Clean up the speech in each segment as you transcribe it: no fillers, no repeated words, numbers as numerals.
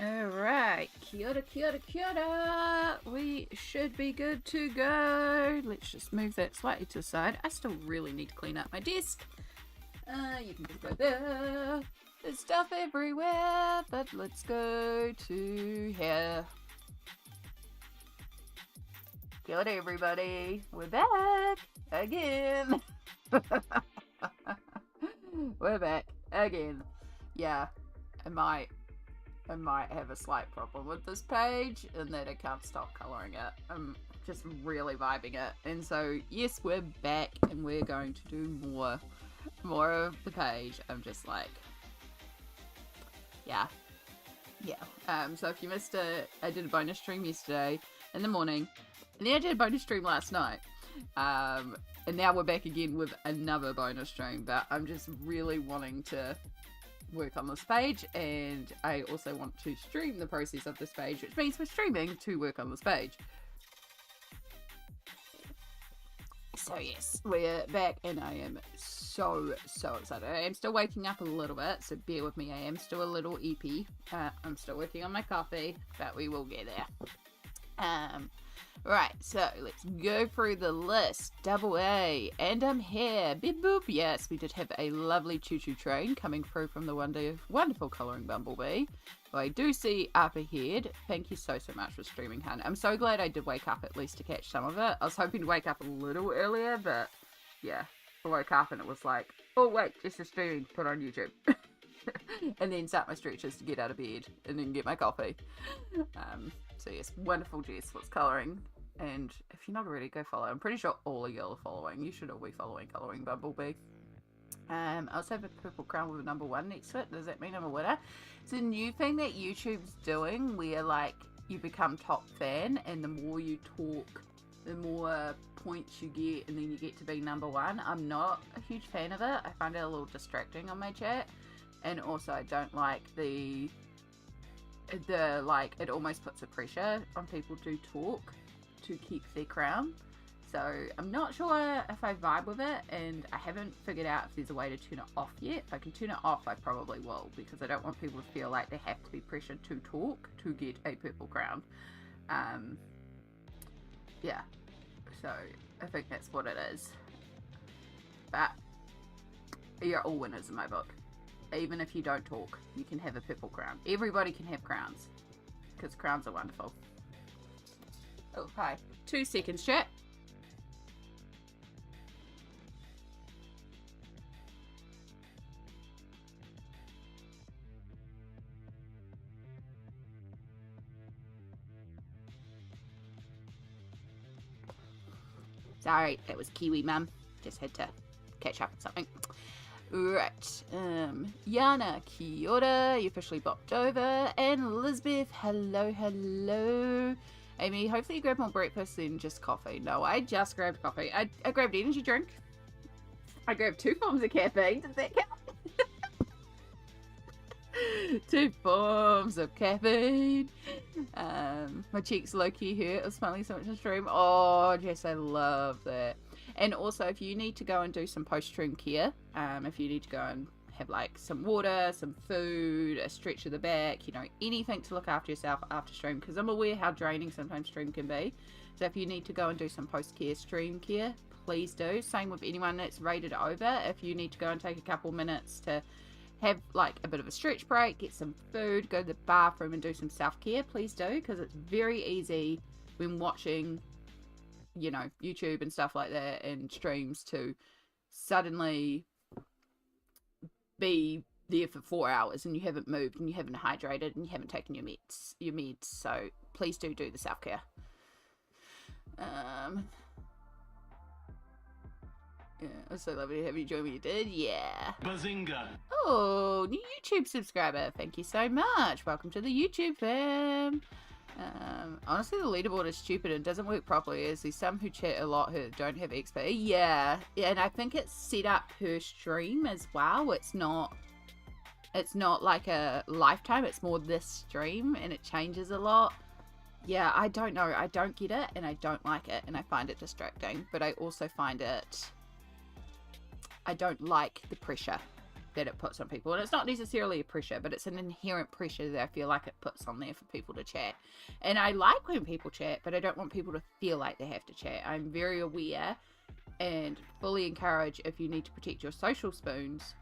Alright, kia ora, kia ora, kia ora. We should be good to go. Let's just move that slightly to the side. I still really need to clean up my desk. You can just go there. There's stuff everywhere, but let's go to here. Kia ora, everybody. We're back again. We're back again. Yeah, I might have a slight problem with this page in that I can't stop colouring it. I'm just really vibing it. And so, yes, we're back and we're going to do more of the page. I'm just like, yeah. So if you missed it, I did a bonus stream yesterday in the morning. And then I did a bonus stream last night. And now we're back again with another bonus stream. But I'm just really wanting to work on this page, and I also want to stream the process of this page, which means we're streaming to work on this page. So yes, we're back and I am so excited. I am still waking up a little bit, so bear with me. I am still a little eepy. I'm still working on my coffee, but we will get there. Right, so let's go through the list. Double A, and I'm here. Bip boop. Yes, we did have a lovely choo-choo train coming through from the wonderful colouring bumblebee. Who I do see up ahead. Thank you so much for streaming, hun. I'm so glad I did wake up at least to catch some of it. I was hoping to wake up a little earlier, but yeah, I woke up and it was like, oh wait, just a stream, put on YouTube. And then start my stretches to get out of bed and then get my coffee. So yes, wonderful Jess was colouring. And if you're not already, go follow. I'm pretty sure all of you are following. You should all be following Colouring Bumblebee. I also have a purple crown with a number 1 next to it. Does that mean I'm a winner? It's a new thing that YouTube's doing where like you become top fan and the more you talk, the more points you get, and then you get to be number 1. I'm not a huge fan of it. I find it a little distracting on my chat. And also I don't like the like, it almost puts a pressure on people to talk to keep their crown. So I'm not sure if I vibe with it, and I haven't figured out if there's a way to turn it off yet. If I can turn it off, I probably will, because I don't want people to feel like they have to be pressured to talk to get a purple crown. Yeah, so I think that's what it is. But you're all winners in my book. Even if you don't talk, you can have a purple crown. Everybody can have crowns, because crowns are wonderful. Oh, hi. 2 seconds, chat. Sorry, that was Kiwi, Mum. Just had to catch up on something. Right, Yana, kia ora, you officially bopped over, and Lisbeth, hello. Amy, hopefully you grabbed more breakfast than just coffee. No, I just grabbed coffee. I grabbed energy drink. I grabbed 2 forms of caffeine. Does that count? 2 forms of caffeine. My cheeks low-key hurt. I was smiling so much on stream. Oh, Jess, I love that. And also, if you need to go and do some post-stream care, if you need to go and have like some water, some food, a stretch of the back, you know, anything to look after yourself after stream, because I'm aware how draining sometimes stream can be. So if you need to go and do some post-care stream care, please do. Same with anyone that's rated over. If you need to go and take a couple minutes to have like a bit of a stretch break, get some food, go to the bathroom and do some self-care, please do, because it's very easy when watching, you know, YouTube and stuff like that and streams to suddenly be there for 4 hours and you haven't moved and you haven't hydrated and you haven't taken your meds. So please do the self-care. Yeah, it was so lovely to have you join me. You did, yeah. Bazinga. Oh, new YouTube subscriber. Thank you so much. Welcome to the YouTube fam. Honestly, the leaderboard is stupid and doesn't work properly, as there's some who chat a lot who don't have XP. Yeah, and I think it's set up per stream as well. It's not like a lifetime, it's more this stream, and it changes a lot. Yeah, I don't know. I don't get it, and I don't like it, and I find it distracting. But I also find it... I don't like the pressure that it puts on people. And it's not necessarily a pressure, but it's an inherent pressure that I feel like it puts on there for people to chat. And I like when people chat, but I don't want people to feel like they have to chat. I'm very aware and fully encourage, if you need to protect your social spoons,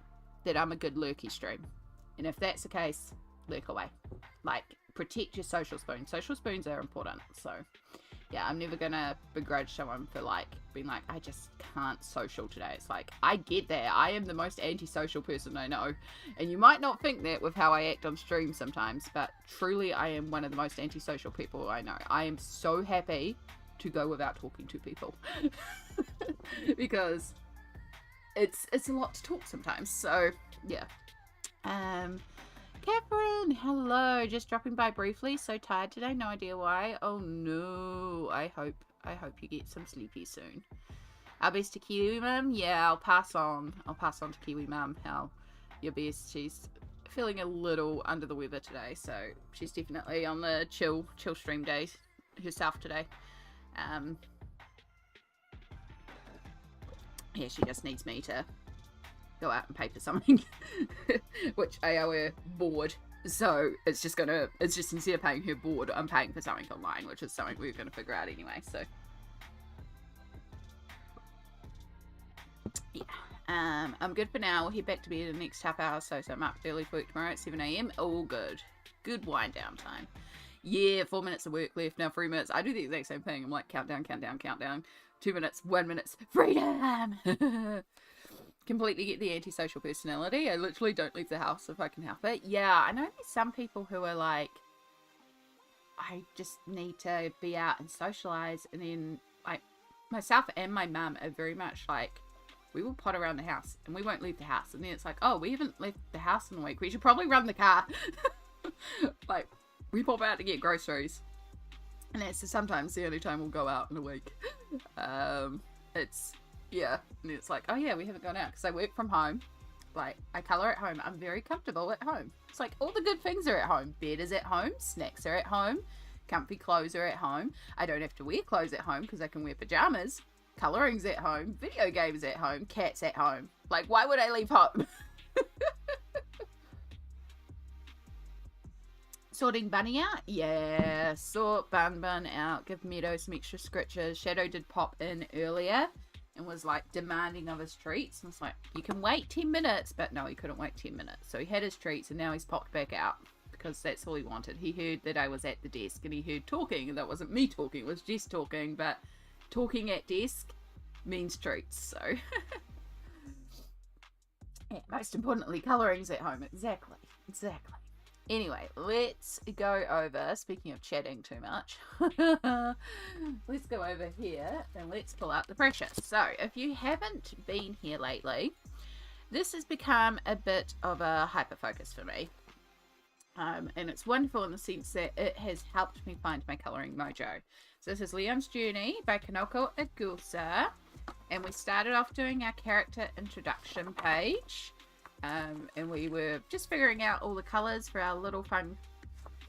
that I'm a good lurky stream. And if that's the case, lurk away. Like, protect your social spoons. Social spoons are important. So yeah, I'm never gonna begrudge someone for like being like, I just can't social today. It's like, I get that. I am the most antisocial person I know, and you might not think that with how I act on stream sometimes, but truly I am one of the most antisocial people I know. I am so happy to go without talking to people because it's a lot to talk sometimes. So yeah. Catherine, hello. Just dropping by briefly. So tired today. No idea why. Oh no. I hope you get some sleepy soon. Our best to Kiwi Mum. Yeah, I'll pass on to Kiwi Mum how your best. She's feeling a little under the weather today, so she's definitely on the chill stream days herself today. Yeah, she just needs me to go out and pay for something, which I owe her board, so it's just instead of paying her board, I'm paying for something online, which is something we're going to figure out anyway. So yeah, I'm good for now. We'll head back to bed in the next half hour, so I'm up early for work tomorrow at 7 a.m. All good wind down time. Yeah, 4 minutes of work left now. 3 minutes. I do the exact same thing. I'm like countdown. 2 minutes, 1 minute, freedom. Completely get the antisocial personality. I literally don't leave the house if I can help it. Yeah, I know there's some people who are like, I just need to be out and socialize. And then like myself and my mum are very much like, we will pot around the house and we won't leave the house. And then it's like, oh, we haven't left the house in a week. We should probably run the car. Like, we pop out to get groceries. And that's sometimes the only time we'll go out in a week. Yeah, and it's like, oh yeah, we haven't gone out because I work from home. Like, I colour at home. I'm very comfortable at home. It's like all the good things are at home. Bed is at home. Snacks are at home. Comfy clothes are at home. I don't have to wear clothes at home because I can wear pajamas. Colouring's at home. Video games at home. Cats at home. Like, why would I leave home? Sorting Bunny out? Yeah, sort Bun out. Give Meadow some extra scritches. Shadow did pop in earlier and was like demanding of his treats. And it's like, you can wait 10 minutes. But no, he couldn't wait 10 minutes. So he had his treats and now he's popped back out because that's all he wanted. He heard that I was at the desk and he heard talking, and that wasn't me talking, it was Jess talking. But talking at desk means treats, so. Yeah, most importantly, colouring's at home. Exactly. Anyway, let's go over, speaking of chatting too much, let's go over here and let's pull out the pressure. So, if you haven't been here lately, this has become a bit of a hyper focus for me. And it's wonderful in the sense that it has helped me find my colouring mojo. So this is Leon's Journey by Kanoko Egusa. And we started off doing our character introduction page. And we were just figuring out all the colours for our little fun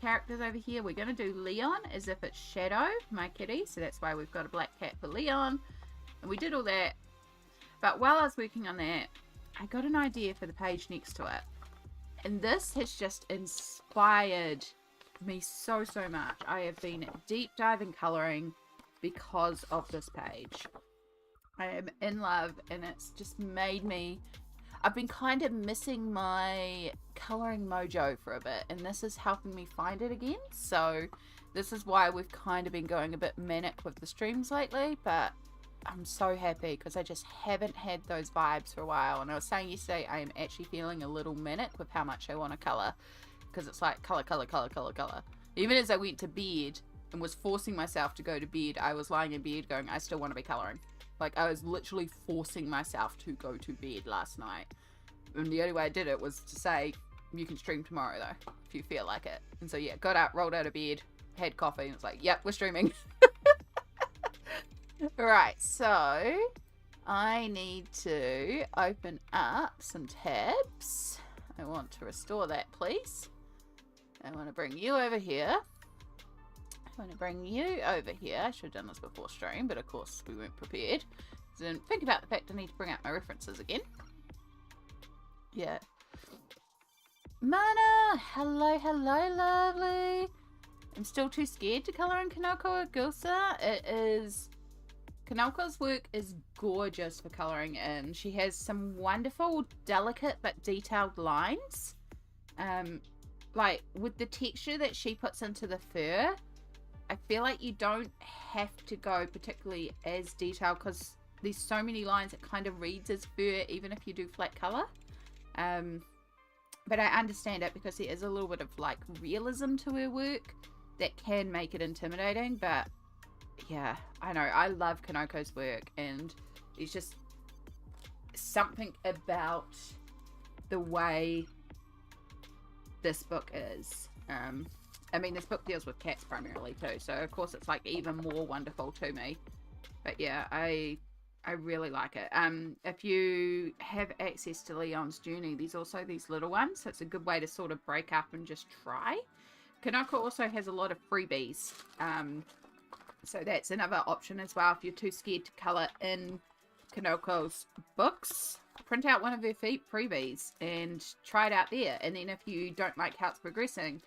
characters over here. We're going to do Leon as if it's Shadow, my kitty. So that's why we've got a black cat for Leon. And we did all that. But while I was working on that, I got an idea for the page next to it. And this has just inspired me so much. I have been deep diving colouring because of this page. I am in love, and it's just made me... I've been kind of missing my colouring mojo for a bit, and this is helping me find it again. So this is why we've kind of been going a bit manic with the streams lately, but I'm so happy because I just haven't had those vibes for a while. And I was saying yesterday, I am actually feeling a little manic with how much I want to colour, because it's like colour. Even as I went to bed and was forcing myself to go to bed, I was lying in bed going, I still want to be colouring. Like, I was literally forcing myself to go to bed last night. And the only way I did it was to say, you can stream tomorrow, though, if you feel like it. And so, yeah, got up, rolled out of bed, had coffee, and it's like, yep, we're streaming. Right, so I need to open up some tabs. I want to restore that, please. I want to bring you over here. I should have done this before stream, but of course we weren't prepared. So I didn't think about the fact I need to bring out my references again. Yeah. Mana! Hello, hello, lovely. I'm still too scared to colour in Kanoko Egusa. It is... Kanoko's work is gorgeous for colouring in. She has some wonderful, delicate but detailed lines. Like, with the texture that she puts into the fur, I feel like you don't have to go particularly as detailed because there's so many lines it kind of reads as fur even if you do flat colour. But I understand it because there is a little bit of like realism to her work that can make it intimidating. But yeah, I know, I love Kanoko's work, and there's just something about the way this book is. I mean, this book deals with cats primarily too, so of course it's like even more wonderful to me. But yeah, I really like it. If you have access to Leon's Journey, there's also these little ones, so it's a good way to sort of break up and just try. Kanoko also has a lot of freebies, so that's another option as well. If you're too scared to colour in Kanoko's books, print out one of her freebies and try it out there. And then if you don't like how it's progressing,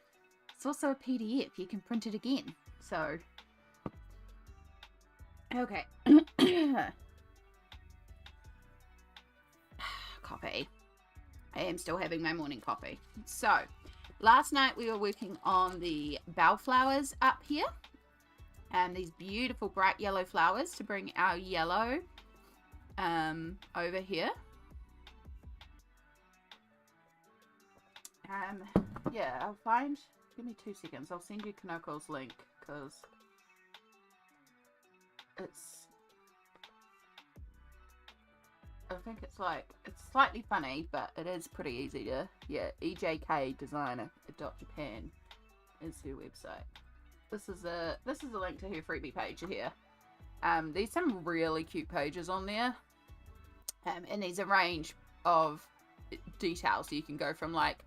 it's also a PDF. You can print it again. So, okay. Coffee. I am still having my morning coffee. So, last night we were working on the bellflowers up here. And these beautiful bright yellow flowers to bring our yellow over here. Yeah, I'll find... Give me 2 seconds. I'll send you Kanoko's link because it's... I think it's like... It's slightly funny, but it is pretty easy to... Yeah, EJK Designer Japan is her website. This is a link to her freebie page here. There's some really cute pages on there. And there's a range of details. So you can go from like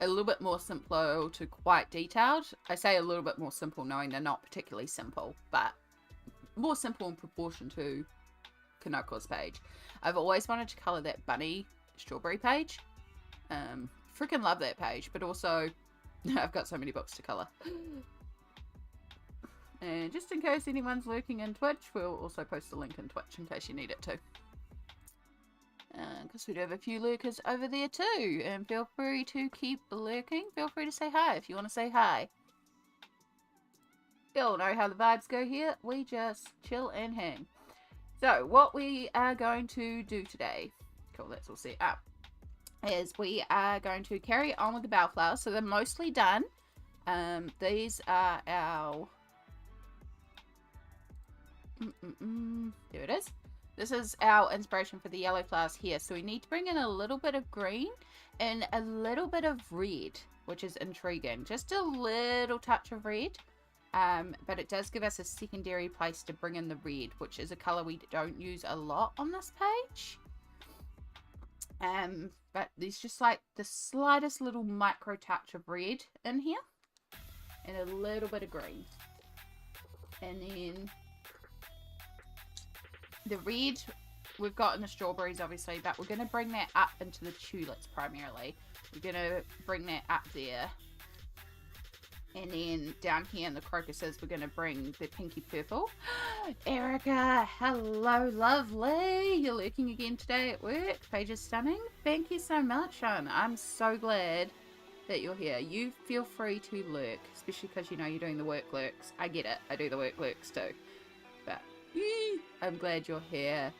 a little bit more simple to quite detailed. I say a little bit more simple knowing they're not particularly simple, but more simple in proportion to Kanoko's page. I've always wanted to colour that bunny strawberry page. Freaking love that page, but also I've got so many books to colour. And just in case anyone's lurking in Twitch, we'll also post a link in Twitch in case you need it too. Because we do have a few lurkers over there too. And feel free to keep lurking. Feel free to say hi if you want to say hi. You all know how the vibes go here. We just chill and hang. So, what we are going to do today, cool, that's all set up, is we are going to carry on with the bellflowers. So, they're mostly done. These are our... There it is. This is our inspiration for the yellow flowers here. So we need to bring in a little bit of green and a little bit of red, which is intriguing. Just a little touch of red. But it does give us a secondary place to bring in the red, which is a colour we don't use a lot on this page. But there's just like the slightest little micro touch of red in here. And a little bit of green. And then... the red we've got in the strawberries obviously, but we're going to bring that up into the tulips primarily. We're going to bring that up there. And then down here in the crocuses we're going to bring the pinky purple. Erica, hello lovely. You're lurking again today at work. Page is stunning. Thank you so much, Sean. I'm so glad that you're here. You feel free to lurk, especially because you know you're doing the work lurks. I get it. I do the work lurks too. But I'm glad you're here.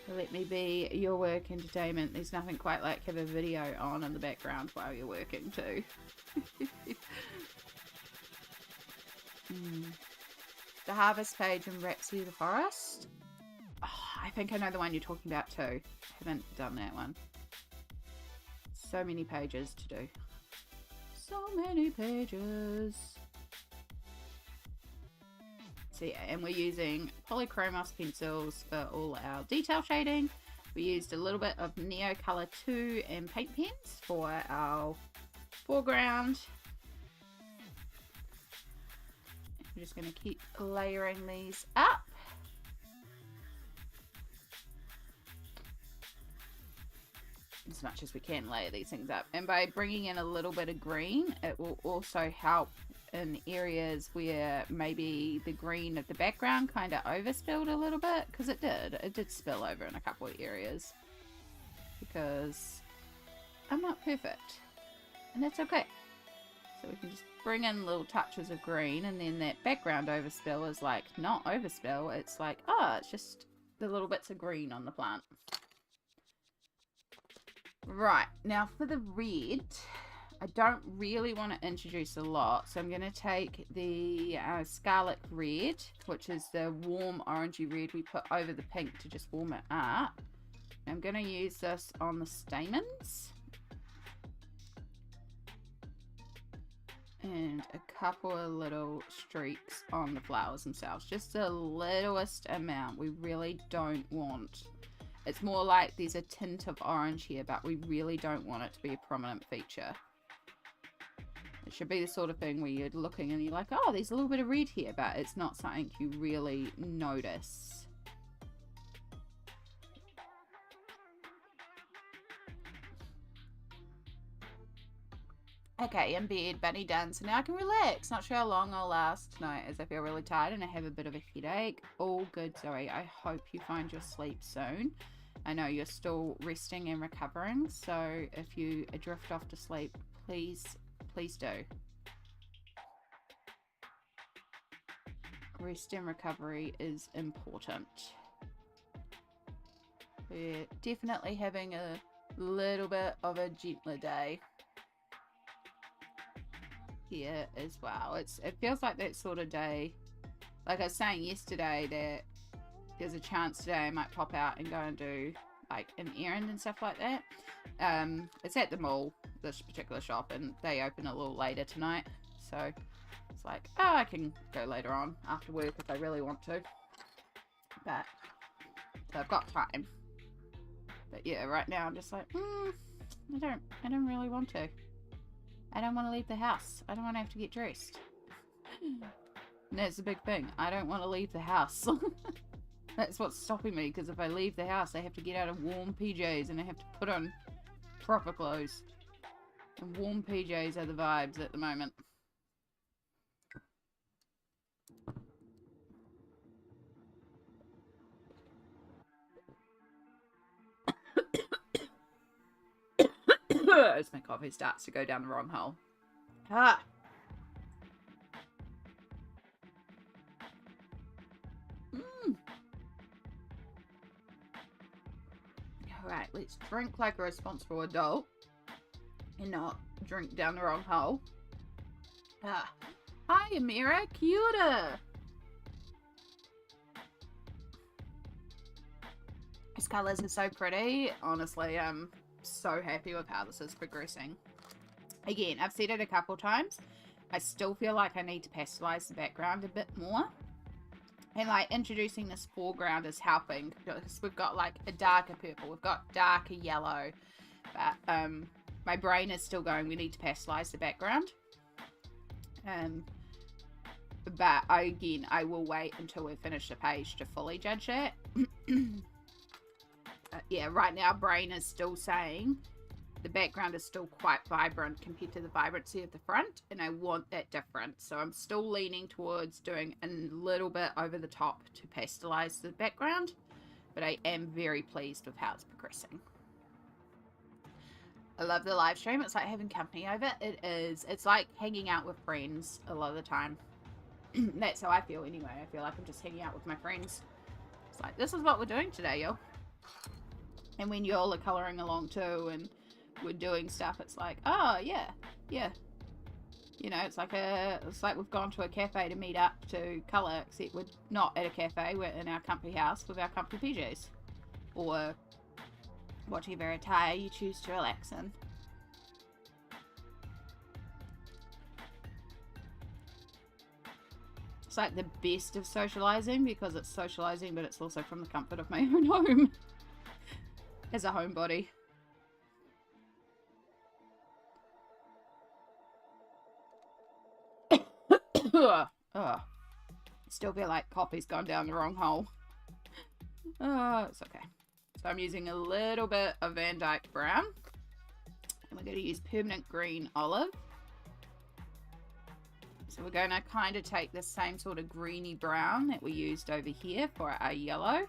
Let me be your work entertainment. There's nothing quite like have a video on in the background while you're working too. The harvest page in Rhapsody of the Forest. Oh, I think I know the one you're talking about too. Haven't done that one. So many pages to do. So many pages. So yeah, and we're using Polychromos pencils for all our detail shading. We used a little bit of Neocolor 2 and paint pens for our foreground. We're just going to keep layering these up. As much as we can layer these things up. And by bringing in a little bit of green, it will also help in areas where maybe the green of the background kind of overspilled a little bit, because it did spill over in a couple of areas, because I'm not perfect, and that's okay. So we can just bring in little touches of green, and then that background overspill is like not overspill, it's like, oh, it's just the little bits of green on the plant. Right, now for the red, I don't really want to introduce a lot, so I'm going to take the scarlet red, which is the warm orangey red we put over the pink to just warm it up. I'm going to use this on the stamens. And a couple of little streaks on the flowers themselves. Just the littlest amount. We really don't want... It's more like there's a tint of orange here, but we really don't want it to be a prominent feature. It should be the sort of thing where you're looking and you're like, oh, there's a little bit of red here, but it's not something you really notice. Okay, in bed, bunny done. So now I can relax. Not sure how long I'll last tonight, as I feel really tired and I have a bit of a headache. All good, Zoe. I hope you find your sleep soon. I know you're still resting and recovering, so if you drift off to sleep, please do. Rest and recovery is important. We're definitely having a little bit of a gentler day here as well. It feels like that sort of day, like I was saying yesterday, that there's a chance today I might pop out and go and do like an errand and stuff like that. It's at the mall, this particular shop, and they open a little later tonight, so it's like, oh, I can go later on after work if I really want to, but so I've got time. But yeah, right now I'm just like, I don't really want to. I don't want to leave the house. I don't want to have to get dressed. And that's the big thing. I don't want to leave the house. That's what's stopping me, because if I leave the house, I have to get out of warm PJs and I have to put on proper clothes. And warm PJs are the vibes at the moment. As my coffee starts to go down the wrong hole. Ah! Alright, let's drink like a responsible adult and not drink down the wrong hole. Ah. Hi, Amira. Kia ora. These colours are so pretty. Honestly, I'm so happy with how this is progressing. Again, I've said it a couple times. I still feel like I need to pastelize the background a bit more. And like introducing this foreground is helping, because we've got like a darker purple, we've got darker yellow, but my brain is still going, we need to pastelize the background. But I will wait until we finish the page to fully judge that. Yeah, right now brain is still saying the background is still quite vibrant compared to the vibrancy of the front, and I want that different. So I'm still leaning towards doing a little bit over the top to pastelize the background, but I am very pleased with how it's progressing. I love the live stream. It's like having company over. It is. It's like hanging out with friends a lot of the time. That's how I feel anyway. I feel like I'm just hanging out with my friends. It's like, this is what we're doing today, yo. And when y'all are colouring along too, and we're doing stuff, it's like, oh yeah, yeah. You know, it's like we've gone to a cafe to meet up to colour, except we're not at a cafe, we're in our comfy house with our comfy PJs. Or whatever attire you choose to relax in. It's like the best of socialising, because it's socialising, but it's also from the comfort of my own home. As a homebody. Still feel like coffee's gone down the wrong hole. Oh, it's okay. So I'm using a little bit of Van Dyke Brown. And we're going to use Permanent Green Olive. So we're going to kind of take the same sort of greeny brown that we used over here for our yellow.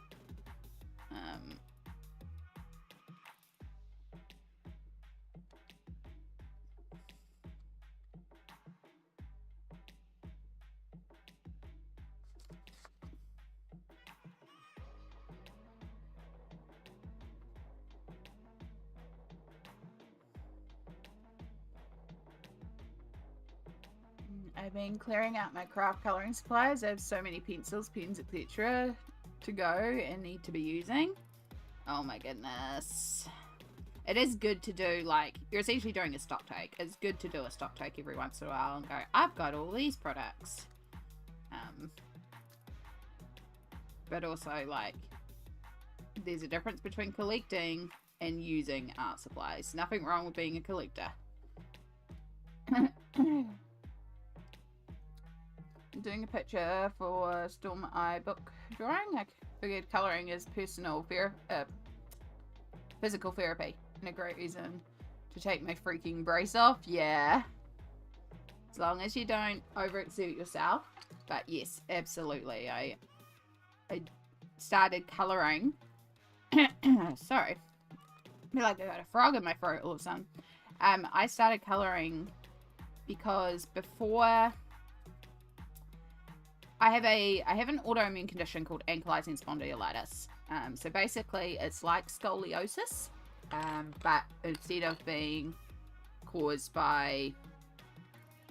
I've been clearing out my craft colouring supplies. I have so many pencils, pens, etc. to go and need to be using. Oh my goodness. It is good to do, like, you're essentially doing a stock take. It's good to do a stock take every once in a while and go, I've got all these products. But also, like, there's a difference between collecting and using art supplies. Nothing wrong with being a collector. Doing a picture for Storm Eye book drawing. I figured colouring is physical therapy, and a great reason to take my freaking brace off. Yeah, as long as you don't overexert yourself. But yes, absolutely. I started colouring. Sorry, I feel like I got a frog in my throat all of a sudden. I started colouring because before. I have an autoimmune condition called ankylosing spondylitis. So basically it's like scoliosis, but instead of being caused by,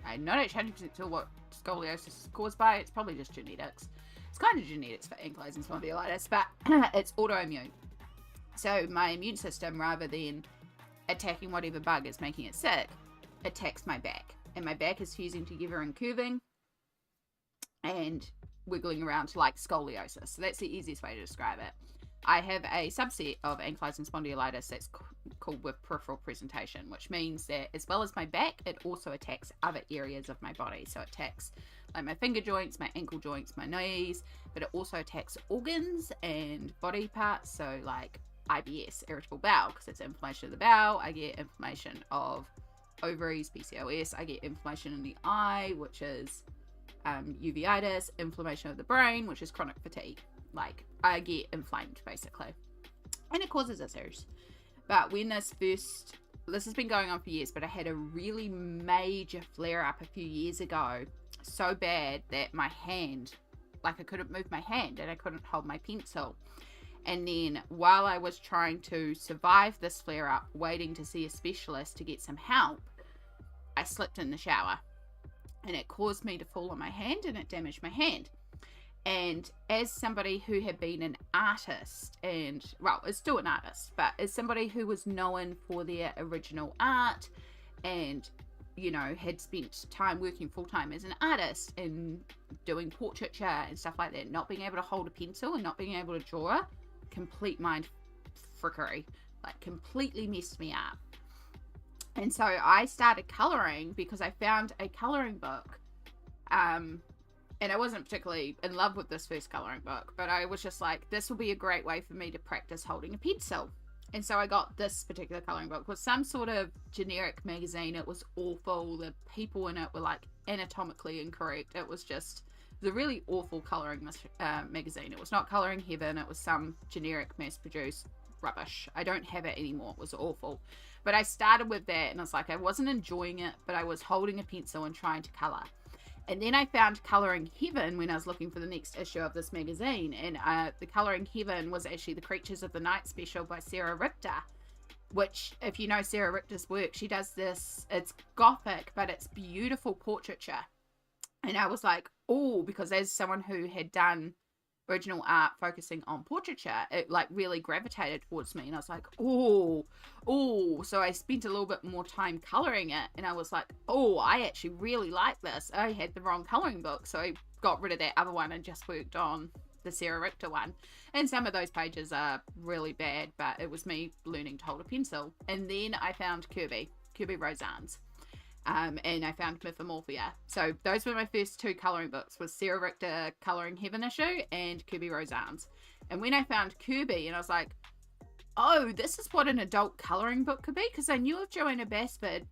I'm not actually 100% sure what scoliosis is caused by. It's probably just genetics. It's kind of genetics for ankylosing spondylitis, but it's autoimmune. So my immune system, rather than attacking whatever bug is making it sick, attacks my back. And my back is fusing together and curving and wiggling around like scoliosis. So that's the easiest way to describe it. I have a subset of ankylosing spondylitis that's called with peripheral presentation, which means that as well as my back, it also attacks other areas of my body. So it attacks like my finger joints, my ankle joints, my knees, but it also attacks organs and body parts. So like IBS, irritable bowel, because it's inflammation of the bowel. I get inflammation of ovaries, PCOS. I get inflammation in the eye, which is uveitis, inflammation of the brain, which is chronic fatigue. Like, I get inflamed basically, and it causes issues. But when this has been going on for years, but I had a really major flare up a few years ago, so bad that my hand, like I couldn't move my hand and I couldn't hold my pencil. And then while I was trying to survive this flare up, waiting to see a specialist to get some help, I slipped in the shower. And it caused me to fall on my hand and it damaged my hand. And as somebody who had been an artist and, well, is still an artist, but as somebody who was known for their original art and, you know, had spent time working full-time as an artist and doing portraiture and stuff like that, not being able to hold a pencil and not being able to draw, complete mind frickery, like completely messed me up. And so I started colouring because I found a colouring book. And I wasn't particularly in love with this first colouring book, but I was just like, this will be a great way for me to practice holding a pencil. And so I got this particular colouring book. It was some sort of generic magazine. It was awful. The people in it were like anatomically incorrect. It was just the really awful colouring magazine. It was not Colouring Heaven. It was some generic mass-produced rubbish. I don't have it anymore. It was awful. But I started with that and I was like, I wasn't enjoying it, but I was holding a pencil and trying to colour. And then I found Colouring Heaven when I was looking for the next issue of this magazine. And the Colouring Heaven was actually the Creatures of the Night special by Sarah Richter, which, if you know Sarah Richter's work, she does this, it's gothic, but it's beautiful portraiture. And I was like, oh, because as someone who had done original art focusing on portraiture, it like really gravitated towards me. And I was like, oh. So I spent a little bit more time colouring it. And I was like, oh, I actually really like this. I had the wrong colouring book. So I got rid of that other one and just worked on the Sarah Richter one. And some of those pages are really bad, but it was me learning to hold a pencil. And then I found Kirby Roseanne's. and I found Mythomorphia. So those were my first 2 colouring books, was Sarah Richter Colouring Heaven issue and Kirby Roseanne's. And when I found Kirby, and I was like, oh, this is what an adult colouring book could be, because I knew of Joanna Basford,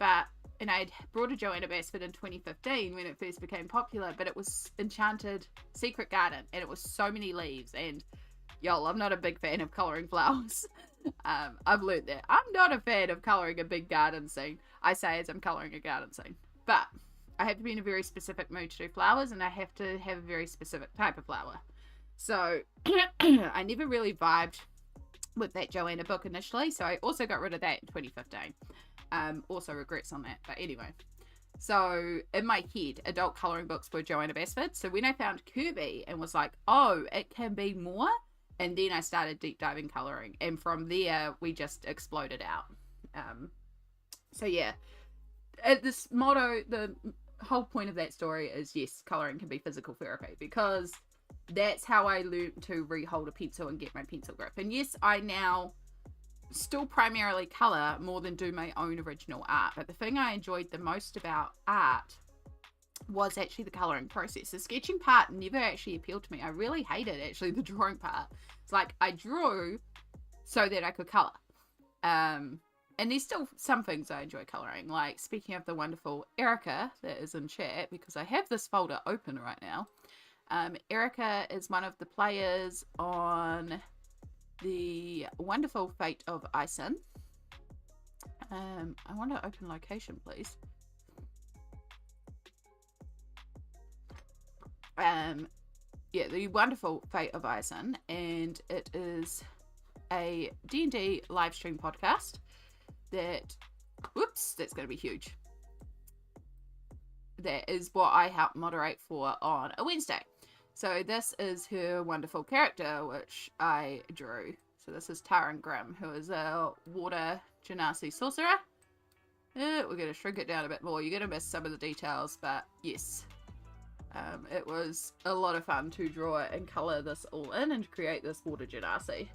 and I'd brought a Joanna Basford in 2015 when it first became popular, but it was Enchanted Secret Garden, and it was so many leaves, and y'all, I'm not a big fan of colouring flowers. I've learned that. I'm not a fan of colouring a big garden scene. I say as I'm colouring a garden scene. But I have to be in a very specific mood to do flowers, and I have to have a very specific type of flower. So I never really vibed with that Joanna book initially, so I also got rid of that in 2015. Also regrets on that, but anyway. So in my head, adult colouring books were Joanna Basford. So when I found Kirby and was like, oh, it can be more, and then I started deep diving colouring, and from there we just exploded out. So yeah, this motto, the whole point of that story is, yes, colouring can be physical therapy, because that's how I learned to rehold a pencil and get my pencil grip. And yes, I now still primarily colour more than do my own original art, but the thing I enjoyed the most about art was actually the colouring process. The sketching part never actually appealed to me. I really hated actually the drawing part. It's like I drew so that I could colour. And there's still some things I enjoy colouring. Like, speaking of the wonderful Erica that is in chat, because I have this folder open right now. Erica is one of the players on the wonderful Fate of Ison. I want to open location, please. Yeah, the wonderful Fate of Ison, and it is a D&D live stream podcast that, whoops, that's going to be huge. That is what I help moderate for on a Wednesday. So this is her wonderful character, which I drew. So this is Taran Grimm, who is a water genasi sorcerer. We're going to shrink it down a bit more. You're going to miss some of the details, but yes. It was a lot of fun to draw and colour this all in and create this water genasi.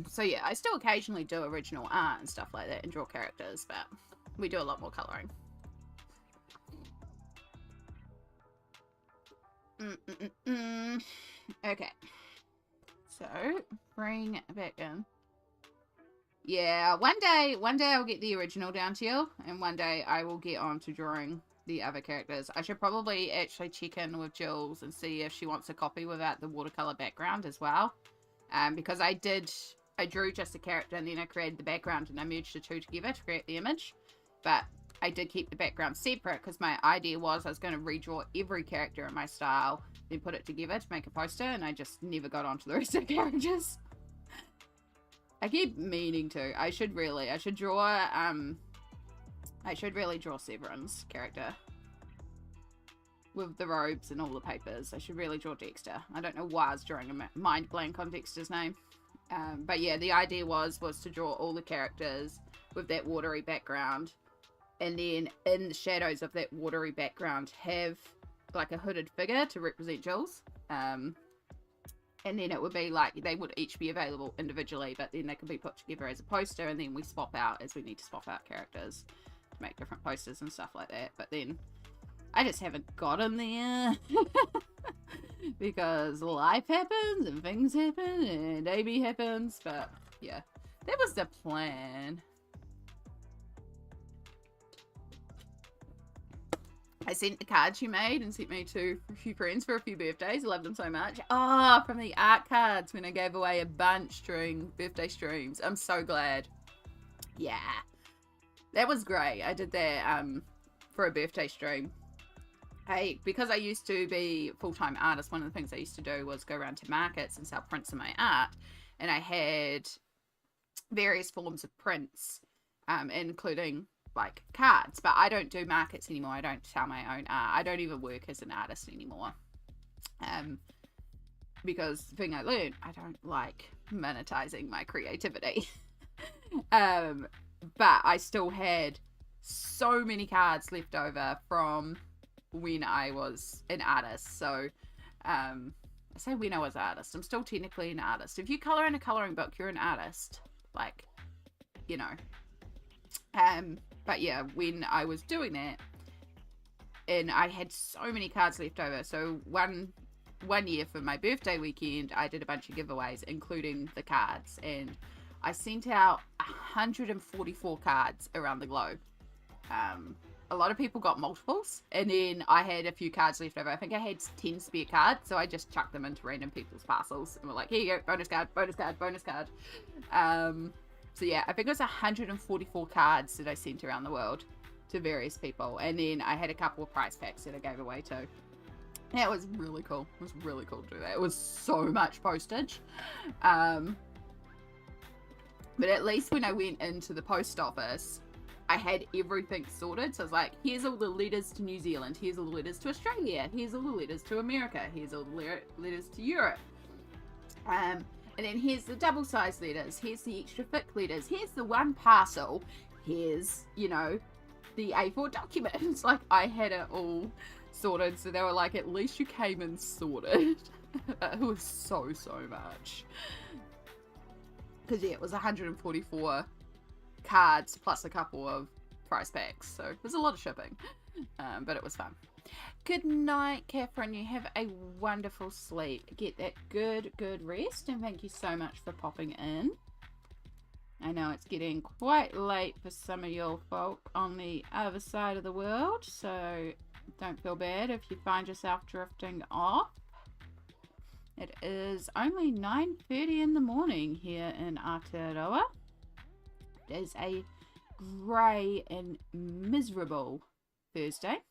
So yeah, I still occasionally do original art and stuff like that and draw characters, but we do a lot more colouring. Okay. So, bring back in. Yeah, one day I'll get the original down to you, and one day I will get on to drawing the other characters. I should probably actually check in with Jules and see if she wants a copy without the watercolor background as well. Because I drew just a character and then I created the background and I merged the two together to create the image. But I did keep the background separate because my idea was I was going to redraw every character in my style, then put it together to make a poster, and I just never got onto the rest of the characters. I keep meaning to. I should really draw Severin's character with the robes and all the papers. I should really draw Dexter. I don't know why I was drawing a mind blank on Dexter's name. But yeah, the idea was to draw all the characters with that watery background, and then in the shadows of that watery background have like a hooded figure to represent Jules. And then it would be like, they would each be available individually, but then they could be put together as a poster, and then we swap out as we need to swap out characters to make different posters and stuff like that. But then I just haven't gotten there because life happens and things happen and AB happens. But yeah, that was the plan. I sent the cards you made and sent me to a few friends for a few birthdays. I love them so much. Oh, from the art cards when I gave away a bunch during birthday streams. I'm so glad. Yeah. That was great. I did that for a birthday stream. Because I used to be a full-time artist, one of the things I used to do was go around to markets and sell prints of my art. And I had various forms of prints, including like cards, but I don't do markets anymore. I don't sell my own art. I don't even work as an artist anymore. Because the thing I learned, I don't like monetizing my creativity. But I still had so many cards left over from when I was an artist. So I say when I was an artist, I'm still technically an artist. If you color in a coloring book, you're an artist. like, you know. But yeah, when I was doing that, and I had so many cards left over, so one year for my birthday weekend, I did a bunch of giveaways, including the cards, and I sent out 144 cards around the globe. A lot of people got multiples, and then I had a few cards left over. I think I had 10 spare cards, so I just chucked them into random people's parcels, and we're like, here you go, bonus card, bonus card, bonus card. So yeah, I think it was 144 cards that I sent around the world to various people, and then I had a couple of prize packs that I gave away too. Yeah, it was really cool. It was really cool to do that. It was so much postage. But at least when I went into the post office, I had everything sorted. So I was like, here's all the letters to New Zealand. Here's all the letters to Australia. Here's all the letters to America. Here's all the letters to Europe. And then here's the double-sized letters. Here's the extra thick letters. Here's the one parcel. Here's, you know, the A4 documents. Like, I had it all sorted. So they were like, at least you came in sorted. It was so much. Because, yeah, it was 144 cards plus a couple of prize packs. So it was a lot of shipping. But it was fun. Good night, Catherine. You have a wonderful sleep. Get that good rest. And thank you so much for popping in. I know it's getting quite late for some of your folk on the other side of the world. So don't feel bad if you find yourself drifting off. It is only 9:30 in the morning here in Aotearoa. It is a grey and miserable Thursday.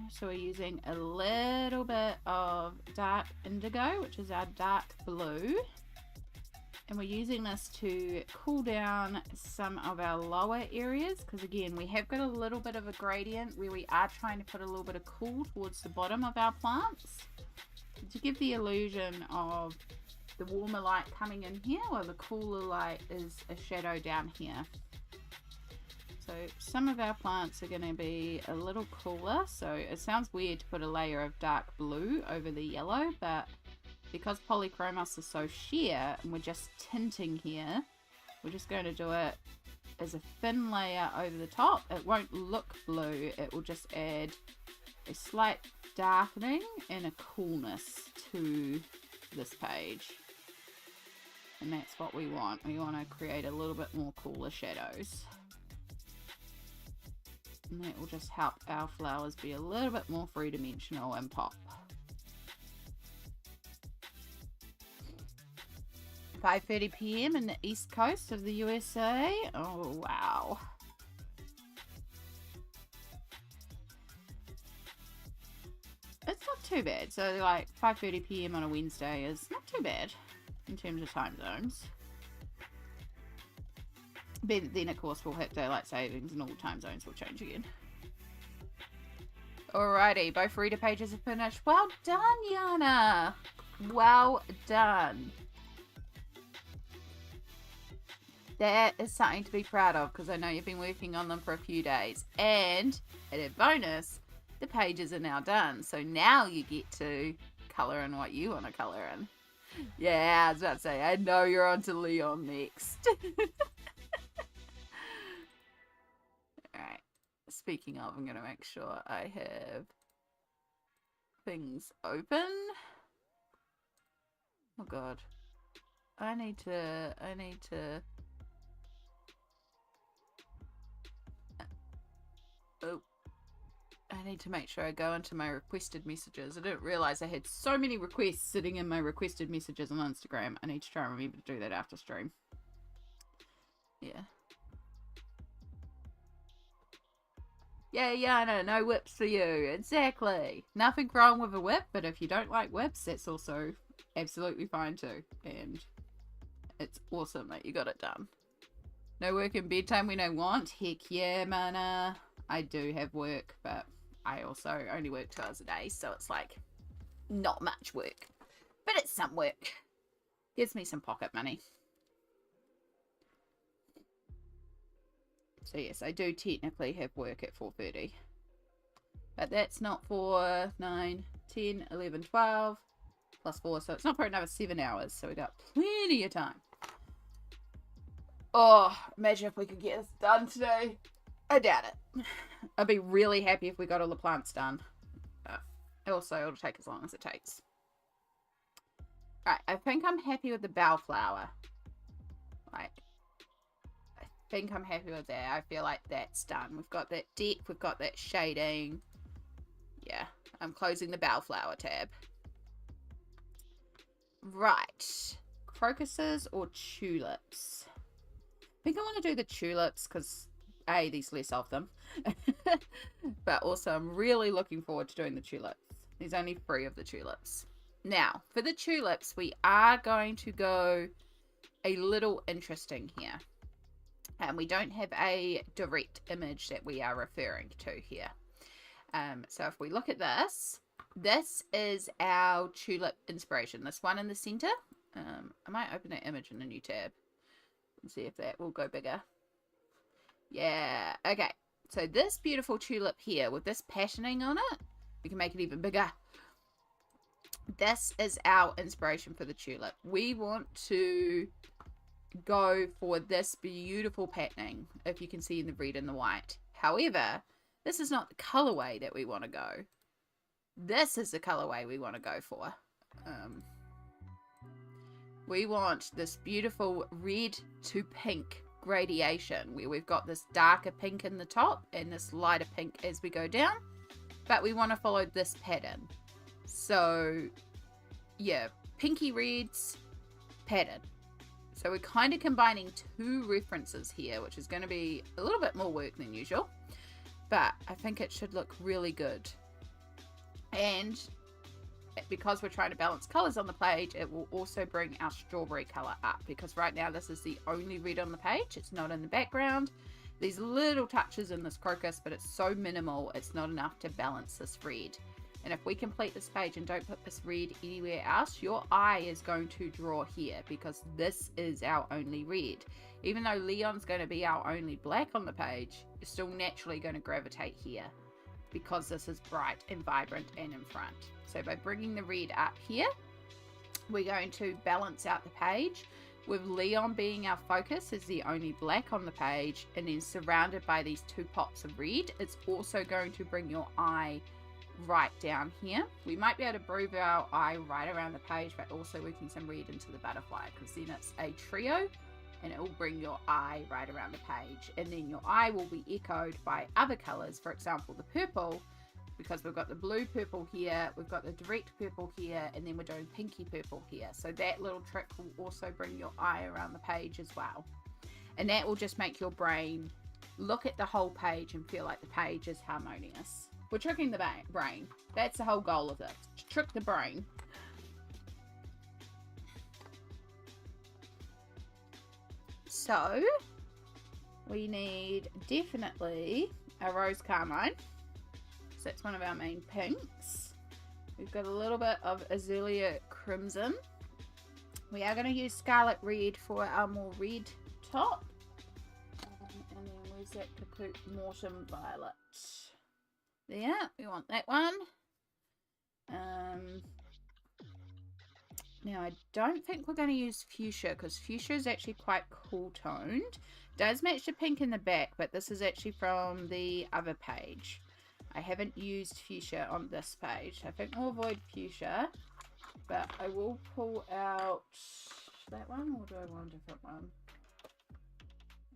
So we're using a little bit of dark indigo, which is our dark blue. And we're using this to cool down some of our lower areas, because again, we have got a little bit of a gradient where we are trying to put a little bit of cool towards the bottom of our plants to give the illusion of the warmer light coming in here, while the cooler light is a shadow down here. So some of our plants are going to be a little cooler, so it sounds weird to put a layer of dark blue over the yellow, but because Polychromos is so sheer and we're just tinting here, we're just going to do it as a thin layer over the top. It won't look blue, it will just add a slight darkening and a coolness to this page. And that's what we want. We want to create a little bit more cooler shadows. And that will just help our flowers be a little bit more three-dimensional and pop. 5:30 p.m. in the east coast of the USA. Oh, wow. It's not too bad. So, like, 5:30 p.m. on a Wednesday is not too bad in terms of time zones. But then, of course, we'll hit daylight savings and all time zones will change again. Alrighty, both reader pages are finished. Well done, Yana. Well done. That is something to be proud of, because I know you've been working on them for a few days. And, added bonus, the pages are now done. So now you get to colour in what you want to colour in. Yeah, I was about to say, I know you're on to Leon next. Alright, speaking of, I'm going to make sure I have things open. Oh god. I need to make sure I go into my requested messages. I didn't realize I had so many requests sitting in my requested messages on Instagram. I need to try and remember to do that after stream. Yeah. Yeah, no whips for you. Exactly. Nothing wrong with a whip, but if you don't like whips, that's also absolutely fine too. And it's awesome that you got it done. No work in bedtime when I want? Heck yeah, mana. I do have work, but I also only work 2 hours a day, so it's like not much work. But it's some work. Gives me some pocket money. So yes, I do technically have work at 4:30. But that's not for 9, 10, 11, 12 plus 4. So it's not for another 7 hours. So we got plenty of time. Oh, imagine if we could get this done today. I doubt it. I'd be really happy if we got all the plants done. But also, it'll take as long as it takes. Right, I think I'm happy with the bellflower. Like, I think I'm happy with that. I feel like that's done. We've got that depth, we've got that shading. Yeah, I'm closing the bellflower tab. Right, crocuses or tulips? I think I want to do the tulips because A, there's less of them. But also I'm really looking forward to doing the tulips. There's only 3 of the tulips. Now, for the tulips, we are going to go a little interesting here. And we don't have a direct image that we are referring to here. So if we look at this, this is our tulip inspiration. This one in the center. I might open that image in a new tab and see if that will go bigger. Yeah, okay. So this beautiful tulip here with this patterning on it, we can make it even bigger. This is our inspiration for the tulip. We want to go for this beautiful patterning, if you can see in the red and the white. However, this is not the colorway that we want to go. This is the colorway we want to go for. We want this beautiful red to pink gradation where we've got this darker pink in the top and this lighter pink as we go down, but we want to follow this pattern. So yeah, pinky reds pattern. So we're kind of combining 2 references here, which is going to be a little bit more work than usual, but I think it should look really good. And because we're trying to balance colors on the page, it will also bring our strawberry color up, because right now this is the only red on the page. It's not in the background. There's little touches in this crocus, but it's so minimal it's not enough to balance this red. And if we complete this page and don't put this red anywhere else, your eye is going to draw here, because this is our only red. Even though Leon's going to be our only black on the page, you're still naturally going to gravitate here, because this is bright and vibrant and in front. So by bringing the red up here, we're going to balance out the page with Leon being our focus as the only black on the page, and then surrounded by these 2 pops of red. It's also going to bring your eye right down here. We might be able to move our eye right around the page, but also working some red into the butterfly, because then it's a trio and it will bring your eye right around the page, and then your eye will be echoed by other colors. For example, the purple, because we've got the blue purple here, we've got the direct purple here, and then we're doing pinky purple here. So that little trick will also bring your eye around the page as well, and that will just make your brain look at the whole page and feel like the page is harmonious. We're tricking the brain. That's the whole goal of this, to trick the brain. So we need definitely a rose carmine. So that's one of our main pinks. We've got a little bit of azalea crimson. We are going to use scarlet red for our more red top. And then where's that Caput Mortem violet? There, we want that one. Now I don't think we're going to use fuchsia, because fuchsia is actually quite cool toned. Does match the pink in the back, but this is actually from the other page. I haven't used fuchsia on this page. I think we'll avoid fuchsia, but I will pull out that one, or do I want a different one?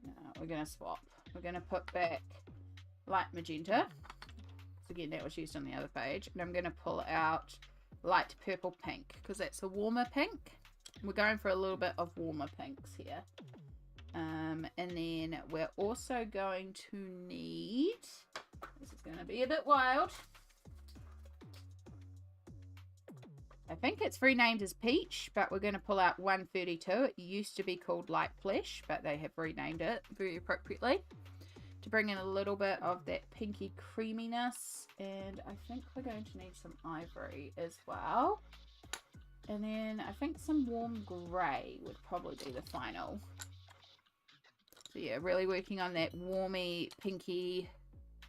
No, we're going to swap. We're going to put back light magenta. So again, that was used on the other page. And I'm going to pull out light purple pink, because that's a warmer pink. We're going for a little bit of warmer pinks here. And then we're also going to need, this is going to be a bit wild, I think it's renamed as peach, but we're going to pull out 132. It used to be called light flesh, but they have renamed it very appropriately to bring in a little bit of that pinky creaminess. And I think we're going to need some ivory as well. And then I think some warm grey would probably be the final. So yeah, really working on that warmy pinky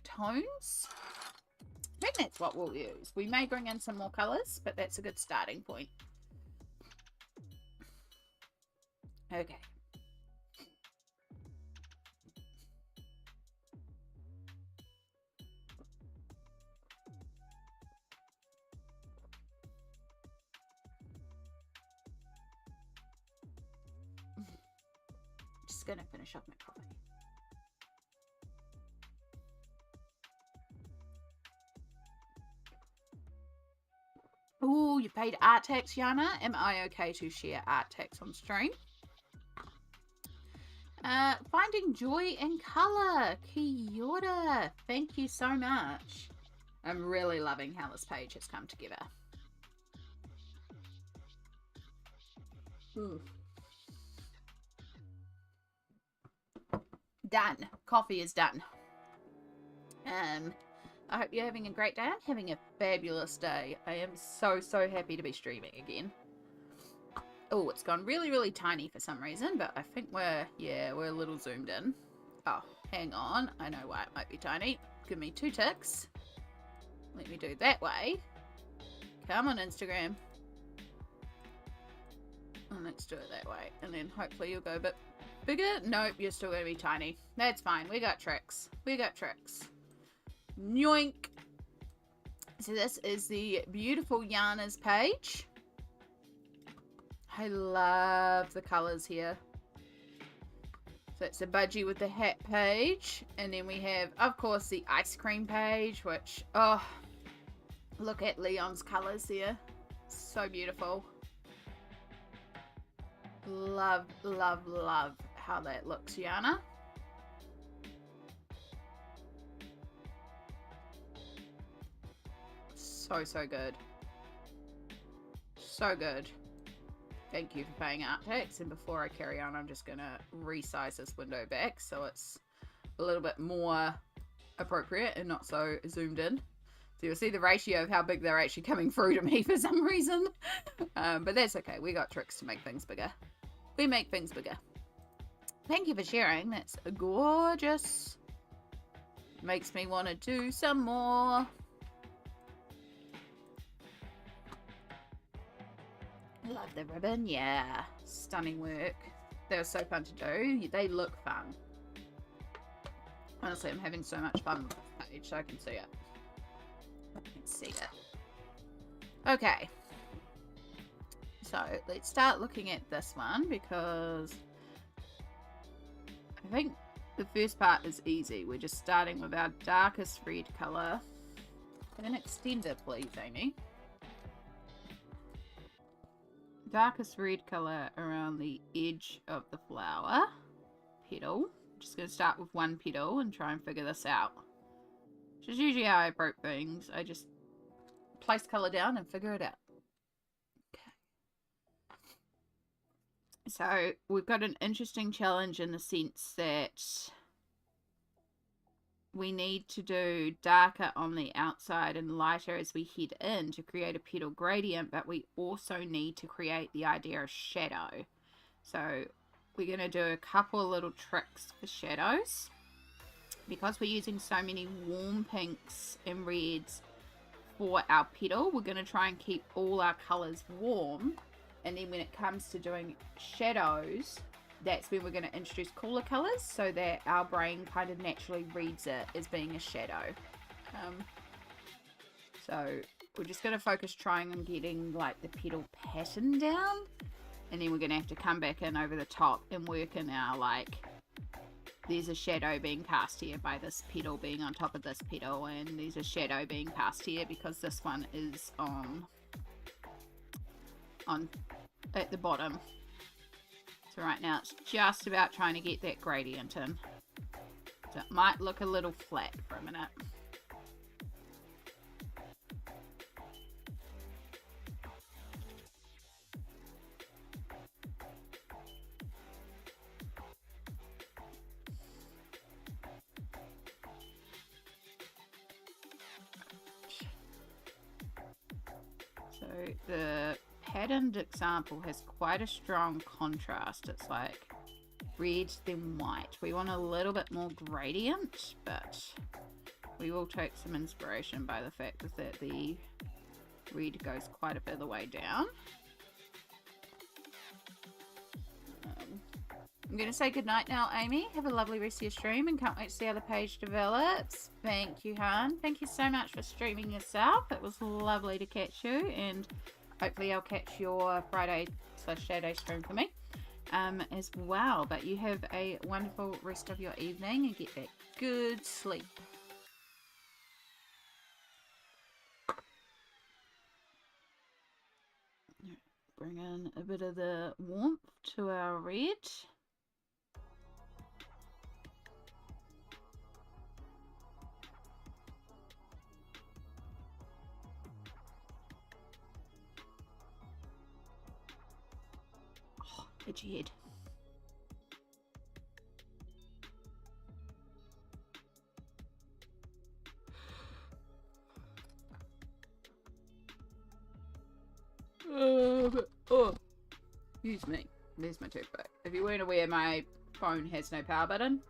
tones. I think that's what we'll use. We may bring in some more colours, but that's a good starting point. Okay. Just gonna finish up my coffee. Oh, you paid art tax, Yana. Am I okay to share art tax on stream? Finding joy in colour. Kia ora. Thank you so much. I'm really loving how this page has come together. Ooh. Done. Coffee is done. I hope you're having a great day. I'm having a fabulous day. I am so happy to be streaming again. Oh, it's gone really, really tiny for some reason, but I think we're a little zoomed in. Oh, hang on. I know why it might be tiny. Give me 2 ticks. Let me do it that way. Come on, Instagram. And let's do it that way. And then hopefully you'll go a bit bigger. Nope, you're still going to be tiny. That's fine. We got tricks. We got tricks. Yoink. So this is the beautiful Yana's page. I love the colours here. So it's a budgie with the hat page. And then we have, of course, the ice cream page, which, oh, look at Leon's colours there. So beautiful. Love, love, love how that looks, Yana. So good. So good. Thank you for paying art tax. And before I carry on, I'm just going to resize this window back so it's a little bit more appropriate and not so zoomed in. So you'll see the ratio of how big they're actually coming through to me for some reason. But that's okay. We got tricks to make things bigger. We make things bigger. Thank you for sharing. That's gorgeous. Makes me want to do some more. Love the ribbon. Yeah. Stunning work. They were so fun to do. They look fun. Honestly, I'm having so much fun with this page, so I can see it. I can see it. Okay. So, let's start looking at this one because I think the first part is easy. We're just starting with our darkest red colour. An extender, please, Amy. Darkest red colour around the edge of the flower petal. I'm just going to start with one petal and try and figure this out. Which is usually how I approach things. I just place colour down and figure it out. Okay. So we've got an interesting challenge in the sense that we need to do darker on the outside and lighter as we head in to create a petal gradient, but we also need to create the idea of shadow. So we're going to do a couple of little tricks for shadows. Because we're using so many warm pinks and reds for our petal, we're going to try and keep all our colours warm. And then when it comes to doing shadows, that's when we're going to introduce cooler colours so that our brain kind of naturally reads it as being a shadow. So we're just going to focus trying on getting like the petal pattern down, and then we're going to have to come back in over the top and work in our like, there's a shadow being cast here by this petal being on top of this petal, and there's a shadow being cast here because this one is on at the bottom. So right now it's just about trying to get that gradient in. So it might look a little flat for a minute. So the patterned example has quite a strong contrast. It's like red then white. We want a little bit more gradient, but we will take some inspiration by the fact that the red goes quite a bit of the way down. I'm going to say goodnight now, Amy. Have a lovely rest of your stream and can't wait to see how the page develops. Thank you, Han. Thank you so much for streaming yourself. It was lovely to catch you, and hopefully I'll catch your Friday/Saturday stream for me as well. But you have a wonderful rest of your evening and get that good sleep. Bring in a bit of the warmth to our red. Itchy head. Oh, excuse me. There's my toothpick. If you weren't aware, my phone has no power button,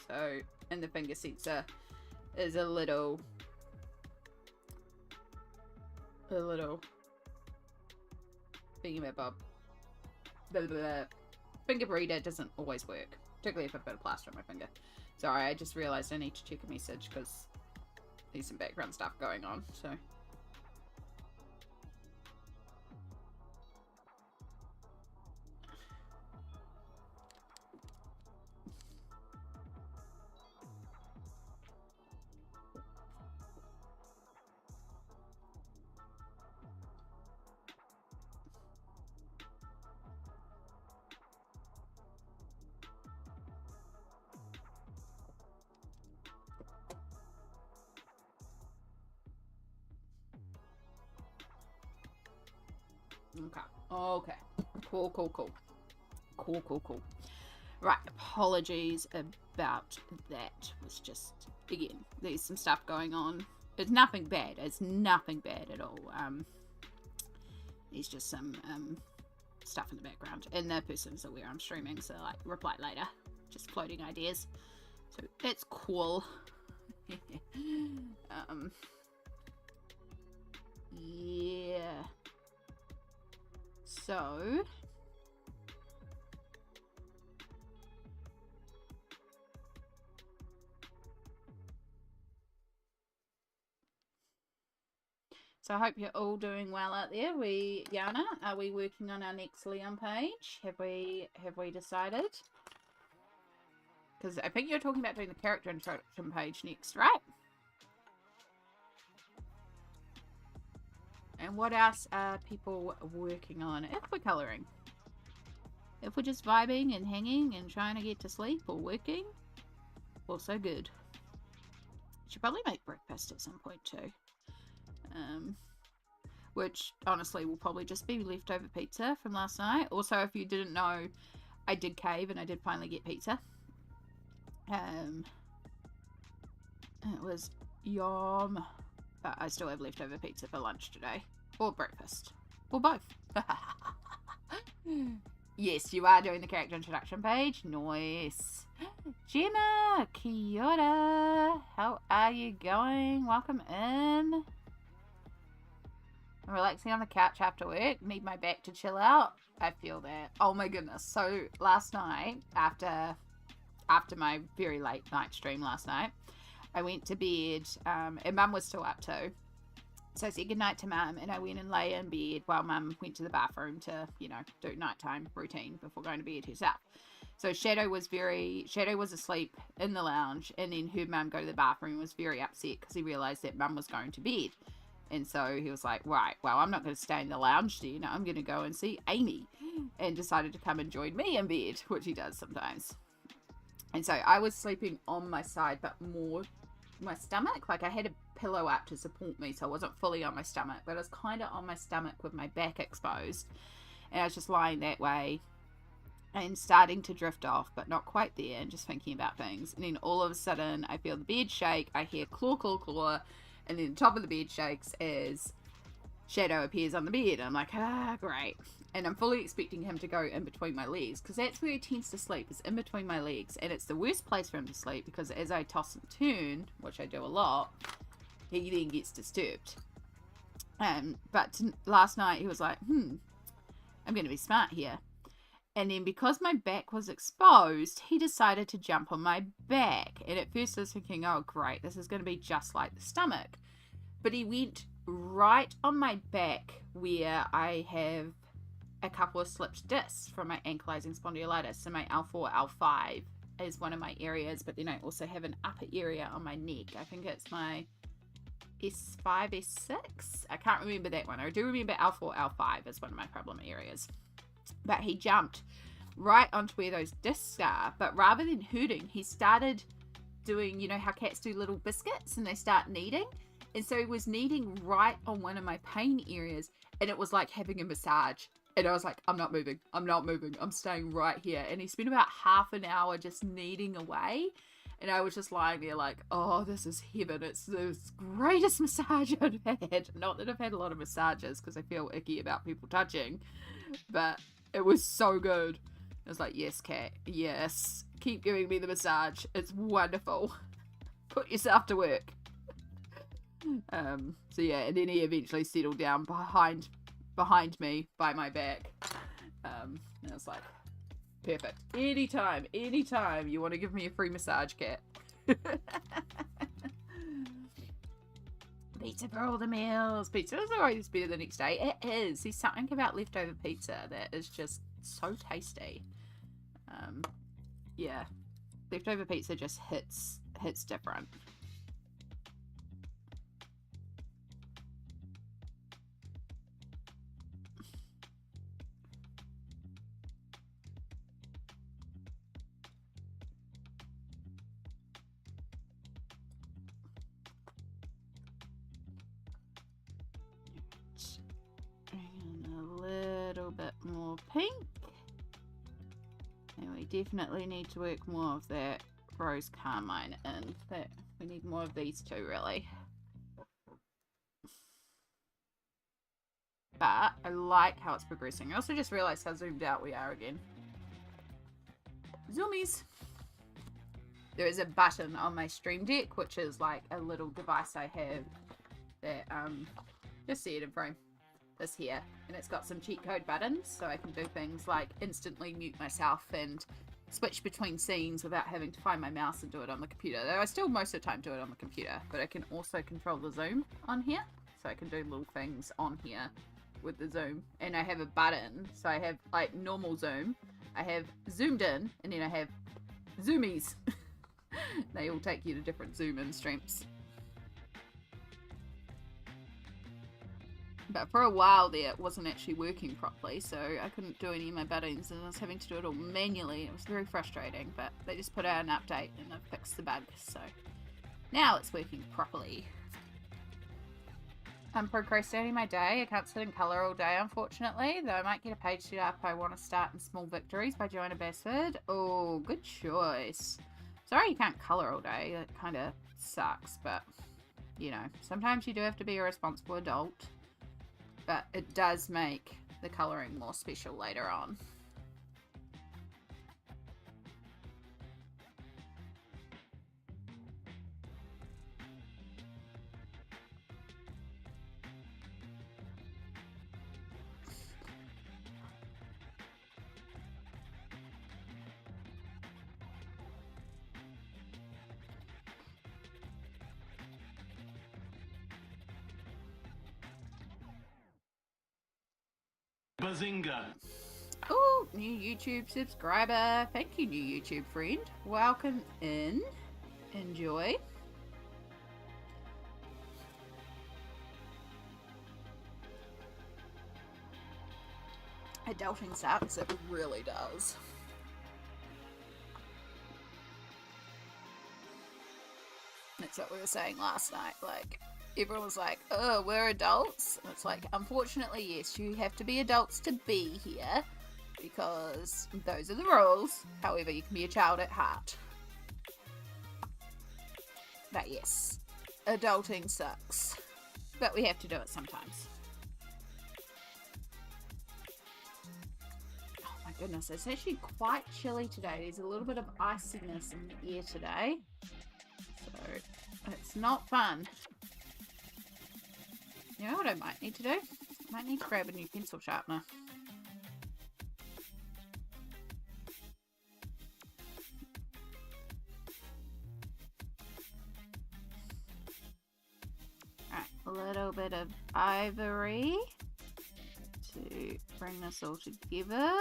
so, and the finger sensor is a little thingamabob. The finger breather doesn't always work, particularly if I've got a plaster on my finger. Sorry, I just realized I need to check a message because there's some background stuff going on, so. Okay. Cool. Right, apologies about that. It was just, again, there's some stuff going on. It's nothing bad. It's nothing bad at all. There's just some stuff in the background. And the person's aware I'm streaming, so like, reply later. Just floating ideas. So that's cool. Yeah. So I hope you're all doing well out there. Yana, are we working on our next Leon page? Have we decided? Because I think you're talking about doing the character introduction page next, right? And what else are people working on if we're colouring? If we're just vibing and hanging and trying to get to sleep or working, also good. Should probably make breakfast at some point too. Which honestly will probably just be leftover pizza from last night. Also, if you didn't know, I did cave and I did finally get pizza. It was yum. But I still have leftover pizza for lunch today. Or breakfast. Or both. Yes, you are doing the character introduction page. Nice. Gemma, kia ora. How are you going? Welcome in. I'm relaxing on the couch after work. Need my back to chill out. I feel that. Oh my goodness. So last night, after my very late night stream last night, I went to bed, and Mum was still up too. So I said goodnight to Mum, and I went and lay in bed while Mum went to the bathroom to, you know, do nighttime routine before going to bed herself. So Shadow was asleep in the lounge, and then heard Mum go to the bathroom and was very upset because he realised that Mum was going to bed. And so he was like, right, well, I'm not going to stay in the lounge then. I'm going to go and see Amy. And decided to come and join me in bed, which he does sometimes. And so I was sleeping on my side, but more my stomach. Like I had a pillow up to support me, so I wasn't fully on my stomach, but I was kind of on my stomach with my back exposed. And I was just lying that way and starting to drift off, but not quite there, and just thinking about things. And then all of a sudden, I feel the bed shake. I hear claw, claw, claw. And then the top of the bed shakes as Shadow appears on the bed. I'm like, ah, great. And I'm fully expecting him to go in between my legs, because that's where he tends to sleep, is in between my legs. And it's the worst place for him to sleep, because as I toss and turn, which I do a lot, he then gets disturbed. But last night he was like, I'm going to be smart here. And then because my back was exposed, he decided to jump on my back. And at first I was thinking, oh great, this is going to be just like the stomach. But he went right on my back where I have a couple of slipped discs from my ankylosing spondylitis. So my L4, L5 is one of my areas, but then I also have an upper area on my neck. I think it's my S5, S6. I can't remember that one. I do remember L4, L5 is one of my problem areas. But he jumped right onto where those discs are. But rather than hurting, he started doing, you know how cats do little biscuits and they start kneading? And so he was kneading right on one of my pain areas. And it was like having a massage. And I was like, I'm not moving. I'm not moving. I'm staying right here. And he spent about half an hour just kneading away. And I was just lying there like, oh, this is heaven. It's the greatest massage I've had. Not that I've had a lot of massages because I feel icky about people touching. But it was so good. I was like, yes, cat. Yes. Keep giving me the massage. It's wonderful. Put yourself to work. So yeah, and then he eventually settled down behind me by my back. And I was like, perfect. Anytime you want to give me a free massage, cat. Pizza for all the meals. Pizza is always better the next day. It is. There's something about leftover pizza that is just so tasty. Yeah. Leftover pizza just hits different. Bit more pink, and we definitely need to work more of that rose carmine in. That we need more of these two, really. But I like how it's progressing. I also just realized how zoomed out we are again. Zoomies. There is a button on my Stream Deck, which is like a little device I have that just see it in frame. This here, and it's got some cheat code buttons, so I can do things like instantly mute myself and switch between scenes without having to find my mouse and do it on the computer. Though I still most of the time do it on the computer, but I can also control the zoom on here, so I can do little things on here with the zoom. And I have a button, so I have like normal zoom, I have zoomed in, and then I have zoomies. They all take you to different zoom in streams. But for a while there, it wasn't actually working properly, so I couldn't do any of my buttons, and I was having to do it all manually. It was very frustrating, but they just put out an update and they've fixed the bug, so now it's working properly. I'm procrastinating my day. I can't sit in colour all day, unfortunately, though I might get a page set up. I want to start in Small Victories by Joanna Bassford. Oh, good choice. Sorry you can't colour all day. That kind of sucks, but, you know, sometimes you do have to be a responsible adult. But it does make the colouring more special later on. Bazinga. Oh, new YouTube subscriber. Thank you, new YouTube friend. Welcome in. Enjoy. Adulting sucks. It really does. That's what we were saying last night. Like, everyone was like, oh, we're adults. And it's like, unfortunately, yes, you have to be adults to be here, because those are the rules. However, you can be a child at heart. But yes, adulting sucks. But we have to do it sometimes. goodness, it's actually quite chilly today. There's a little bit of iciness in the air today. So, it's not fun. You know what I might need to do? I might need to grab a new pencil sharpener. Alright, a little bit of ivory to bring this all together.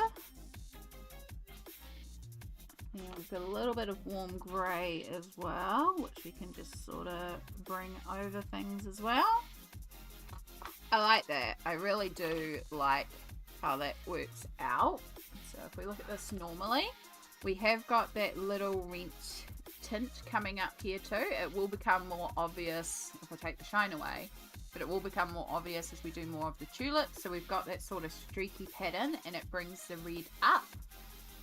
And we've got a little bit of warm grey as well, which we can just sort of bring over things as well. I like that. I really do like how that works out. So if we look at this normally, we have got that little rent tint coming up here too. It will become more obvious if I take the shine away, but it will become more obvious as we do more of the tulips. So we've got that sort of streaky pattern and it brings the red up.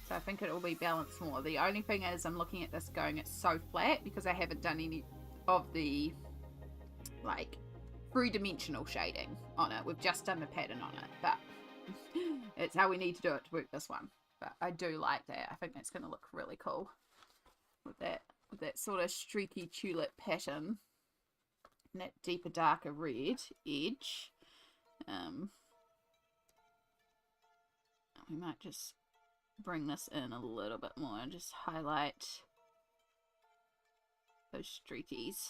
So I think it will be balanced more. The only thing is I'm looking at this going, it's so flat because I haven't done any of the like three-dimensional shading on it. We've just done the pattern on it, but it's how we need to do it to work this one. But I do like that. I think that's going to look really cool with that sort of streaky tulip pattern and that deeper darker red edge. We might just bring this in a little bit more and just highlight those streakies.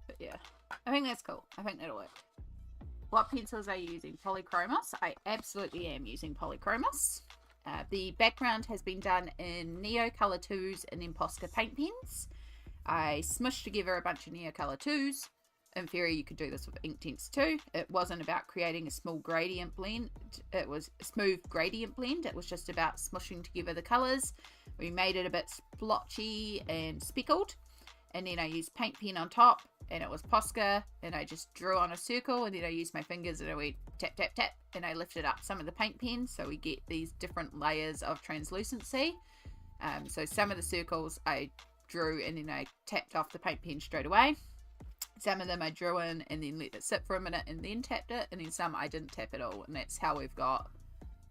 But yeah, I think that's cool. I think that'll work. What pencils are you using? Polychromos. I absolutely am using Polychromos. The background has been done in Neocolor 2s and then Posca paint pens. I smushed together a bunch of Neocolor 2s. In theory, you could do this with Inktense too. It wasn't about creating a small gradient blend. It was a smooth gradient blend. It was just about smushing together the colors. We made it a bit splotchy and speckled. And then I used paint pen on top, and it was Posca, and I just drew on a circle, and then I used my fingers and I went tap, tap, tap, and I lifted up some of the paint pen, so we get these different layers of translucency. So some of the circles I drew, and then I tapped off the paint pen straight away. Some of them I drew in, and then let it sit for a minute, and then tapped it, and then some I didn't tap at all, and that's how we've got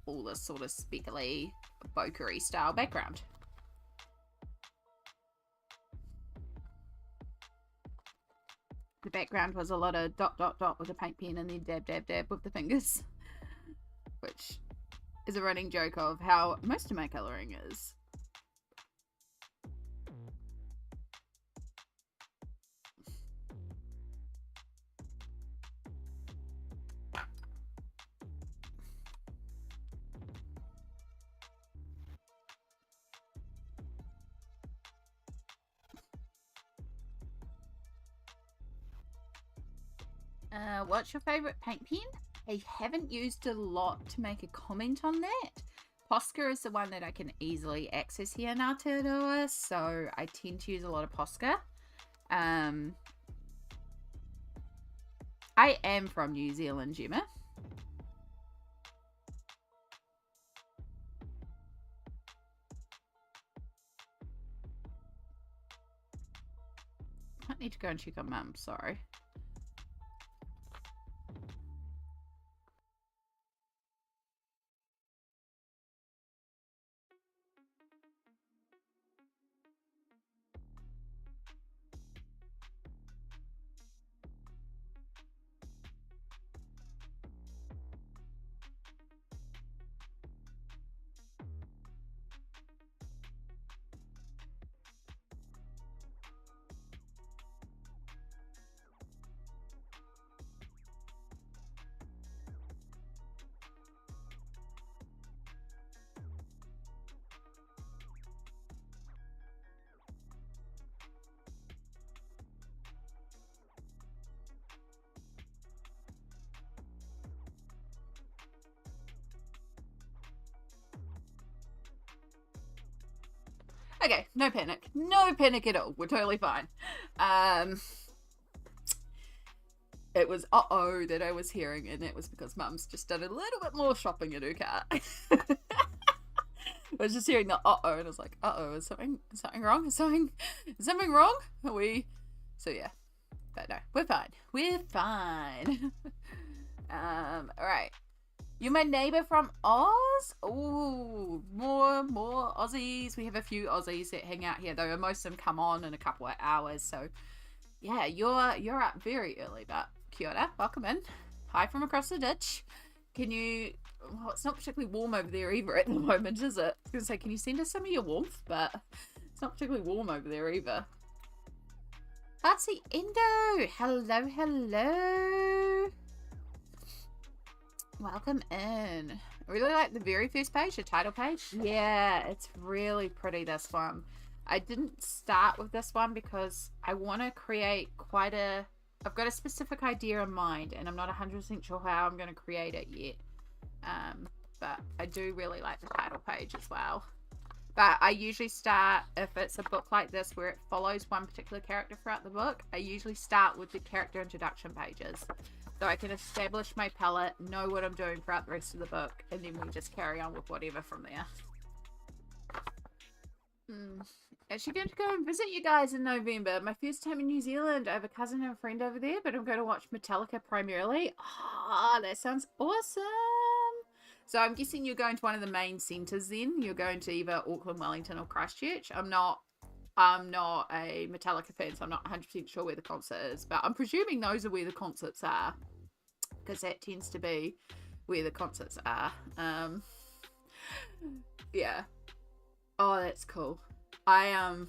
all this sort of speckly, bokeh-y style background. The background was a lot of dot, dot, dot with a paint pen and then dab, dab, dab with the fingers. Which is a running joke of how most of my colouring is. What's your favourite paint pen? I haven't used a lot to make a comment on that. Posca is the one that I can easily access here in Aotearoa, so I tend to use a lot of Posca. I am from New Zealand, Gemma. I need to go and check on Mum, sorry. Okay, no panic. No panic at all. We're totally fine. It was uh-oh that I was hearing, and it was because Mum's just done a little bit more shopping in her car. I was just hearing the uh-oh, and I was like, uh-oh, is something wrong? Is something wrong? Are we? So yeah. But no, we're fine. We're fine. Alright. You're my neighbor from Oz? Ooh, more Aussies. We have a few Aussies that hang out here, though most of them come on in a couple of hours. So, yeah, you're up very early, but kia ora, welcome in. Hi from across the ditch. Can you... Well, it's not particularly warm over there either at the moment, is it? I was going to say, can you send us some of your warmth? But it's not particularly warm over there either. Artsy Indo! Hello, hello! Welcome in. I really like the very first page, the title page. Yeah, it's really pretty, this one. I didn't start with this one because I want to create quite a... I've got a specific idea in mind, and I'm not 100% sure how I'm going to create it yet. But I do really like the title page as well. But I usually start, if it's a book like this where it follows one particular character throughout the book, I usually start with the character introduction pages. So I can establish my palette, know what I'm doing throughout the rest of the book, and then we just carry on with whatever from there. Actually going to go and visit you guys in November. My first time in New Zealand. I have a cousin and a friend over there, but I'm going to watch Metallica primarily. Oh, that sounds awesome. So I'm guessing you're going to one of the main centres then. You're going to either Auckland, Wellington or Christchurch. I'm not a Metallica fan, so I'm not 100% sure where the concert is. But I'm presuming those are where the concerts are, because that tends to be where the concerts are. Yeah. Oh, that's cool. I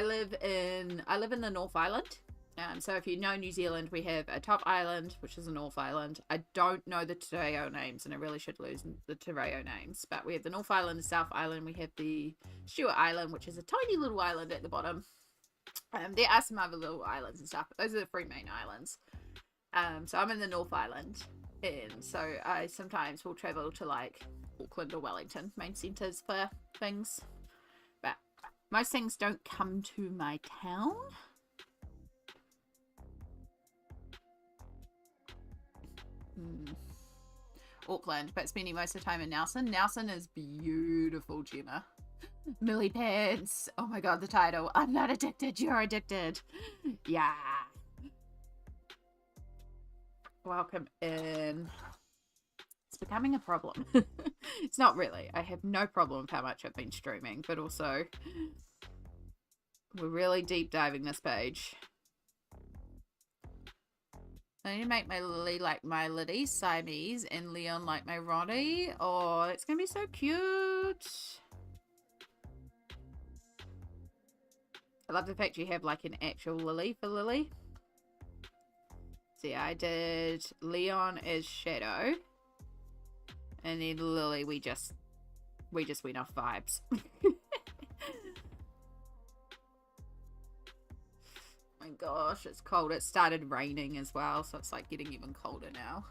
live in the North Island. So if you know New Zealand, we have a top island, which is the North Island. I don't know the Te Reo names, and I really should lose the Te Reo names. But we have the North Island, the South Island. We have the Stewart Island, which is a tiny little island at the bottom. There are some other little islands and stuff, but those are the three main islands. So I'm in the North Island, and so I sometimes will travel to like Auckland or Wellington, main centres for things. But most things don't come to my town. Auckland, but spending most of the time in Nelson. Nelson is beautiful, Gemma. Millie Pants. Oh my god, the title. I'm not addicted, you're addicted. Yeah. Welcome in. It's becoming a problem. It's not really. I have no problem with how much I've been streaming, but also we're really deep diving this page. I need to make my Lily like my Liddy, Siamese, and Leon like my Ronnie. Oh, it's going to be so cute. I love the fact you have like an actual Lily for Lily. So yeah, I did Leon as Shadow. And then Lily, we just went off vibes. My gosh, it's cold. It started raining as well, so it's like getting even colder now.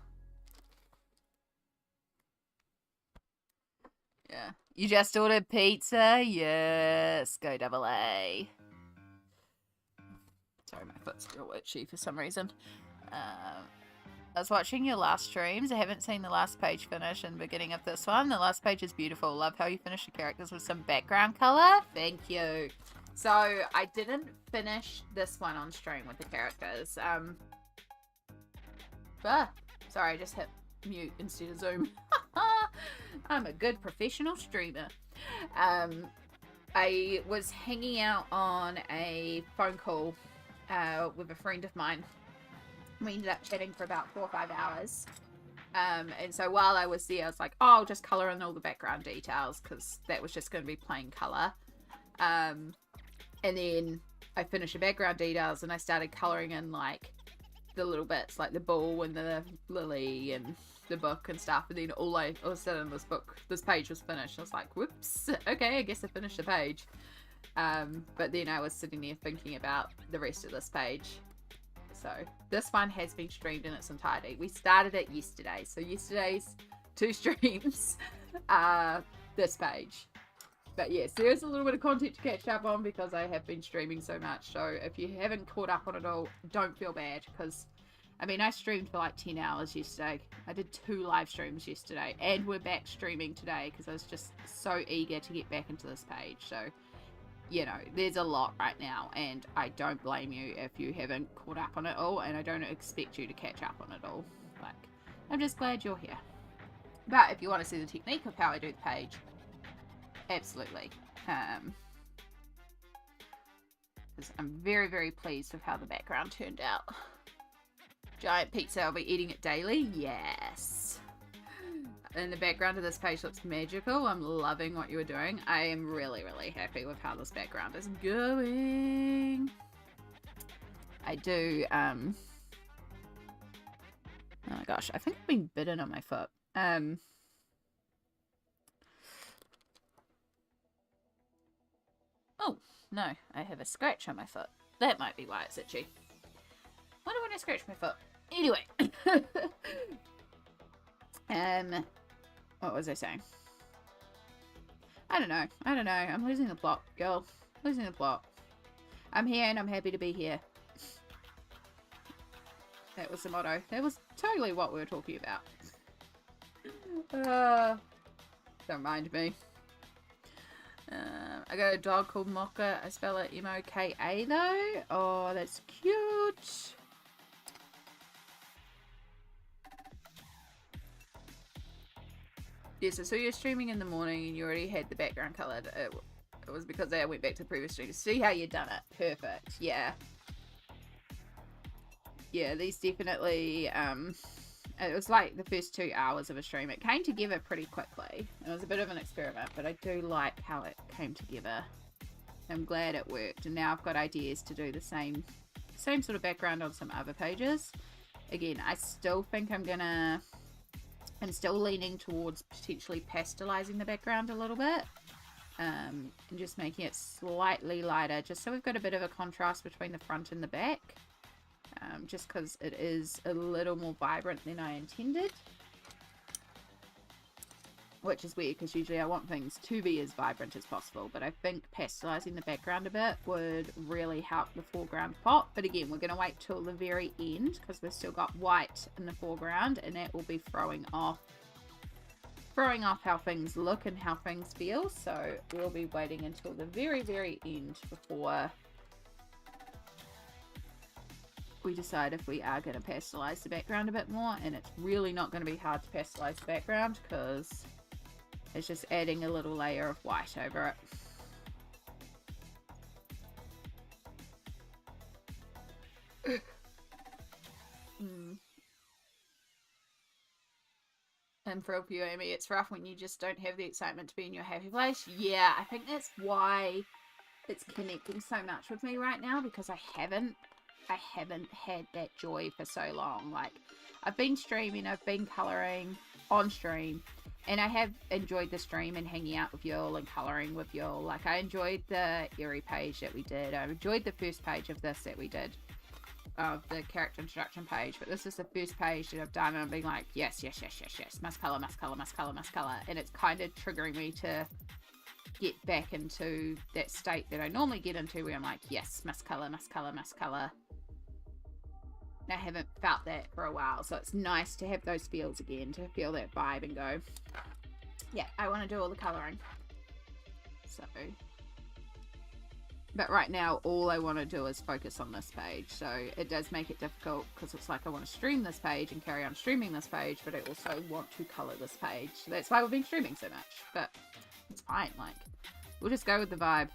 Yeah. You just ordered pizza? Yes. Go double A. Sorry, my foot's real itchy for some reason. I was watching your last streams. I haven't seen the last page finish in the beginning of this one. The last page is beautiful. Love how you finish the characters with some background color. Thank you. So I didn't finish this one on stream with the characters. Sorry, I just hit mute instead of Zoom. I'm a good professional streamer. I was hanging out on a phone call with a friend of mine. We ended up chatting for about 4 or 5 hours. And so while I was there, I was like, oh, I'll just color in all the background details because that was just going to be plain color. And then I finished the background details and I started coloring in like the little bits, like the bull and the lily and the book and stuff. And then all of a sudden this page was finished. I was like, whoops, okay, I guess I finished the page. But then I was sitting there thinking about the rest of this page. So this one has been streamed in its entirety. We started it yesterday. So yesterday's 2 streams are this page. But yes, there is a little bit of content to catch up on because I have been streaming so much. So if you haven't caught up on it all, don't feel bad because, I mean, I streamed for like 10 hours yesterday. I did 2 live streams yesterday and we're back streaming today because I was just so eager to get back into this page. So, you know, there's a lot right now and I don't blame you if you haven't caught up on it all and I don't expect you to catch up on it all. Like, I'm just glad you're here. But if you want to see the technique of how I do the page, absolutely. Because I'm very, very pleased with how the background turned out. Giant pizza, I'll be eating it daily. Yes. And the background of this page looks magical. I'm loving what you were doing. I am really, really happy with how this background is going. I do, oh my gosh, I think I've been bitten on my foot. Oh, no, I have a scratch on my foot. That might be why it's itchy. Wonder when I scratch my foot. Anyway. What was I saying? I don't know. I'm losing the plot, girl. Losing the plot. I'm here and I'm happy to be here. That was the motto. That was totally what we were talking about. Don't mind me. I got a dog called Mocha. I spell it M-O-K-A though. Oh, that's cute. Yes, I saw you streaming in the morning and you already had the background coloured. It was because I went back to the previous stream to see how you'd done it. Perfect. Yeah. Yeah, these definitely, it was like the first 2 hours of a stream. It came together pretty quickly. It was a bit of an experiment, but I do like how it came together. I'm glad it worked. And now I've got ideas to do the same sort of background on some other pages. Again, I still think I'm still leaning towards potentially pastelizing the background a little bit. And just making it slightly lighter, just so we've got a bit of a contrast between the front and the back. Just because it is a little more vibrant than I intended. Which is weird, because usually I want things to be as vibrant as possible. But I think pastelizing the background a bit would really help the foreground pop. But again, we're going to wait till the very end, because we've still got white in the foreground. And that will be throwing off how things look and how things feel. So we'll be waiting until the very, very end before we decide if we are going to pastelize the background a bit more. And it's really not going to be hard to pastelize the background, because it's just adding a little layer of white over it. And for you, Amy, it's rough when you just don't have the excitement to be in your happy place. Yeah, I think that's why it's connecting so much with me right now, because I haven't had that joy for so long. Like, I've been streaming, I've been colouring on stream, and I have enjoyed the stream and hanging out with y'all and colouring with y'all. Like, I enjoyed the Eerie page that we did. I enjoyed the first page of this that we did, of the character introduction page, but this is the first page that I've done, and I'm being like, yes, must colour, and it's kind of triggering me to get back into that state that I normally get into, where I'm like, yes, must colour. I haven't felt that for a while, so it's nice to have those feels again, to feel that vibe and go, yeah, I want to do all the colouring. So, but right now all I want to do is focus on this page, so it does make it difficult, because it's like I want to stream this page and carry on streaming this page, but I also want to colour this page. So that's why we've been streaming so much, but it's fine. Like, we'll just go with the vibe.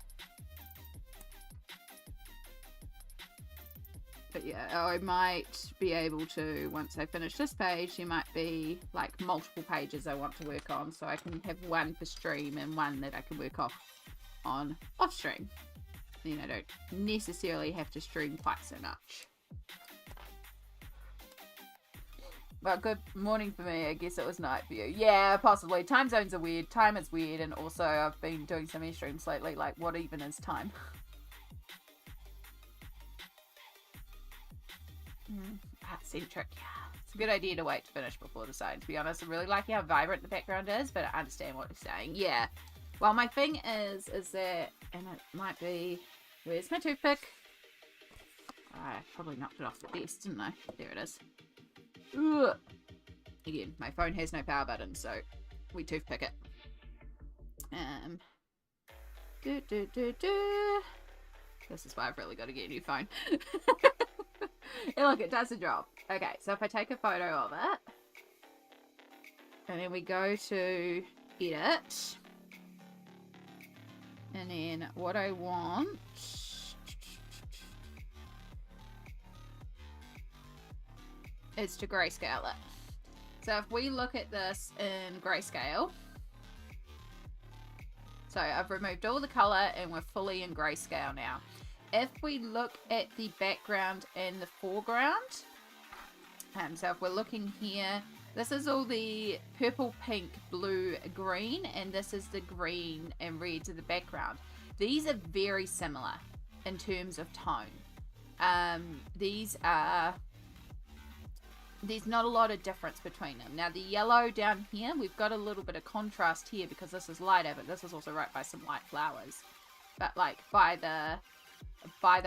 But yeah, I might be able to, once I finish this page, there might be like multiple pages I want to work on, so I can have one for stream and one that I can work off stream. Then I don't necessarily have to stream quite so much. But good morning for me. I guess it was night for you. Yeah, possibly. Time zones are weird. Time is weird, and also I've been doing so many streams lately, like, what even is time? Art-centric, yeah. It's a good idea to wait to finish before deciding, to be honest. I really like how vibrant the background is, but I understand what you're saying. Yeah. Well, my thing is that, and it might be, where's my toothpick? I probably knocked it off the desk, didn't I? There it is. Ugh. Again, my phone has no power button, so we toothpick it. This is why I've really got to get a new phone. And look, it does the job. Okay, so if I take a photo of it, And then we go to edit. And then what I want is to grayscale it. So if we look at this in grayscale, so I've removed all the color and we're fully in grayscale now. If we look at the background and the foreground, so if we're looking here, this is all the purple, pink, blue, green, and this is the green and reds of the background. These are very similar in terms of tone. There's not a lot of difference between them. Now the yellow down here, we've got a little bit of contrast here because this is lighter, but this is also right by some light flowers. But like by the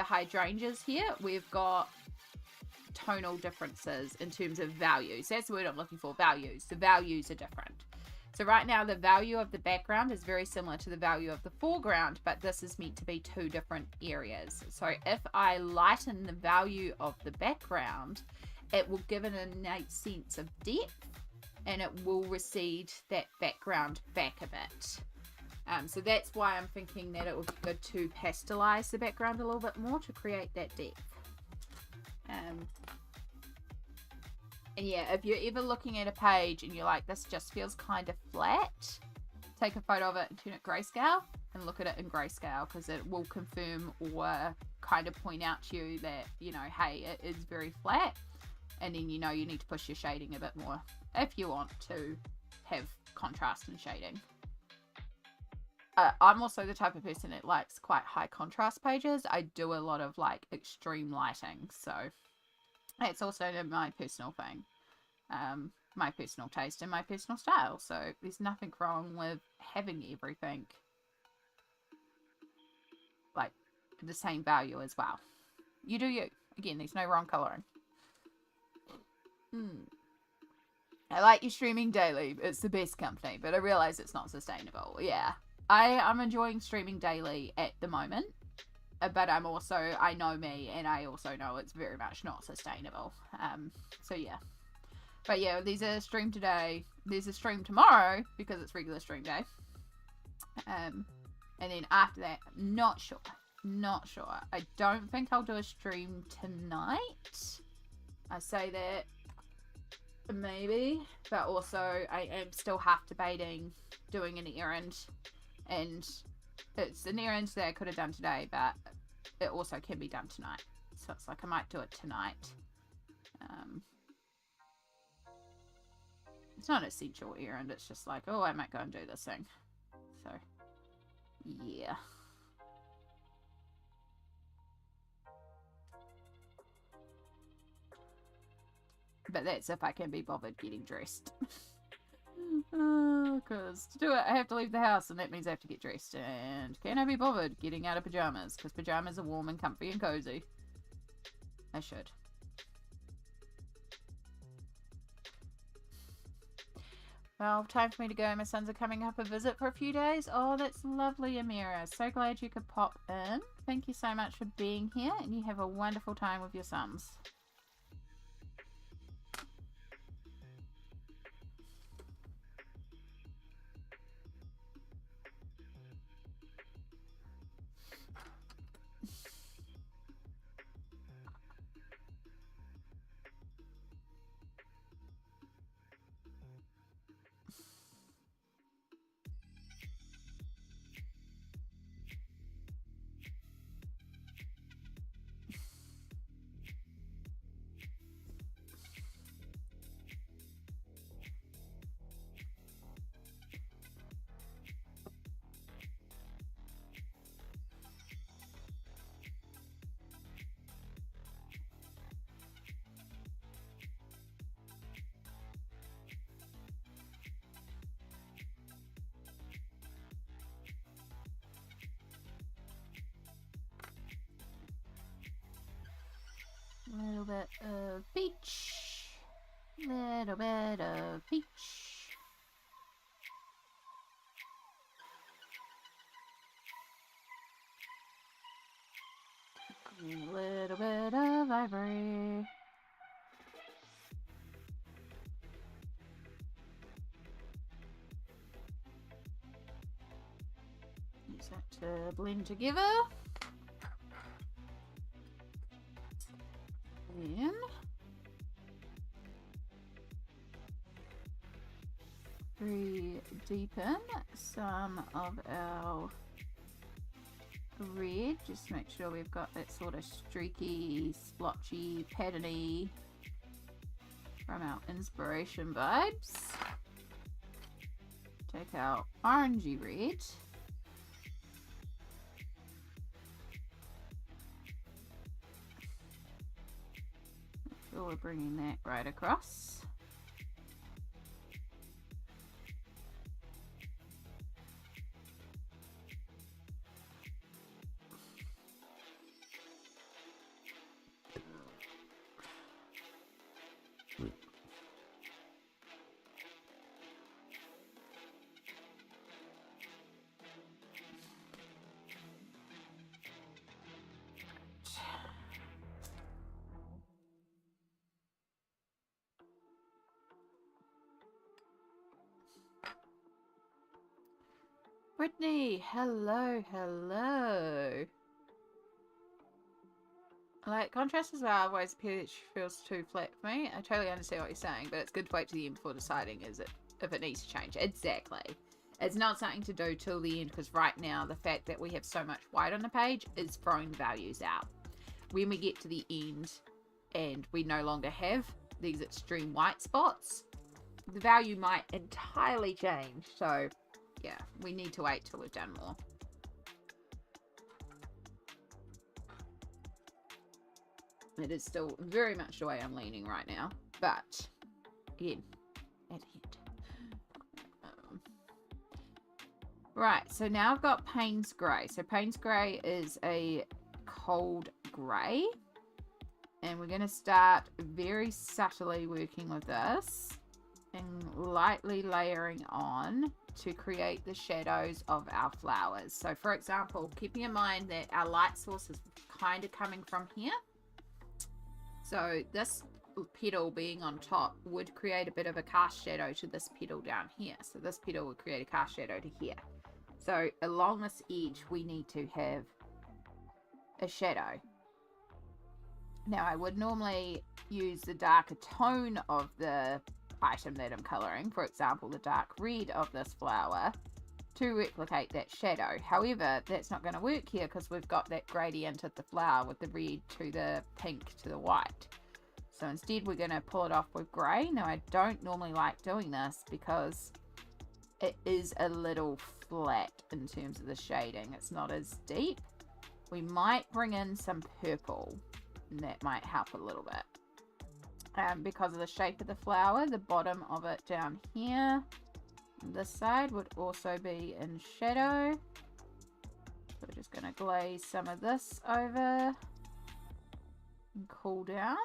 hydrangeas here, we've got tonal differences in terms of values. That's the word I'm looking for, values. The values are different. So right now the value of the background is very similar to the value of the foreground, but this is meant to be two different areas. So if I lighten the value of the background, it will give an innate sense of depth and it will recede that background back a bit. So that's why I'm thinking that it would be good to pastelize the background a little bit more to create that depth. And yeah, if you're ever looking at a page and you're like, this just feels kind of flat, take a photo of it and turn it grayscale and look at it in grayscale, because it will confirm or kind of point out to you that, you know, hey, it is very flat. And then you know you need to push your shading a bit more if you want to have contrast and shading. I'm also the type of person that likes quite high contrast pages. I do a lot of like extreme lighting, so it's also my personal thing, my personal taste and my personal style. So there's nothing wrong with having everything like the same value as well. You do you. Again, there's no wrong coloring. I like you streaming daily. It's the best company, but I realize it's not sustainable. Yeah, I'm enjoying streaming daily at the moment, but I'm also, I know me, and I also know it's very much not sustainable. So yeah, but yeah, there's a stream today. There's a stream tomorrow because it's regular stream day. And then after that, not sure. I don't think I'll do a stream tonight. I say that. Maybe, but also I am still half debating doing an errand, and it's an errand that I could have done today, but it also can be done tonight, so it's like I might do it tonight. It's not an essential errand, it's just like, oh, I might go and do this thing, so yeah. But that's if I can be bothered getting dressed. Because to do it, I have to leave the house, and that means I have to get dressed. And can I be bothered getting out of pajamas? Because pajamas are warm and comfy and cozy. I should. Well, time for me to go. My sons are coming up a visit for a few days. Oh, that's lovely, Amira. So glad you could pop in. Thank you so much for being here, and you have a wonderful time with your sons. A little bit of peach. Little bit of peach. A little bit of ivory. to blend together. Then deepen some of our red. Just make sure we've got that sort of streaky, splotchy, patterny from our inspiration vibes. Take our orangey red. Make sure we're bringing that right across. Brittany, hello, hello. Like, contrast as well, otherwise the page feels too flat for me. I totally understand what you're saying, but it's good to wait to the end before deciding if it needs to change. Exactly. It's not something to do till the end, because right now the fact that we have so much white on the page is throwing values out. When we get to the end and we no longer have these extreme white spots, the value might entirely change. So yeah, we need to wait till we've done more. It is still very much the way I'm leaning right now, but again, at the end. Right, so now I've got Payne's Grey. So Payne's Grey is a cold grey, and we're going to start very subtly working with this and lightly layering on to create the shadows of our flowers. So for example, keeping in mind that our light source is kind of coming from here. So this petal being on top would create a bit of a cast shadow to this petal down here. So this petal would create a cast shadow to here. So along this edge, we need to have a shadow. Now I would normally use the darker tone of the item that I'm coloring, for example the dark red of this flower, to replicate that shadow. However, that's not going to work here because we've got that gradient of the flower with the red to the pink to the white. So instead we're going to pull it off with grey. Now I don't normally like doing this because it is a little flat in terms of the shading. It's not as deep. We might bring in some purple, and that might help a little bit. Because of the shape of the flower, the bottom of it down here, this side would also be in shadow. So we're just going to glaze some of this over and cool down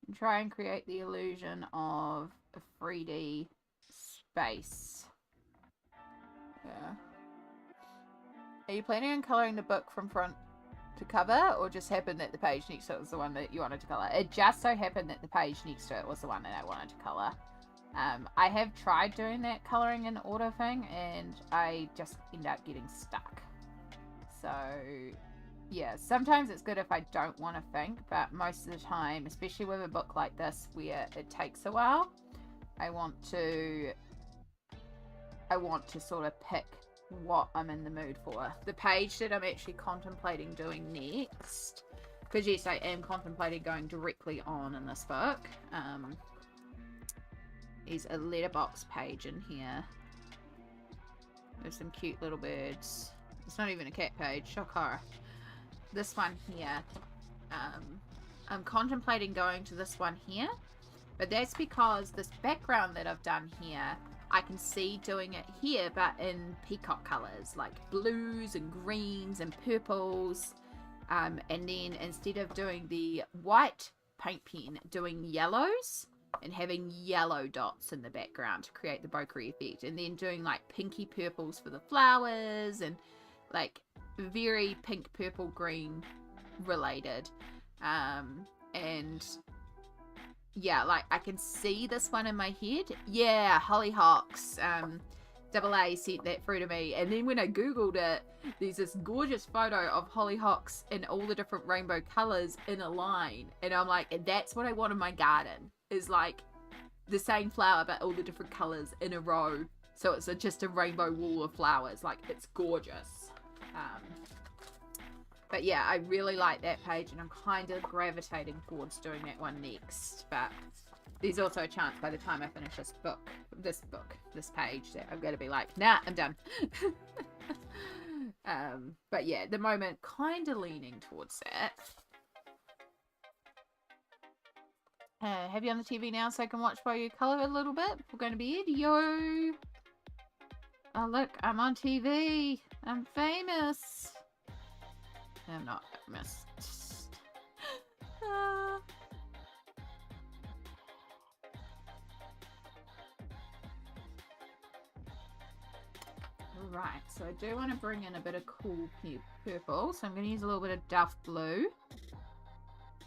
and try and create the illusion of a 3D space. Yeah. Are you planning on coloring the book from front to cover, or just happened that the page next to it was the one that you wanted to color? It just so happened that the page next to it was the one that I wanted to color. I have tried doing that coloring in order thing, and I just end up getting stuck. So yeah, sometimes it's good if I don't want to think, but most of the time, especially with a book like this where it takes a while, I want to sort of pick what I'm in the mood for. The page that I'm actually contemplating doing next, because yes, I am contemplating going directly on in this book, is a letterbox page in here. There's some cute little birds. It's not even a cat page, shock horror. This one here, I'm contemplating going to this one here, but that's because this background that I've done here, I can see doing it here, but in peacock colors, like blues and greens and purples. And then instead of doing the white paint pen, doing yellows and having yellow dots in the background to create the bokeh effect. And then doing like pinky purples for the flowers and like very pink, purple, green related. And yeah, like I can see this one in my head. Yeah, hollyhocks. Double A sent that through to me, and then when I googled it, there's this gorgeous photo of hollyhocks in all the different rainbow colors in a line, and I'm like, and that's what I want in my garden, is like the same flower but all the different colors in a row, so it's just a rainbow wall of flowers. Like, it's gorgeous. But yeah, I really like that page, and I'm kind of gravitating towards doing that one next. But there's also a chance by the time I finish this page, that I'm going to be like, nah, I'm done. But yeah, at the moment, kind of leaning towards that. Have you on the TV now so I can watch while you colour a little bit? We're going to bed. Yo! Oh, look, I'm on TV. I'm famous. I'm not famous. Right, so I do want to bring in a bit of cool purple, so I'm going to use a little bit of Duff Blue,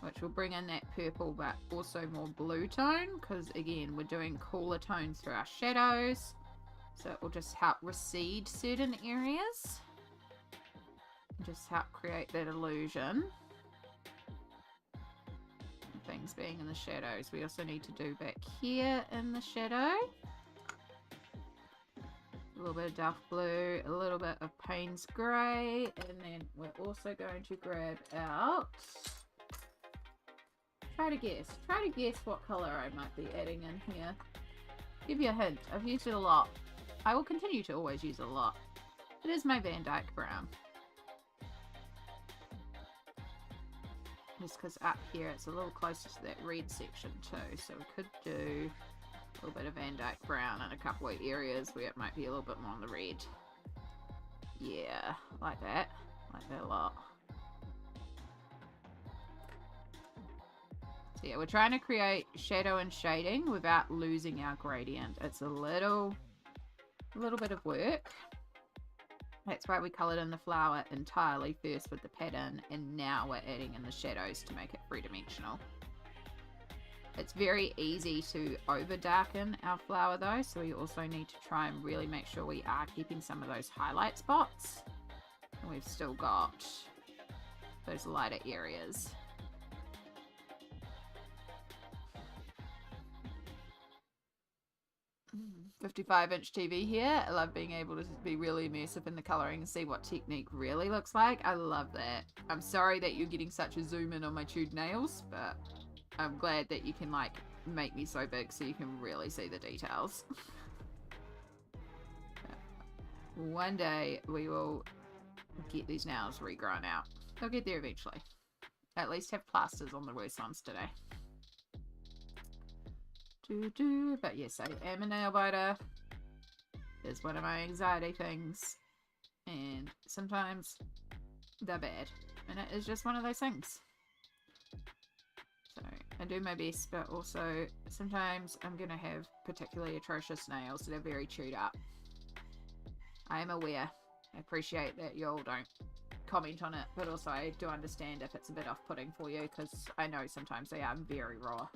which will bring in that purple but also more blue tone, because again, we're doing cooler tones for our shadows, so it will just help recede certain areas, just help create that illusion of things being in the shadows. We also need to do back here in the shadow. A little bit of Duff Blue, a little bit of Payne's Grey, and then we're also going to grab out... Try to guess what colour I might be adding in here. Give you a hint, I've used it a lot. I will continue to always use it a lot. It is my Van Dyke Brown. Just because up here it's a little closer to that red section too, so we could do a little bit of Van Dyke Brown in a couple of areas where it might be a little bit more on the red. Yeah, like that a lot. So yeah, we're trying to create shadow and shading without losing our gradient. It's a little bit of work. That's why we coloured in the flower entirely first with the pattern, and now we're adding in the shadows to make it three-dimensional. It's very easy to over darken our flower though, so we also need to try and really make sure we are keeping some of those highlight spots, and we've still got those lighter areas. 55-inch TV here. I love being able to be really immersive in the colouring and see what technique really looks like. I love that. I'm sorry that you're getting such a zoom in on my chewed nails, but I'm glad that you can like make me so big so you can really see the details. One day we will get these nails regrown out. They'll get there eventually. At least have plasters on the worst ones today. But yes, I am a nail biter. It's one of my anxiety things, and sometimes they're bad, and it is just one of those things. So I do my best, but also sometimes I'm gonna have particularly atrocious nails that are very chewed up. I am aware. I appreciate that you all don't comment on it, but also I do understand if it's a bit off-putting for you, because I know sometimes they are very raw.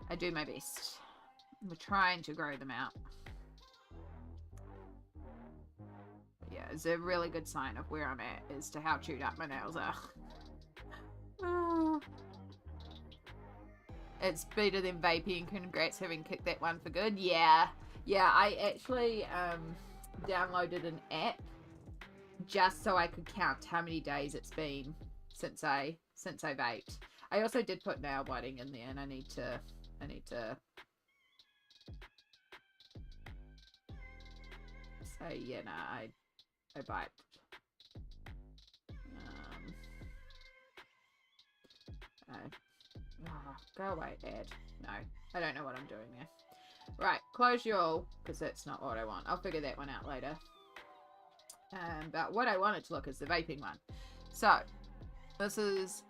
I do my best. We're trying to grow them out. But yeah, it's a really good sign of where I'm at as to how chewed up my nails are. It's better than vaping. Congrats having kicked that one for good. Yeah, I actually downloaded an app just so I could count how many days it's been since I vaped. I also did put nail biting in there, and I need to say, yeah, no, I vaped. Go away, Ad. No, I don't know what I'm doing there. Right, close you all, because that's not what I want. I'll figure that one out later. But what I want it to look is the vaping one. So, this is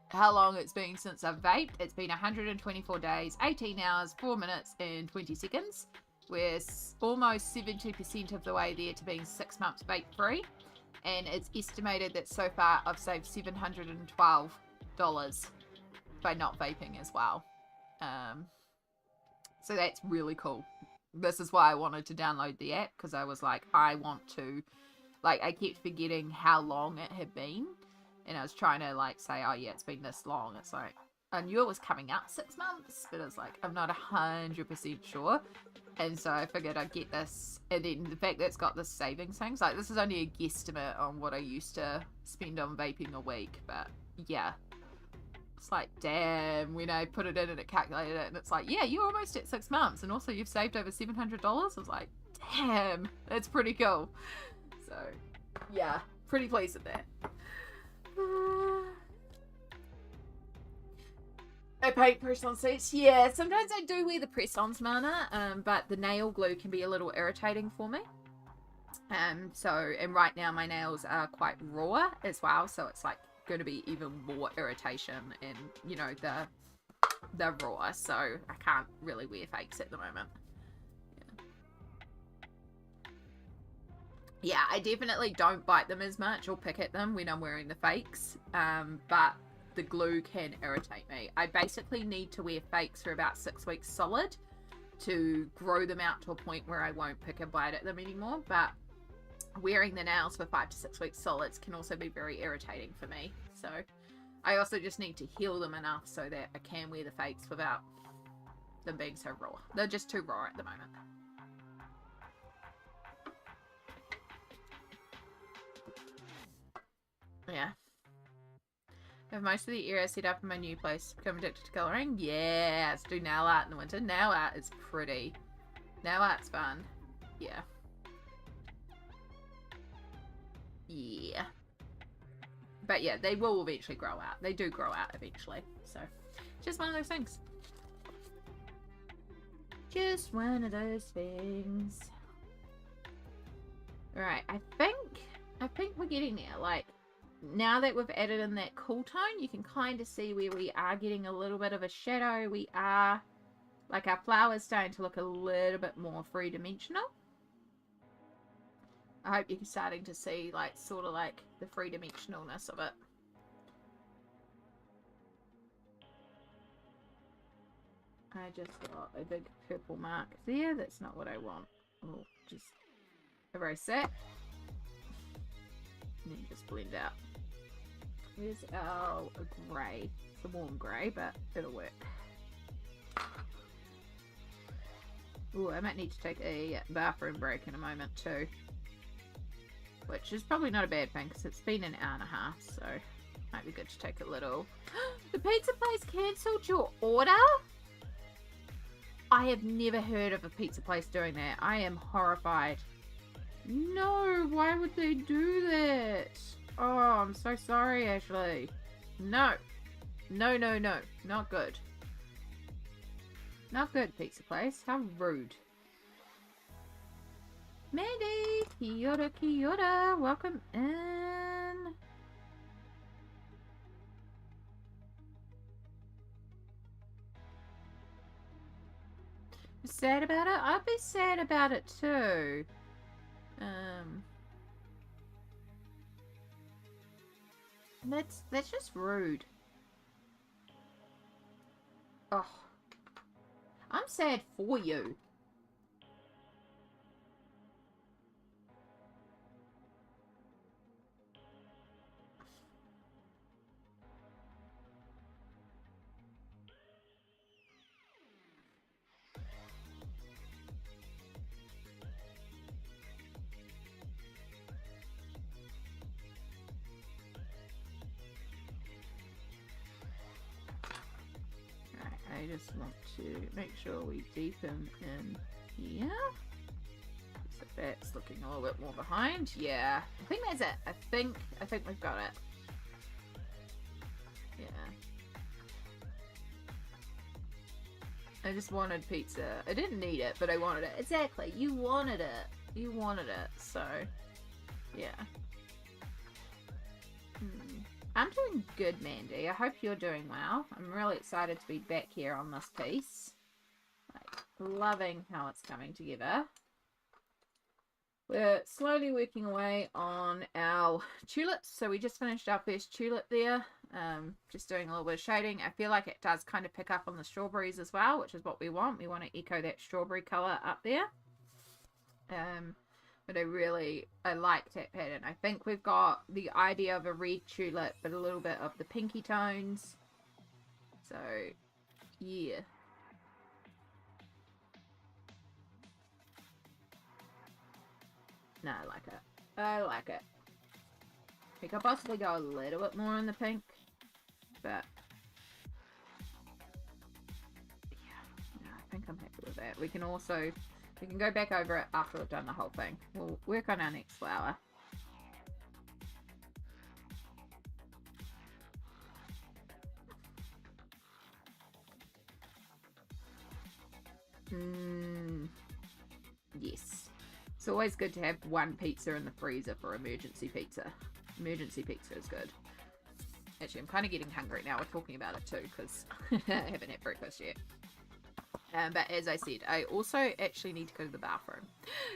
how long it's been since I've vaped. It's been 124 days, 18 hours, 4 minutes and 20 seconds. We're almost 70% of the way there to being 6 months vape free, and it's estimated that so far I've saved $712 by not vaping as well. So that's really cool. this is why I wanted to download the app, because I was like, I want to, like, I kept forgetting how long it had been, and I was trying to, like, say, oh yeah, it's been this long. It's like, I knew it was coming out 6 months, but it's like, I'm not 100% sure. And so I figured I'd get this, and then the fact that it's got this savings things, like, this is only a guesstimate on what I used to spend on vaping a week, but yeah. It's like, damn, when I put it in and it calculated it, and it's like, yeah, you're almost at 6 months, and also you've saved over $700. I was like, damn, that's pretty cool. So, yeah, pretty pleased with that. I paint press-on seats. Yeah, sometimes I do wear the press-ons, Mana, but the nail glue can be a little irritating for me. And right now my nails are quite raw as well, so it's like going to be even more irritation and, you know, the raw, so I can't really wear fakes at the moment. Yeah, I definitely don't bite them as much or pick at them when I'm wearing the fakes, but the glue can irritate me. I basically need to wear fakes for about 6 weeks solid to grow them out to a point where I won't pick and bite at them anymore, but wearing the nails for 5 to 6 weeks solids can also be very irritating for me. So I also just need to heal them enough so that I can wear the fakes without them being so raw. They're just too raw at the moment. Yeah. I have most of the area set up in my new place. Become addicted to colouring? Yeah, let's do nail art in the winter. Nail art is pretty. Nail art's fun. Yeah. Yeah. But yeah, they will eventually grow out. They do grow out eventually. So, just one of those things. Just one of those things. Alright, I think we're getting there. Like, now that we've added in that cool tone, you can kind of see where we are getting a little bit of a shadow. We are, like, our flower's starting to look a little bit more three-dimensional. I hope you're starting to see, like, sort of like the three-dimensionalness of it. I just got a big purple mark there. That's not what I want. We'll just erase that. And then just blend out. Here's our grey. It's a warm grey, but it'll work. Ooh, I might need to take a bathroom break in a moment too. Which is probably not a bad thing because it's been an hour and a half, so might be good to take a little. The pizza place cancelled your order? I have never heard of a pizza place doing that. I am horrified. No, why would they do that? Oh, I'm so sorry, Ashley. No. No, no, no. Not good. Not good, pizza place. How rude. Mandy! Kia ora, kia ora. Welcome in. Sad about it? I'd be sad about it too. That's just rude. Oh. I'm sad for you. I just want to make sure we deepen in here. So that's looking a little bit more behind. Yeah, I think that's it. I think we've got it. Yeah. I just wanted pizza. I didn't need it, but I wanted it. Exactly. You wanted it. You wanted it. So, yeah. I'm doing good, Mandy. I hope you're doing well. I'm really excited to be back here on this piece. Like, loving how it's coming together. We're slowly working away on our tulips. So we just finished our first tulip there. Just doing a little bit of shading. I feel like it does kind of pick up on the strawberries as well, which is what we want. We want to echo that strawberry color up there. But I like that pattern. I think we've got the idea of a red tulip, but a little bit of the pinky tones. So, yeah. No, I like it. I like it. We could possibly go a little bit more on the pink, but yeah, no, I think I'm happy with that. We can go back over it after we've done the whole thing. We'll work on our next flower. Yes. It's always good to have one pizza in the freezer for emergency pizza. Emergency pizza is good. Actually, I'm kind of getting hungry now. We're talking about it too because I haven't had breakfast yet. But as I said, I also actually need to go to the bathroom.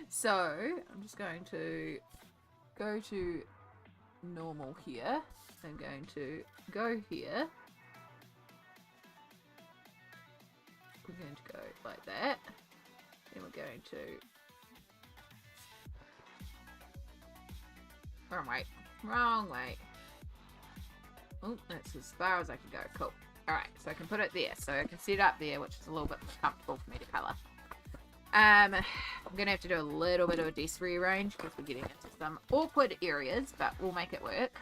So I'm just going to go to normal here. I'm going to go here. We're going to go like that. Then we're going to... Wrong way. Wrong way. Oh, that's as far as I can go. Cool. Alright, so I can put it there. So I can set it up there, which is a little bit more comfortable for me to colour. I'm going to have to do a little bit of a desk rearrange because we're getting into some awkward areas, but we'll make it work.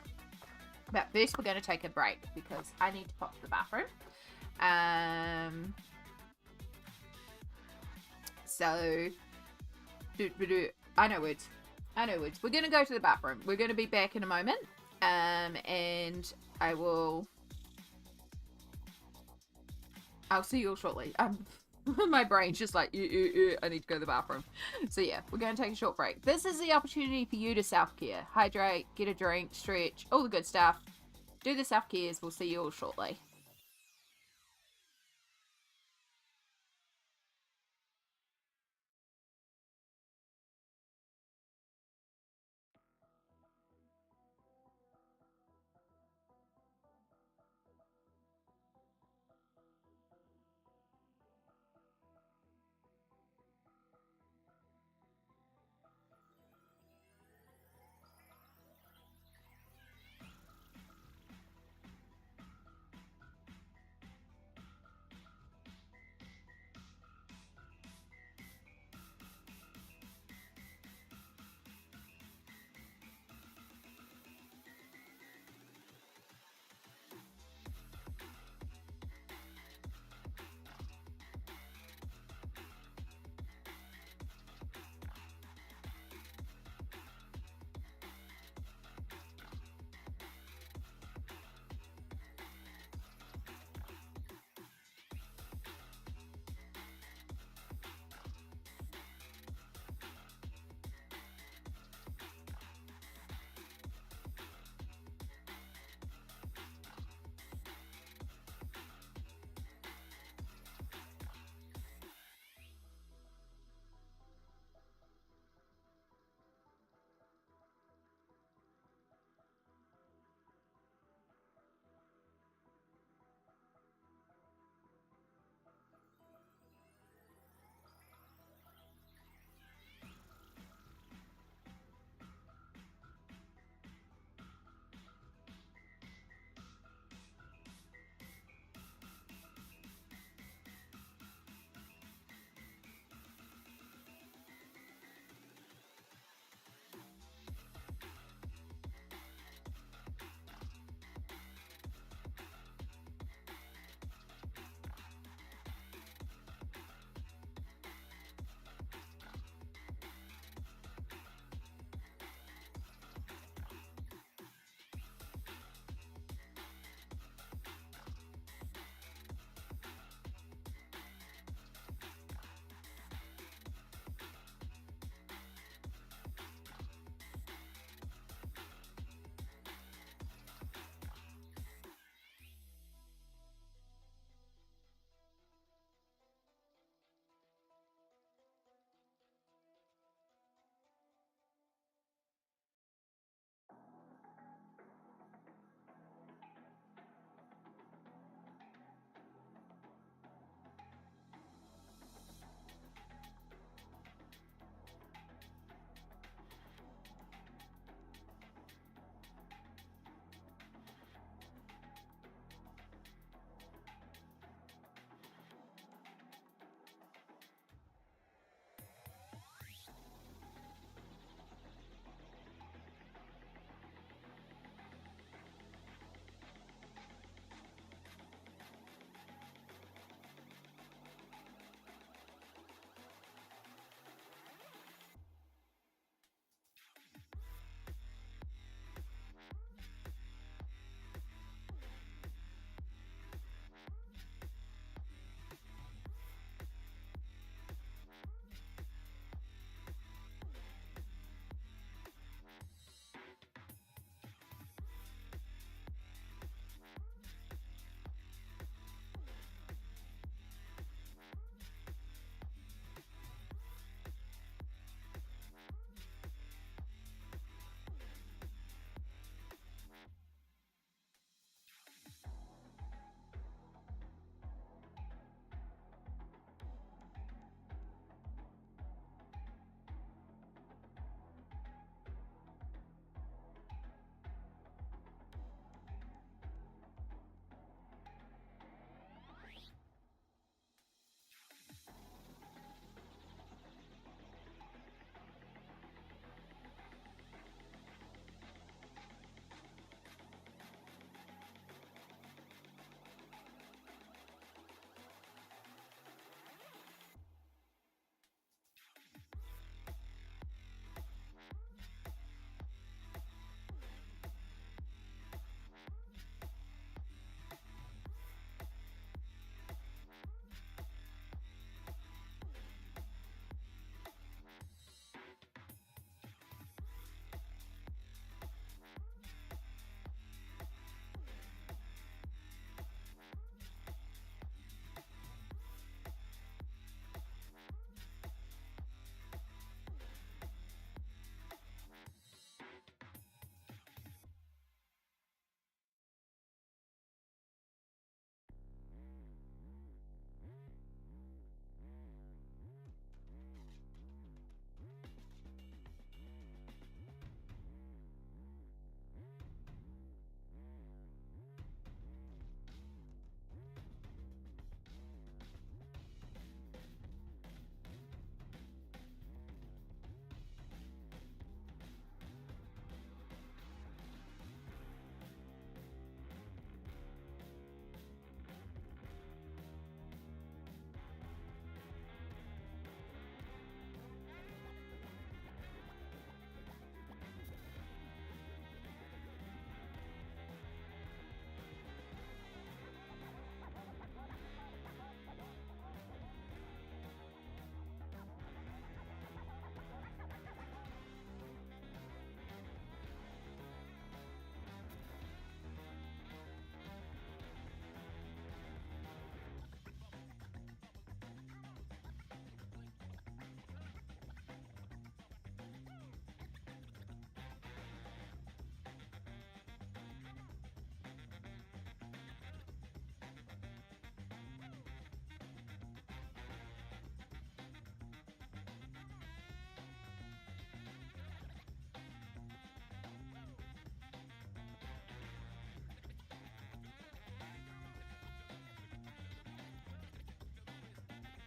But first we're going to take a break because I need to pop to the bathroom. So, I know words. We're going to go to the bathroom. We're going to be back in a moment. And I'll see you all shortly. My brain's just like, I need to go to the bathroom. So yeah, we're going to take a short break. This is the opportunity for you to self-care. Hydrate, get a drink, stretch, all the good stuff. Do the self-cares. We'll see you all shortly.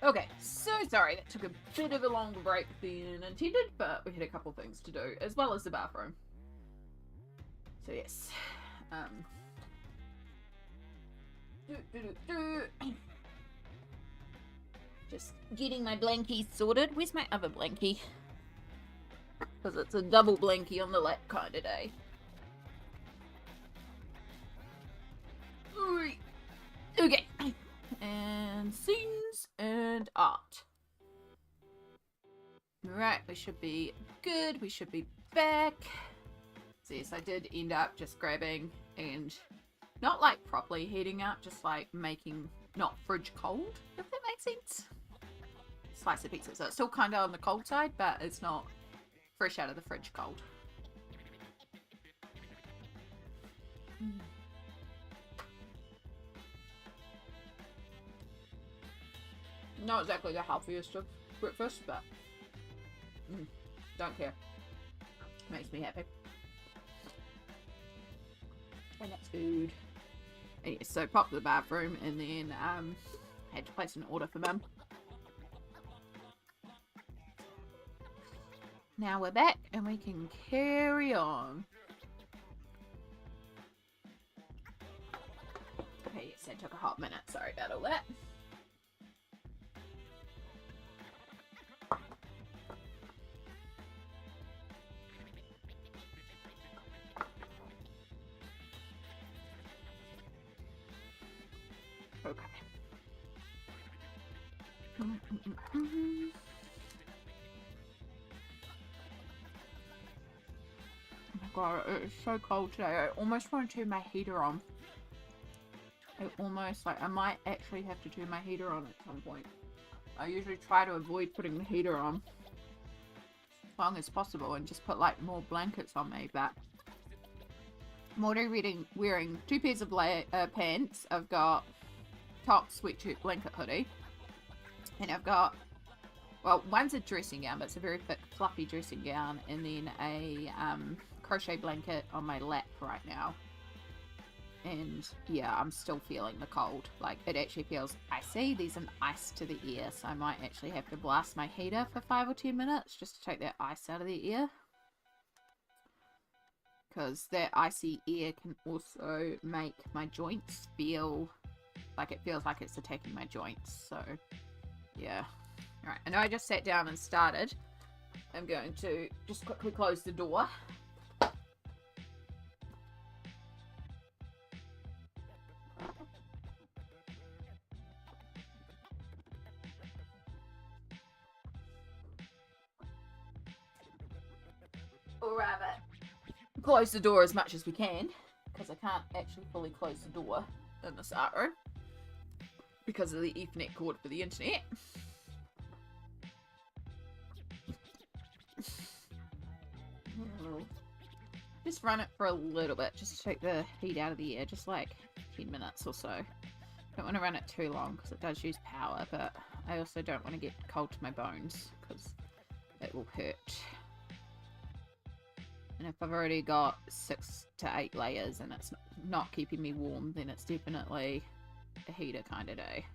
Okay, so sorry that took a bit of a longer break than intended, but we had a couple things to do, as well as the bathroom. So yes. Just getting my blankie sorted. Where's my other blankie? Because it's a double blankie on the lap kind of day. Okay. And scenes and art. Right, we should be good. We should be back. So yes, I did end up just grabbing and not like properly heating up, just like making not fridge cold, if that makes sense. Slice of pizza. So it's still kind of on the cold side, but it's not fresh out of the fridge cold. Not exactly the healthiest of breakfast, but don't care. Makes me happy. And that's food. And yes, so popped to the bathroom and then had to place an order for Mum. Now we're back and we can carry on. Okay, yes, that took a hot minute. Sorry about all that. Okay. Oh my god, it's so cold today. I almost want to turn my heater on. I might actually have to turn my heater on at some point. I usually try to avoid putting the heater on as long as possible and just put like more blankets on me, but I'm already wearing 2 pairs of pants. I've got top, sweatshirt, blanket, hoodie, and I've got, well, one's a dressing gown, but it's a very thick, fluffy dressing gown, and then a crochet blanket on my lap right now. And yeah, I'm still feeling the cold. Like, it actually feels icy. There's an ice to the air, so I might actually have to blast my heater for 5 or 10 minutes just to take that ice out of the air. Because that icy air can also make my joints feel like it feels like it's attacking my joints. So, yeah. Alright, I know I just sat down and started. I'm going to just quickly close the door. Or rather, close the door as much as we can, because I can't actually fully close the door in this art room because of the Ethernet cord for the internet. Just run it for a little bit, just to take the heat out of the air, just like 10 minutes or so. Don't want to run it too long because it does use power, but I also don't want to get cold to my bones because it will hurt. And if I've already got 6 to 8 layers and it's not keeping me warm, then it's definitely a heater kind of day.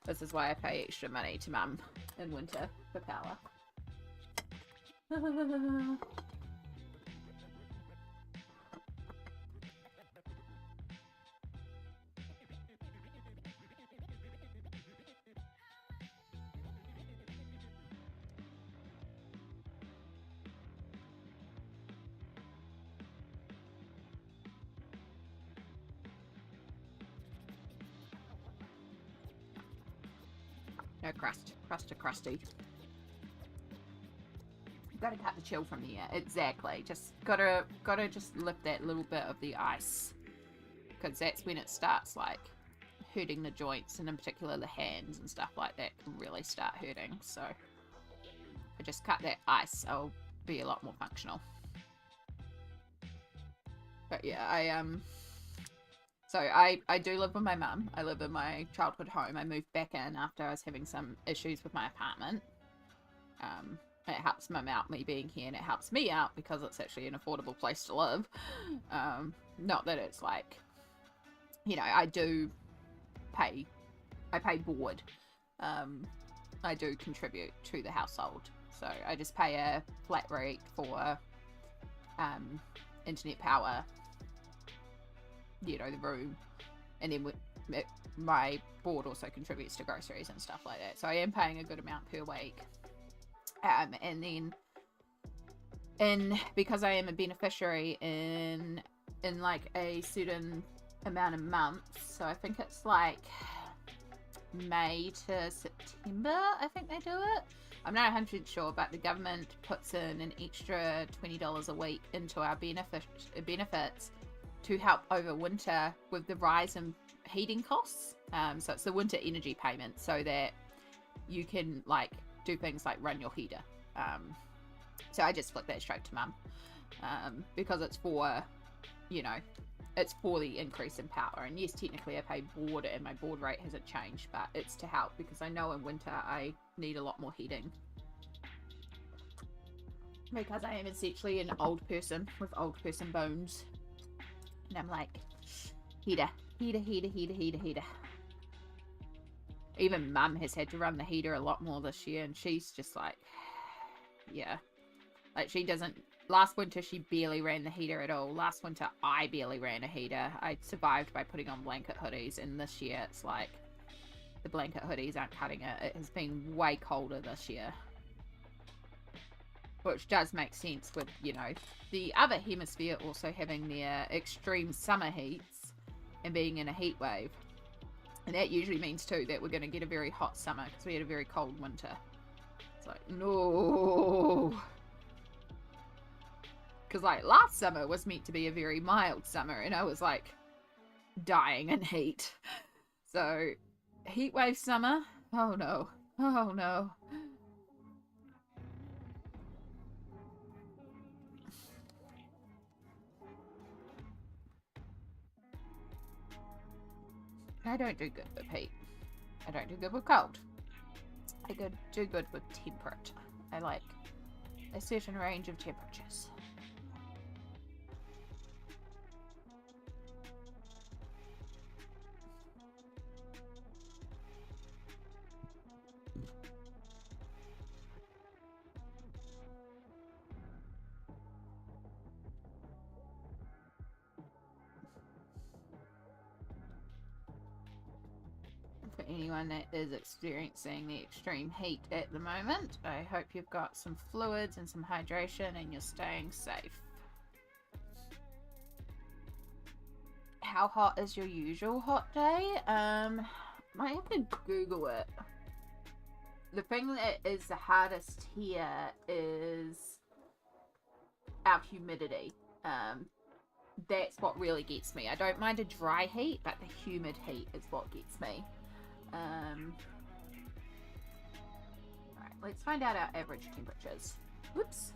This is why I pay extra money to Mum in winter for power. No crust. Crust to crusty. Gotta cut the chill from the air. Exactly. Just gotta just lift that little bit of the ice. Because that's when it starts, like, hurting the joints, and in particular the hands and stuff like that can really start hurting. So, if I just cut that ice, I'll be a lot more functional. But yeah, so I do live with my mum. I live in my childhood home. I moved back in after I was having some issues with my apartment. It helps Mum out, me being here, and it helps me out because it's actually an affordable place to live. Not that it's like, you know, I pay board. I do contribute to the household. So I just pay a flat rate for internet power, you know, the room, and then my board also contributes to groceries and stuff like that. So I am paying a good amount per week. And then because I am a beneficiary in like a certain amount of months, so I think it's like May to September, I think they do it. I'm not 100% sure, but the government puts in an extra $20 a week into our benefits to help over winter with the rise in heating costs. So it's the winter energy payment, so that you can like do things like run your heater. So I just flick that straight to mum, because it's for, you know, it's for the increase in power. And yes, technically I pay board and my board rate hasn't changed, but it's to help because I know in winter I need a lot more heating. Because I am essentially an old person with old person bones. And I'm like, heater. Even mum has had to run the heater a lot more this year, and she's just like, yeah. Like, she doesn't... Last winter, she barely ran the heater at all. Last winter, I barely ran a heater. I survived by putting on blanket hoodies, and this year, it's like, the blanket hoodies aren't cutting it. It has been way colder this year. Which does make sense with, you know, the other hemisphere also having their extreme summer heats and being in a heat wave. And that usually means, too, that we're going to get a very hot summer because we had a very cold winter. It's like, no. Because, like, last summer was meant to be a very mild summer, and I was, like, dying in heat. So, heat wave summer? Oh, no. Oh, no. I don't do good with heat. I don't do good with cold. I do good with temperate. I like a certain range of temperatures. For anyone that is experiencing the extreme heat at the moment, I hope you've got some fluids and some hydration and you're staying safe. How hot is your usual hot day? Might have to Google it. The thing that is the hardest here is our humidity. That's what really gets me. I don't mind a dry heat, but the humid heat is what gets me. Alright, let's find out our average temperatures. Whoops.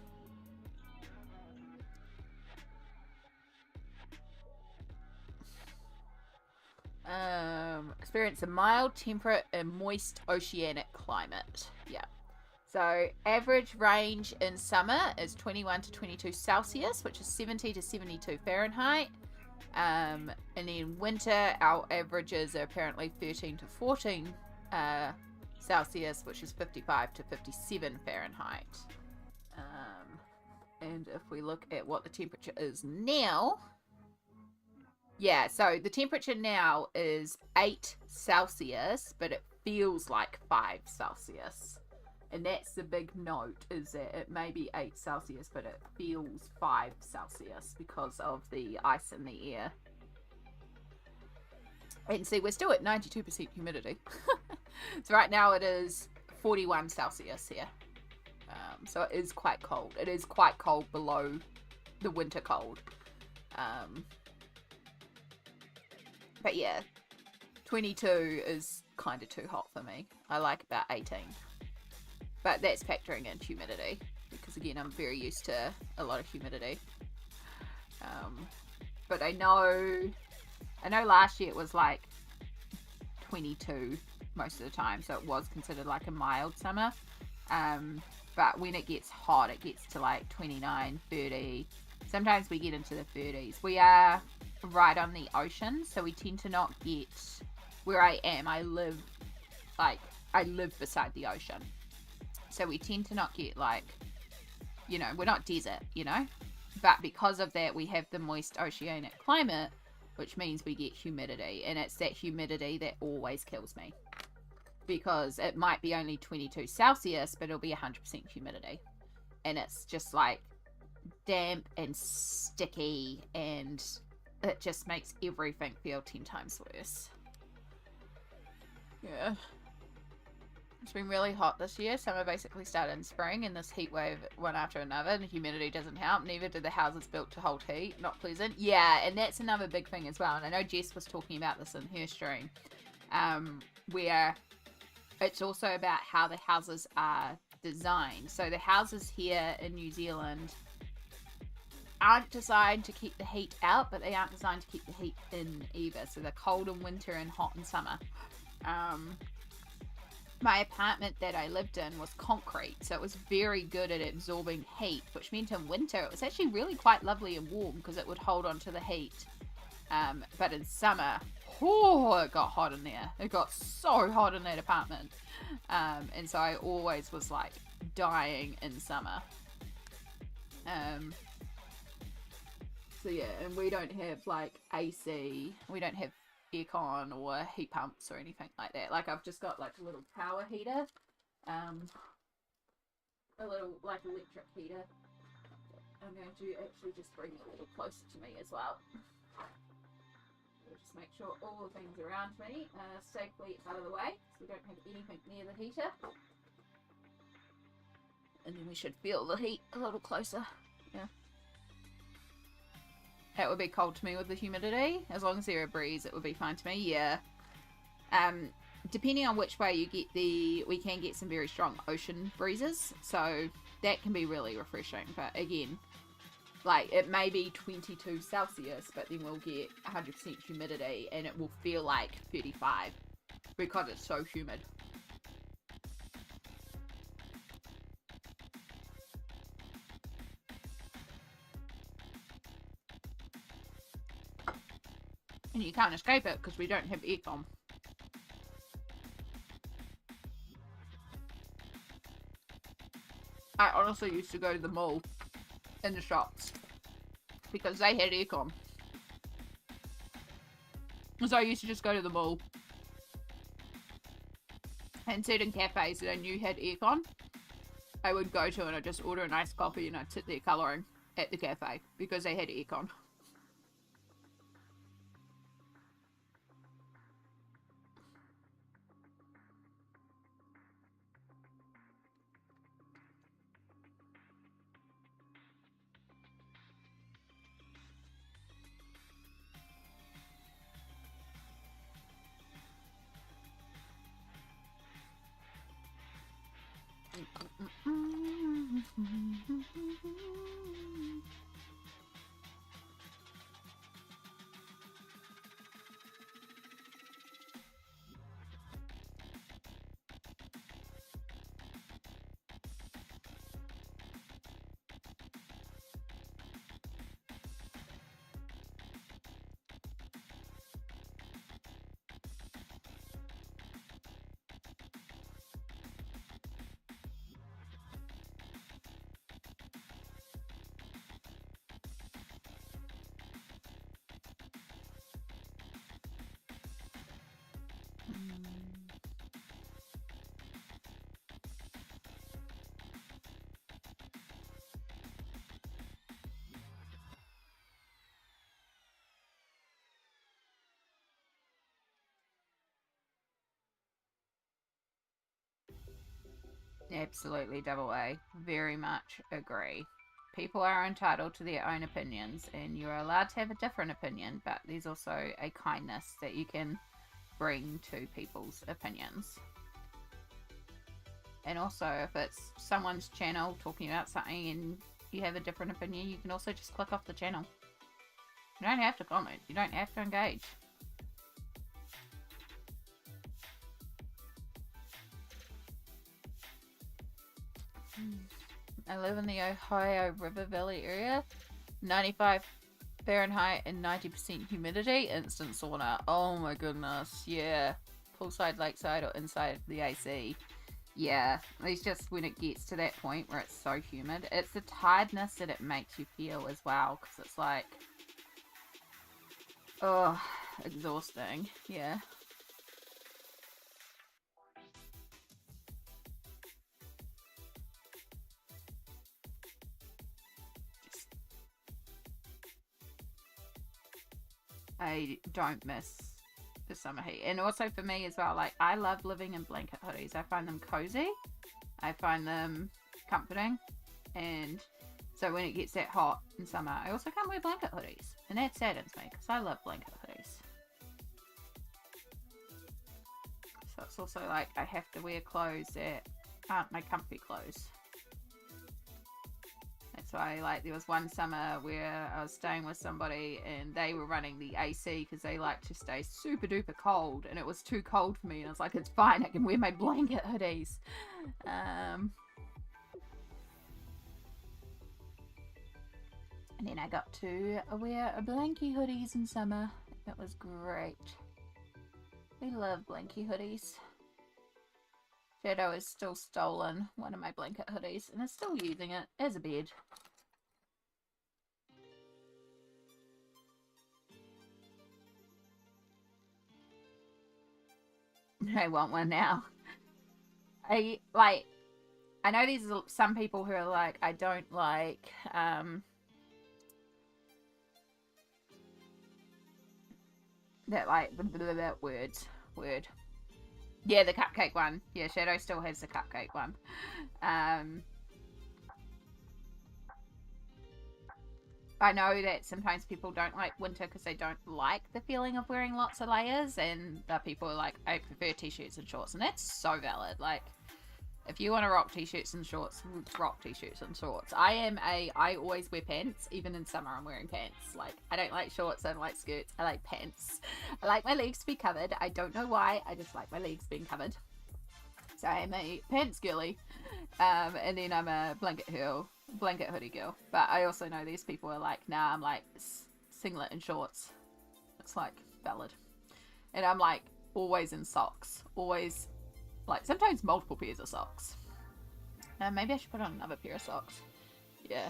Experience a mild, temperate, and moist oceanic climate. Yeah. So, average range in summer is 21 to 22 Celsius, which is 70 to 72 Fahrenheit. And in winter, our averages are apparently 13 to 14 Celsius, which is 55 to 57 Fahrenheit. And if we look at what the temperature is now, yeah, so the temperature now is 8 Celsius, but it feels like 5 Celsius. And that's the big note, is that it may be 8 Celsius, but it feels 5 Celsius because of the ice in the air. And see, we're still at 92% humidity. So right now it is 41 Celsius here. So it is quite cold. It is quite cold below the winter cold. But yeah, 22 is kind of too hot for me. I like about 18. But that's factoring in humidity, because again, I'm very used to a lot of humidity. But I know last year it was like 22 most of the time, so it was considered like a mild summer. But when it gets hot, it gets to like 29, 30. Sometimes we get into the 30s. We are right on the ocean, so we tend to not get, where I am, I live like I live beside the ocean. So we tend to not get like, you know, we're not desert, you know? But because of that, we have the moist oceanic climate, which means we get humidity. And it's that humidity that always kills me. Because it might be only 22 Celsius, but it'll be 100% humidity. And it's just like damp and sticky, and it just makes everything feel 10 times worse. Yeah. It's been really hot this year. Summer basically started in spring, and this heat wave one after another, and the humidity doesn't help. Neither did the houses built to hold heat. Not pleasant. Yeah, and that's another big thing as well. And I know Jess was talking about this in her stream, where it's also about how the houses are designed. So the houses here in New Zealand aren't designed to keep the heat out, but they aren't designed to keep the heat in either. So they're cold in winter and hot in summer. My apartment that I lived in was concrete, so it was very good at absorbing heat, which meant in winter it was actually really quite lovely and warm because it would hold on to the heat. But in summer, oh, it got hot in there. It got so hot in that apartment. And so I always was like dying in summer. So yeah, and we don't have like AC, we don't have aircon or heat pumps or anything like that. Like I've just got like a little power heater, a little like electric heater. I'm going to actually just bring it a little closer to me as well. Just make sure all the things around me are safely out of the way, so we don't have anything near the heater. And then we should feel the heat a little closer. Yeah. That would be cold to me with the humidity. As long as there's a breeze, it would be fine to me. Yeah. Depending on which way you get we can get some very strong ocean breezes. So that can be really refreshing. But again, like it may be 22 Celsius, but then we'll get 100% humidity and it will feel like 35 because it's so humid. And you can't escape it because we don't have aircon. I honestly used to go to the mall in the shops because they had aircon. So I used to just go to the mall and sit in cafes that I knew had aircon. I would go to and I'd just order an iced coffee and I'd sit there colouring at the cafe because they had aircon. Absolutely, double A. Very much agree. People are entitled to their own opinions, and you're allowed to have a different opinion, but there's also a kindness that you can bring to people's opinions. And also, if it's someone's channel talking about something and you have a different opinion, you can also just click off the channel. You don't have to comment. You don't have to engage. I live in the Ohio River Valley area. 95 Fahrenheit and 90% humidity. Instant sauna. Oh my goodness. Yeah. poolside, lakeside, or inside the AC. Yeah, it's just when it gets to that point where it's so humid. It's the tiredness that it makes you feel as well, because it's like, oh, exhausting. Yeah. I don't miss the summer heat. And also for me as well, like, I love living in blanket hoodies. I find them cozy. I find them comforting. And so when it gets that hot in summer, I also can't wear blanket hoodies. And that saddens me because I love blanket hoodies. So it's also like I have to wear clothes that aren't my comfy clothes. That's why, like, there was one summer where I was staying with somebody and they were running the AC because they like to stay super duper cold, and it was too cold for me, and I was like, it's fine, I can wear my blanket hoodies. And then I got to wear a blankie hoodies in summer. That was great. We love blankie hoodies. Shadow has still stolen one of my blanket hoodies and is still using it as a bed. I want one now. I know there's some people who are like, I don't like, that, like, that word. Yeah, the cupcake one. Yeah, Shadow still has the cupcake one. I know that sometimes people don't like winter because they don't like the feeling of wearing lots of layers, and the people are like, I prefer t-shirts and shorts, and that's so valid. Like, if you want to rock t-shirts and shorts, rock t-shirts and shorts. I always wear pants. Even in summer, I'm wearing pants. Like, I don't like shorts, I don't like skirts, I like pants. I like my legs to be covered. I don't know why, I just like my legs being covered. So I am a pants girly. And then I'm a blanket hoodie girl. But I also know these people are like, nah, I'm like singlet and shorts. It's like valid. And I'm like always in socks. Always, like, sometimes multiple pairs of socks. Maybe I should put on another pair of socks. Yeah.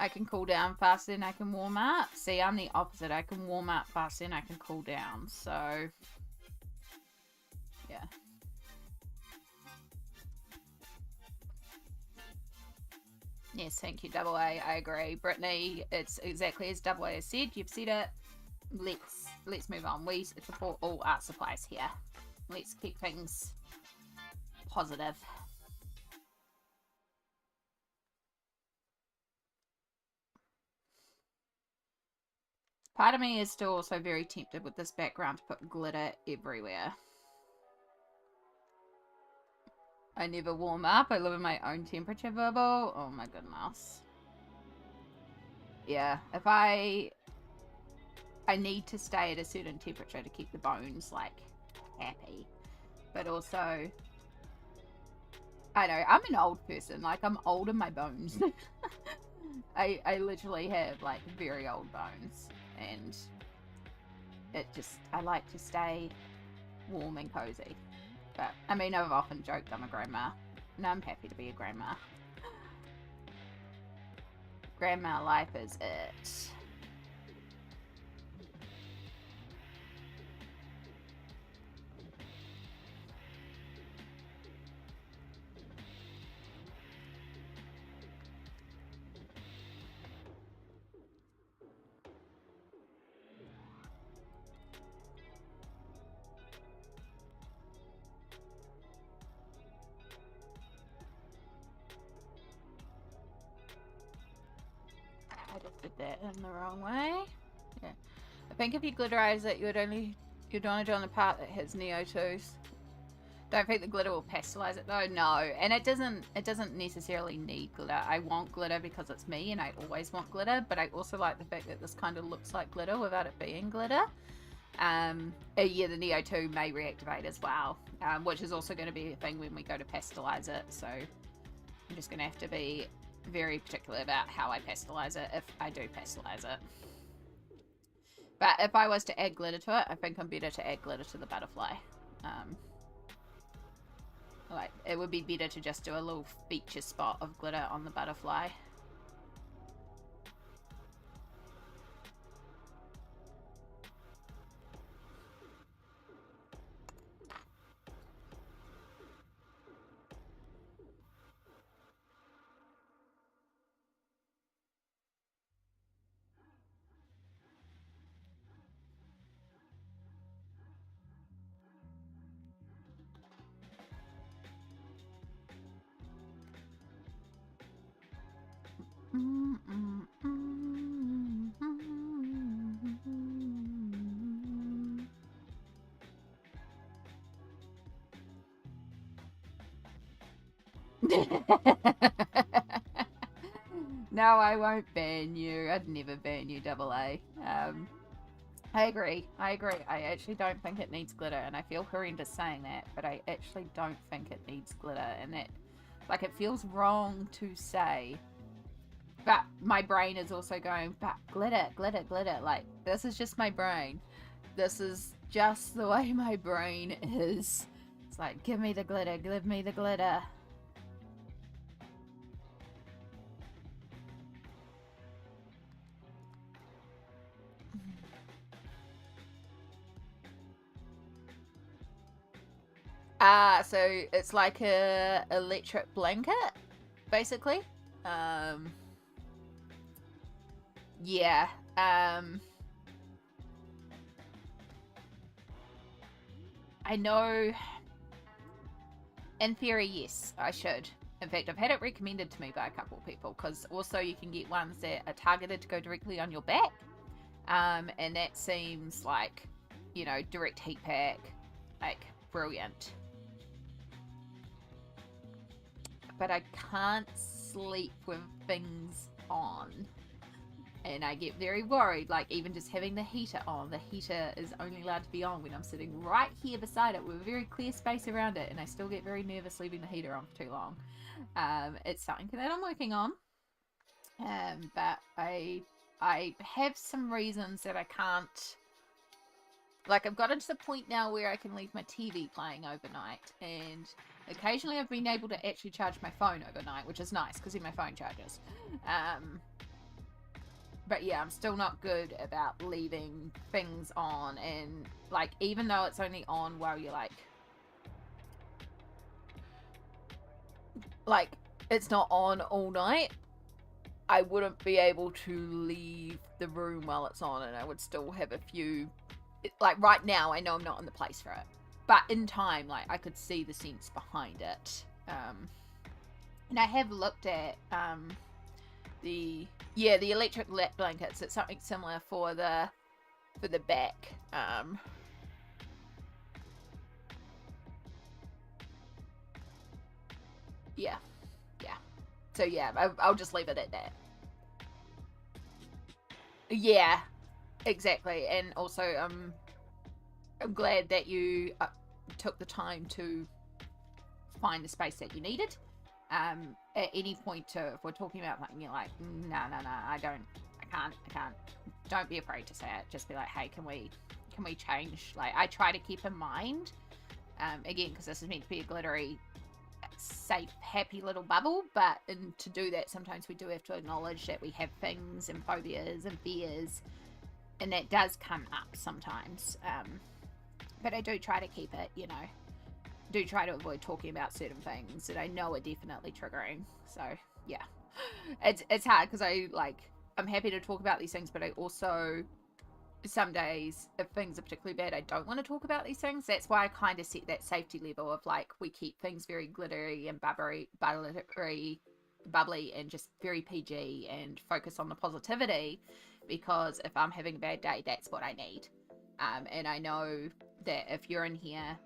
I can cool down faster than I can warm up. See, I'm the opposite. I can warm up faster than I can cool down. So, yeah. Yes, thank you, Double A. I agree. Brittany, it's exactly as Double A has said. You've said it. Let's move on. We support all art supplies here. Let's keep things positive. Part of me is still also very tempted with this background to put glitter everywhere. I never warm up. I live in my own temperature bubble. Oh my goodness. Yeah, if I need to stay at a certain temperature to keep the bones, like, happy. But also, I know, I'm an old person. Like, I'm old in my bones. I literally have, like, very old bones. And it just, I like to stay warm and cozy. But, I mean, I've often joked I'm a grandma. And I'm happy to be a grandma. Grandma life is it. I just did that in the wrong way. Yeah. I think if you glitterize it, you'd only do it on the part that has Neo 2s. Don't think the glitter will pastelize it though. No, and it doesn't necessarily need glitter. I want glitter because it's me, and I always want glitter. But I also like the fact that this kind of looks like glitter without it being glitter. Yeah, the Neo 2 may reactivate as well, which is also going to be a thing when we go to pastelize it. So I'm just going to have to be very particular about how I pastelize it if I do pastelize it. But if I was to add glitter to it, I think I'm better to add glitter to the butterfly. Like, it would be better to just do a little feature spot of glitter on the butterfly. No, I won't ban you. I'd never ban you, AA. I agree. I actually don't think it needs glitter, and I feel horrendous saying that, but I actually don't think it needs glitter, and that, like, it feels wrong to say. But my brain is also going, but glitter. Like, this is just my brain. This is just the way my brain is. It's like, give me the glitter, give me the glitter. So it's like a electric blanket, basically. Yeah. I know. In theory, yes, I should. In fact, I've had it recommended to me by a couple of people, because also you can get ones that are targeted to go directly on your back. And that seems like, you know, direct heat pack, like, brilliant. But I can't sleep with things on. And I get very worried, like, even just having the heater on. The heater is only allowed to be on when I'm sitting right here beside it with a very clear space around it, and I still get very nervous leaving the heater on for too long. It's something that I'm working on. But I have some reasons that I can't. Like, I've gotten to the point now where I can leave my TV playing overnight, and occasionally I've been able to actually charge my phone overnight, which is nice, because then my phone charges. But yeah, I'm still not good about leaving things on, and, like, even though it's only on while you're, like, it's not on all night, I wouldn't be able to leave the room while it's on, and I would still have a few, like, right now, I know I'm not in the place for it. But in time, like, I could see the sense behind it. And I have looked at, the electric lap blankets. It's something similar for the back. Yeah. So yeah, I'll just leave it at that. Yeah, exactly. And also, I'm glad that you took the time to find the space that you needed. At any point, if we're talking about something, you're like, no, I can't. Don't be afraid to say it. Just be like, hey, can we change? Like, I try to keep in mind, again, because this is meant to be a glittery, safe, happy little bubble, but to do that, sometimes we do have to acknowledge that we have things and phobias and fears, and that does come up sometimes. But I do try to keep it, you know, do try to avoid talking about certain things that I know are definitely triggering. So yeah, it's hard, because I'm happy to talk about these things, but I also, some days, if things are particularly bad, I don't want to talk about these things. That's why I kind of set that safety level of, like, we keep things very glittery and bubbly, and just very PG, and focus on the positivity, because if I'm having a bad day, that's what I need. And I know that if you're in here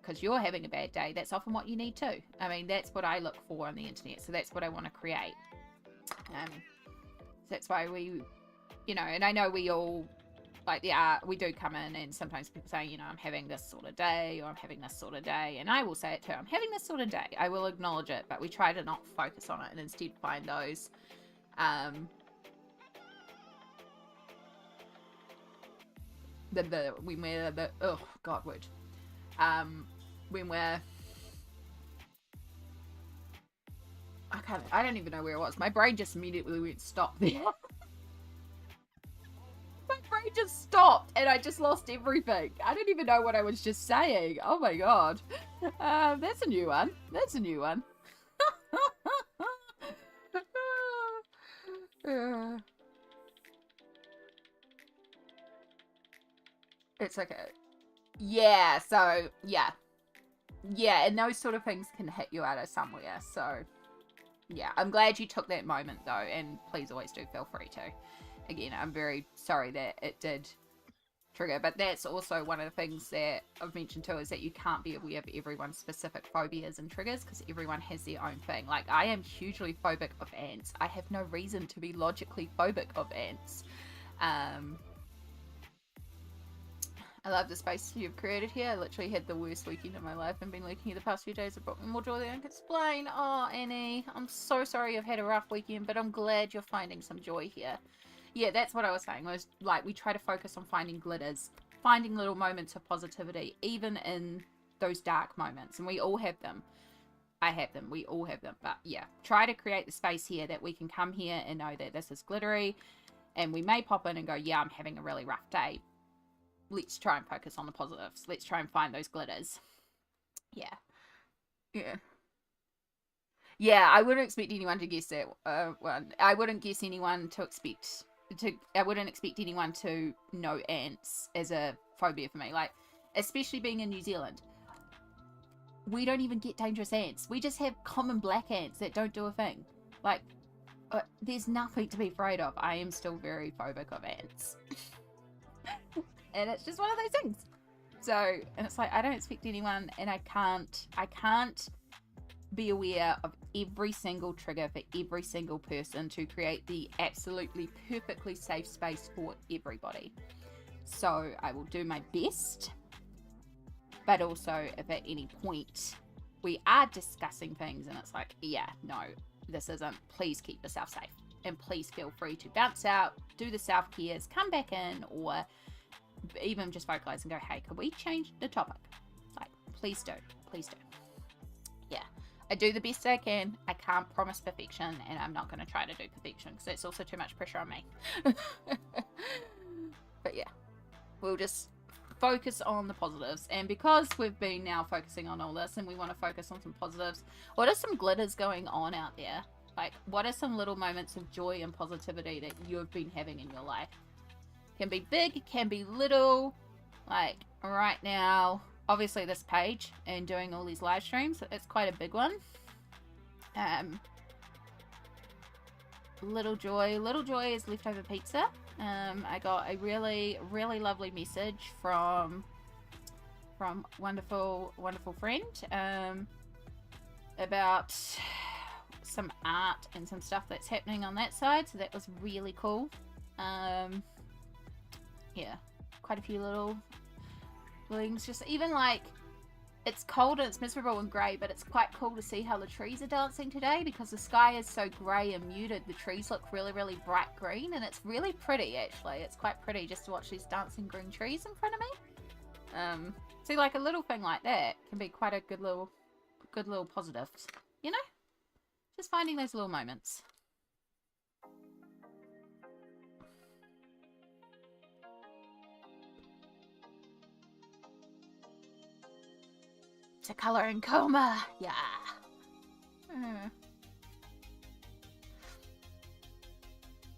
because you're having a bad day, that's often what you need too. I mean, that's what I look for on the internet, so that's what I want to create. So that's why we, you know, and I know we all Like, we do come in, and sometimes people say, you know, I'm having this sort of day, or I'm having this sort of day, and I will say it too, I'm having this sort of day. I will acknowledge it, but we try to not focus on it, and instead find those, when we're oh god word, when we're, I don't even know where it was. My brain just immediately went stop there. My brain just stopped and I just lost everything. I don't even know what I was just saying. Oh my god. That's a new one. That's a new one. It's okay. Yeah, so, yeah. Yeah, and those sort of things can hit you out of somewhere, so... Yeah, I'm glad you took that moment, though, and please always do feel free to. Again, I'm very sorry that it did trigger, but that's also one of the things that I've mentioned, too, is that you can't be aware of everyone's specific phobias and triggers, because everyone has their own thing. Like, I am hugely phobic of ants. I have no reason to be logically phobic of ants. I love the space you've created here. I literally had the worst weekend of my life and been lurking here the past few days. It brought me more joy than I can explain. Oh, Annie, I'm so sorry you've had a rough weekend, but I'm glad you're finding some joy here. Yeah, that's what I was saying. Was like, we try to focus on finding glitters, finding little moments of positivity, even in those dark moments. And we all have them. I have them. We all have them. But yeah, try to create the space here that we can come here and know that this is glittery. And we may pop in and go, yeah, I'm having a really rough day. Let's try and focus on the positives. Let's try and find those glitters. Yeah. Yeah. Yeah, I wouldn't expect anyone to guess that one. I wouldn't guess anyone to expect... I wouldn't expect anyone to know ants as a phobia for me. Like, especially being in New Zealand. We don't even get dangerous ants. We just have common black ants that don't do a thing. Like, there's nothing to be afraid of. I am still very phobic of ants. And it's just one of those things. So, and it's like, I don't expect anyone, and I can't be aware of every single trigger for every single person to create the absolutely perfectly safe space for everybody. So I will do my best, but also if at any point we are discussing things and it's like, yeah, no, this isn't, please keep yourself safe. And please feel free to bounce out, do the self-cares, come back in, or even just vocalize and go, hey, could we change the topic? Like, please do. Please do. Yeah. I do the best I can. I can't promise perfection, and I'm not going to try to do perfection because that's also too much pressure on me. But yeah, we'll just focus on the positives. And because we've been now focusing on all this and we want to focus on some positives, what are some glitters going on out there? Like, what are some little moments of joy and positivity that you've been having in your life? Can be big, it can be little. Like right now, obviously this page and doing all these live streams, it's quite a big one. Little joy is leftover pizza. I got a really lovely message from wonderful friend about some art and some stuff that's happening on that side, so that was really cool. Yeah, quite a few little things. Just even like, it's cold and it's miserable and grey, but it's quite cool to see how the trees are dancing today because the sky is so grey and muted. The trees look really bright green and it's really pretty actually. It's quite pretty just to watch these dancing green trees in front of me. See, like a little thing like that can be quite a good little positive, you know? Just finding those little moments. To color in coma, yeah.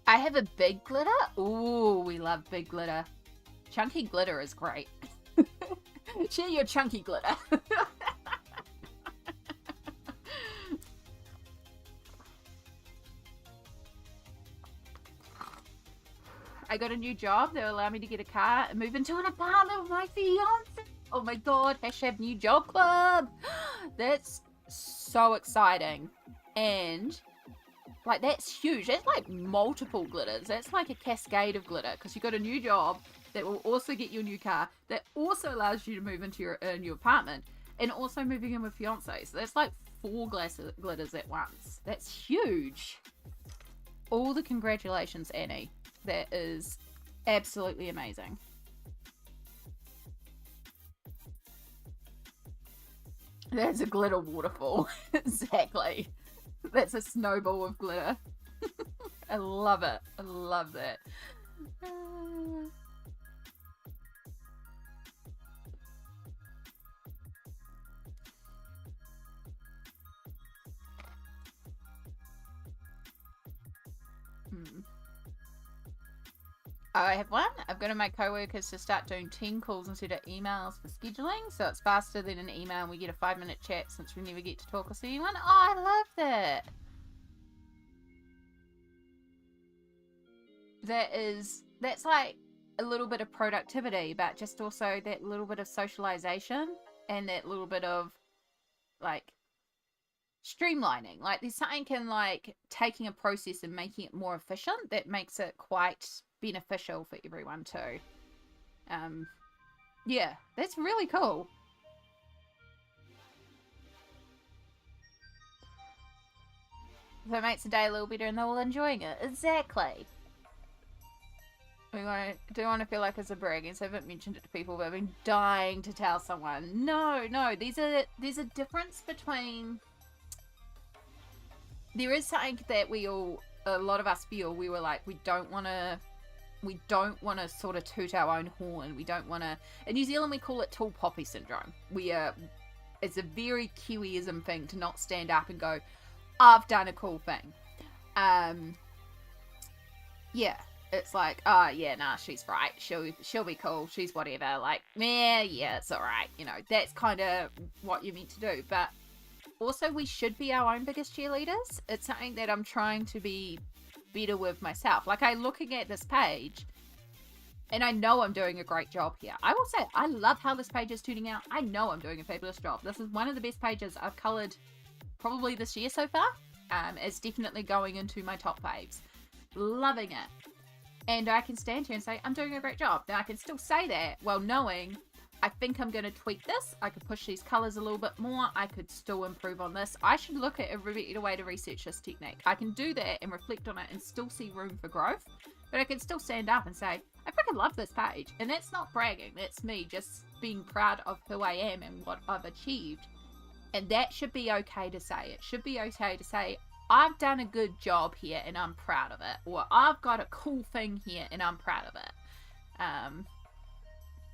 I have a big glitter. Ooh, we love big glitter. Chunky glitter is great. Share your chunky glitter. I got a new job. They'll allow me to get a car and move into an apartment with my fiance. Oh my god, hashtag new job club. That's so exciting. And like, that's huge. That's like multiple glitters. That's like a cascade of glitter because you got a new job that will also get you a new car, that also allows you to move into your new apartment, and also moving in with fiance. So that's like 4 glitters at once. That's huge. All the congratulations, Annie. That is absolutely amazing. That's a glitter waterfall. Exactly. That's a snowball of glitter. I love it. I love that. I have one. I've got to my co-workers to start doing team calls instead of emails for scheduling, so it's faster than an email and we get a 5-minute chat since we never get to talk or see anyone. Oh, I love that. That's like a little bit of productivity, but just also that little bit of socialization and that little bit of like streamlining. Like there's something in like taking a process and making it more efficient that makes it quite beneficial for everyone too. Yeah, that's really cool. So it makes the day a little better and they're all enjoying it. Exactly. I do want to feel like it's a bragging, so I haven't mentioned it to people, but I've been dying to tell someone. No, there's a difference between... There is something that a lot of us feel. We were like, we don't want to sort of toot our own horn. We don't want to... In New Zealand, we call it tall poppy syndrome. It's a very Kiwiism thing to not stand up and go, I've done a cool thing. Yeah. It's like, oh, yeah, nah, she's right. She'll be cool. She's whatever. Like, yeah, it's all right. You know, that's kind of what you're meant to do. But also, we should be our own biggest cheerleaders. It's something that I'm trying to be better with myself. Like, I'm looking at this page, and I know I'm doing a great job here. I will say, I love how this page is turning out. I know I'm doing a fabulous job. This is one of the best pages I've coloured probably this year so far. It's definitely going into my top faves. Loving it. And I can stand here and say, I'm doing a great job. Now, I can still say that while knowing, I think I'm going to tweak this. I could push these colours a little bit more. I could still improve on this. I should look at a better way to research this technique. I can do that and reflect on it and still see room for growth. But I can still stand up and say, I freaking love this page. And that's not bragging. That's me just being proud of who I am and what I've achieved. And that should be okay to say. It should be okay to say, I've done a good job here and I'm proud of it. Or I've got a cool thing here and I'm proud of it.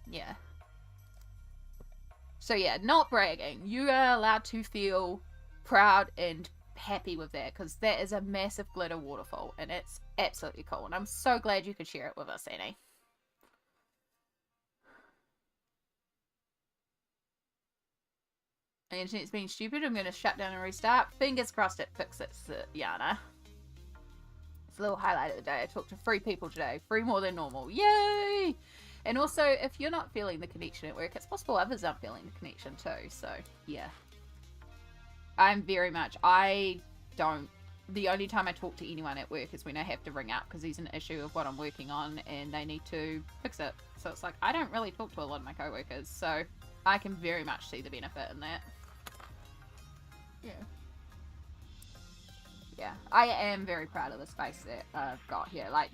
Yeah. So yeah, not bragging. You are allowed to feel proud and happy with that because that is a massive glitter waterfall and it's absolutely cool. And I'm so glad you could share it with us, Annie. The internet's being stupid. I'm going to shut down and restart. Fingers crossed it fixes it, Yana. It's a little highlight of the day. I talked to 3 people today. 3 more than normal. Yay! And also, if you're not feeling the connection at work, it's possible others aren't feeling the connection too. So, yeah. I'm very much... The only time I talk to anyone at work is when I have to ring up because there's an issue of what I'm working on and they need to fix it. So it's like, I don't really talk to a lot of my co-workers. So, I can very much see the benefit in that. Yeah, I am very proud of the space that I've got here. Like,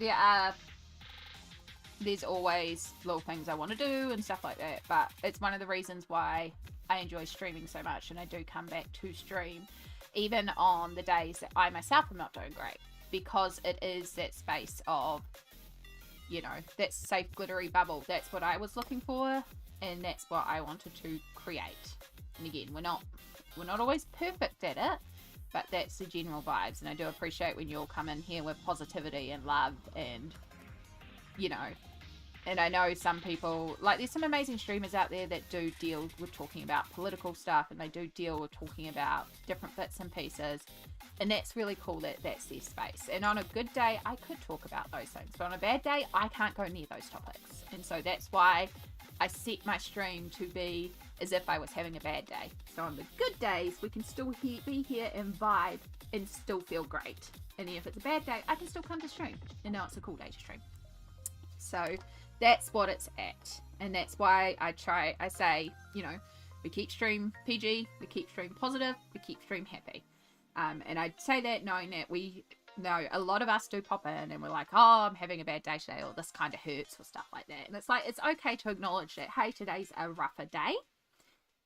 there's always little things I want to do and stuff like that, but it's one of the reasons why I enjoy streaming so much, and I do come back to stream even on the days that I myself am not doing great, because it is that space of, you know, that safe glittery bubble. That's what I was looking for, and that's what I wanted to create. And again, we're not always perfect at it, but that's the general vibes, and I do appreciate when you all come in here with positivity and love and, you know, and I know some people, like there's some amazing streamers out there that do deal with talking about political stuff, and they do deal with talking about different bits and pieces, and that's really cool that that's their space. And on a good day, I could talk about those things, but on a bad day, I can't go near those topics, and so that's why I set my stream to be as if I was having a bad day. So on the good days, we can still be here and vibe and still feel great. And then if it's a bad day, I can still come to stream and know it's a cool day to stream. So That's what it's at. And that's why I say, you know, we keep stream PG, we keep stream positive, we keep stream happy. And I say that knowing that we know a lot of us do pop in and we're like, oh, I'm having a bad day today, or this kind of hurts, or stuff like that. And it's like, it's okay to acknowledge that, hey, today's a rougher day,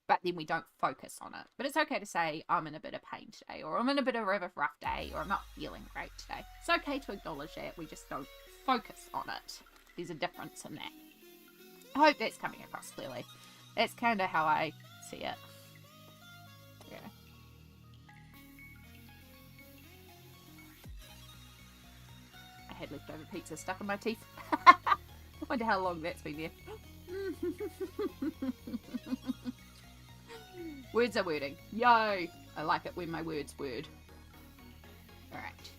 but then we don't focus on it. But it's okay to say, I'm in a bit of pain today, or I'm in a bit of a rough day, or I'm not feeling great today. It's okay to acknowledge that. We just don't focus on it. There's a difference in that. I hope that's coming across clearly. That's kind of how I see it. Yeah. I had leftover pizza stuck in my teeth. I wonder how long that's been there. Words are wording. Yo! I like it when my words word. Alright.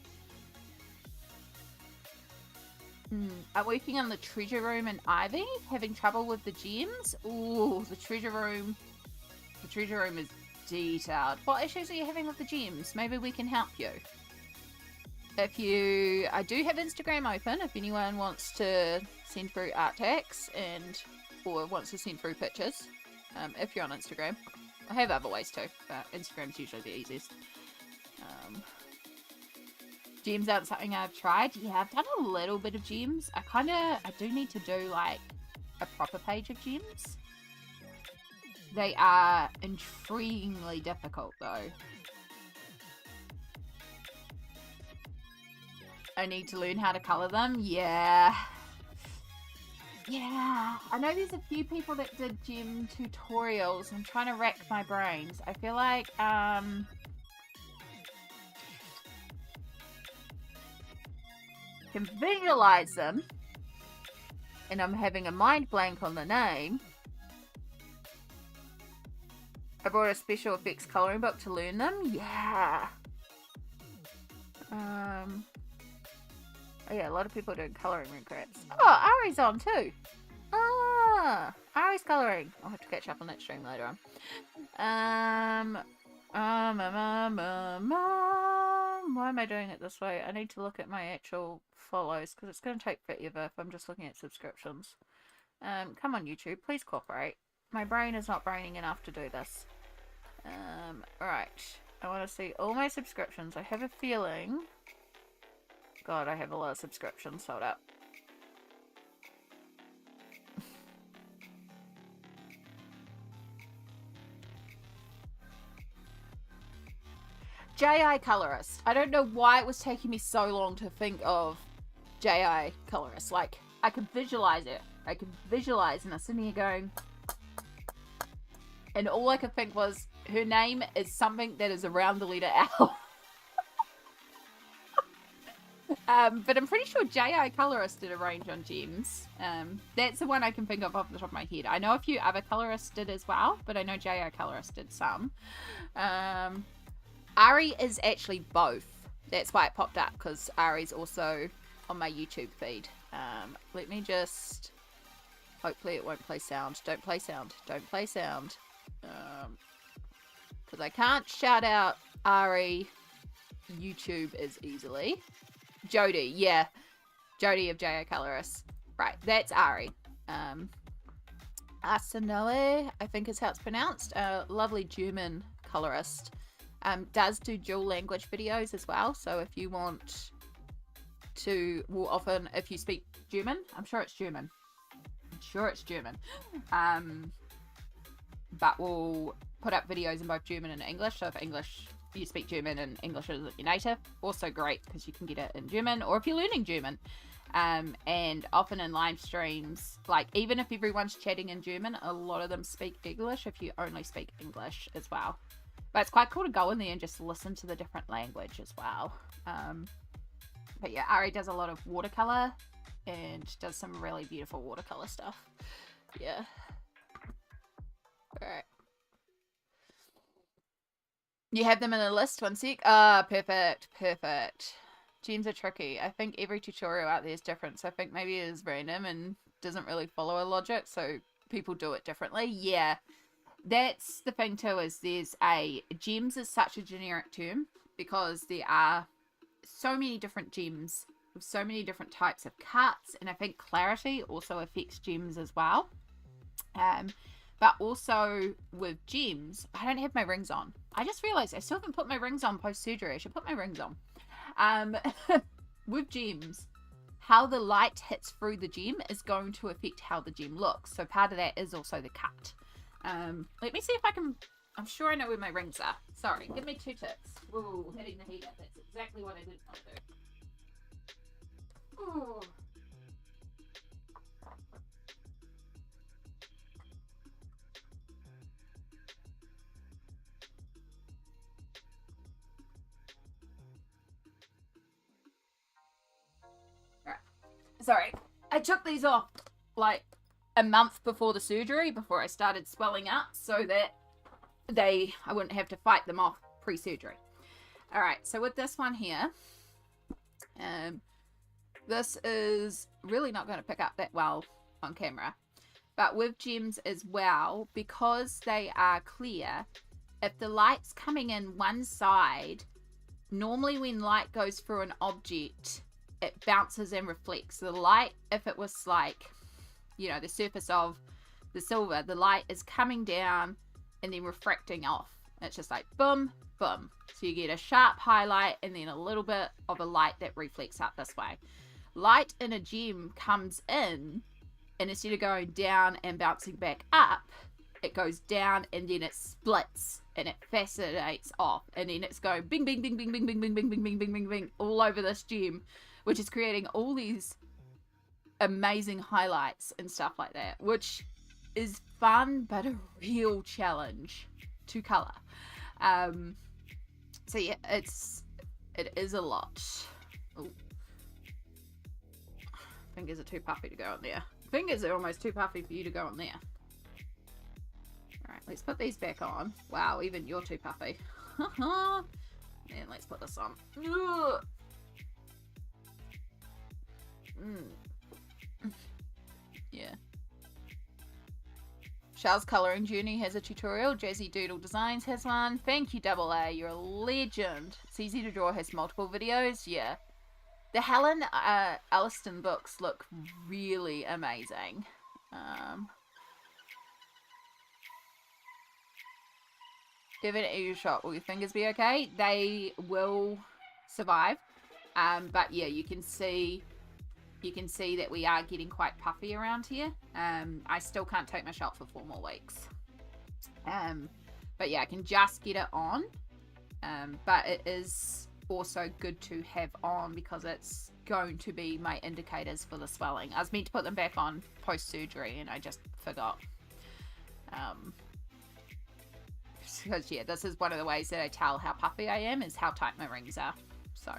I'm working on the treasure room in Ivy. Having trouble with the gems. Ooh, the treasure room. The treasure room is detailed. What issues are you having with the gems? Maybe we can help you. I do have Instagram open if anyone wants to send through art tags or wants to send through pictures. If you're on Instagram. I have other ways too, but Instagram's usually the easiest. Gems aren't something I've tried. Yeah, I've done a little bit of gems. I do need to do like a proper page of gems. They are intriguingly difficult though. I need to learn how to colour them. Yeah. Yeah. I know there's a few people that did gem tutorials. I'm trying to rack my brains. I feel like, can visualize them, and I'm having a mind blank on the name. I bought a special effects colouring book to learn them. Yeah. Oh yeah, a lot of people are doing colouring room crafts. Oh, Ari's on too. Ah, Ari's colouring. I'll have to catch up on that stream later on. Why am I doing it this way? I need to look at my actual follows because it's going to take forever if I'm just looking at subscriptions. Come on, YouTube, please cooperate. My brain is not braining enough to do this. Alright. I want to see all my subscriptions. I have a feeling... God, I have a lot of subscriptions. Hold up. J.I. Colorist. I don't know why it was taking me so long to think of J.I. Colorist. Like, I could visualize it. I could visualize, and I was sitting here going... And all I could think was, her name is something that is around the letter L. But I'm pretty sure J.I. Colorist did a range on gems. That's the one I can think of off the top of my head. I know a few other colorists did as well, but I know J.I. Colorist did some. Ari is actually both. That's why it popped up, because Ari's also on my YouTube feed. Let me just... Hopefully it won't play sound. Don't play sound. Don't play sound. Because I can't shout out Ari YouTube as easily. Jody, yeah. Jody of J.I. Colorist. Right, that's Ari. Asanoe, I think is how it's pronounced. Lovely German colorist. Does do dual language videos as well. So if you want to, well, often if you speak German, I'm sure it's German. But we'll put up videos in both German and English. So if you speak German and English isn't your native, also great because you can get it in German, or if you're learning German. And often in live streams, like even if everyone's chatting in German, a lot of them speak English if you only speak English as well. But it's quite cool to go in there and just listen to the different language as well. But yeah, Ari does a lot of watercolor and does some really beautiful watercolor stuff. Yeah. Alright. You have them in a list, one sec. Ah, perfect, perfect. Gems are tricky. I think every tutorial out there is different, so I think maybe it is random and doesn't really follow a logic, so people do it differently. Yeah, that's the thing too, is gems is such a generic term because there are so many different gems with so many different types of cuts, and I think clarity also affects gems as well. But also with gems, I don't have my rings on. I just realized I still haven't put my rings on post-surgery. I should put my rings on. With gems, how the light hits through the gem is going to affect how the gem looks. So part of that is also the cut. Let me see if I can... I'm sure I know where my rings are. Sorry, give me 2 ticks. Ooh, hitting the heater. That's exactly what I didn't want to do. Ooh. Sorry, I took these off like a month before the surgery, before I started swelling up, so that I wouldn't have to fight them off pre-surgery. All right, so with this one here, this is really not going to pick up that well on camera, but with gems as well, because they are clear, if the light's coming in one side, normally when light goes through an object, it bounces and reflects. The light, if it was like, you know, the surface of the silver, the light is coming down and then refracting off. It's just like boom, boom. So you get a sharp highlight and then a little bit of a light that reflects up this way. Light in a gem comes in, and instead of going down and bouncing back up, it goes down and then it splits and it fascinates off, and then it's going bing, bing, bing, bing, bing, bing, bing, bing, bing, bing, bing, bing, bing, all over this gem, which is creating all these amazing highlights and stuff like that, which is fun but a real challenge to color. So yeah, it is a lot. Ooh. Fingers are too puffy to go on there. Fingers are almost too puffy for you to go on there. Alright, let's put these back on. Wow, even you're too puffy. And let's put this on. Yeah. Shell's colouring journey has a tutorial. Jazzy Doodle Designs has one. Thank you, Double A. You're a legend. It's easy to draw. Has multiple videos. Yeah. The Helen Elliston books look really amazing. Give it a shot. Will your fingers be okay? They will survive. But yeah, you can see that we are getting quite puffy around here. I still can't take my shot for 4 more weeks. But yeah, I can just get it on. But it is also good to have on because it's going to be my indicators for the swelling. I was meant to put them back on post-surgery and I just forgot. Because yeah, this is one of the ways that I tell how puffy I am, is how tight my rings are. So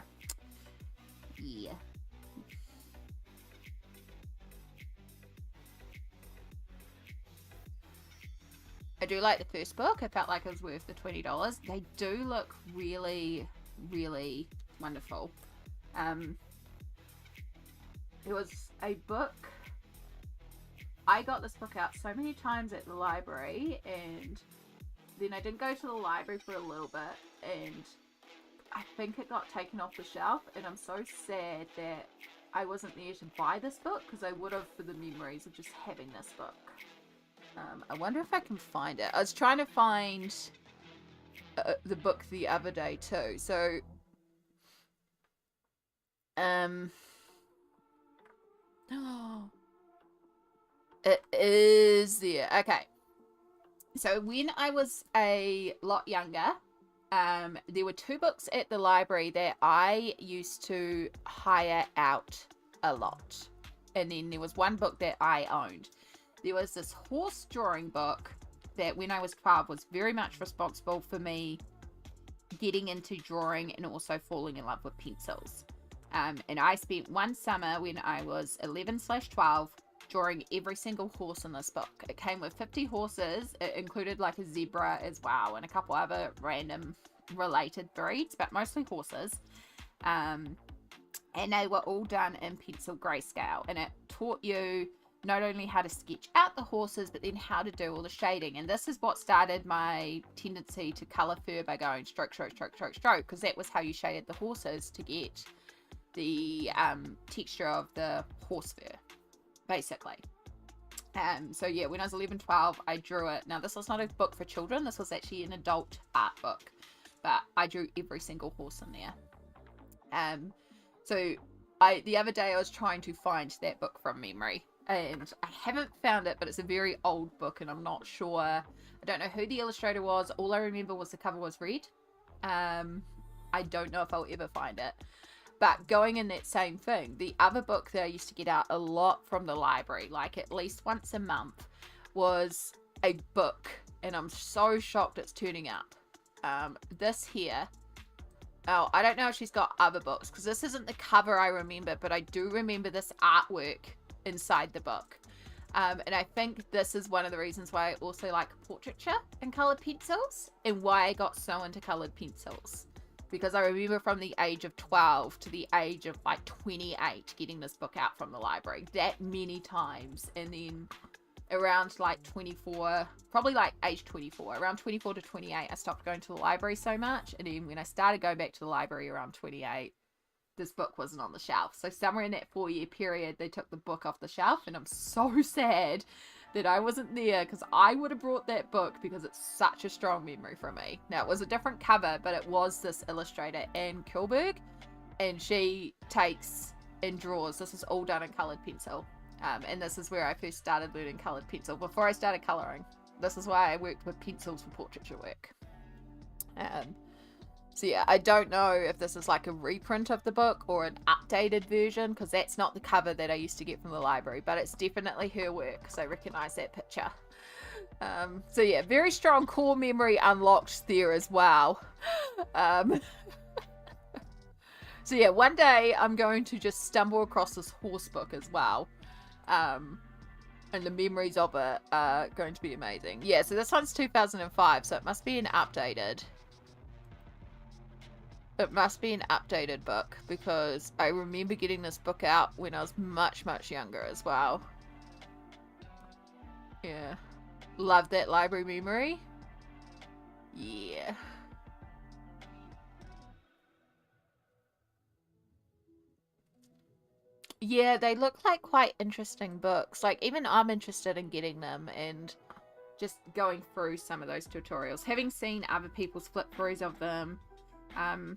yeah. I do like the first book. I felt like it was worth the $20. They do look really, really wonderful. It was a book. I got this book out so many times at the library, and then I didn't go to the library for a little bit, and I think it got taken off the shelf, and I'm so sad that I wasn't there to buy this book, because I would have for the memories of just having this book. I wonder if I can find it. I was trying to find the book the other day too. So, it is there. Okay. So when I was a lot younger, there were 2 books at the library that I used to hire out a lot. And then there was 1 book that I owned. There was this horse drawing book that when I was 12 was very much responsible for me getting into drawing and also falling in love with pencils. And I spent 1 summer when I was 11/12 drawing every single horse in this book. It came with 50 horses. It included like a zebra as well and a couple other random related breeds, but mostly horses. And they were all done in pencil grayscale, and it taught you not only how to sketch out the horses, but then how to do all the shading. And this is what started my tendency to colour fur by going stroke, stroke, stroke, stroke, stroke, because that was how you shaded the horses to get the texture of the horse fur, basically. So yeah, when I was 11, 12, I drew it. Now, this was not a book for children. This was actually an adult art book. But I drew every single horse in there. So the other day I was trying to find that book from memory. And I haven't found it, but it's a very old book. And I'm not sure. I don't know who the illustrator was. All I remember was the cover was red. I don't know if I'll ever find it. But going in that same thing, the other book that I used to get out a lot from the library, like at least once a month, was a book. And I'm so shocked it's turning up. This here. Oh, I don't know if she's got other books, because this isn't the cover I remember, but I do remember this artwork inside the book. And I think this is one of the reasons why I also like portraiture and coloured pencils, and why I got so into coloured pencils. Because I remember from the age of 12 to the age of like 28 getting this book out from the library that many times. And then around like 24, probably like age 24, around 24 to 28, I stopped going to the library so much. And then when I started going back to the library around 28, this book wasn't on the shelf. So somewhere in that 4-year period, they took the book off the shelf. And I'm so sad that I wasn't there, because I would have brought that book, because it's such a strong memory for me. Now, it was a different cover, but it was this illustrator, Anne Kilberg, and she takes and draws. This is all done in coloured pencil, and this is where I first started learning coloured pencil, before I started colouring. This is why I worked with pencils for portraiture work. So yeah, I don't know if this is like a reprint of the book or an updated version, because that's not the cover that I used to get from the library, but it's definitely her work, because I recognise that picture. So yeah, very strong core memory unlocked there as well. So yeah, one day I'm going to just stumble across this horse book as well. And the memories of it are going to be amazing. Yeah, so this one's 2005, so it must be an updated... It must be an updated book, because I remember getting this book out when I was much, much younger as well. Yeah. Love that library memory. Yeah. Yeah, they look like quite interesting books. Like, even I'm interested in getting them and just going through some of those tutorials. Having seen other people's flip throughs of them. And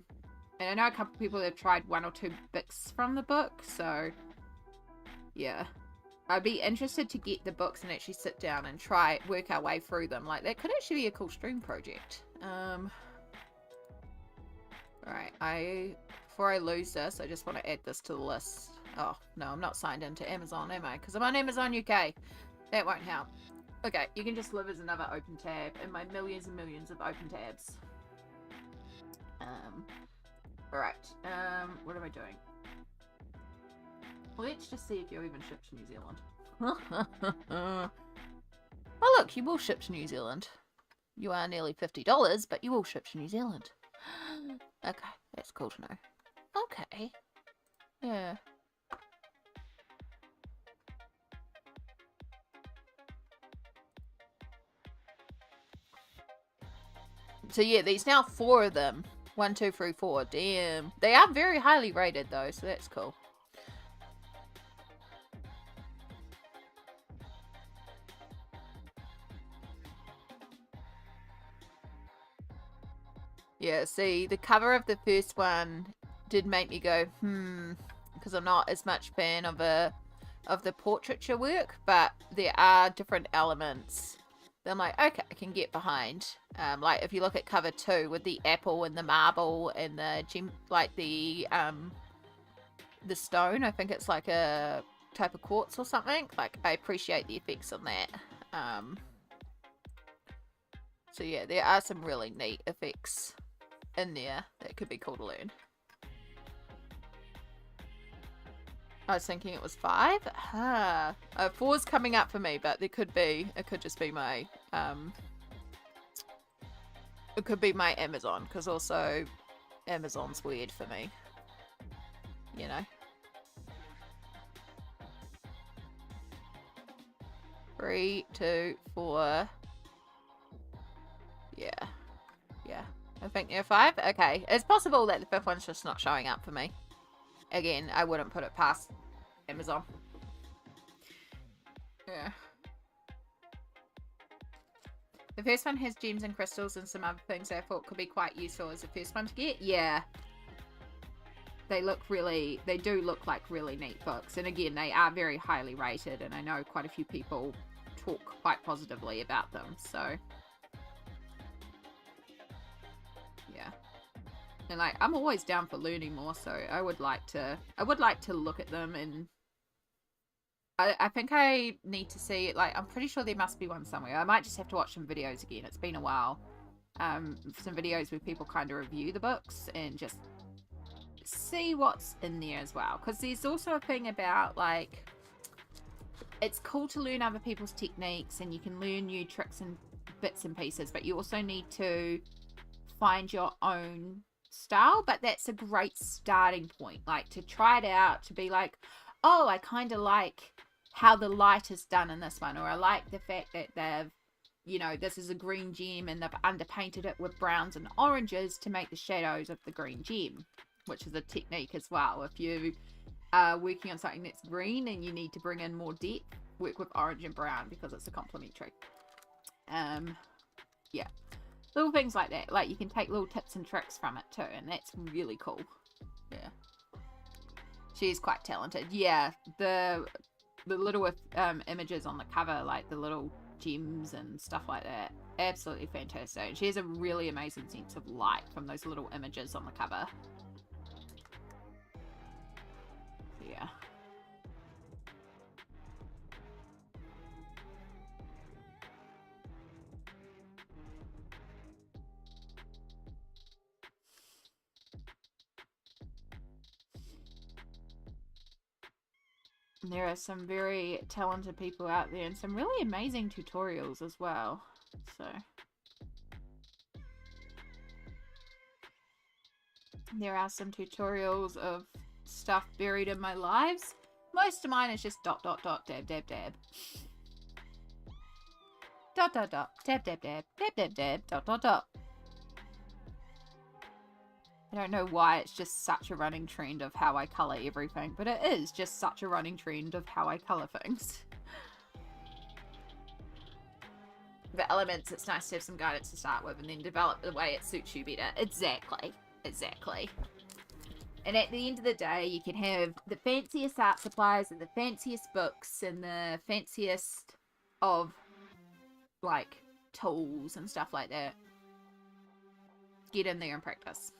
I know a couple of people that have tried 1 or 2 bits from the book, so yeah. I'd be interested to get the books and actually sit down and work our way through them. Like, that could actually be a cool stream project. Alright, before I lose this, I just want to add this to the list. Oh, no, I'm not signed into Amazon, am I? Because I'm on Amazon UK. That won't help. Okay, you can just live as another open tab in my millions and millions of open tabs. Alright, what am I doing? Let's just see if you even ship to New Zealand. Oh look, you will ship to New Zealand. You are nearly $50, but you will ship to New Zealand. Okay, that's cool to know. Okay. Yeah. So yeah, there's now 4 of them. 1, 2, 3, 4. Damn. They are very highly rated though, so that's cool. Yeah, see, the cover of the first one did make me go, because I'm not as much fan of the portraiture work, but there are different elements that I'm like, okay, I can get behind. Like if you look at cover 2 with the apple and the marble and the gem, like the stone, I think it's like a type of quartz or something. Like, I appreciate the effects on that. So yeah, there are some really neat effects in there that could be cool to learn. I was thinking it was 5. 4's coming up for me, but it could just be my it could be my Amazon, because also Amazon's weird for me, you know. 3, 2, 4. Yeah. I think there are 5. Okay, it's possible that the 5th one's just not showing up for me. again, I wouldn't put it past Amazon. Yeah. The first one has gems and crystals and some other things I thought could be quite useful as the first one to get. Yeah. They do look like really neat books. And again, they are very highly rated, and I know quite a few people talk quite positively about them, so yeah. And like, I'm always down for learning more, so I would like to look at them, and I think I need to see, like, I'm pretty sure there must be one somewhere. I might just have to watch some videos again. It's been a while. Some videos where people kind of review the books and just see what's in there as well, because there's also a thing about, like, it's cool to learn other people's techniques and you can learn new tricks and bits and pieces, but you also need to find your own style. But that's a great starting point, like, to try it out, to be like, oh, I kind of like how the light is done in this one, or I like the fact that they've, you know, this is a green gem and they've underpainted it with browns and oranges to make the shadows of the green gem, which is a technique as well. If you are working on something that's green and you need to bring in more depth, work with orange and brown because it's a complementary. Yeah, little things like that. Like, you can take little tips and tricks from it too, and that's really cool. Yeah, she's quite talented. Yeah, the little images on the cover, like the little gems and stuff like that, absolutely fantastic. And she has a really amazing sense of light from those little images on the cover. Yeah. There are some very talented people out there and some really amazing tutorials as well. So there are some tutorials of stuff buried in my lives. Most of mine is just ... dab dab dab. Dab dab dab dab dab dab. I don't know why it's just such a running trend of how I colour everything, but it is just such a running trend of how I colour things. The elements, it's nice to have some guidance to start with and then develop the way it suits you better. Exactly. And at the end of the day, you can have the fanciest art supplies and the fanciest books and the fanciest of, like, tools and stuff like that. Get in there and practice.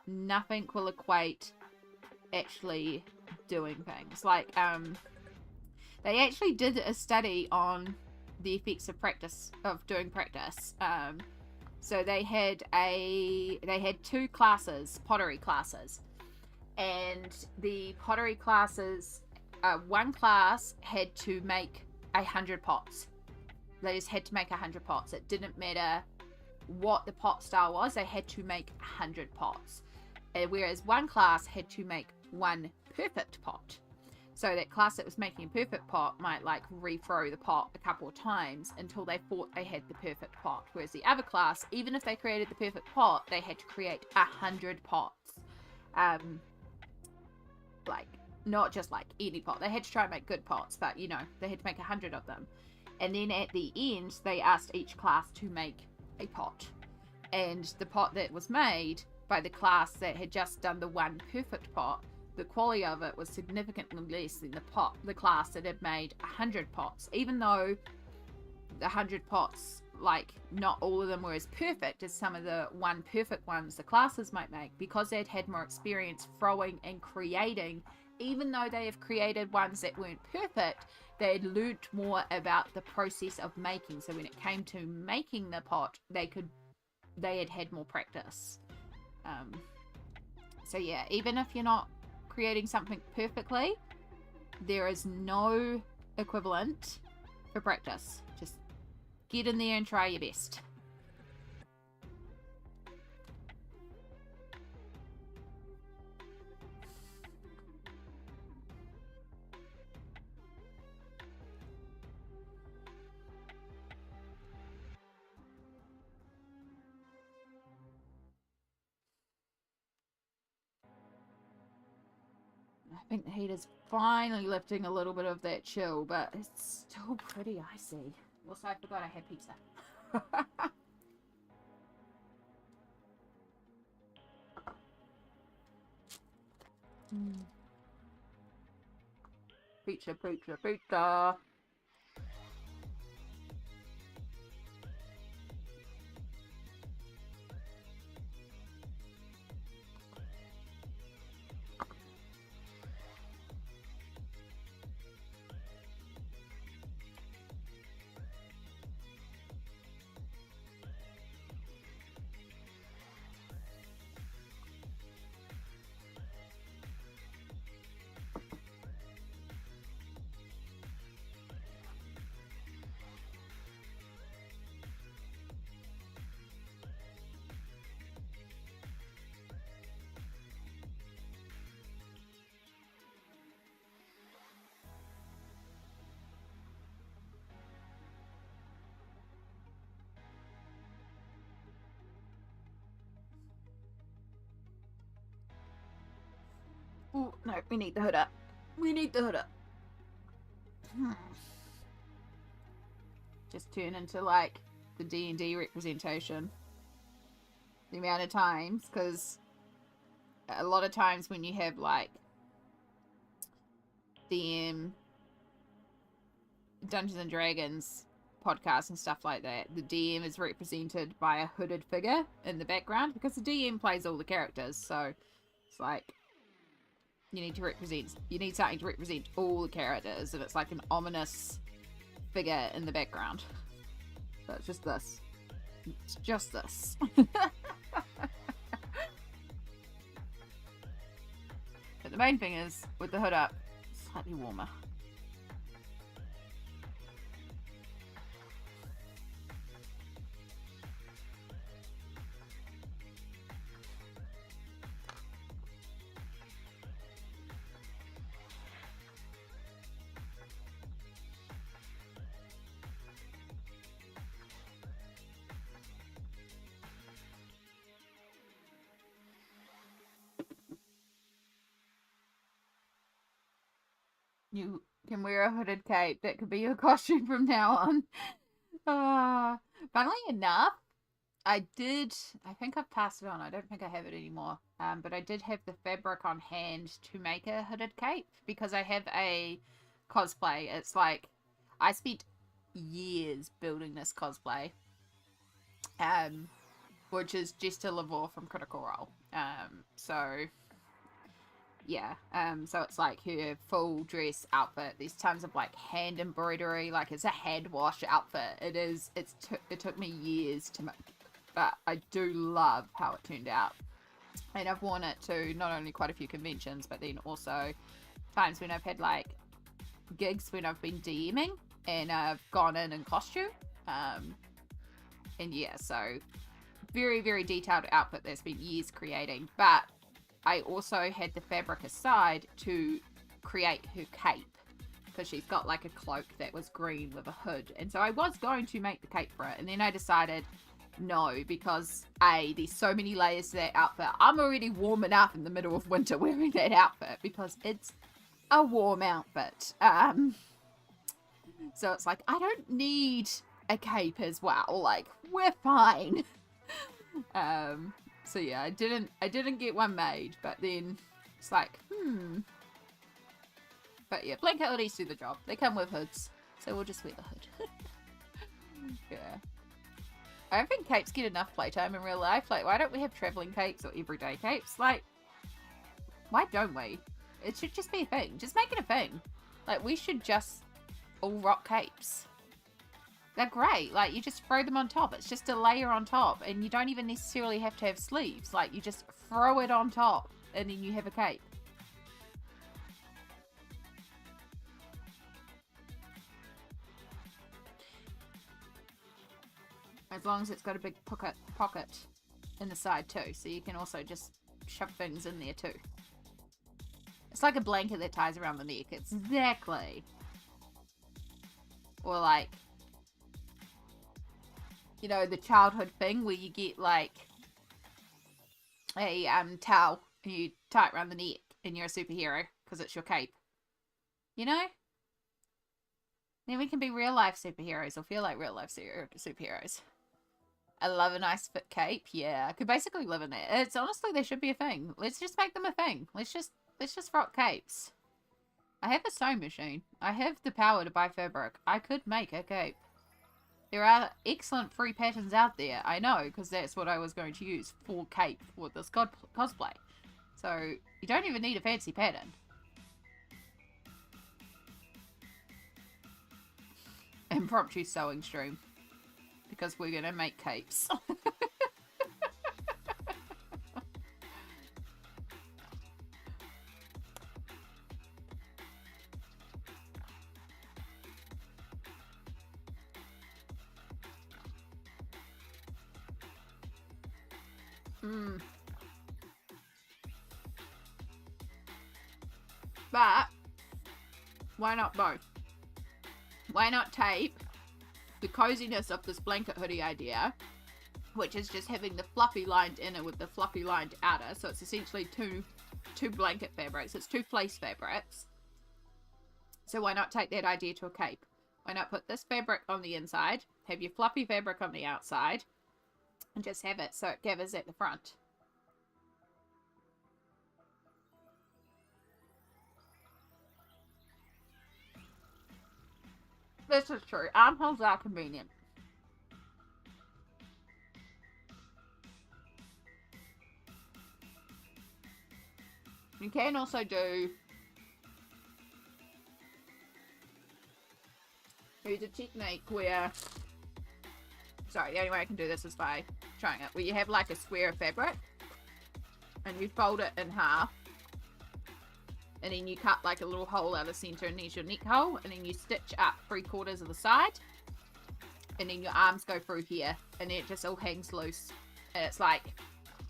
Nothing will equate actually doing things. Like, they actually did a study on the effects of doing practice. So they had two classes, pottery classes, and the pottery classes, one class had to make 100 pots. They just had to make 100 pots. It didn't matter what the pot style was, they had to make 100 pots. Whereas one class had to make one perfect pot. So that class that was making a perfect pot might, like, re-throw the pot a couple of times until they thought they had the perfect pot. Whereas the other class, even if they created the perfect pot, they had to create 100 pots. Like, not just like any pot. They had to try and make good pots, but, you know, they had to make 100 of them. And then at the end, they asked each class to make a pot. And the pot that was made by the class that had just done the one perfect pot, the quality of it was significantly less than the class that had made 100 pots. Even though the 100 pots, like, not all of them were as perfect as some of the one perfect ones the classes might make, because they'd had more experience throwing and creating. Even though they have created ones that weren't perfect, they had learnt more about the process of making. So when it came to making the pot, they had more practice. So yeah, even if you're not creating something perfectly, there is no equivalent for practice. Just get in there and try your best. I think the heat is finally lifting a little bit of that chill, but it's still pretty icy. Also, I forgot I had pizza. Pizza, pizza, pizza. Oh, no, we need the hood up. We need the hood up. Just turn into, like, the D&D representation. The amount of times, because a lot of times when you have, like, DM, Dungeons and Dragons podcasts and stuff like that, the DM is represented by a hooded figure in the background, because the DM plays all the characters, so it's like, you need something to represent all the characters, and it's like an ominous figure in the background. So it's just this. It's just this. But the main thing is, with the hood up, slightly warmer. You can wear a hooded cape. That could be your costume from now on. Funnily enough, I think I've passed it on. I don't think I have it anymore. But I did have the fabric on hand to make a hooded cape because I have a cosplay. It's like, I spent years building this cosplay. Which is Jester Lavore from Critical Role. So yeah, so it's like her full dress outfit. There's tons of like hand embroidery, like it's a hand wash outfit. It took me years to make, but I do love how it turned out. And I've worn it to not only quite a few conventions, but then also times when I've had like gigs when I've been DMing and I've gone in costume. And yeah, so very, very detailed outfit that's been years creating, but I also had the fabric aside to create her cape because she's got like a cloak that was green with a hood, and so I was going to make the cape for it, and then I decided no, because there's so many layers to that outfit. I'm already warm enough in the middle of winter wearing that outfit because it's a warm outfit. So it's like I don't need a cape as well, like we're fine. So yeah, I didn't get one made, but then it's like, But yeah, blanket hoodies do the job. They come with hoods, so we'll just wear the hood. Yeah. I don't think capes get enough playtime in real life. Like, why don't we have traveling capes or everyday capes? Like, why don't we? It should just be a thing. Just make it a thing. Like, we should just all rock capes. They're great. Like, you just throw them on top. It's just a layer on top. And you don't even necessarily have to have sleeves. Like, you just throw it on top. And then you have a cape. As long as it's got a big pocket in the side too. So you can also just shove things in there too. It's like a blanket that ties around the neck. Exactly. Or like, you know, the childhood thing where you get like a towel and you tie it around the neck and you're a superhero because it's your cape. You know? Then we can be real life superheroes or feel like real life superheroes. I love a nice fit cape. Yeah, I could basically live in it. It's honestly, there should be a thing. Let's just make them a thing. Let's just rock capes. I have a sewing machine. I have the power to buy fabric. I could make a cape. There are excellent free patterns out there. I know, because that's what I was going to use for cape for this cosplay. So, you don't even need a fancy pattern. Impromptu sewing stream. Because we're going to make capes. But, why not both? Why not tape the coziness of this blanket hoodie idea, which is just having the fluffy lined inner with the fluffy lined outer, so it's essentially two blanket fabrics. It's two fleece fabrics. So why not take that idea to a cape? Why not put this fabric on the inside, have your fluffy fabric on the outside, and just have it so it gathers at the front. This is true. Armholes are convenient. You can also do... There's a technique where... Sorry, the only way I can do this is by trying it. Where you have like a square of fabric. And you fold it in half. And then you cut like a little hole out of the center and there's your neck hole. And then you stitch up 3/4 of the side. And then your arms go through here. And then it just all hangs loose. And it's like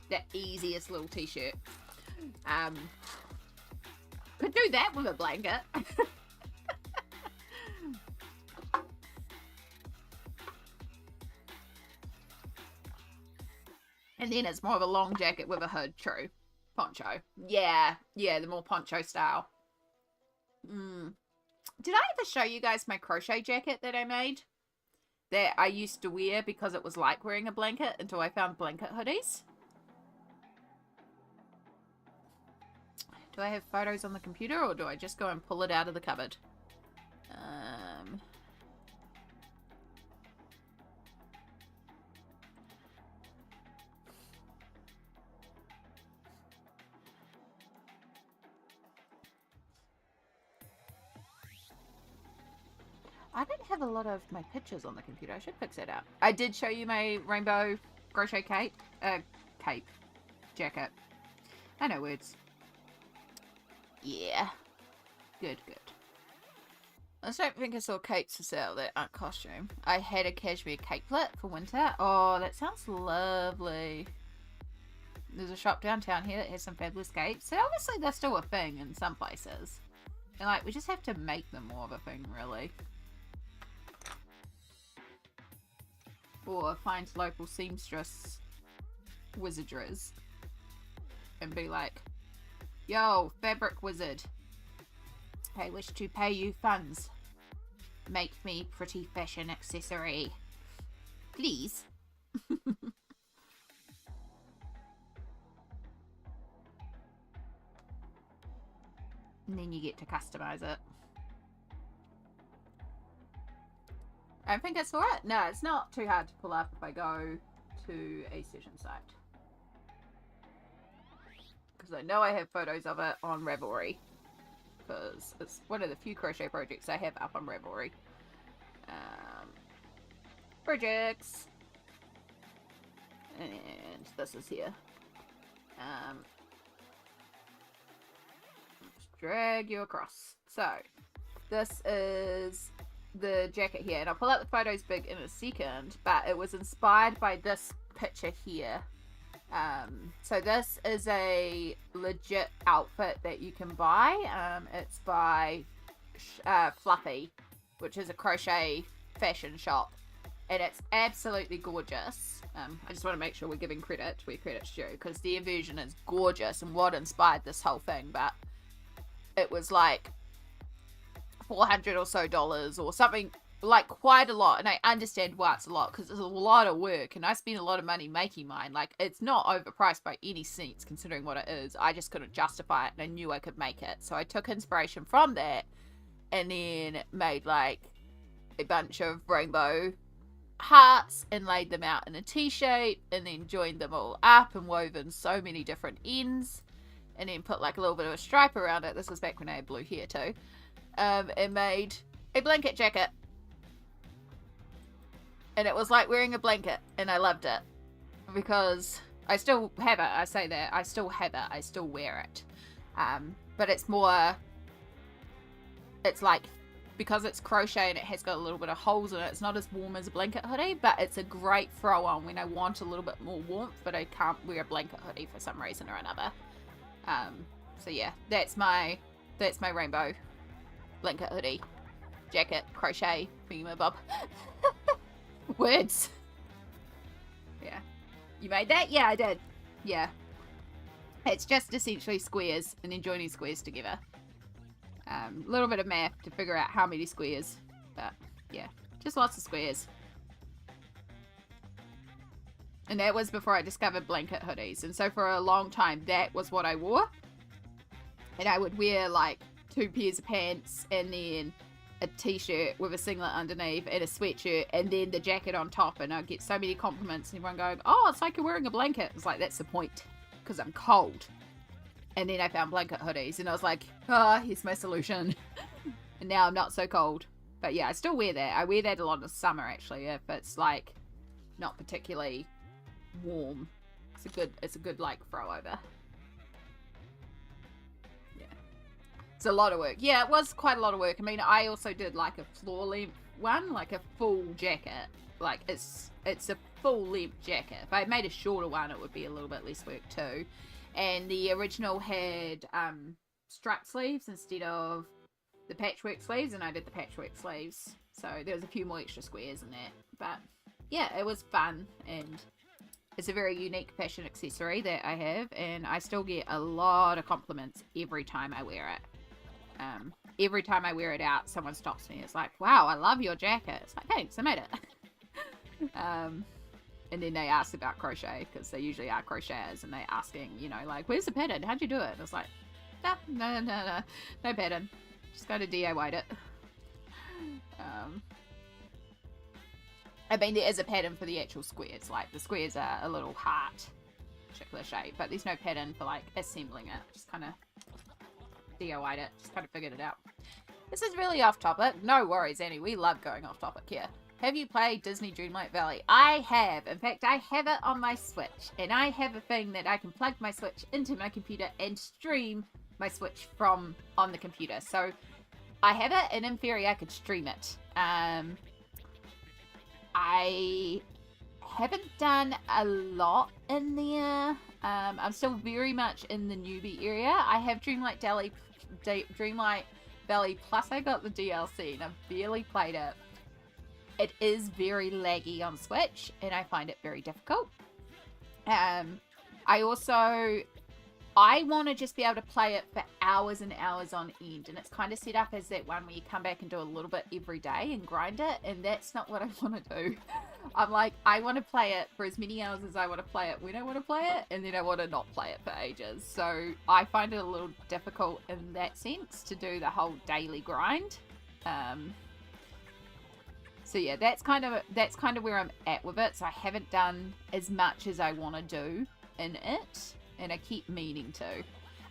the easiest little t-shirt. Could do that with a blanket. And then it's more of a long jacket with a hood. True. Poncho. Yeah, the more poncho style. Did I ever show you guys my crochet jacket that I made? That I used to wear because it was like wearing a blanket until I found blanket hoodies? Do I have photos on the computer or do I just go and pull it out of the cupboard? I don't have a lot of my pictures on the computer. I should fix that up. I did show you my rainbow crochet jacket. I know words. Yeah. Good. I just don't think I saw capes for sale that aren't costume. I had a cashmere capelet for winter. Oh, that sounds lovely. There's a shop downtown here that has some fabulous capes. So obviously they're still a thing in some places. And like, we just have to make them more of a thing, really. Or find local seamstress wizardries. And be like, yo, fabric wizard. I wish to pay you funds. Make me pretty fashion accessory. Please. And then you get to customize it. I think it's alright. No, it's not too hard to pull up if I go to a session site. Because I know I have photos of it on Ravelry. Because it's one of the few crochet projects I have up on Ravelry. Projects. And this is here. Just drag you across. So, this is the jacket here. And I'll pull out the photos big in a second. But it was inspired by this picture here. So this is a legit outfit that you can buy. It's by Fluffy, which is a crochet fashion shop, and it's absolutely gorgeous. I just want to make sure we're giving credit where credit's due, because their version is gorgeous and what inspired this whole thing. But it was like $400 or so or something, like quite a lot. And I understand why it's a lot, because it's a lot of work and I spent a lot of money making mine. Like, it's not overpriced by any sense considering what it is. I just couldn't justify it and I knew I could make it, so I took inspiration from that and then made like a bunch of rainbow hearts and laid them out in a T-shape and then joined them all up and woven so many different ends and then put like a little bit of a stripe around it. This was back when I had blue hair too. And made a blanket jacket. And it was like wearing a blanket, and I loved it because I still have it. I say that I still have it. I still wear it. But it's more, it's like, because it's crochet and it has got a little bit of holes in it, it's not as warm as a blanket hoodie, but it's a great throw on when I want a little bit more warmth, but I can't wear a blanket hoodie for some reason or another. So yeah, that's my rainbow blanket hoodie jacket crochet thingamabob. Words. Yeah. You made that? Yeah, I did. Yeah. It's just essentially squares and then joining squares together. A little bit of math to figure out how many squares. But, yeah. Just lots of squares. And that was before I discovered blanket hoodies. And so for a long time, that was what I wore. And I would wear, like, 2 pairs of pants and then a t-shirt with a singlet underneath and a sweatshirt and then the jacket on top, and I'd get so many compliments and everyone going, oh, it's like you're wearing a blanket. It's like, that's the point, because I'm cold. And then I found blanket hoodies and I was like, here's my solution. And now I'm not so cold. But yeah, I still wear that. I wear that a lot in the summer actually, if it's like not particularly warm. It's a good like throw over. It's a lot of work. Yeah, it was quite a lot of work. I mean, I also did like a floor length one, like a full jacket. Like it's a full length jacket. If I made a shorter one, it would be a little bit less work too. And the original had strap sleeves instead of the patchwork sleeves, and I did the patchwork sleeves. So there was a few more extra squares in that. But yeah, it was fun, and it's a very unique fashion accessory that I have, and I still get a lot of compliments every time I wear it. Every time I wear it out, someone stops me. It's like, wow, I love your jacket. It's like, thanks, I made it. And then they ask about crochet, because they usually are crocheters, and they're asking, you know, like, where's the pattern? How'd you do it? And it's like, no pattern. Just kind of DIY'd it. I mean, there is a pattern for the actual squares. Like, the squares are a little heart particular shape, but there's no pattern for, like, assembling it. Just kind of DIY'd it. Just kind of figured it out. This is really off topic. No worries, Annie. We love going off topic here. Have you played Disney Dreamlight Valley? I have. In fact, I have it on my Switch. And I have a thing that I can plug my Switch into my computer and stream my Switch from on the computer. So I have it, and in theory, I could stream it. I haven't done a lot in there. I'm still very much in the newbie area. I have Dreamlight Valley Plus. I got the DLC and I've barely played it. It is very laggy on Switch and I find it very difficult. I want to just be able to play it for hours and hours on end, and it's kind of set up as that one where you come back and do a little bit every day and grind it, and that's not what I want to do. I'm like, I want to play it for as many hours as I want to play it when I want to play it, and then I want to not play it for ages. So I find it a little difficult in that sense to do the whole daily grind. So yeah, that's kind of where I'm at with it. So I haven't done as much as I want to do in it. And I keep meaning to.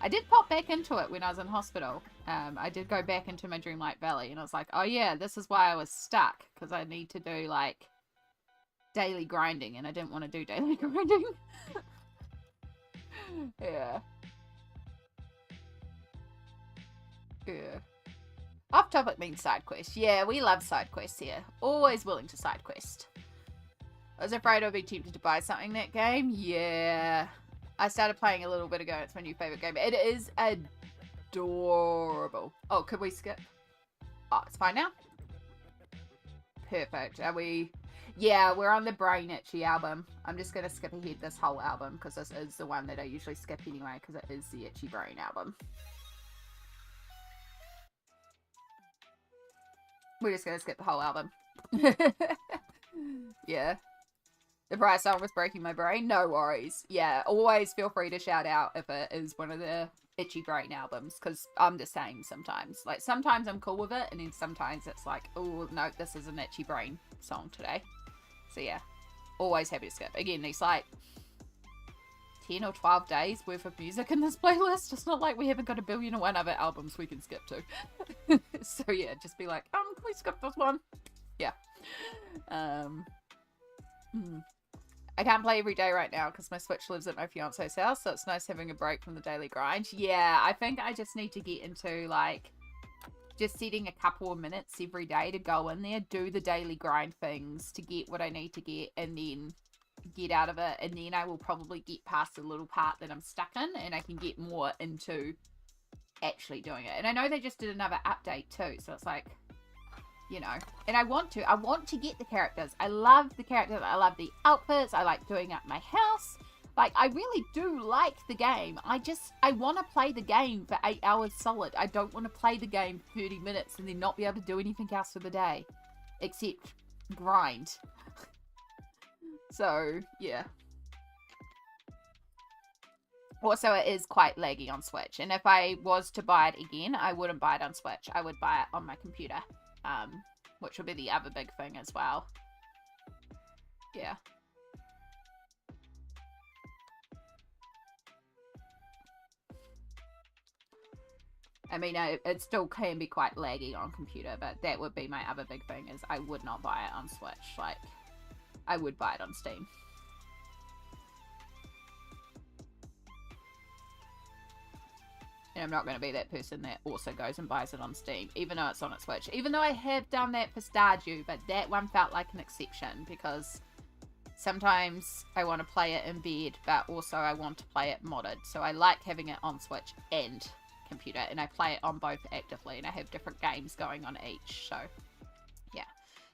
I did pop back into it when I was in hospital. I did go back into my Dreamlight Valley, and I was like, oh yeah, this is why I was stuck, because I need to do like daily grinding, and I didn't want to do daily grinding. Yeah. Off topic means side quest. Yeah, we love side quests here. Always willing to side quest. I was afraid I'd be tempted to buy something that game. Yeah. I started playing a little bit ago. It's my new favorite game. It is adorable. Oh, could we skip? Oh, it's fine now. Perfect. Are we? Yeah, we're on the Brain Itchy album. I'm just going to skip ahead this whole album because this is the one that I usually skip anyway because it is the Itchy Brain album. We're just gonna skip the whole album. Yeah. The price song was breaking my brain. No worries. Yeah, always feel free to shout out if it is one of the Itchy Brain albums, because I'm the same sometimes. Like, sometimes I'm cool with it, and then sometimes it's like, oh, no, this is an Itchy Brain song today. So, yeah. Always happy to skip. Again, there's like 10 or 12 days worth of music in this playlist. It's not like we haven't got 1,000,001 other albums we can skip to. So, yeah, just be like, can we skip this one? Yeah. I can't play every day right now because my Switch lives at my fiance's house, so it's nice having a break from the daily grind. Yeah, I think I just need to get into, like, just setting a couple of minutes every day to go in there, do the daily grind things to get what I need to get, and then get out of it, and then I will probably get past the little part that I'm stuck in, and I can get more into actually doing it. And I know they just did another update too, so it's like, you know, and I want to get the characters. I love the characters. I love the outfits. I like doing up my house. Like, I really do like the game. I want to play the game for 8 hours solid. I don't want to play the game 30 minutes and then not be able to do anything else for the day. Except grind. So, yeah. Also, it is quite laggy on Switch. And if I was to buy it again, I wouldn't buy it on Switch. I would buy it on my computer. Which will be the other big thing as well. Yeah. I mean, it still can be quite laggy on computer, but that would be my other big thing, is I would not buy it on Switch. Like, I would buy it on Steam. And I'm not going to be that person that also goes and buys it on Steam, even though it's on its Switch. Even though I have done that for Stardew, but that one felt like an exception, because sometimes I want to play it in bed, but also I want to play it modded. So I like having it on Switch and computer, and I play it on both actively, and I have different games going on each. So, yeah.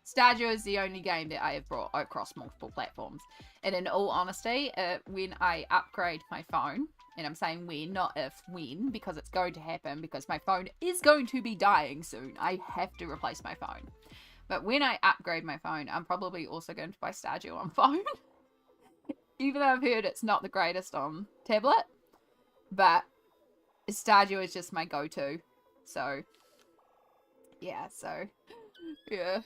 Stardew is the only game that I have brought across multiple platforms. And in all honesty, when I upgrade my phone, and I'm saying when, not if, when, because it's going to happen, because my phone is going to be dying soon. I have to replace my phone. But when I upgrade my phone, I'm probably also going to buy Stardew on phone. Even though I've heard it's not the greatest on tablet. But Stardew is just my go-to. So, yeah, yeah.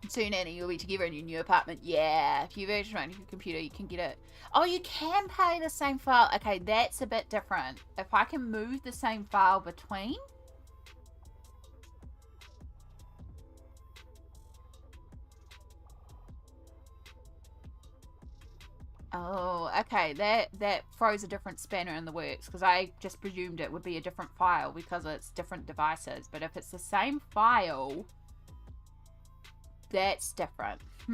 Soon, Annie, you'll be together in your new apartment. Yeah, if you virtual run your computer, you can get it. Oh, you can play the same file. Okay, that's a bit different. If I can move the same file between. Oh, okay. That throws a different spanner in the works, because I just presumed it would be a different file because it's different devices. But if it's the same file, that's different. I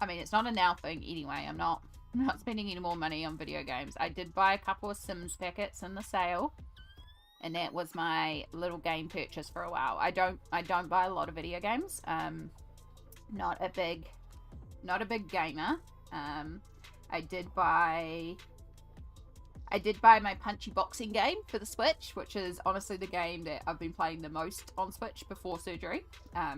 mean, it's not a now thing anyway. I'm not spending any more money on video games. I did buy a couple of Sims packets in the sale, and that was my little game purchase for a while. I don't buy a lot of video games. Not a big gamer. I did buy my punchy boxing game for the Switch, which is honestly the game that I've been playing the most on Switch before surgery.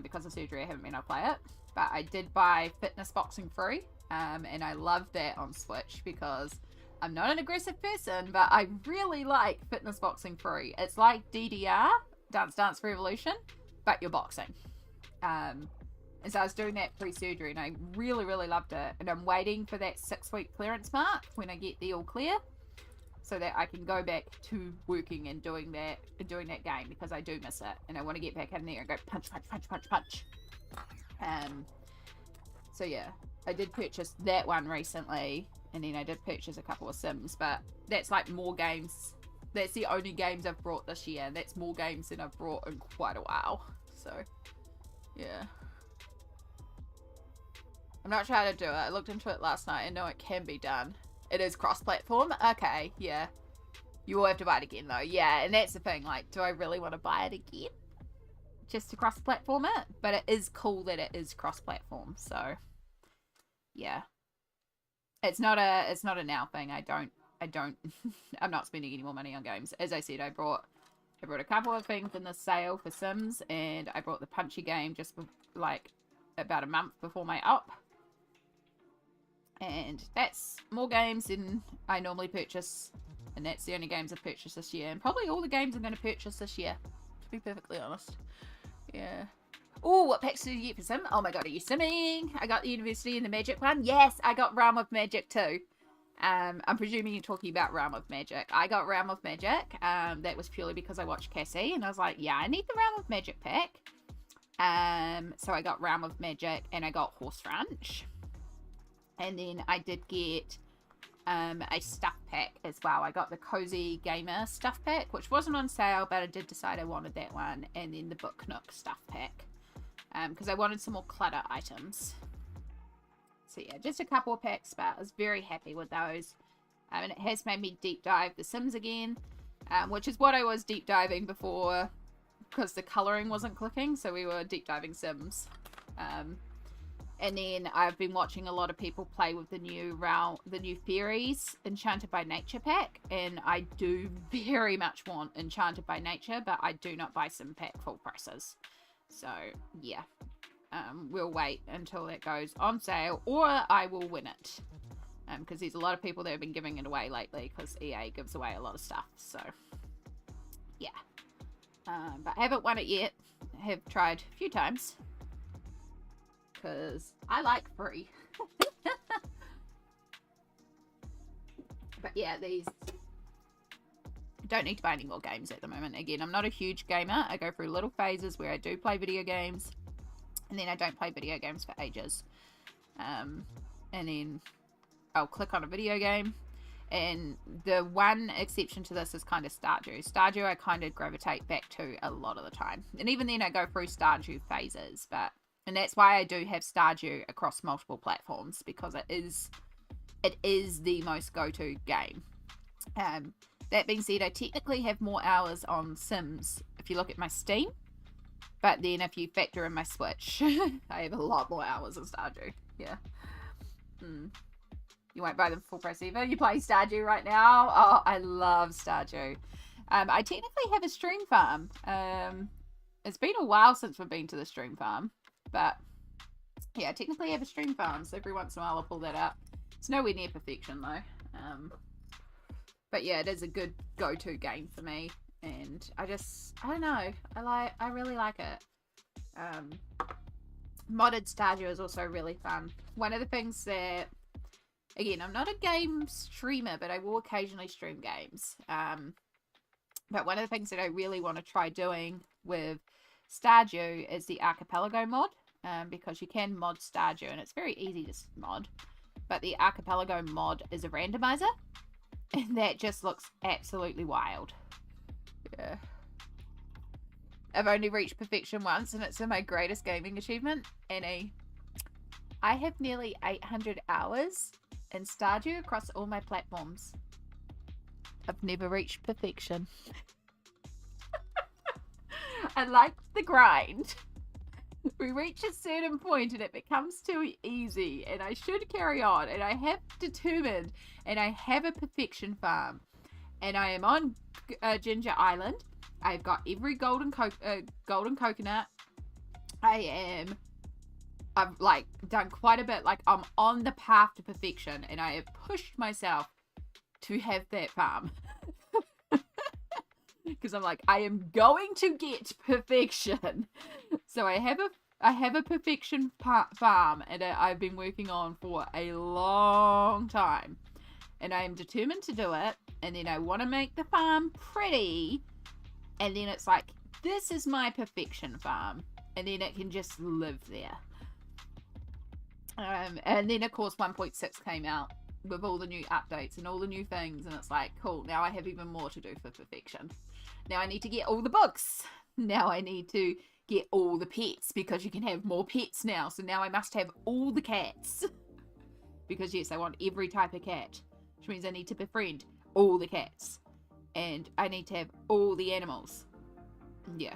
Because of surgery, I haven't been able to play it. But I did buy Fitness Boxing Free, and I love that on Switch because I'm not an aggressive person, but I really like Fitness Boxing Free. It's like DDR, Dance Dance Revolution, but you're boxing. And so I was doing that pre-surgery, and I really, really loved it. And I'm waiting for that 6-week clearance mark when I get the all clear, so that I can go back to working and doing that game, because I do miss it, and I want to get back in there and go punch, punch, punch, punch, punch. So yeah, I did purchase that one recently, and then I did purchase a couple of Sims, but that's like more games. That's the only games I've brought this year. That's more games than I've brought in quite a while. So yeah. I'm not sure how to do it. I looked into it last night. I know it can be done. It is cross-platform? Okay, yeah. You will have to buy it again, though. Yeah, and that's the thing. Like, do I really want to buy it again? Just to cross-platform it? But it is cool that it is cross-platform, so. Yeah. It's not a now thing. I don't I'm not spending any more money on games. As I said, I brought a couple of things in the sale for Sims, and I brought the Punchy game just like about a month before my up. And that's more games than I normally purchase, and that's the only games I've purchased this year, and probably all the games I'm going to purchase this year, to be perfectly honest. Yeah. Oh, what packs did you get for Sim? Oh my god, are you simming? I got the University and the Magic one. Yes, I got Realm of Magic too. I'm presuming you're talking about Realm of Magic. I got Realm of Magic. That was purely because I watched Cassie, and I was like, yeah, I need the Realm of Magic pack. So I got Realm of Magic, and I got Horse Ranch. And then I did get a stuff pack as well. I got the Cozy Gamer stuff pack, which wasn't on sale, but I did decide I wanted that one. And then the Book Nook stuff pack, because I wanted some more clutter items. So yeah, just a couple of packs, but I was very happy with those. And it has made me deep dive The Sims again, which is what I was deep diving before, because the colouring wasn't clicking, so we were deep diving Sims. And then I've been watching a lot of people play with the new Fairies Enchanted by Nature pack, and I do very much want Enchanted by Nature, but I do not buy Sim pack full prices. So yeah, we'll wait until it goes on sale, or I will win it, because there's a lot of people that have been giving it away lately, because EA gives away a lot of stuff. So yeah, but I haven't won it yet. I have tried a few times, because I like free. But yeah, these don't need to buy any more games at the moment. Again, I'm not a huge gamer. I go through little phases where I do play video games, and then I don't play video games for ages. And then I'll click on a video game, and the one exception to this is kind of Stardew. Stardew I kind of gravitate back to a lot of the time, and even then I go through Stardew phases, and that's why I do have Stardew across multiple platforms, because it is the most go-to game. That being said, I technically have more hours on Sims if you look at my Steam, but then if you factor in my Switch, I have a lot more hours on Stardew. Yeah. You won't buy them full price either. You play Stardew right now? Oh, I love Stardew. I technically have a stream farm. It's been a while since we've been to the stream farm, but yeah, I technically have a stream farm, so every once in a while I'll pull that up. It's nowhere near perfection though. But yeah, it is a good go-to game for me, and I don't know, I really like it. Modded Stardew is also really fun. One of the things that, again, I'm not a game streamer, but I will occasionally stream games. But one of the things that I really want to try doing with Stardew is the Archipelago mod, because you can mod Stardew, and it's very easy to mod. But the Archipelago mod is a randomizer, and that just looks absolutely wild. Yeah. I've only reached perfection once, and it's my greatest gaming achievement. Annie, I have nearly 800 hours in Stardew across all my platforms. I've never reached perfection. I like the grind. We reach a certain point and it becomes too easy, and I should carry on, and I have determined, and I have a perfection farm, and I am on Ginger Island. I've got every golden coconut. I've like done quite a bit. Like, I'm on the path to perfection, and I have pushed myself to have that farm. Because I'm like, I am going to get perfection. So I have a perfection farm, and I've been working on for a long time, and I am determined to do it. And then I want to make the farm pretty, and then it's like, this is my perfection farm, and then it can just live there. And then of course 1.6 came out with all the new updates and all the new things, and it's like, cool, now I have even more to do for perfection. Now I need to get all the books. Now I need to get all the pets, because you can have more pets now. So now I must have all the cats, because yes, I want every type of cat, which means I need to befriend all the cats, and I need to have all the animals. Yeah.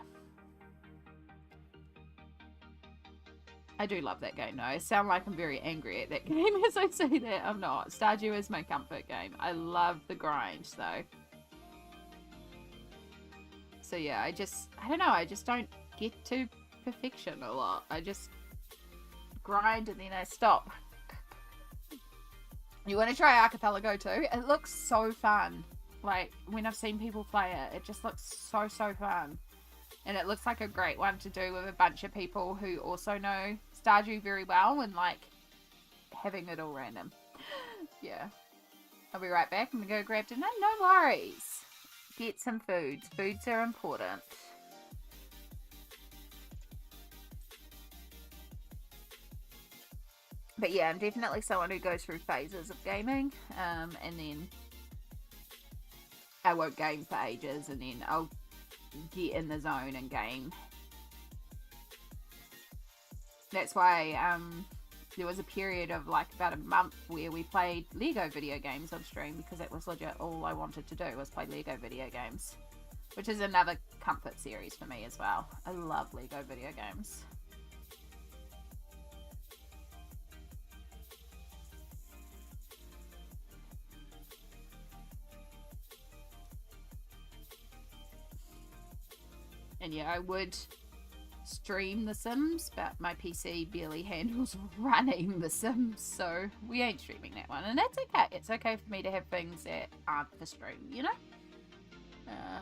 I do love that game though. I sound like I'm very angry at that game as I say that. I'm not. Stardew is my comfort game. I love the grind though. So yeah, I don't know, I just don't get to perfection a lot. I just grind and then I stop. You want to try Archipelago too? It looks so fun. Like, when I've seen people play it, it just looks so fun. And it looks like a great one to do with a bunch of people who also know Stardew very well and like having it all random. Yeah. I'll be right back. I'm gonna go grab dinner. No worries. Get some foods. Foods are important. But yeah, I'm definitely someone who goes through phases of gaming. And then I won't game for ages and then I'll get in the zone and game. That's why there was a period of like about a month where we played Lego video games on stream because it was legit all I wanted to do was play Lego video games, which is another comfort series for me as well. I love Lego video games. And yeah, I would stream The Sims, but my PC barely handles running The Sims, so we ain't streaming that one. And that's okay. It's okay for me to have things that aren't for stream, you know?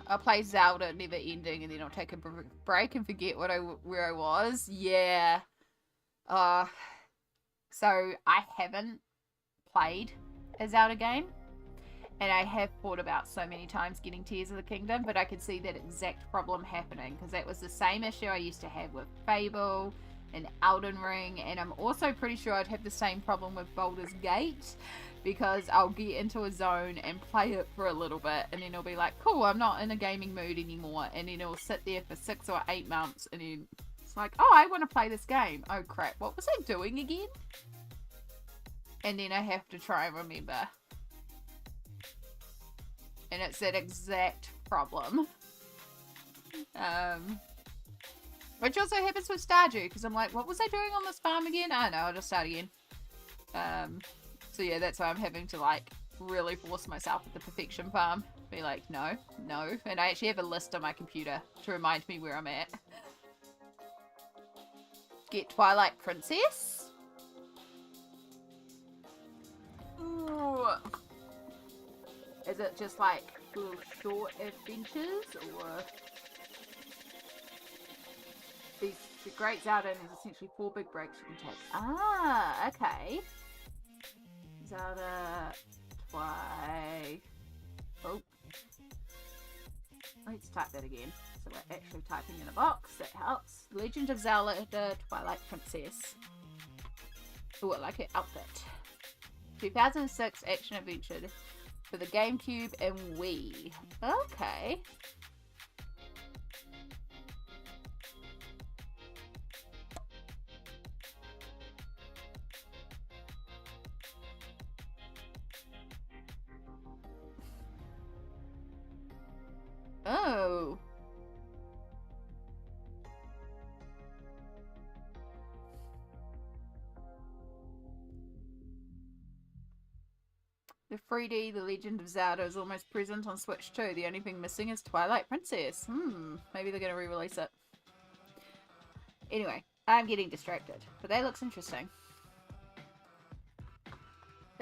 I'll play Zelda Never Ending, and then I'll take a break and forget where I was. Yeah. So I haven't played a Zelda game. And I have thought about so many times getting Tears of the Kingdom, but I could see that exact problem happening because that was the same issue I used to have with Fable and Elden Ring, and I'm also pretty sure I'd have the same problem with Baldur's Gate because I'll get into a zone and play it for a little bit and then I'll be like, cool, I'm not in a gaming mood anymore, and then it'll sit there for 6 or 8 months and then it's like, oh, I want to play this game. Oh crap, what was I doing again? And then I have to try and remember. And it's that exact problem. Which also happens with Stardew, because I'm like, what was I doing on this farm again? I don't know, I'll just start again. So yeah, that's why I'm having to like really force myself at the perfection farm. Be like, no. And I actually have a list on my computer to remind me where I'm at. Get Twilight Princess. Ooh. Is it just like little short adventures, or the Great Zelda is essentially 4 big breaks you can take? Ah, okay. Zelda, oh, let's type that again. So we're actually typing in a box. That helps. Legend of Zelda, the Twilight Princess. Oh, I like her outfit. 2006 action adventure for the GameCube and Wii. Okay. Oh. The 3D The Legend of Zelda is almost present on Switch too. The only thing missing is Twilight Princess. Maybe they're going to re-release it. Anyway, I'm getting distracted. But that looks interesting.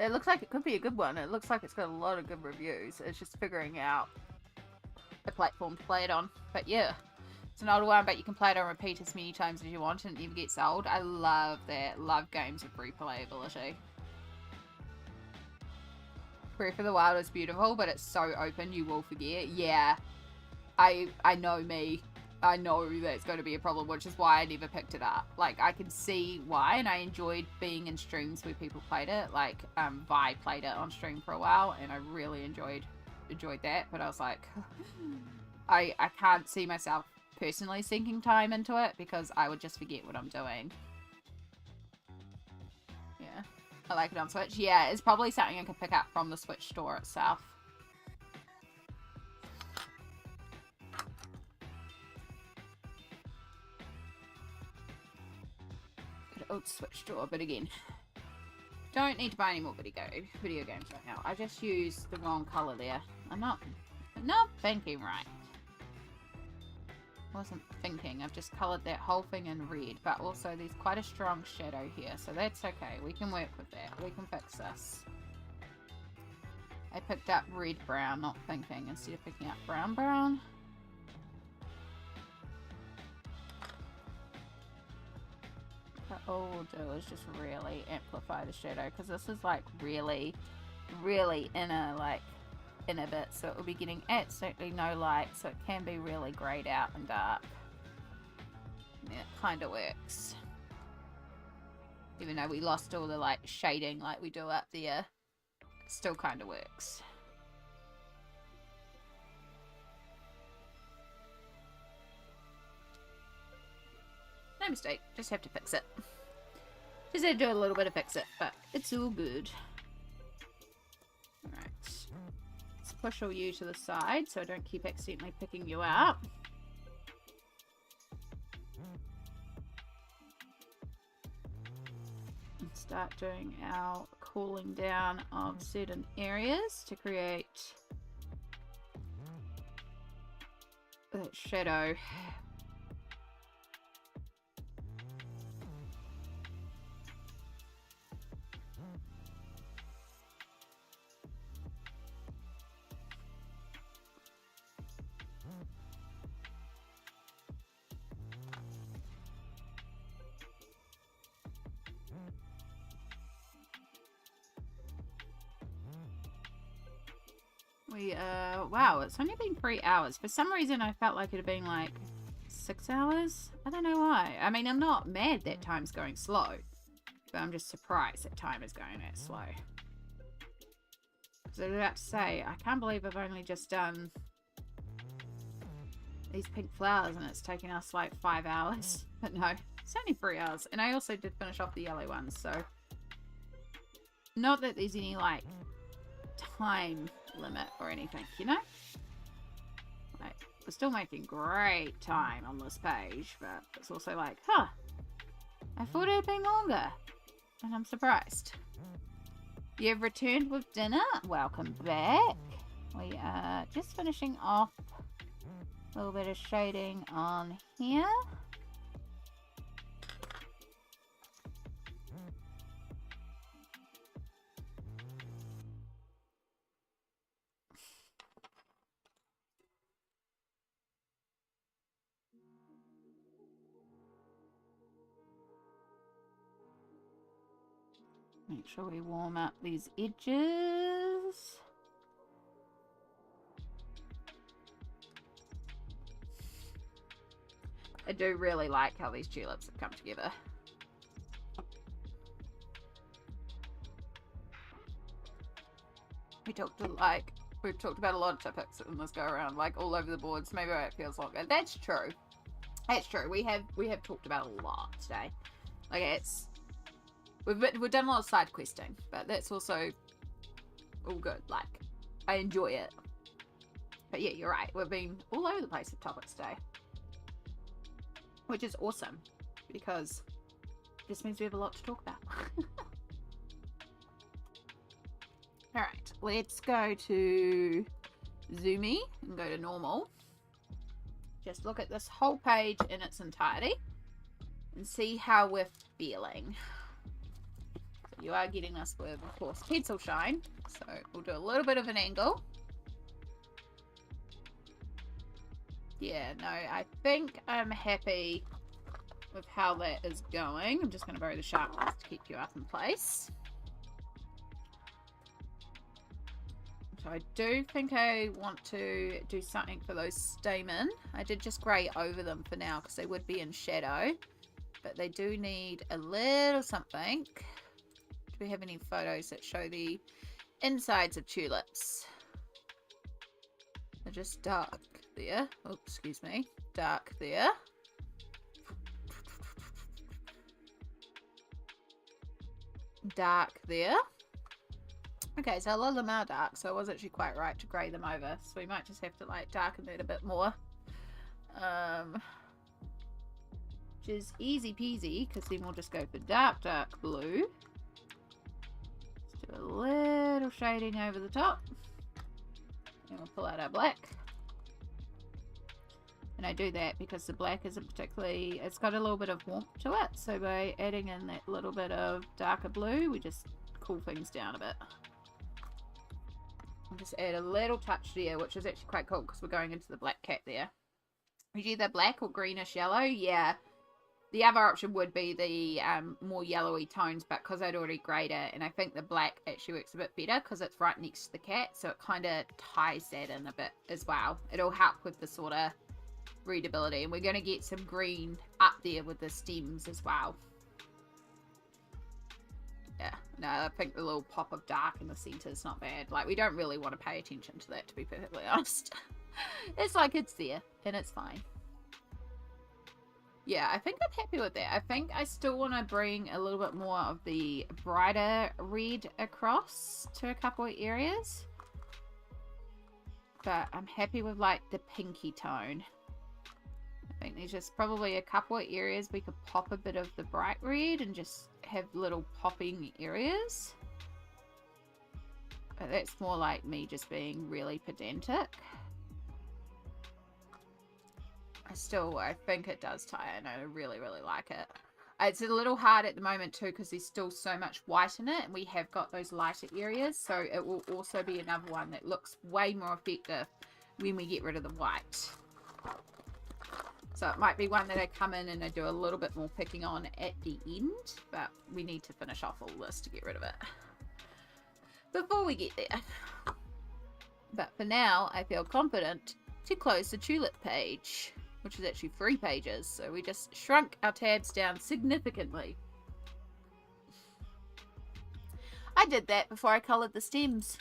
It looks like it could be a good one. It looks like it's got a lot of good reviews. It's just figuring out a platform to play it on. But yeah, it's an older one, but you can play it on repeat as many times as you want and it never gets old. I love that. Love games with replayability. Breath of the Wild is beautiful, but it's so open you will forget. Yeah, I know me. I know that's going to be a problem, which is why I never picked it up. Like, I can see why, and I enjoyed being in streams where people played it. Like, Vi played it on stream for a while, and I really enjoyed that. But I was like, I can't see myself personally sinking time into it because I would just forget what I'm doing. Yeah. I like it on Switch. Yeah, it's probably something I could pick up from the Switch store itself. old Switch store, but again, don't need to buy any more video games right now. I just used the wrong color there. I'm not thinking right. Wasn't thinking. I've just colored that whole thing in red, but also there's quite a strong shadow here, so that's okay. We can work with that. We can fix this. I picked up red brown, not thinking, instead of picking up brown brown. But all we'll do is just really amplify the shadow, because this is like really in a bit, so it will be getting absolutely no light, so it can be really grayed out and dark. And it kind of works. Even though we lost all the like shading like we do up there, it still kind of works. No mistake, just have to fix it. Just had to do a little bit of fix it, but it's all good. Alright. Let's push all you to the side so I don't keep accidentally picking you out. And start doing our cooling down of certain areas to create that shadow. Wow, it's only been 3 hours. For some reason, I felt like it had been like 6 hours. I don't know why. I mean, I'm not mad that time's going slow, but I'm just surprised that time is going that slow. So I was about to say, I can't believe I've only just done these pink flowers and it's taken us like 5 hours. But no, it's only 3 hours. And I also did finish off the yellow ones, so not that there's any like time limit or anything, you know? Like, we're still making great time on this page, but it's also like, huh, I thought it had been longer, and I'm surprised. You've returned with dinner. Welcome back. We are just finishing off a little bit of shading on here. Make sure we warm up these edges. I do really like how these tulips have come together. We've talked about a lot of topics in this go around, like all over the boards. Maybe it feels longer. That's true. That's true. We have talked about a lot today. Like we've done a lot of side questing, but that's also all good. Like, I enjoy it. But yeah, you're right. We've been all over the place with topics today, which is awesome because it just means we have a lot to talk about. All right, let's go to Zoomy and go to normal. Just look at this whole page in its entirety and see how we're feeling. You are getting this with, of course, pencil shine. So we'll do a little bit of an angle. Yeah, no, I think I'm happy with how that is going. I'm just going to borrow the sharpness to keep you up in place. So I do think I want to do something for those stamen. I did just grey over them for now because they would be in shadow. But they do need a little something. Do we have any photos that show the insides of tulips? They're just dark there. Oh, excuse me. Dark there. Dark there. Okay, so a lot of them are dark, so it was actually quite right to grey them over. So we might just have to like darken that a bit more. which is easy peasy, because then we'll just go for dark blue. Let's do a little shading over the top. And we'll pull out our black. And I do that because the black isn't particularly, it's got a little bit of warmth to it. So by adding in that little bit of darker blue, we just cool things down a bit. I'll just add a little touch there, which is actually quite cool because we're going into the black cat there. Is either black or greenish yellow? Yeah. The other option would be the more yellowy tones, but because I'd already grayed it, and I think the black actually works a bit better because it's right next to the cat, so it kind of ties that in a bit as well. It'll help with the sort of readability, and we're going to get some green up there with the stems as well. Yeah, no, I think the little pop of dark in the center is not bad. Like, we don't really want to pay attention to that, to be perfectly honest. It's like it's there, and it's fine. Yeah, I think I'm happy with that. I think I still want to bring a little bit more of the brighter red across to a couple of areas. But I'm happy with, like, the pinky tone. I think there's just probably a couple of areas we could pop a bit of the bright red and just have little popping areas. But that's more like me just being really pedantic. I think it does tie in. I really, really like it. It's a little hard at the moment too because there's still so much white in it, and we have got those lighter areas, so it will also be another one that looks way more effective when we get rid of the white. So it might be one that I come in and I do a little bit more picking on at the end, but we need to finish off all this to get rid of it before we get there. But for now, I feel confident to close the tulip page, which is actually 3 pages, so we just shrunk our tabs down significantly. I did that before I coloured the stems.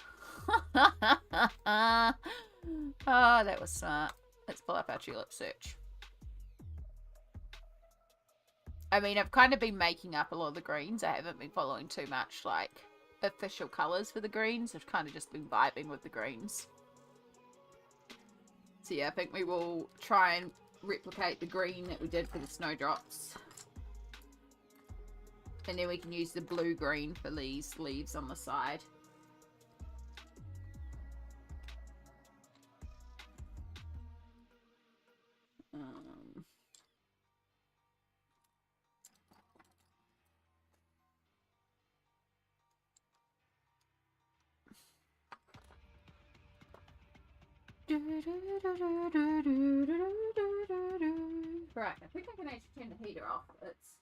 Oh, that was smart. Let's pull up our tulip search. I mean, I've kind of been making up a lot of the greens. I haven't been following too much, like, official colours for the greens. I've kind of just been vibing with the greens. So yeah, I think we will try and replicate the green that we did for the snowdrops. And then we can use the blue-green for these leaves on the side. Right, I think I can actually turn the heater off. It's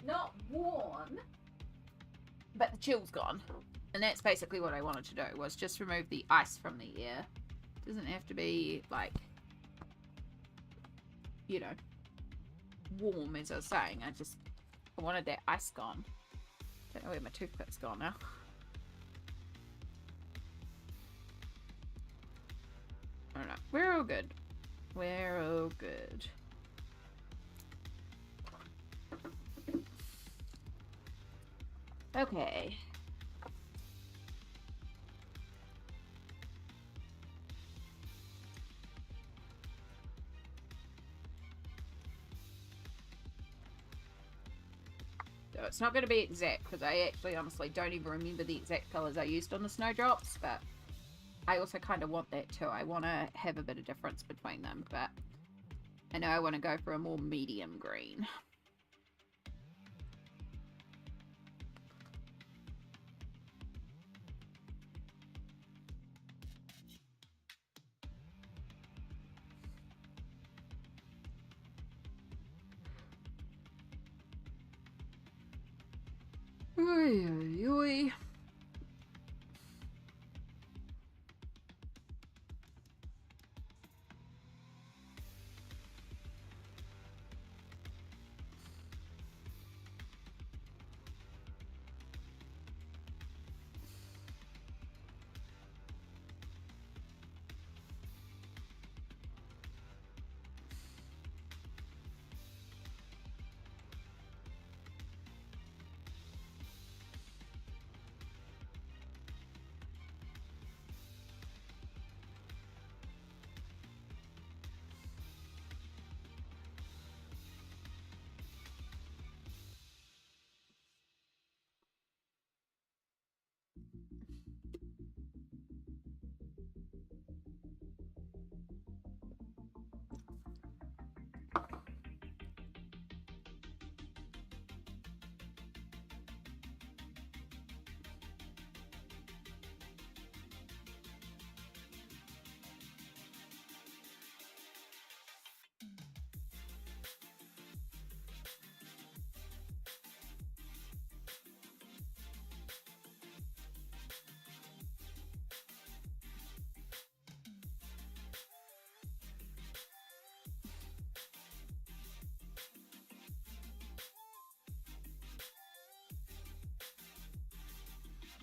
not warm, but the chill's gone. And that's basically what I wanted to do, was just remove the ice from the air. It doesn't have to be, like, you know, warm, as I was saying. I wanted that ice gone. Don't know where my toothpick's gone now. I don't know. We're all good. We're all good. Okay. So it's not going to be exact, because I actually honestly don't even remember the exact colours I used on the snowdrops, but I also kind of want that too. I want to have a bit of difference between them, but I know I want to go for a more medium green. Oy, oy, oy.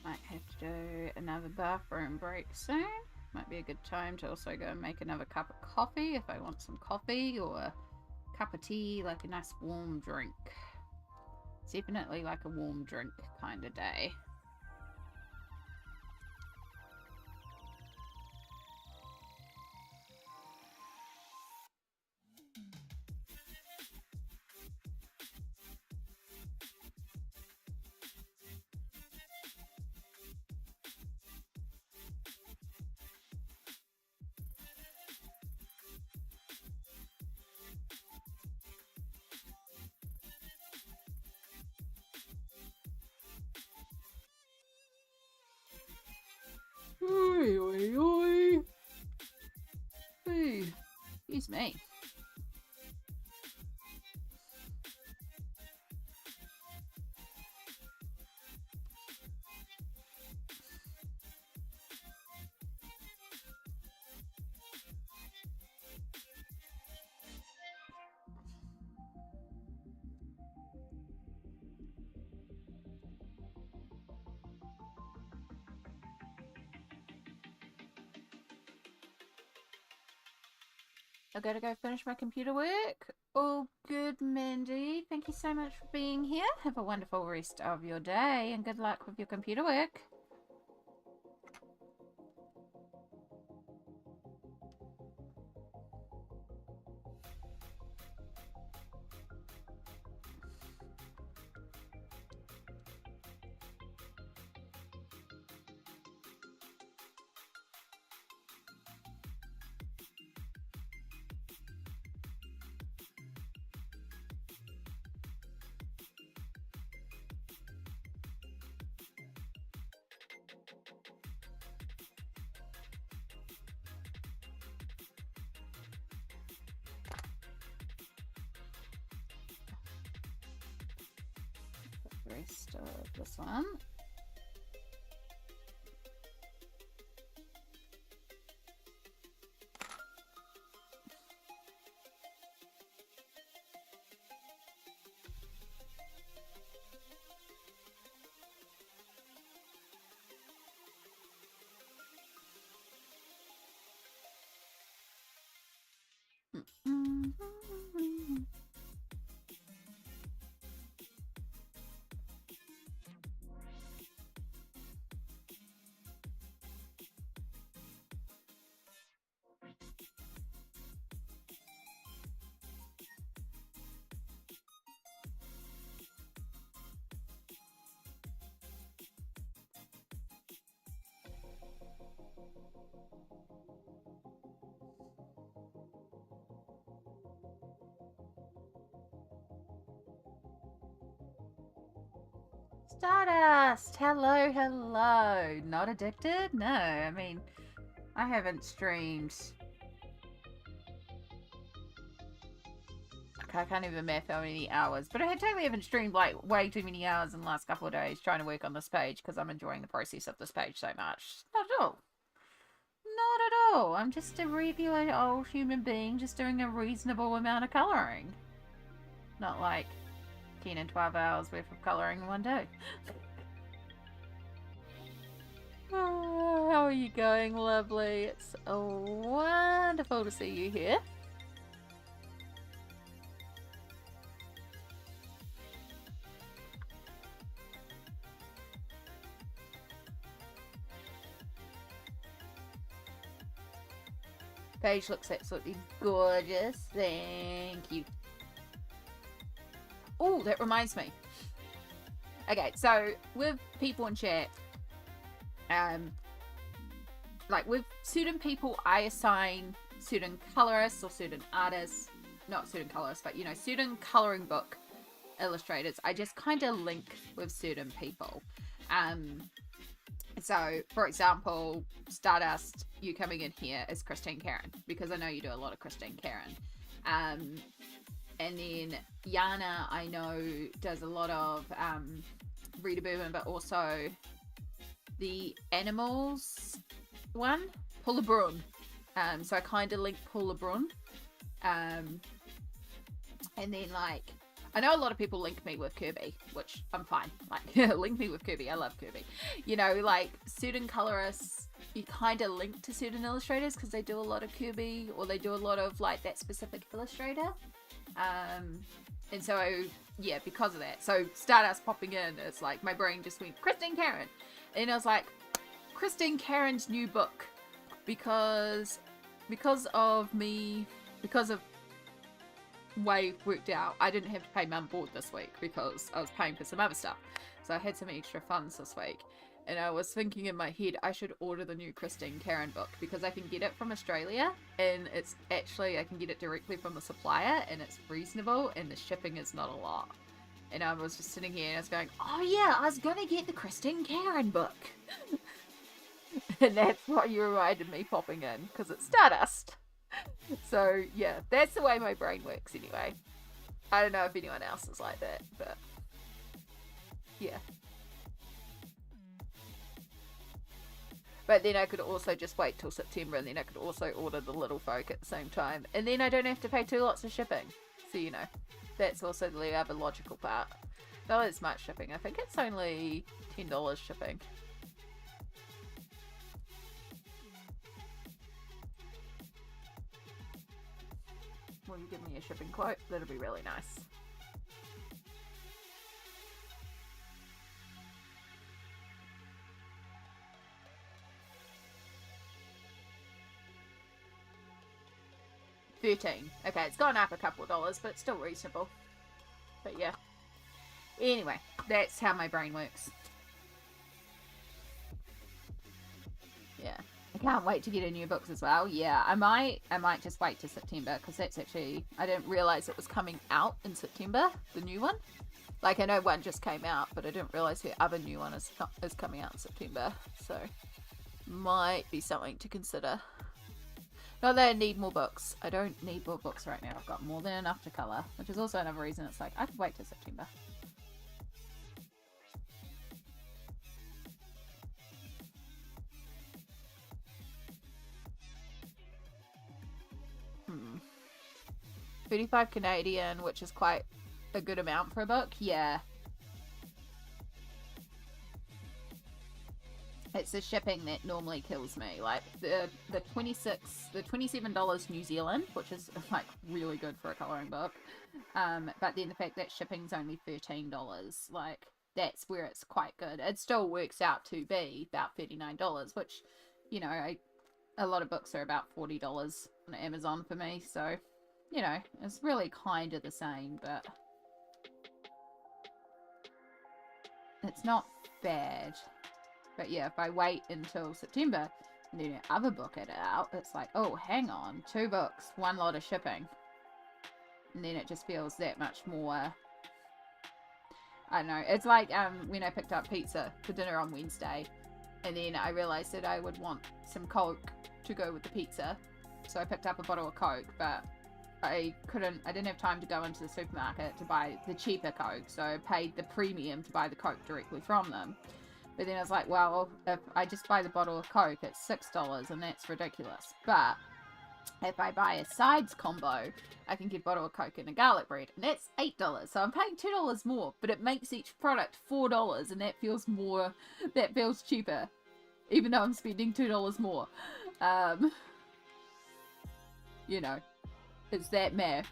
Might have to do another bathroom break soon. Might be a good time to also go and make another cup of coffee if I want some coffee, or a cup of tea, like a nice warm drink. It's definitely like a warm drink kind of day. Oi, oi, oi. Ooh, excuse me. I gotta go finish my computer work. All good, Mandy. Thank you so much for being here. Have a wonderful rest of your day and good luck with your computer work. Rest of this one. Stardust! Hello, hello. Not addicted? No, I mean, I haven't streamed. I can't even math how many hours, but I totally haven't streamed like way too many hours in the last couple of days trying to work on this page because I'm enjoying the process of this page so much. Not at all. Not at all. I'm just a regular old human being just doing a reasonable amount of colouring. Not like 10 and 12 hours worth of colouring in one day. Oh, how are you going, lovely? It's wonderful to see you here. Page looks absolutely gorgeous. Thank you. Oh, that reminds me. Okay, so with people in chat, like with certain people, I assign certain colorists or certain artists, not certain colorists, but you know, certain coloring book illustrators. I just kind of link with certain people. So, for example, Stardust, you coming in here is Christine Caran, because I know you do a lot of Christine Caran. And then Yana, I know, does a lot of Rita Bourbon, but also the animals one, Paula Brun. So I kind of link Paula Brun. And then, like, I know a lot of people link me with Kirby, which I'm fine. Like, link me with Kirby. I love Kirby. You know, like, certain colorists, you kind of link to certain illustrators because they do a lot of Kirby, or they do a lot of, like, that specific illustrator. And so, yeah, because of that. So, Stardust popping in, it's like, my brain just went, Christine Caran. And I was like, Christine Caran's new book. Because of way worked out, I didn't have to pay mum board this week because I was paying for some other stuff, so I had some extra funds this week, and I was thinking in my head I should order the new Christine Caran book because I can get it from Australia, and it's actually, I can get it directly from the supplier, and it's reasonable, and the shipping is not a lot. And I was just sitting here and I was going, oh yeah, I was gonna get the Christine Caran book. And that's what you reminded me popping in, because it's Stardust. So, yeah, that's the way my brain works anyway. I don't know if anyone else is like that, but yeah. But then I could also just wait till September, and then I could also order the little folk at the same time. And then I don't have to pay 2 lots of shipping. So, you know, that's also the other logical part. Not as much shipping. I think it's only $10 shipping. Will you give me a shipping quote? That'll be really nice. $13. Okay, it's gone up a couple of dollars, but it's still reasonable. But yeah. Anyway, that's how my brain works. Yeah. I can't wait to get a new books as well. Yeah, I might just wait to September, because that's actually, I didn't realize it was coming out in September, the new one. Like, I know one just came out, but I didn't realize the other new one is coming out in September. So, might be something to consider. Not that I need more books. I don't need more books right now. I've got more than enough to colour, which is also another reason it's like, I could wait till September. $35 Canadian, which is quite a good amount for a book. Yeah. It's the shipping that normally kills me. Like the $27 New Zealand, which is like really good for a colouring book. But then the fact that shipping's only $13, like that's where it's quite good. It still works out to be about $39, which, you know, a lot of books are about $40 on Amazon for me, so you know, it's really kind of the same, but it's not bad. But yeah, if I wait until September and then other book it out, it's like, oh, hang on, 2 books, 1 lot of shipping. And then it just feels that much more, I don't know. It's like when I picked up pizza for dinner on Wednesday, and then I realized that I would want some Coke to go with the pizza. So I picked up a bottle of Coke, but I didn't have time to go into the supermarket to buy the cheaper Coke, so I paid the premium to buy the Coke directly from them. But then I was like, well, if I just buy the bottle of Coke, it's $6, and that's ridiculous. But if I buy a sides combo, I can get a bottle of Coke and a garlic bread, and that's $8. So I'm paying $2 more, but it makes each product $4, and that feels cheaper, even though I'm spending $2 more. You know. It's that math.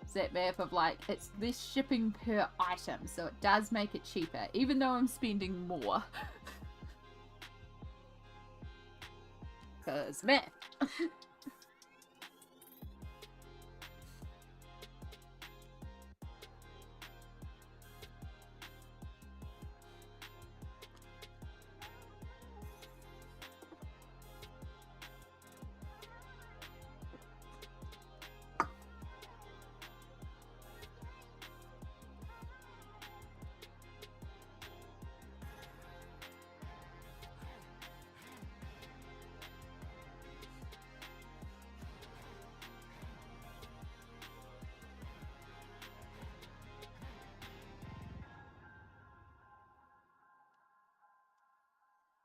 It's that math of like, it's this shipping per item, so it does make it cheaper, even though I'm spending more. Because math.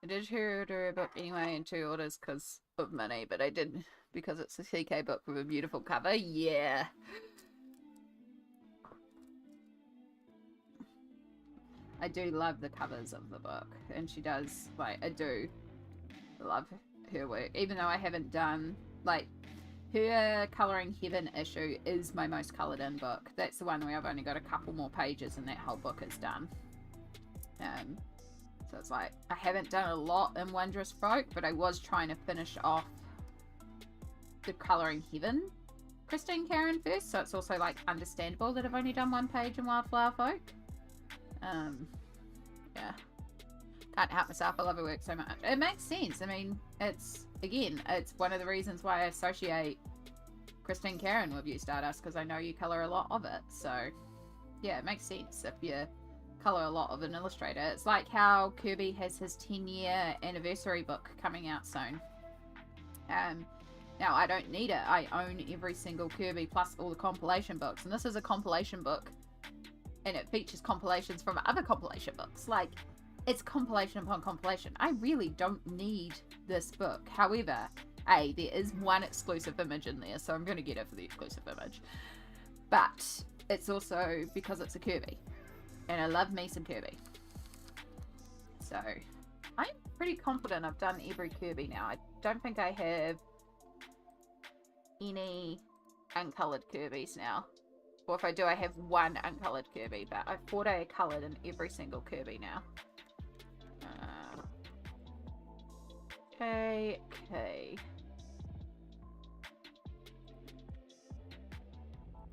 I did order a book anyway in 2 orders because of money, but I did because it's a CK book with a beautiful cover. Yeah. I do love the covers of the book, and she does, like, I do love her work, even though I haven't done, like, her Colouring Heaven issue is my most coloured in book. That's the one where I've only got a couple more pages and that whole book is done. So it's like, I haven't done a lot in Wondrous Folk, but I was trying to finish off the Colouring Heaven Christine Caran first, so it's also, like, understandable that I've only done one page in Wildflower Folk. Yeah. Can't help myself, I love her work so much. It makes sense. I mean, it's one of the reasons why I associate Christine Caran with you, Stardust, because I know you colour a lot of it. So, yeah, it makes sense if you colour a lot of an illustrator. It's like how Kirby has his 10-year anniversary book coming out soon. Now, I don't need it. I own every single Kirby plus all the compilation books. And this is a compilation book. And it features compilations from other compilation books. Like, it's compilation upon compilation. I really don't need this book. However, there is one exclusive image in there, so I'm going to get it for the exclusive image. But it's also because it's a Kirby. And I love me some Kirby. So, I'm pretty confident I've done every Kirby now. I don't think I have any uncoloured Kirby's now. Or if I do, I have one uncoloured Kirby, but I thought I coloured in every single Kirby now. Okay.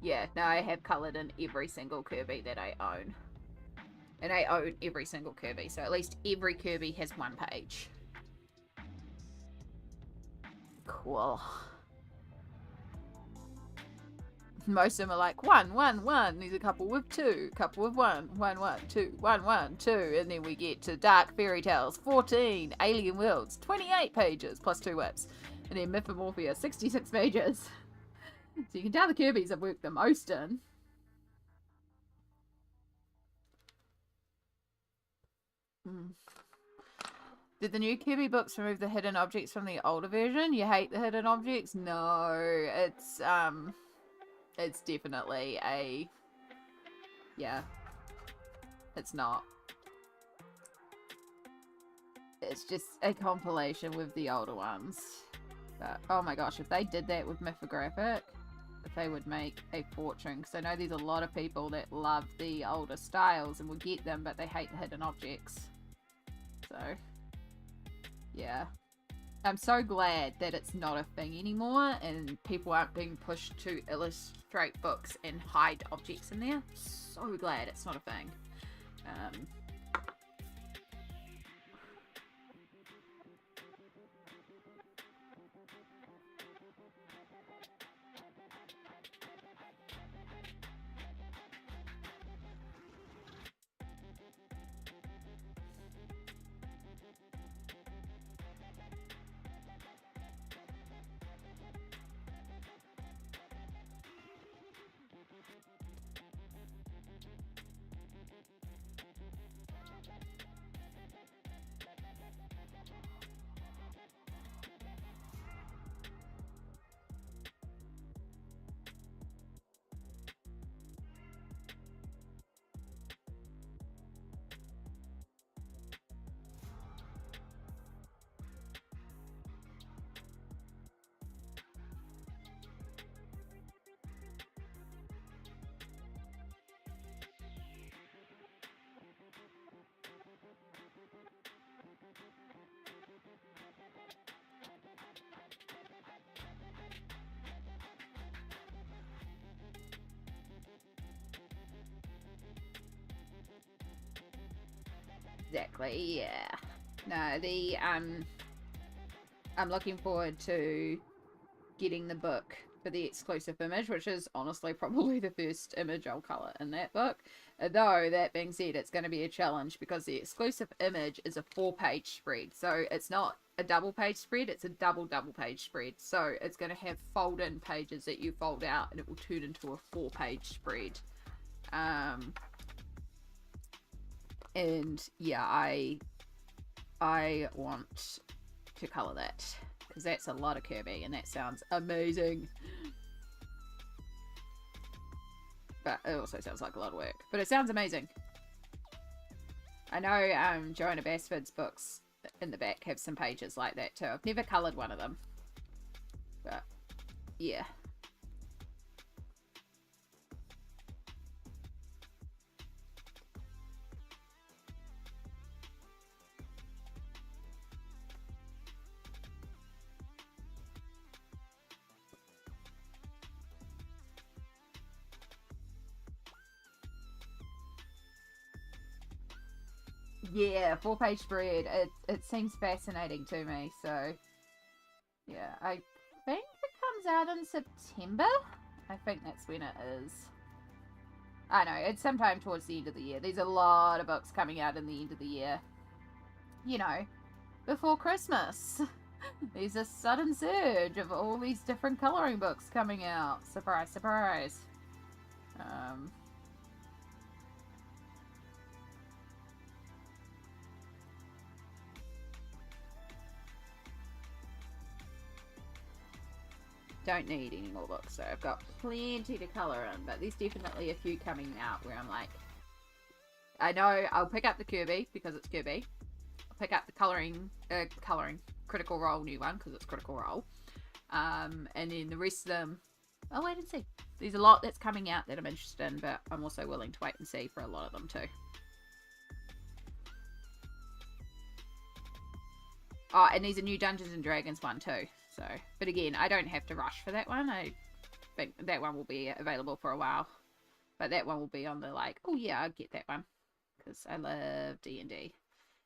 Yeah, no, I have coloured in every single Kirby that I own. And I own every single Kirby, so at least every Kirby has one page. Cool. Most of them are like 1, 1, 1. There's a couple with 2, couple with 1, 1, 1, 2, 1, 1, 2, and then we get to Dark Fairy Tales 14, Alien Worlds 28 pages plus 2 whips, and then Mythomorphia 66 pages. So you can tell the Kirby's I've worked the most in. Did the new Kirby books remove the hidden objects from the older version? You hate the hidden objects? No, it's definitely a... Yeah. It's not. It's just a compilation with the older ones. But, oh my gosh, if they did that with Mythographic, they would make a fortune. Because I know there's a lot of people that love the older styles and will get them, but they hate the hidden objects. So, yeah. I'm so glad that it's not a thing anymore and people aren't being pushed to illustrate books and hide objects in there. So glad it's not a thing. Exactly, yeah. No, I'm looking forward to getting the book for the exclusive image, which is honestly probably the first image I'll colour in that book. Though, that being said, it's going to be a challenge because the exclusive image is a 4-page spread. So it's not a double-page spread, it's a double-page spread. So it's going to have fold-in pages that you fold out and it will turn into a 4-page spread. And yeah, I want to colour that because that's a lot of Kirby and that sounds amazing. But it also sounds like a lot of work, but it sounds amazing. I know Joanna Basford's books in the back have some pages like that too. I've never coloured one of them. But, yeah. Yeah, 4-page spread. It seems fascinating to me. So, yeah, I think it comes out in September. I think that's when it is. I know, it's sometime towards the end of the year. There's a lot of books coming out in the end of the year. You know, before Christmas. There's a sudden surge of all these different colouring books coming out. Surprise, surprise. Don't need any more books, so I've got plenty to colour in, but there's definitely a few coming out where I'm like, I know I'll pick up the Kirby because it's Kirby. I'll pick up the colouring Critical Role new one because it's Critical Role. And then the rest of them, I'll wait and see. There's a lot that's coming out that I'm interested in, but I'm also willing to wait and see for a lot of them too. Oh, and there's a new Dungeons and Dragons one too. So, but again, I don't have to rush for that one. I think that one will be available for a while. But that one will be on the like, oh yeah, I'll get that one. Because I love D&D.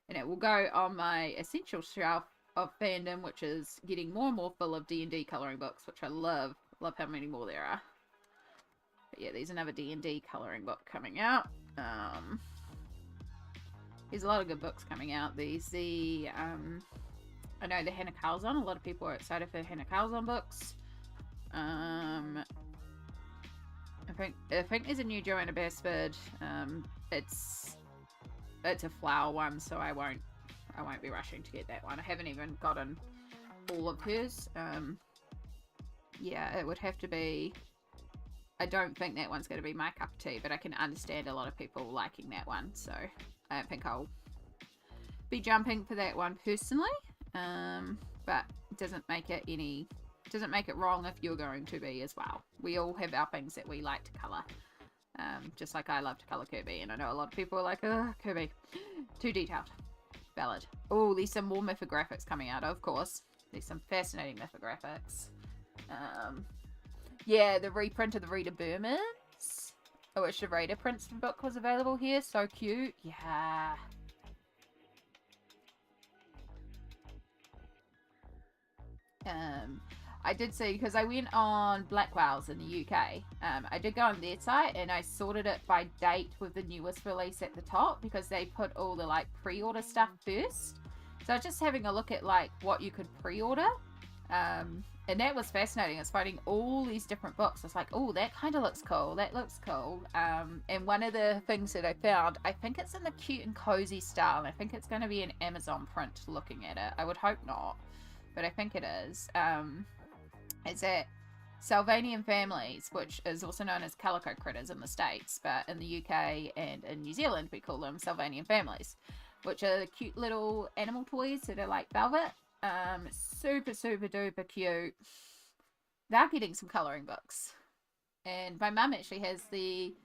And it will go on my essential shelf of fandom, which is getting more and more full of D&D colouring books, which I love. Love how many more there are. But yeah, there's another D&D colouring book coming out. There's a lot of good books coming out. There's the, I know the Hannah Carlson. A lot of people are excited for Hannah Carlson books. I think there's a new Joanna Basford. It's a flower one, so I won't be rushing to get that one. I haven't even gotten all of hers. Yeah, it would have to be. I don't think that one's going to be my cup of tea, but I can understand a lot of people liking that one, so I don't think I'll be jumping for that one personally. But it doesn't make it wrong if you're going to be as well. We all have our things that we like to colour. Just like I love to colour Kirby, and I know a lot of people are like, oh, Kirby, too detailed. Valid. Oh, there's some more mythographics coming out, of course. There's some fascinating mythographics. Yeah, the reprint of the Rita Bermans. I wish the Rita Prince book was available here. So cute. Yeah. I did see, because I went on Blackwell's in the UK. I did go on their site and I sorted it by date with the newest release at the top, because they put all the like pre-order stuff first. So I was just having a look at like what you could pre-order. And that was fascinating. It's finding all these different books. It's like, oh, that kind of looks cool. That looks cool. And one of the things that I found, I think it's in the cute and cozy style. And I think it's going to be an Amazon print looking at it. I would hope not, but I think it is. It's at Salvanian Families, which is also known as Calico Critters in the States, but in the UK and in New Zealand, we call them Salvanian Families, which are cute little animal toys that are like velvet. Super, super duper cute. They're getting some colouring books. And my mum actually has the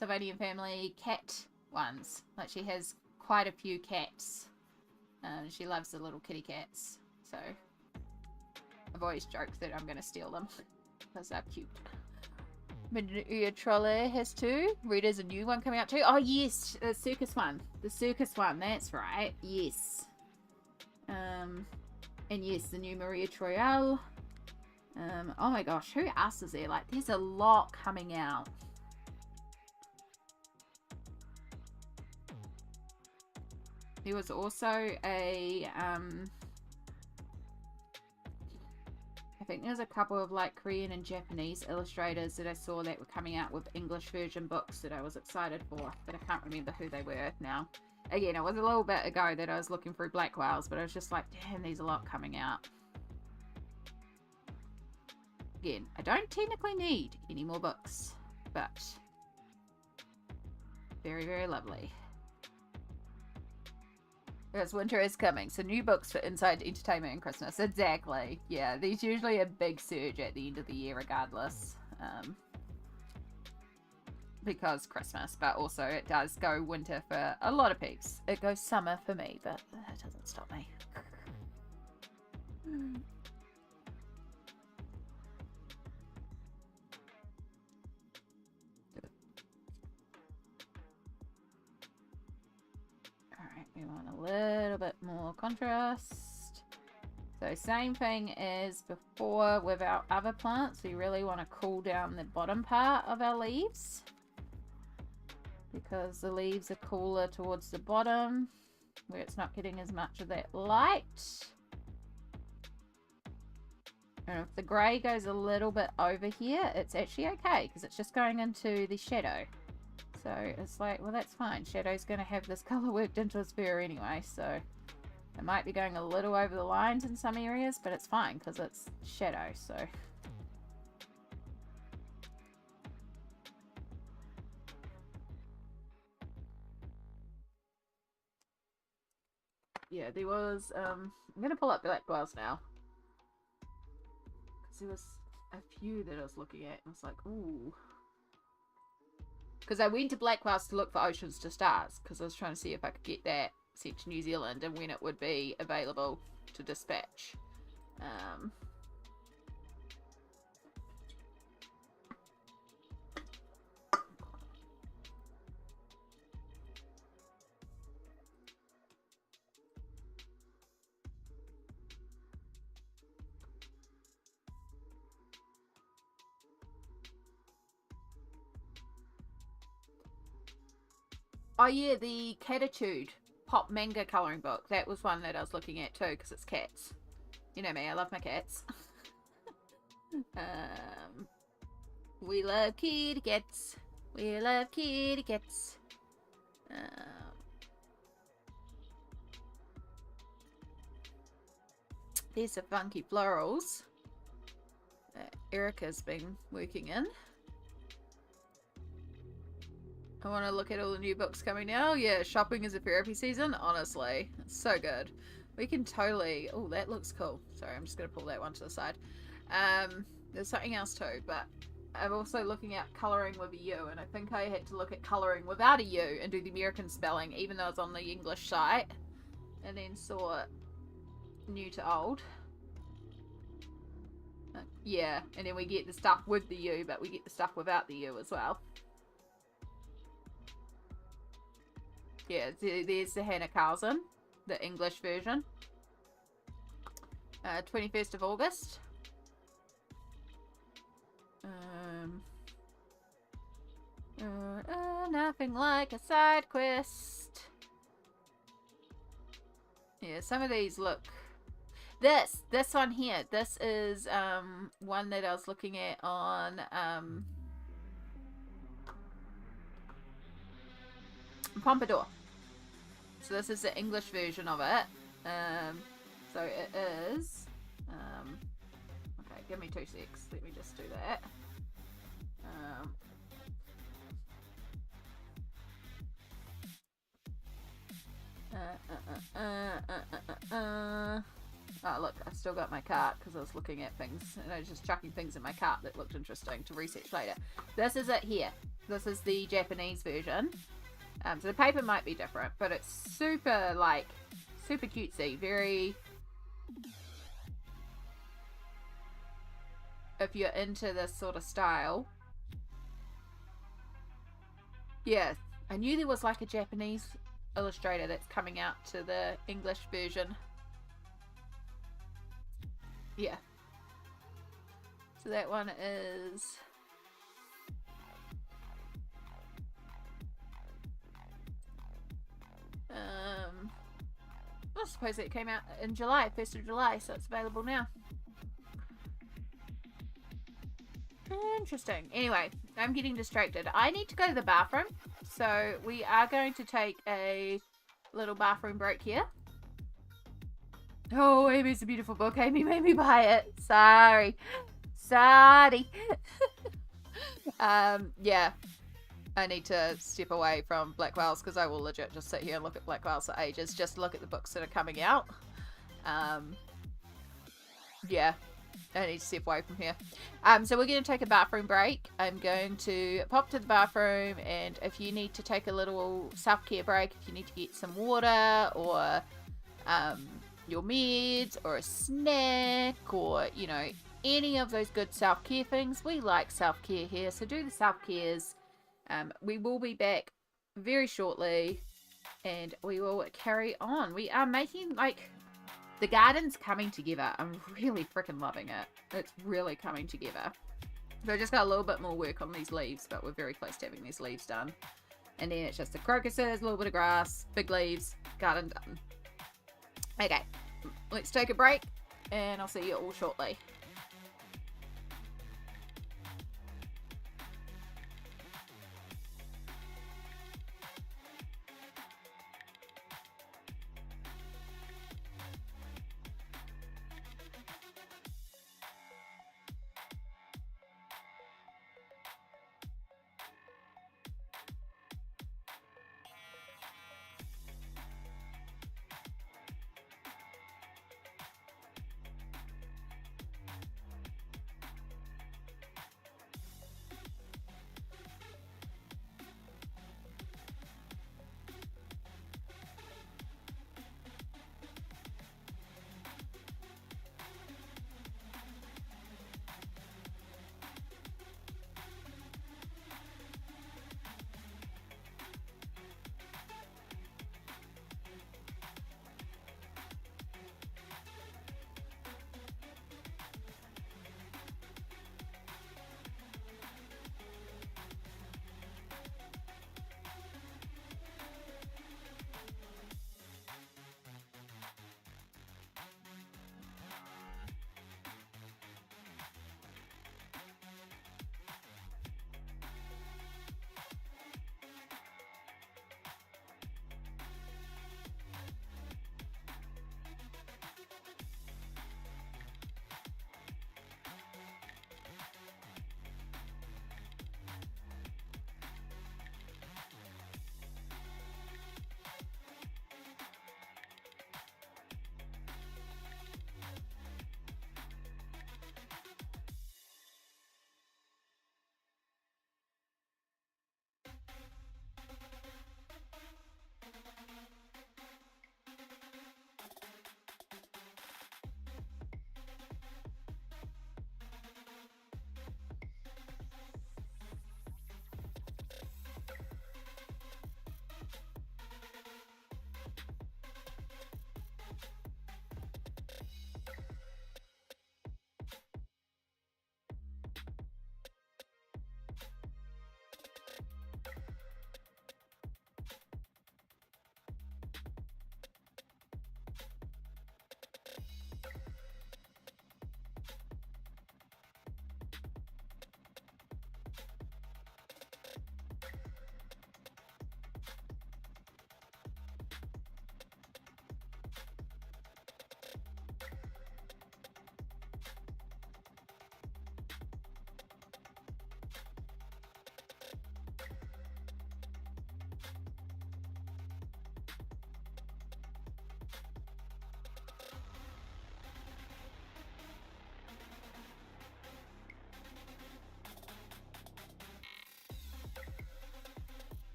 Salvanian Family cat ones. Like, she has quite a few cats. She loves the little kitty cats. So I've always joked that I'm going to steal them because they're cute. Maria Trolle has two. Rita's a new one coming out too. Oh yes, the circus one. The circus one, that's right. Yes. And yes, the new Maria Troyal. Oh my gosh, who else is there? Like, there's a lot coming out. There was also a I think there's a couple of like Korean and Japanese illustrators that I saw that were coming out with English version books that I was excited for, but I can't remember who they were now. Again, it was a little bit ago that I was looking through Blackwell's, but I was just like, damn, there's a lot coming out. Again, I don't technically need any more books, but very, very lovely. Because winter is coming, so new books for inside entertainment and Christmas. Exactly. Yeah, there's usually a big surge at the end of the year regardless. Because Christmas, but also it does go winter for a lot of peeps. It goes summer for me, but that doesn't stop me. Alright, we want a little bit more contrast. So same thing as before with our other plants. We really want to cool down the bottom part of our leaves, because the leaves are cooler towards the bottom where it's not getting as much of that light. And if the grey goes a little bit over here, it's actually okay because it's just going into the shadow. So it's like, well, that's fine. Shadow's going to have this colour worked into its fur anyway, so it might be going a little over the lines in some areas, but it's fine because it's shadow, so... Yeah, there was, I'm going to pull up Black Whales now. Because there was a few that I was looking at, and I was like, ooh. Because I went to Black Whales to look for Oceans to Stars, because I was trying to see if I could get that sent to New Zealand, and when it would be available to dispatch. Oh yeah, the Catitude pop manga colouring book. That was one that I was looking at too, because it's cats. You know me, I love my cats. We love kitty cats. We love kitty cats. There's the funky florals that Erica's been working in. I want to look at all the new books coming now. Yeah, shopping is a therapy season. Honestly, it's so good. We can totally... Oh, that looks cool. Sorry, I'm just going to pull that one to the side. There's something else too, but I'm also looking at colouring with a U, and I think I had to look at colouring without a U and do the American spelling, even though it's on the English site, and then saw new to old. Yeah, and then we get the stuff with the U, but we get the stuff without the U as well. Yeah, there's the Hannah Carlson, the English version. 21st of August. Nothing like a side quest. Yeah, some of these look... This one here, this is one that I was looking at on... Pompadour. So this is the English version of it. So it is... okay, give me 2 secs. Let me just do that. Oh look, I've still got my cart because I was looking at things and I was just chucking things in my cart that looked interesting to research later. This is it here. This is the Japanese version. So the paper might be different, but it's super, like, super cutesy. Very... If you're into this sort of style. Yeah, I knew there was, like, a Japanese illustrator that's coming out to the English version. Yeah. So that one is... I suppose it came out in July, 1st of July, so it's available now. Interesting. Anyway, I'm getting distracted. I need to go to the bathroom, so we are going to take a little bathroom break here. Oh, Amy's a beautiful book. Amy made me buy it. Sorry. Yeah. I need to step away from black whales because I will legit just sit here and look at black whales for ages, just to look at the books that are coming out. Yeah, I need to step away from here. So we're going to take a bathroom break. I'm going to pop to the bathroom, and if you need to take a little self-care break, if you need to get some water or your meds or a snack or, you know, any of those good self-care things, we like self-care here, so do the self-cares. We will be back very shortly, and we will carry on. We are making, like, the garden's coming together. I'm really freaking loving it. It's really coming together. So I just got a little bit more work on these leaves, but we're very close to having these leaves done. And then it's just the crocuses, a little bit of grass, big leaves, garden done. Okay, let's take a break, and I'll see you all shortly.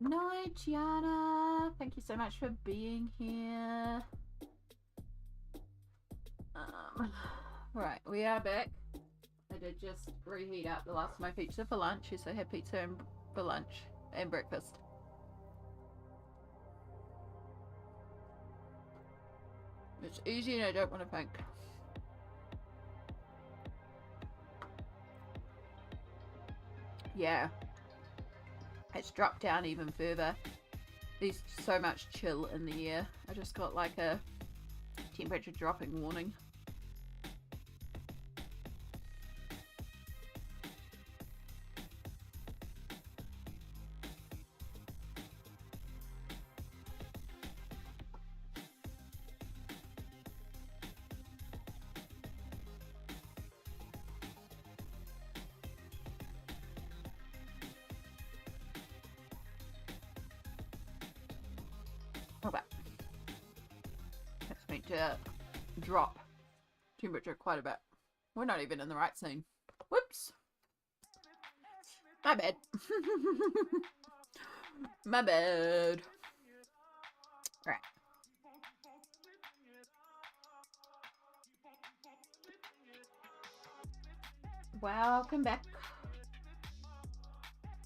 Night, Gianna. Thank you so much for being here. Right, we are back. I did just reheat up the last of my pizza for lunch. Yes, I had pizza for lunch and breakfast. It's easy and I don't want to think. Yeah. It's dropped down even further. There's so much chill in the air. I just got like a temperature dropping warning. Okay. That's meant to drop temperature quite a bit. We're not even in the right scene. Whoops. My bad. My bad. Right. Welcome back.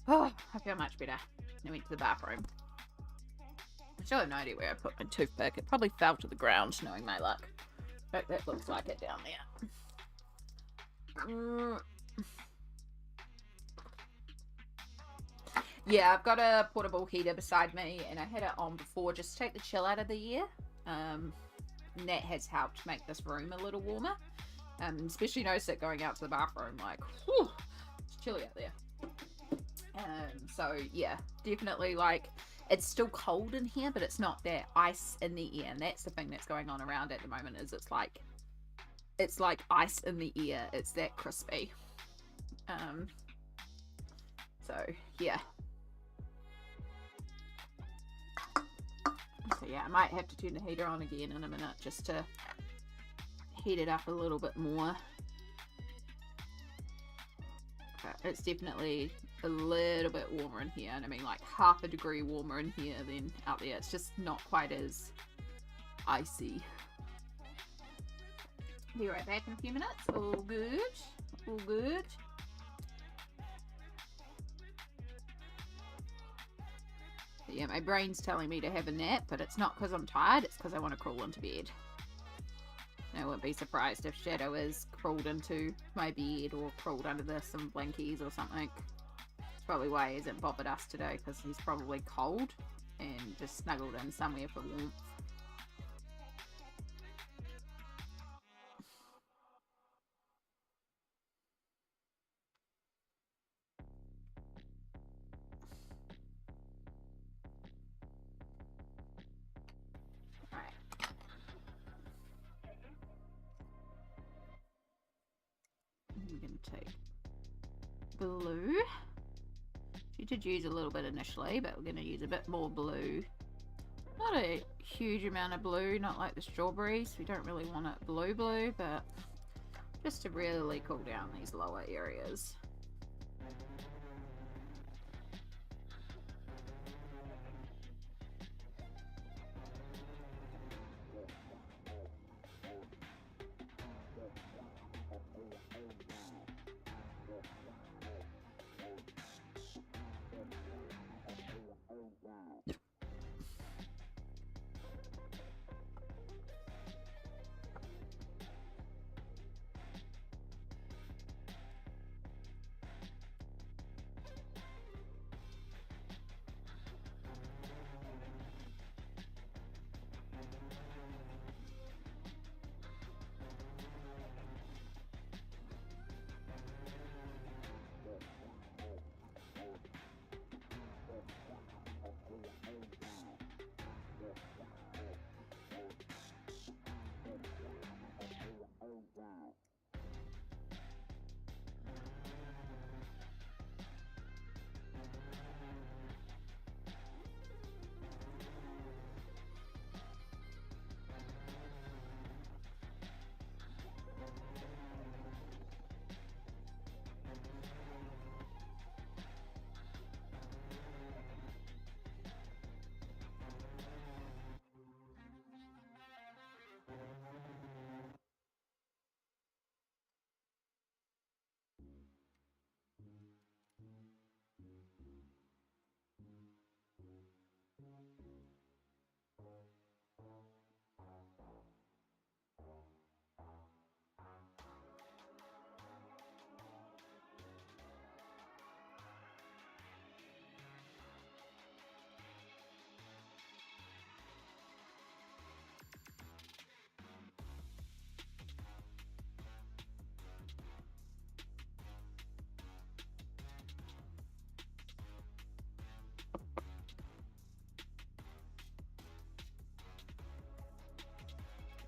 Oh, I feel much better. I went to the bathroom. I still have no idea where I put my toothpick. It probably fell to the ground, knowing my luck. But that looks like it down there. Yeah, I've got a portable heater beside me, and I had it on before just to take the chill out of the air. And that has helped make this room a little warmer. Especially notice it going out to the bathroom, like, whew, it's chilly out there. So yeah, definitely, like, it's still cold in here, but it's not that ice in the air, and that's the thing that's going on around at the moment. Is it's like ice in the air. It's that crispy. So yeah. So yeah, I might have to turn the heater on again in a minute just to heat it up a little bit more. Okay, it's definitely a little bit warmer in here, and I mean like half a degree warmer in here than out there. It's just not quite as icy. Be right back in a few minutes. All good. All good. But yeah, my brain's telling me to have a nap, but it's not because I'm tired, it's because I want to crawl into bed. I wouldn't be surprised if Shadow has crawled into my bed or crawled under some blankies or something. That's probably why he hasn't bothered us today, because he's probably cold and just snuggled in somewhere for warmth. I'm going to take blue. She did use a little bit initially, but we're going to use a bit more blue. Not a huge amount of blue, not like the strawberries. We don't really want it blue, but just to really cool down these lower areas.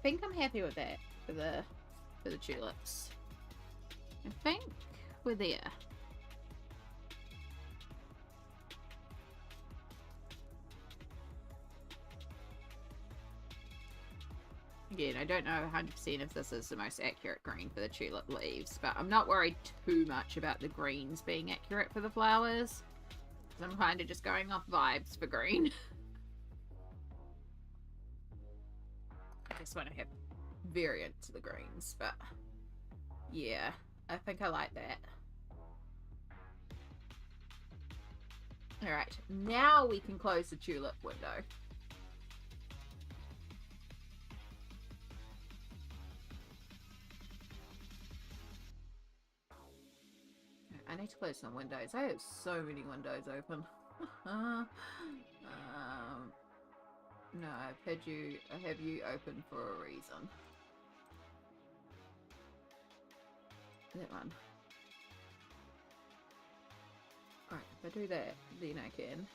think I'm happy with that for the tulips. I think we're there. Again, I don't know 100% if this is the most accurate green for the tulip leaves, but I'm not worried too much about the greens being accurate for the flowers. I'm kind of just going off vibes for green. I just want to have variant to the greens, but yeah, I think I like that. Alright, now we can close the tulip window. I need to close some windows. I have so many windows open. No, I have you open for a reason. That one. Alright, if I do that, then I can.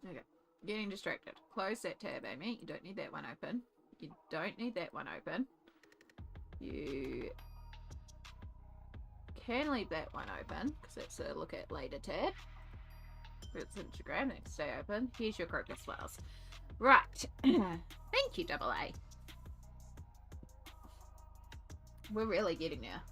Okay, getting distracted. Close that tab, Amy. You don't need that one open. You don't need that one open. You can leave that one open, because it's a look at later tab. It's Instagram, that can stay open. Here's your crocus flowers. Right. Thank you, Double A. We're really getting there.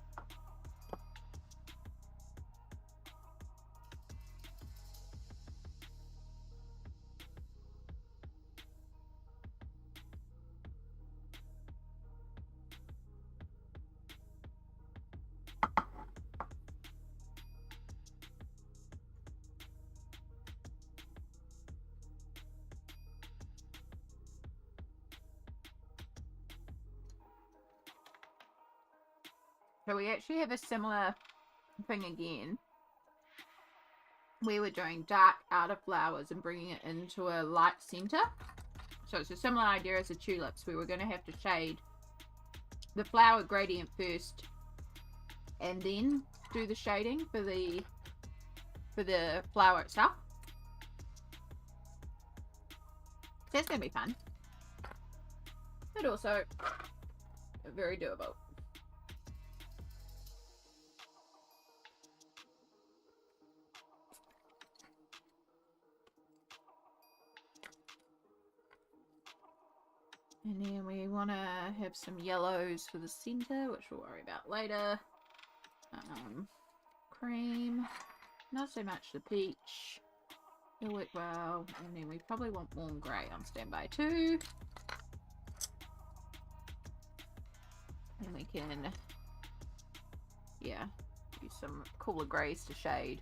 So we actually have a similar thing again. We were doing dark outer flowers and bringing it into a light center. So it's a similar idea as the tulips. We were going to have to shade the flower gradient first and then do the shading for the flower itself. So that's going to be fun. But also very doable. And then we want to have some yellows for the center, which we'll worry about later. Cream. Not so much the peach. It'll work well. And then we probably want warm grey on standby too. And we can, yeah, use some cooler greys to shade.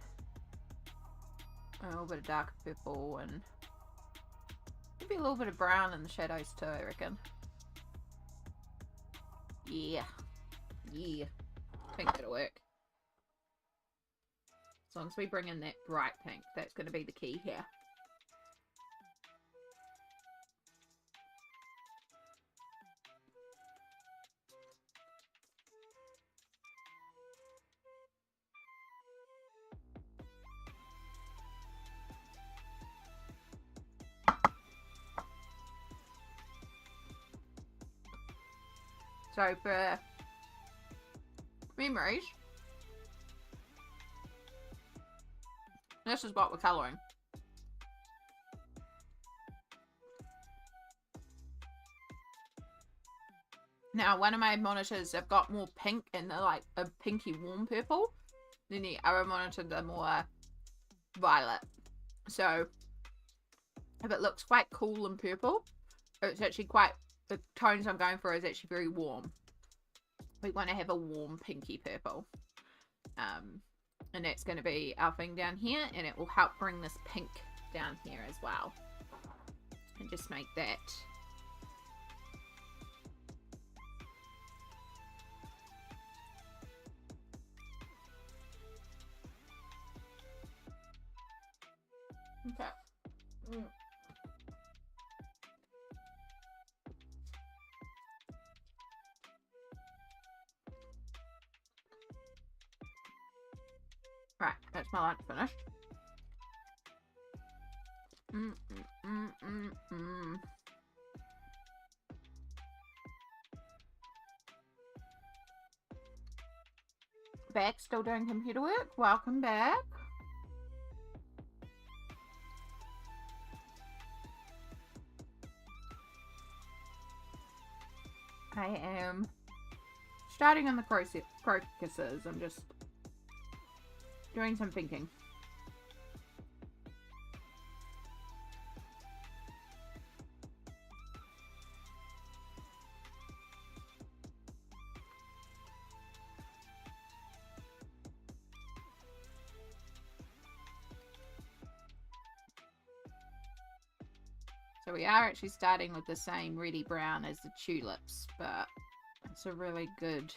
A little bit of dark purple and maybe a little bit of brown in the shadows too, I reckon. Yeah. Yeah. I think that'll work. As long as we bring in that bright pink, that's going to be the key here. So for memories, this is what we're colouring. Now, one of my monitors have got more pink and they're like a pinky warm purple. Then the other monitor, they're more violet. So if it looks quite cool and purple, it's actually quite, the tones I'm going for is actually very warm. We want to have a warm pinky purple. And that's going to be our thing down here, and it will help bring this pink down here as well. And just make that okay. Right, that's my lunch finished. Back, still doing computer work. Welcome back. I am starting on the crocuses. I'm just doing some thinking. So we are actually starting with the same reddy brown as the tulips, but it's a really good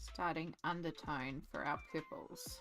starting undertone for our purples.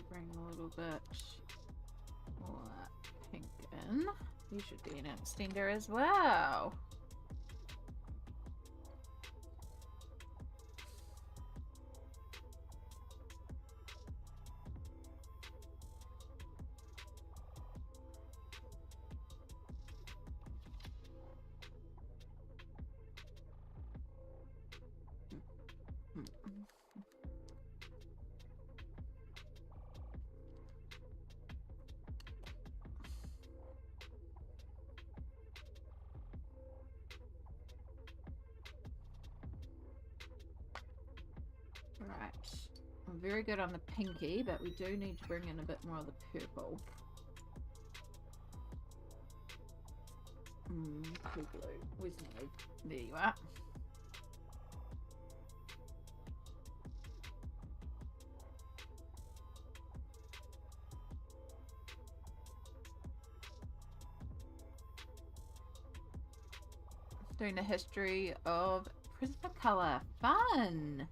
Bring a little bit more pink in. You should be an extender as well. Right, I'm very good on the pinky, but we do need to bring in a bit more of the purple. Cool blue. Where's my... There you are. Doing the history of Prismacolor. Fun!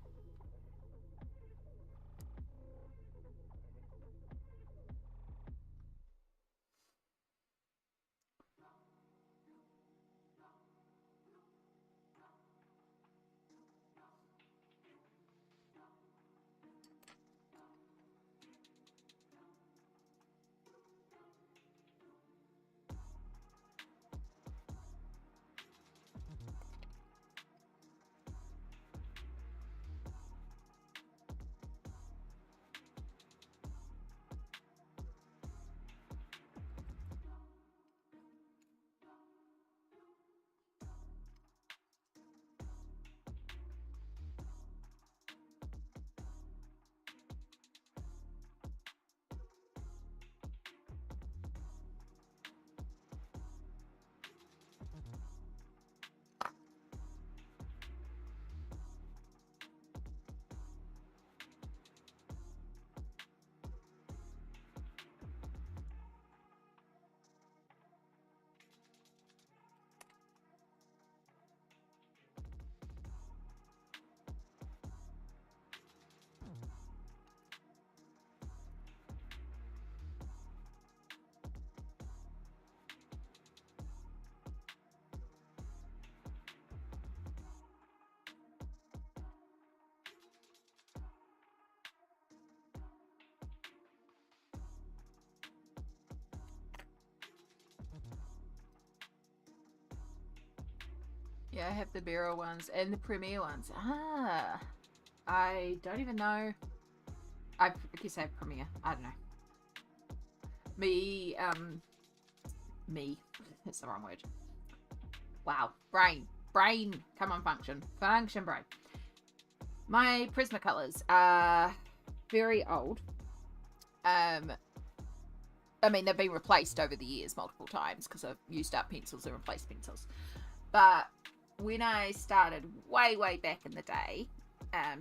Yeah, I have the Barrel ones and the Premier ones. Ah, I don't even know. I guess I have Premier. I don't know. Me. That's the wrong word. Wow. Brain. Come on, function. Function, brain. My Prismacolors are very old. I mean, they've been replaced over the years multiple times because I've used up pencils and replaced pencils. But when I started way back in the day,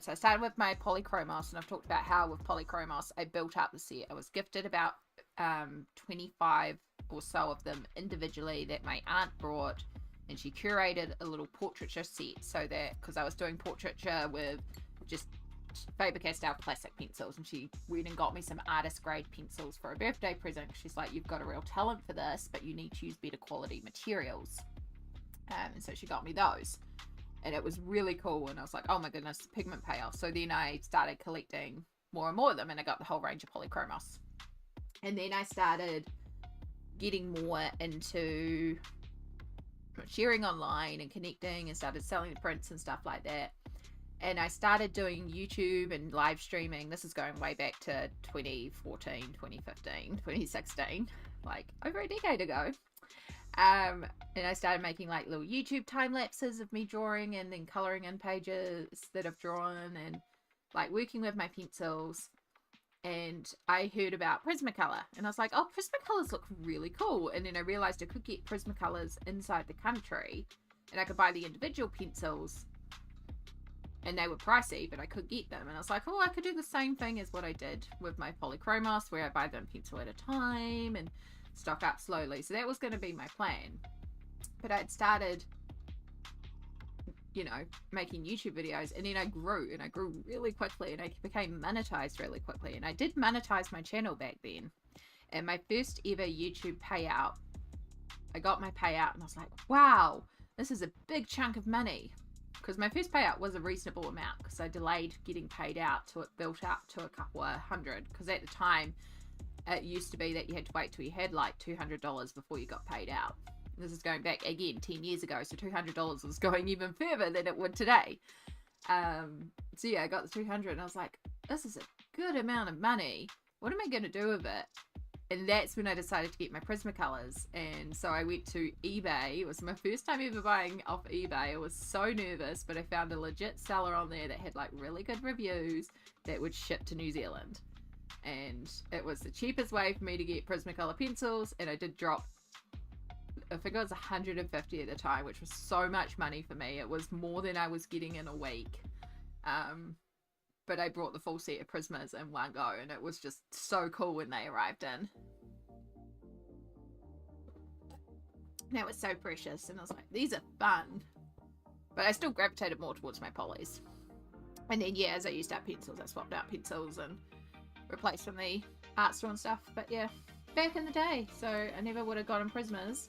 so I started with my Polychromos, and I've talked about how with Polychromos I built up the set. I was gifted about 25 or so of them individually that my aunt brought, and she curated a little portraiture set, so that, because I was doing portraiture with just Faber-Castell classic pencils, and she went and got me some artist grade pencils for a birthday present. She's like, you've got a real talent for this, but you need to use better quality materials. And so she got me those, and it was really cool, and I was like, oh my goodness, pigment payoff. So then I started collecting more and more of them, and I got the whole range of Polychromos. And then I started getting more into sharing online and connecting, and started selling the prints and stuff like that. And I started doing YouTube and live streaming. This is going way back to 2014, 2015, 2016, like over a decade ago. And I started making like little YouTube time lapses of me drawing and then coloring in pages that I've drawn, and like working with my pencils. And I heard about Prismacolor, and I was like, oh, Prismacolors look really cool. And then I realized I could get Prismacolors inside the country, and I could buy the individual pencils, and they were pricey, but I could get them. And I was like, oh, I could do the same thing as what I did with my Polychromos, where I buy them pencil at a time and stock up slowly. So that was going to be my plan. But I'd started, you know, making YouTube videos, and then I grew really quickly, and I became monetized really quickly. And I did monetize my channel back then. And my first ever YouTube payout, I got my payout, and I was like, wow, this is a big chunk of money. Because my first payout was a reasonable amount, because I delayed getting paid out till it built up to a couple of hundred. Because at the time, it used to be that you had to wait till you had like $200 before you got paid out. This is going back again 10 years ago, so $200 was going even further than it would today. So yeah, I got the 200, and I was like, this is a good amount of money. What am I going to do with it? And that's when I decided to get my Prismacolors. And so I went to eBay. It was my first time ever buying off eBay. I was so nervous, but I found a legit seller on there that had like really good reviews that would ship to New Zealand. And it was the cheapest way for me to get Prismacolor pencils. And I did drop, I think it was 150 at the time, which was so much money for me. It was more than I was getting in a week. But I brought the full set of Prismas in one go, and it was just so cool when they arrived in. That was so precious, and I was like, these are fun. But I still gravitated more towards my polys. And then, yeah, as I used up pencils, I swapped out pencils and replaced from the art store and stuff. But yeah, back in the day. So I never would have gotten Prismas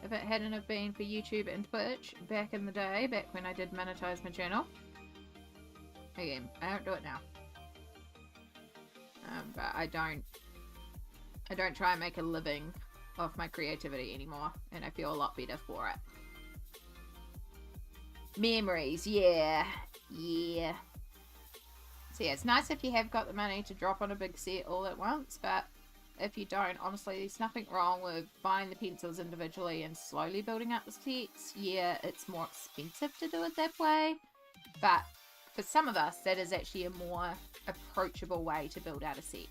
if it hadn't have been for YouTube and Twitch back in the day, back when I did monetize my channel. Again, I don't do it now. But I don't try and make a living off my creativity anymore, and I feel a lot better for it. Memories, yeah. So yeah, it's nice if you have got the money to drop on a big set all at once, but if you don't, honestly, there's nothing wrong with buying the pencils individually and slowly building up the sets. Yeah, it's more expensive to do it that way, but for some of us, that is actually a more approachable way to build out a set.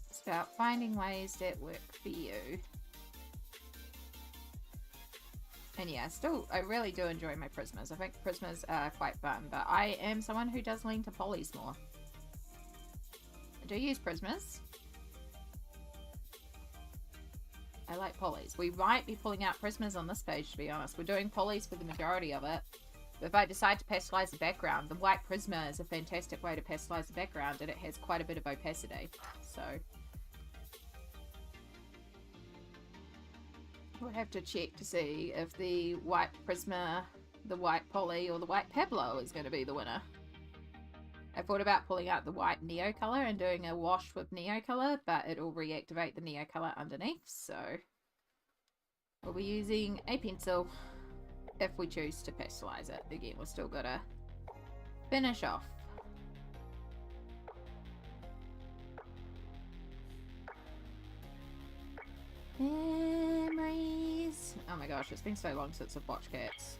It's about finding ways that work for you. And yeah, I really do enjoy my Prismas. I think Prismas are quite fun, but I am someone who does lean to polys more. I do use Prismas. I like polys. We might be pulling out Prismas on this page, to be honest. We're doing polys for the majority of it. But if I decide to pastelize the background, the white Prisma is a fantastic way to pastelize the background, and it has quite a bit of opacity. So we'll have to check to see if the white Prisma the white poly or the white Pablo is going to be the winner. I thought about pulling out the white Neocolor and doing a wash with Neocolor, but it'll reactivate the Neocolor underneath, so we'll be using a pencil if we choose to pastelize it. Again, we're still got to finish off. Memories. Oh my gosh, it's been so long since I've watched Cats.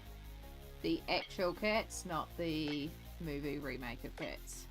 The actual Cats, not the movie remake of Cats.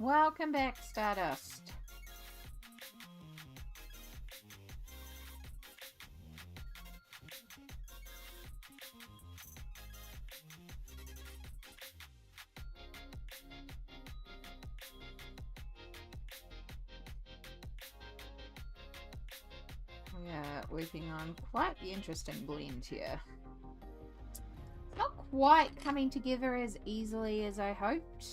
Welcome back, Stardust. We are working on quite the interesting blend here. Not quite coming together as easily as I hoped.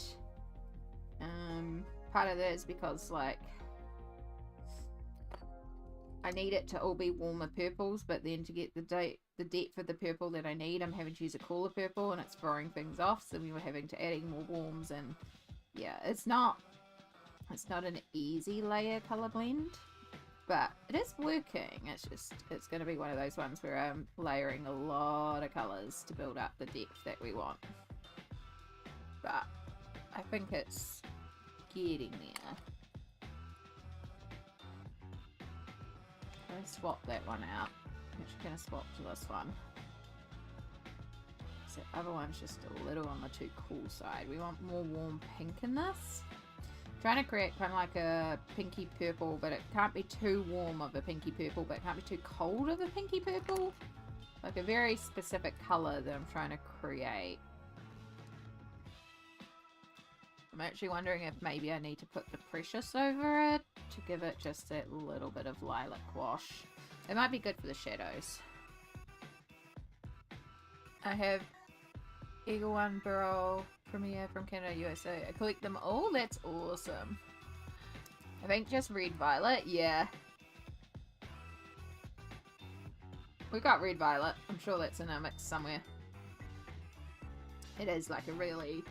Part of that is because, like, I need it to all be warmer purples, but then to get the depth of the purple that I need, I'm having to use a cooler purple, and it's throwing things off, so we were having to adding more warms, and yeah, it's not an easy layer color blend, but it is working. It's going to be one of those ones where I'm layering a lot of colors to build up the depth that we want, but I think it's getting there. Let's swap that one out. I'm actually going to swap to this one. So the other one's just a little on the too cool side. We want more warm pink in this. Trying to create kind of like a pinky purple, but it can't be too warm of a pinky purple, but it can't be too cold of a pinky purple. Like a very specific color that I'm trying to create. I'm actually wondering if maybe I need to put the Precious over it to give it just that little bit of lilac wash. It might be good for the shadows. I have Eagle One Barrel Premiere from Canada, USA. I collect them all? That's awesome. I think just Red Violet, yeah. We got Red Violet. I'm sure that's in our mix somewhere. It is like a really...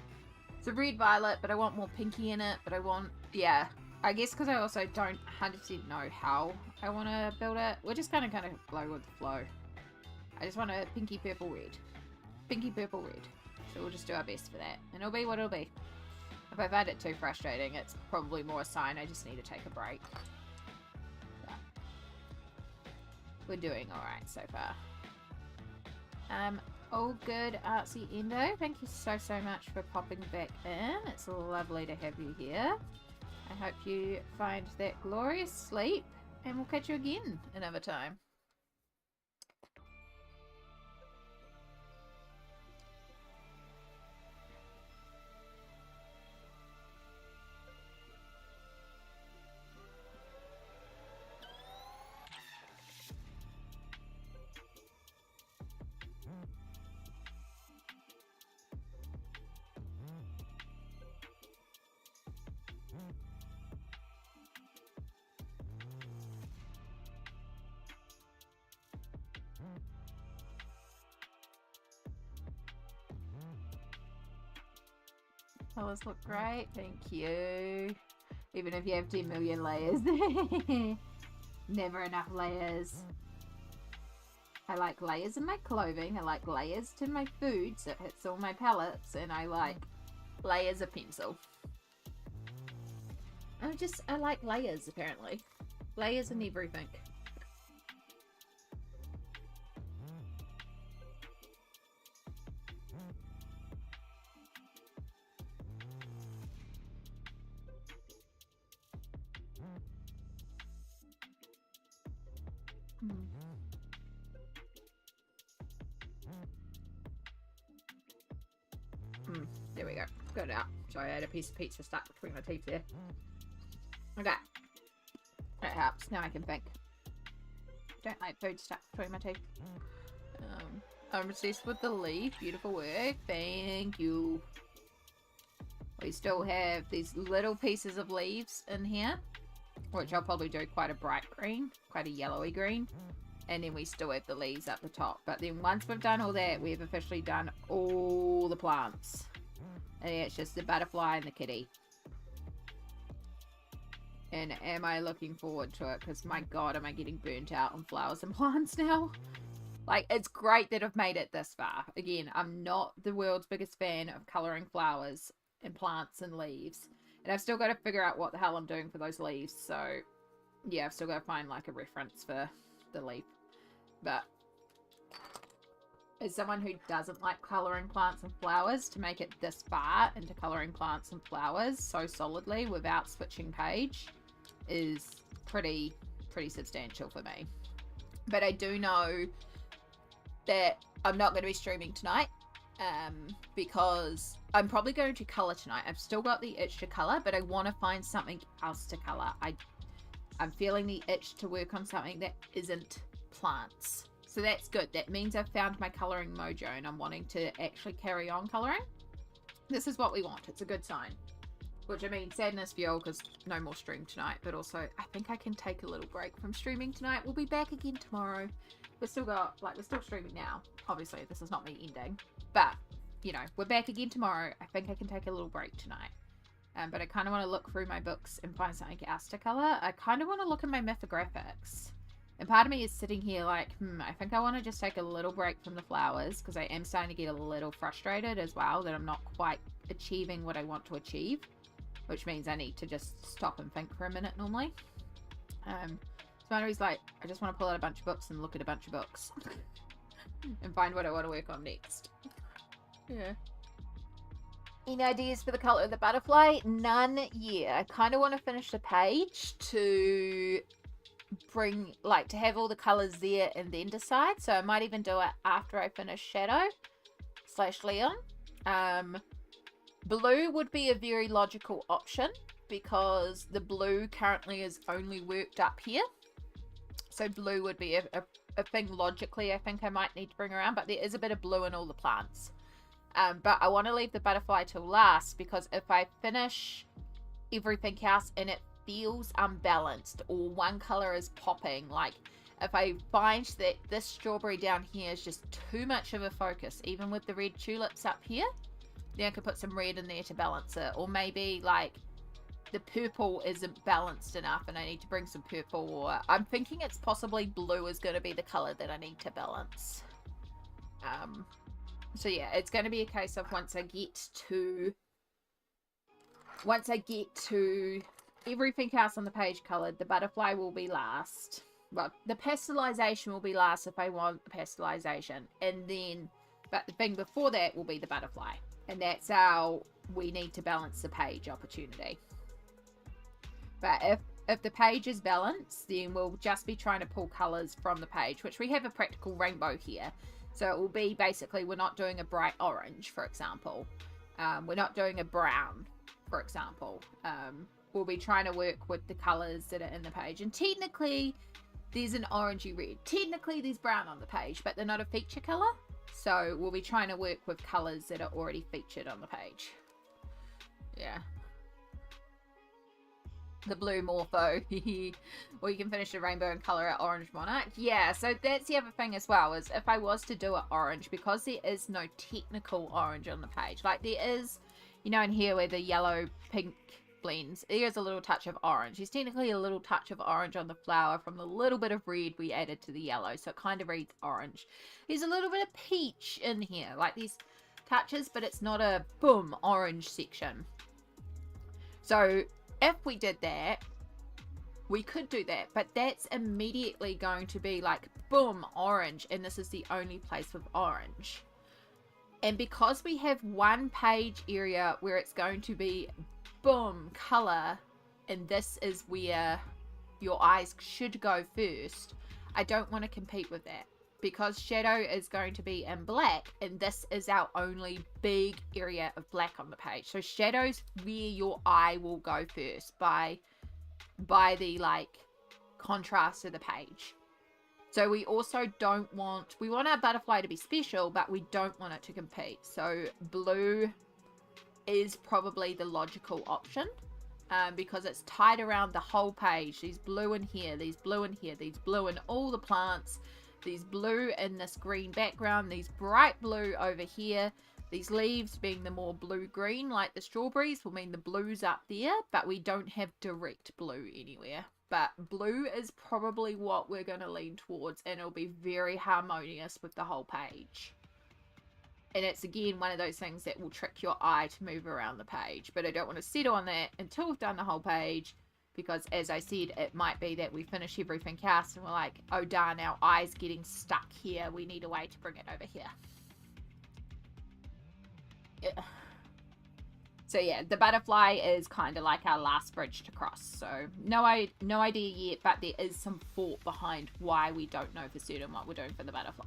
It's a red violet, but I want more pinky in it, but I want, yeah. I guess because I also don't 100% know how I want to build it. We're just kind of go with the flow. I just want a pinky purple red. Pinky purple red. So we'll just do our best for that. And it'll be what it'll be. If I find it too frustrating, it's probably more a sign I just need to take a break. But we're doing alright so far. All good, Artsy Endo. Thank you so much for popping back in. It's lovely to have you here. I hope you find that glorious sleep, and we'll catch you again another time. Colors look great, thank you. Even if you have 10 million layers. Never enough layers. I like layers in my clothing. I like layers to my food so it hits all my palettes, and I like layers of pencil. I like layers, apparently. Layers in everything. There we go. Got it out. Sorry, I had a piece of pizza stuck between my teeth there. Okay. That helps. Now I can think. Don't like food stuck between my teeth. I'm obsessed with the leaf. Beautiful work. Thank you. We still have these little pieces of leaves in here, which I'll probably do quite a bright green, quite a yellowy green. And then we still have the leaves up the top. But then once we've done all that, we've officially done all the plants. And yeah, it's just the butterfly and the kitty. And am I looking forward to it? Because my god, am I getting burnt out on flowers and plants now? Like, it's great that I've made it this far. Again, I'm not the world's biggest fan of colouring flowers and plants and leaves. And I've still got to figure out what the hell I'm doing for those leaves. So, yeah, I've still got to find, like, a reference for the leaf. But as someone who doesn't like colouring plants and flowers, to make it this far into colouring plants and flowers so solidly without switching page is pretty substantial for me. But I do know that I'm not going to be streaming tonight because I'm probably going to colour tonight. I've still got the itch to colour, but I want to find something else to colour. I'm feeling the itch to work on something that isn't plants. So that's good. That means I've found my colouring mojo and I'm wanting to actually carry on colouring. This is what we want. It's a good sign. Which, I mean, sadness fuel because no more stream tonight. But also, I think I can take a little break from streaming tonight. We'll be back again tomorrow. We're still streaming now. Obviously, this is not me ending. But, you know, we're back again tomorrow. I think I can take a little break tonight. But I kind of want to look through my books and find something else to colour. I kind of want to look at my mythographics. And part of me is sitting here like, I think I want to just take a little break from the flowers because I am starting to get a little frustrated as well that I'm not quite achieving what I want to achieve, which means I need to just stop and think for a minute normally. So Marty's like, I just want to pull out a bunch of books and look at a bunch of books and find what I want to work on next. Yeah. Any ideas for the colour of the butterfly? None yet. I kind of want to finish the page to bring, like, to have all the colours there and then decide. So I might even do it after I finish Shadow / Leon. Blue would be a very logical option because the blue currently is only worked up here. So blue would be a thing logically I think I might need to bring around, but there is a bit of blue in all the plants. But I want to leave the butterfly till last because if I finish everything else and it feels unbalanced or one colour is popping, like if I find that this strawberry down here is just too much of a focus, even with the red tulips up here, then I could put some red in there to balance it. Or maybe like the purple isn't balanced enough and I need to bring some purple, or I'm thinking it's possibly blue is going to be the colour that I need to balance. So yeah, it's going to be a case of once I get to everything else on the page coloured, the butterfly will be last. Well, the pastalisation will be last if I want pastalisation. And then, but the thing before that will be the butterfly. And that's how we need to balance the page opportunity. But if the page is balanced, then we'll just be trying to pull colours from the page, which we have a practical rainbow here. So it will be basically, we're not doing a bright orange, for example. We're not doing a brown, for example. We'll be trying to work with the colours that are in the page. And technically, there's an orangey red. Technically, there's brown on the page, but they're not a feature colour. So we'll be trying to work with colours that are already featured on the page. Yeah. The blue morpho. Or you can finish the rainbow and colour it orange monarch. Yeah, so that's the other thing as well, is if I was to do it orange, because there is no technical orange on the page. Like there is, you know, in here where the yellow, pink, blends. There's a little touch of orange. There's technically a little touch of orange on the flower from the little bit of red we added to the yellow, so it kind of reads orange. There's a little bit of peach in here, like these touches, but it's not a boom orange section. So if we did that, we could do that, but that's immediately going to be like boom orange, and this is the only place with orange. And because we have one page area where it's going to be boom color, and this is where your eyes should go first, I don't want to compete with that, because shadow is going to be in black, and this is our only big area of black on the page. So shadow's where your eye will go first by the like contrast of the page. So we also we want our butterfly to be special, but we don't want it to compete. So blue is probably the logical option, because it's tied around the whole page. There's blue in here, there's blue in here, there's blue in all the plants, there's blue in this green background, there's bright blue over here. These leaves being the more blue-green, like the strawberries, will mean the blue's up there, but we don't have direct blue anywhere. But blue is probably what we're going to lean towards, and it'll be very harmonious with the whole page. And it's, again, one of those things that will trick your eye to move around the page. But I don't want to settle on that until we've done the whole page, because, as I said, it might be that we finish everything else, and we're like, oh darn, our eye's getting stuck here. We need a way to bring it over here. Yeah. So yeah, the butterfly is kind of like our last bridge to cross. So no idea yet, but there is some thought behind why we don't know for certain what we're doing for the butterfly.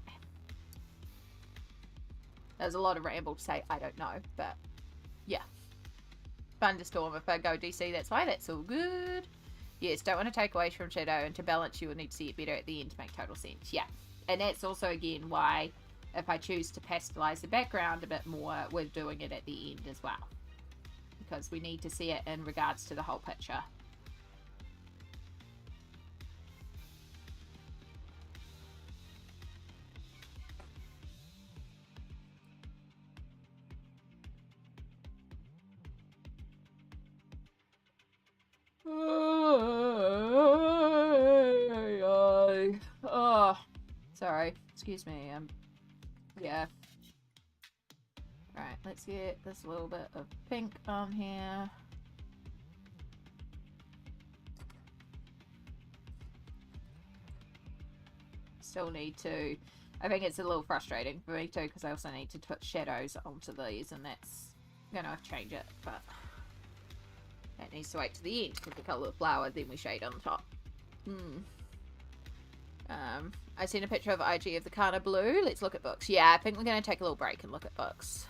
There's a lot of ramble to say I don't know, but yeah. Thunderstorm, if I go DC, that's why. That's all good. Yes, don't want to take away from shadow, and to balance you will need to see it better at the end to make total sense. Yeah, and that's also again why if I choose to pastelize the background a bit more, we're doing it at the end as well, because we need to see it in regards to the whole picture. Oh, sorry. Excuse me. Yeah. Right, let's get this little bit of pink on here. Still need to... I think it's a little frustrating for me too, because I also need to put shadows onto these, and that's gonna change it, but that needs to wait to the end, because the colour of the flower, then we shade on the top. I seen a picture of IG of the Caran blue. Let's look at books. Yeah, I think we're going to take a little break and look at books.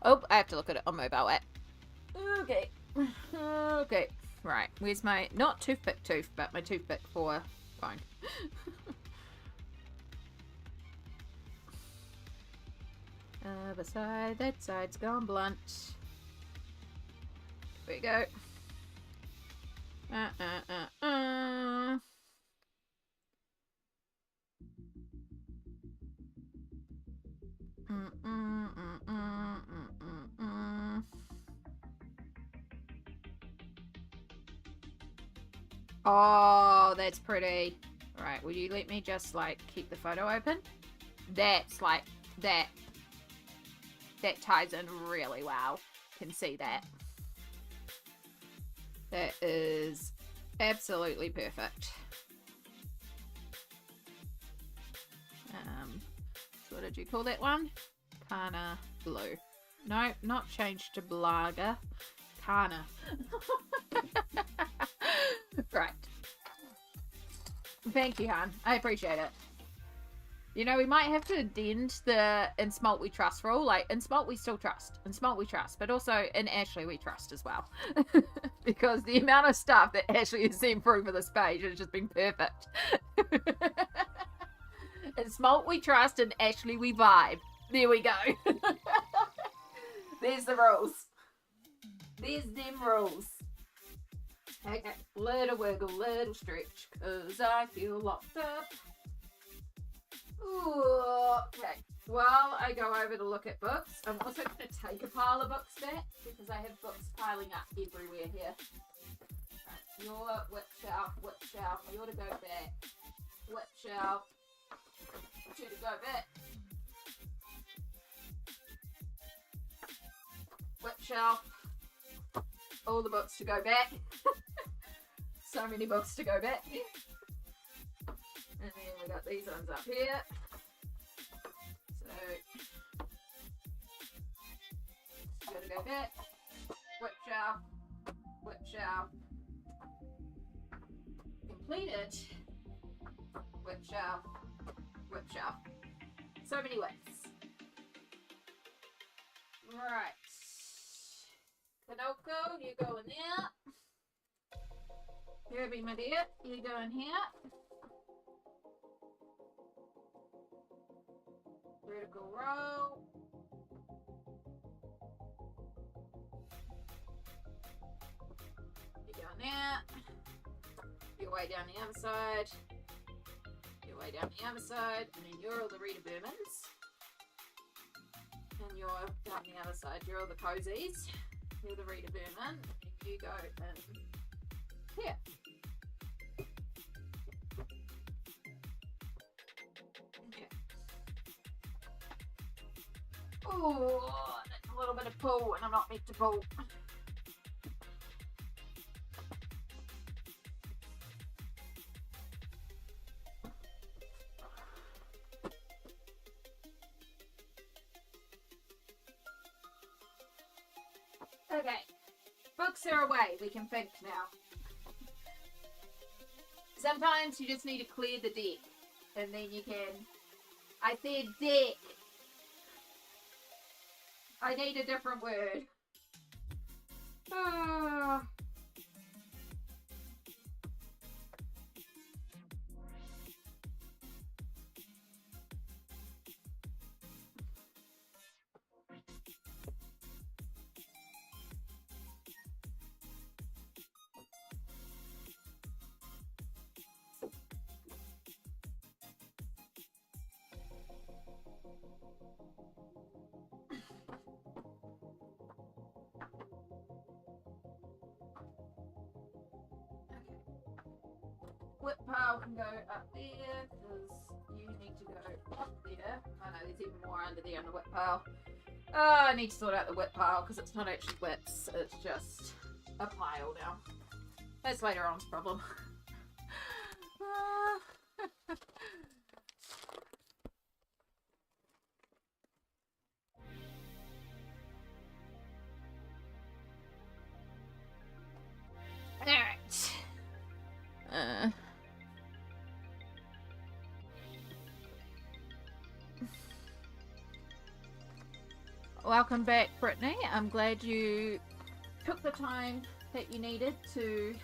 Oh, I have to look at it on mobile app. Okay. Okay. Right. Where's my, not toothpick tooth, but my toothpick for phone. Other side. That side's gone blunt. Here we go. Oh, that's pretty. Alright, will you let me just, like, keep the photo open? That's, like, that ties in really well. Can see that. That is absolutely perfect. So what did you call that one? Caran blue. No, not changed to Blaga. Caran. Right. Thank you, Han. I appreciate it. You know, we might have to addend the in Smalt we trust rule. Like, in Smalt we still trust. In Smalt we trust. But also in Ashley we trust as well. Because the amount of stuff that Ashley has seen through for this page has just been perfect. In Smalt we trust, and Ashley we vibe. There we go. There's the rules. There's them rules. Okay, little wiggle, little stretch, cause I feel locked up. Ooh, okay, while I go over to look at books, I'm also going to take a pile of books back because I have books piling up everywhere here. Right, your whip shelf, you're to go back. Whip shelf, you to go back. Whip shelf, all the books to go back. So many books to go back. And then we got these ones up here. So, gotta go back. Whip shelf. Completed. Whip shelf. So many whips. Right. Kanoko, you go in there. Kirby, my dear, you go in here. Vertical row. You go in there. Your way down the other side. Your way down the other side. And then you're all the Rita Bermans. And you're down the other side. You're all the cozies. You're the Rita Berman. And you go in here. Oh, that's a little bit of pull, and I'm not meant to pull. Okay, books are away. We can think now. Sometimes you just need to clear the deck, and then you can. I said deck. I need a different word. Whip pile can go up there because you need to go up there. I know there's even more under there on the whip pile. Oh, I need to sort out the whip pile because it's not actually whips, it's just a pile now. That's later on's problem. Alright. Welcome back, Brittany. I'm glad you took the time that you needed to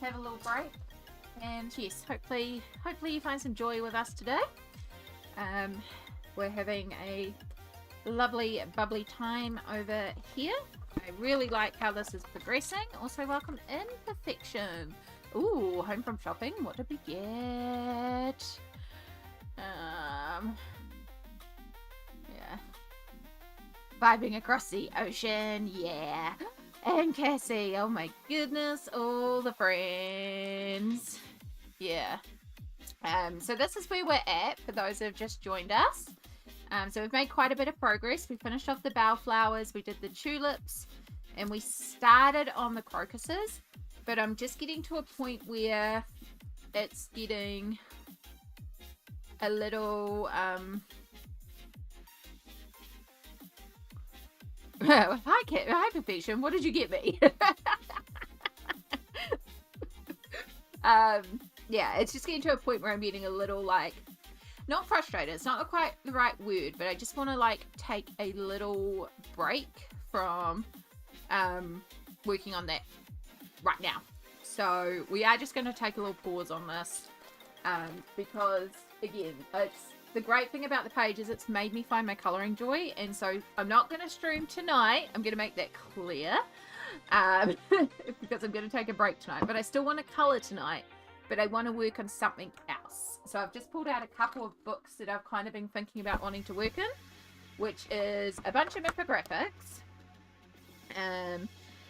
have a little break. And yes, hopefully you find some joy with us today. We're having a lovely, bubbly time over here. I really like how this is progressing. Also, welcome in Perfection. Ooh, home from shopping. What did we get? Yeah. Vibing across the ocean. Yeah. And Cassie. Oh my goodness. All the friends. Yeah. So this is where we're at for those who have just joined us. So we've made quite a bit of progress. We finished off the bellflowers. We did the tulips. And we started on the crocuses. But I'm just getting to a point where it's getting a little, hi Perfection, what did you get me? Yeah, it's just getting to a point where I'm getting a little, like, not frustrated, it's not quite the right word, but I just want to, like, take a little break from, working on that right now. So we are just going to take a little pause on this, because again, it's the great thing about the page is it's made me find my coloring joy, and so I'm not going to stream tonight. I'm going to make that clear, because I'm going to take a break tonight, but I still want to color tonight, but I want to work on something else. So I've just pulled out a couple of books that I've kind of been thinking about wanting to work in, which is a bunch of infographics.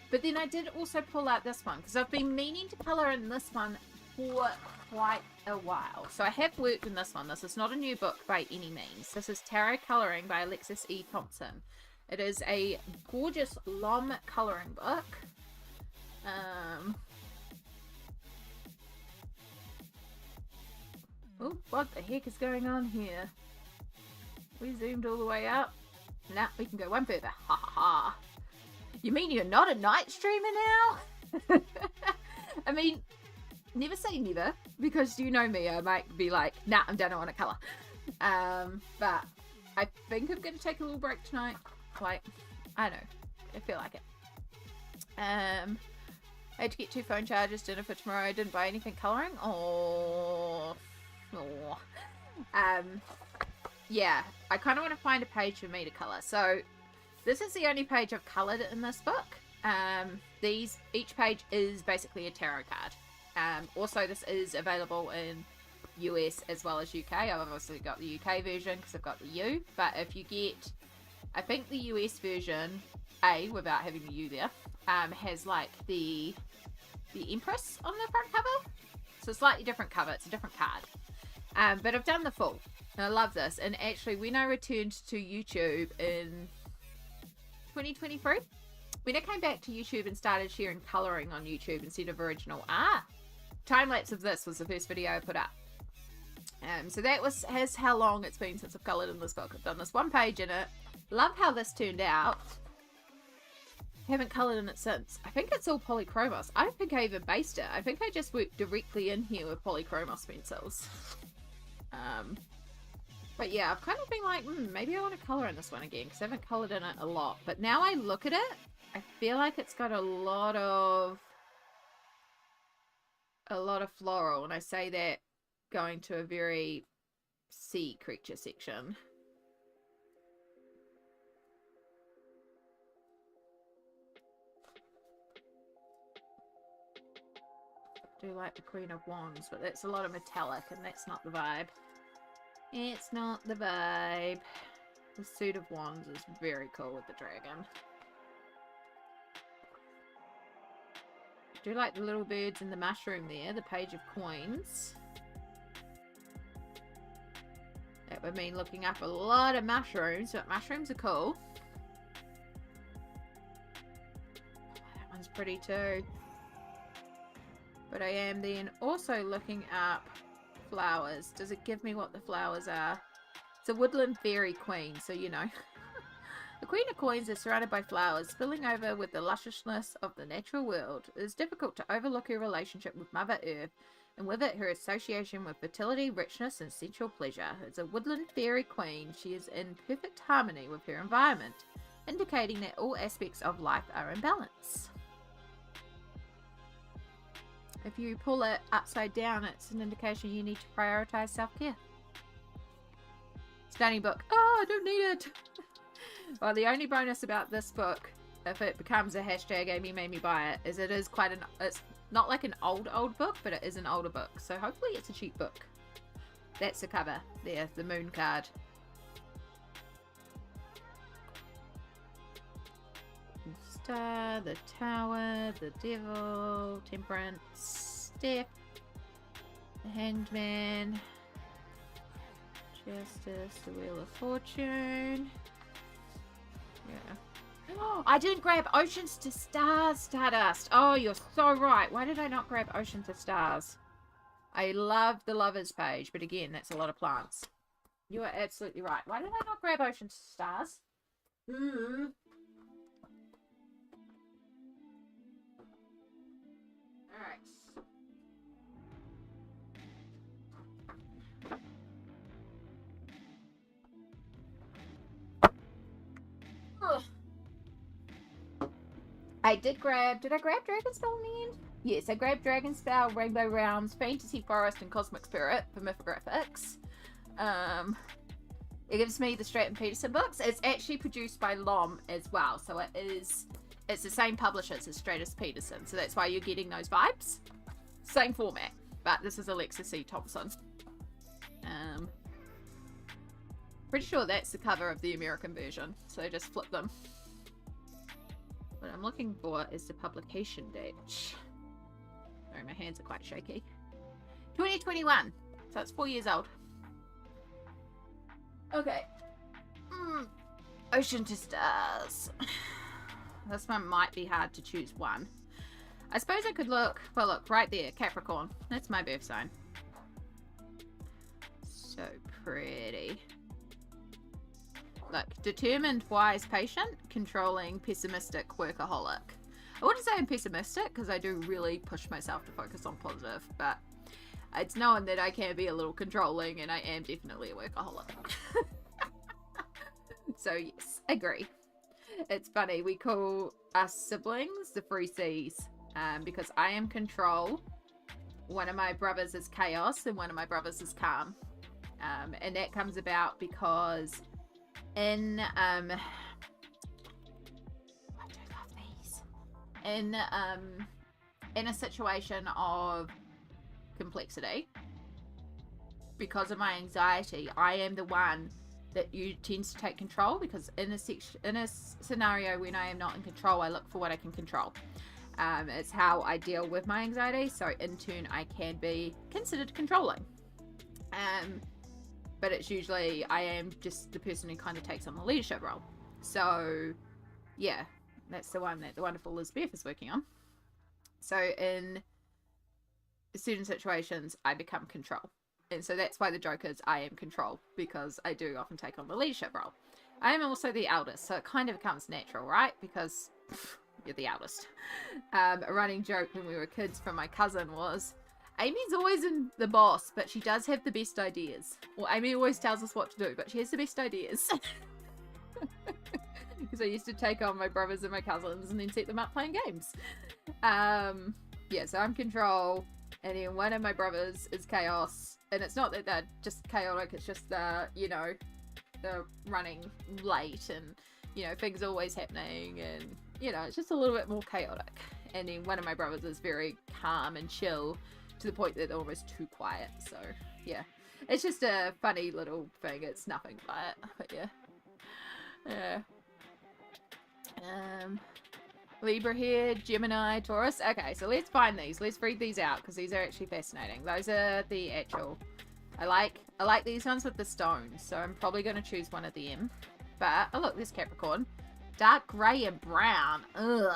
But then I did also pull out this one because I've been meaning to colour in this one for quite a while. So I have worked in this one. This is not a new book by any means. This is Tarot Colouring by Alexis E. Thompson. It is a gorgeous Lom colouring book. Oh, what the heck is going on here? We zoomed all the way up. Now we can go one further. Ha ha ha. You mean you're not a night streamer now? I mean, never say never, because you know me, I might be like, nah, I'm done, I want to colour. But I think I'm going to take a little break tonight. Like, I don't know, I feel like it. I had to get 2 phone chargers, dinner for tomorrow. I didn't buy anything colouring. Yeah, I kind of want to find a page for me to colour. So this is the only page I've coloured in this book. Each page is basically a tarot card. Also, this is available in US as well as UK. I've obviously got the UK version because I've got the U. But if you get, I think the US version, without having the U there, has like the Empress on the front cover. So a slightly different cover. It's a different card. But I've done the full. And I love this. And actually, when I returned to YouTube in 2023, when I came back to YouTube and started sharing colouring on YouTube instead of original art, time-lapse of this was the first video I put up. So that has how long it's been since I've coloured in this book. I've done this one page in it. Love how this turned out. Haven't coloured in it since. I think it's all Polychromos. I don't think I even based it. I think I just worked directly in here with Polychromos pencils. But yeah, I've kind of been like, maybe I want to colour in this one again because I haven't coloured in it a lot. But now I look at it, I feel like it's got a lot of floral, and I say that going to a very sea creature section. I do like the Queen of Wands, but that's a lot of metallic and that's not the vibe. It's not the vibe. The Suit of Wands is very cool with the dragon. I do like the little birds and the mushroom there, the Page of Coins. That would mean looking up a lot of mushrooms, but mushrooms are cool. That one's pretty too. But I am then also looking up flowers. Does it give me what the flowers are? It's a woodland fairy queen, so you know. The Queen of Coins is surrounded by flowers, spilling over with the lusciousness of the natural world. It is difficult to overlook her relationship with Mother Earth, and with it her association with fertility, richness, and sensual pleasure. As a woodland fairy queen, she is in perfect harmony with her environment, indicating that all aspects of life are in balance. If you pull it upside down, it's an indication you need to prioritize self-care. Stunning book. Oh, I don't need it. Well, the only bonus about this book, if it becomes a hashtag Amy made me buy it, is it is quite an, it's not like an old book, but it is an older book. So hopefully it's a cheap book. That's the cover there, the moon card. Star, the Tower, the Devil, Temperance, Step, the Hanged Man, Justice, the Wheel of Fortune. Yeah. Oh, I didn't grab Oceans to Stars, Stardust. Oh, you're so right. Why did I not grab Ocean to Stars? I love the Lovers page, but again, that's a lot of plants. You are absolutely right. Why did I not grab Ocean to Stars? Alright. did I grab Dragonspell in the end? Yes, I grabbed Dragonspell, Rainbow Realms, Fantasy Forest, and Cosmic Spirit for mythographics. It gives me the Stratton Peterson books. It's actually produced by Lom as well, so it's the same publishers as Stratus Peterson, so that's why you're getting those vibes. Same format, but this is Alexis E. Thompson. Pretty sure that's the cover of the American version, so just flip them. What I'm looking for is the publication date. Sorry, my hands are quite shaky. 2021, so it's 4 years old. Okay. Ocean to Stars. This one might be hard to choose one. I suppose I could look, well look, right there, Capricorn. That's my birth sign. So pretty. Look, determined, wise, patient, controlling, pessimistic, workaholic. I wouldn't say I'm pessimistic because I do really push myself to focus on positive, but it's known that I can be a little controlling and I am definitely a workaholic. So yes, agree. It's funny, we call us siblings the 3 C's because I am control, one of my brothers is chaos, and one of my brothers is calm. And that comes about because in I do love these. In a situation of complexity, because of my anxiety, I am the one that tends to take control, because in a scenario when I am not in control, I look for what I can control. It's how I deal with my anxiety, so in turn I can be considered controlling. But it's usually I am just the person who kind of takes on the leadership role. So yeah, that's the one that the wonderful Elizabeth is working on. So in certain situations I become control, and so that's why the joke is I am control, because I do often take on the leadership role. I am also the eldest, so it kind of becomes natural, right? Because you're the eldest. A running joke when we were kids from my cousin was, Amy's always in the boss, but she does have the best ideas. Well, Amy always tells us what to do, but she has the best ideas. Because I used to take on my brothers and my cousins and then set them up playing games. Yeah, so I'm control, and then one of my brothers is chaos. And it's not that they're just chaotic, it's just, you know, they're running late and, you know, things are always happening, and, you know, it's just a little bit more chaotic. And then one of my brothers is very calm and chill, to the point that they're almost too quiet. So yeah, it's just a funny little thing. It's nothing by it, but yeah. Libra here, Gemini, Taurus. Okay, so let's find these. Let's read these out because these are actually fascinating. Those are the actual. I like these ones with the stones, so I'm probably going to choose one of them. But oh look, this Capricorn, dark grey and brown. Ugh.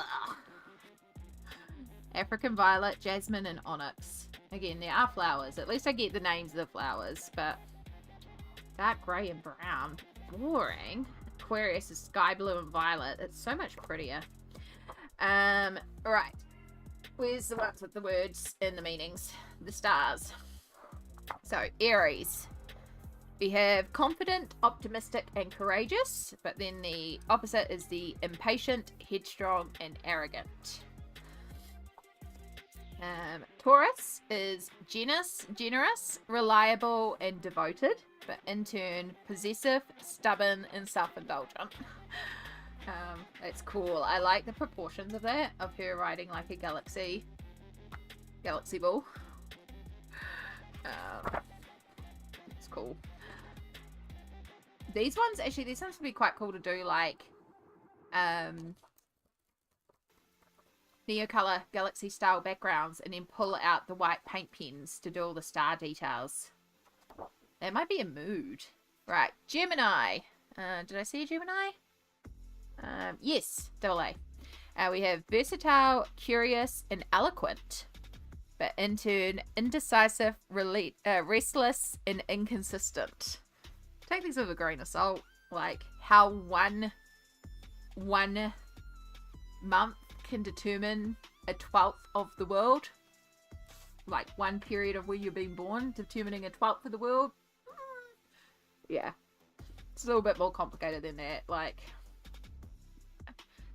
African violet, jasmine, and onyx. Again, there are flowers. At least I get the names of the flowers, but dark grey and brown. Boring. Aquarius is sky blue and violet. It's so much prettier. Right. Where's the ones with the words and the meanings? The stars. So, Aries. We have confident, optimistic, and courageous, but then the opposite is the impatient, headstrong, and arrogant. Taurus is generous, reliable, and devoted, but in turn possessive, stubborn, and self-indulgent. It's cool. I like the proportions of that, of her riding like a galaxy ball. It's cool. These ones would be quite cool to do, like Neocolor galaxy style backgrounds, and then pull out the white paint pens to do all the star details. That might be a mood. Right, Gemini. Did I see a Gemini? Yes, double A. We have versatile, curious, and eloquent, but in turn indecisive, restless, and inconsistent. Take these with a grain of salt. Like how one month can determine a 12th of the world. Like one period of where you've been born determining a 12th of the world. Yeah, it's a little bit more complicated than that. Like,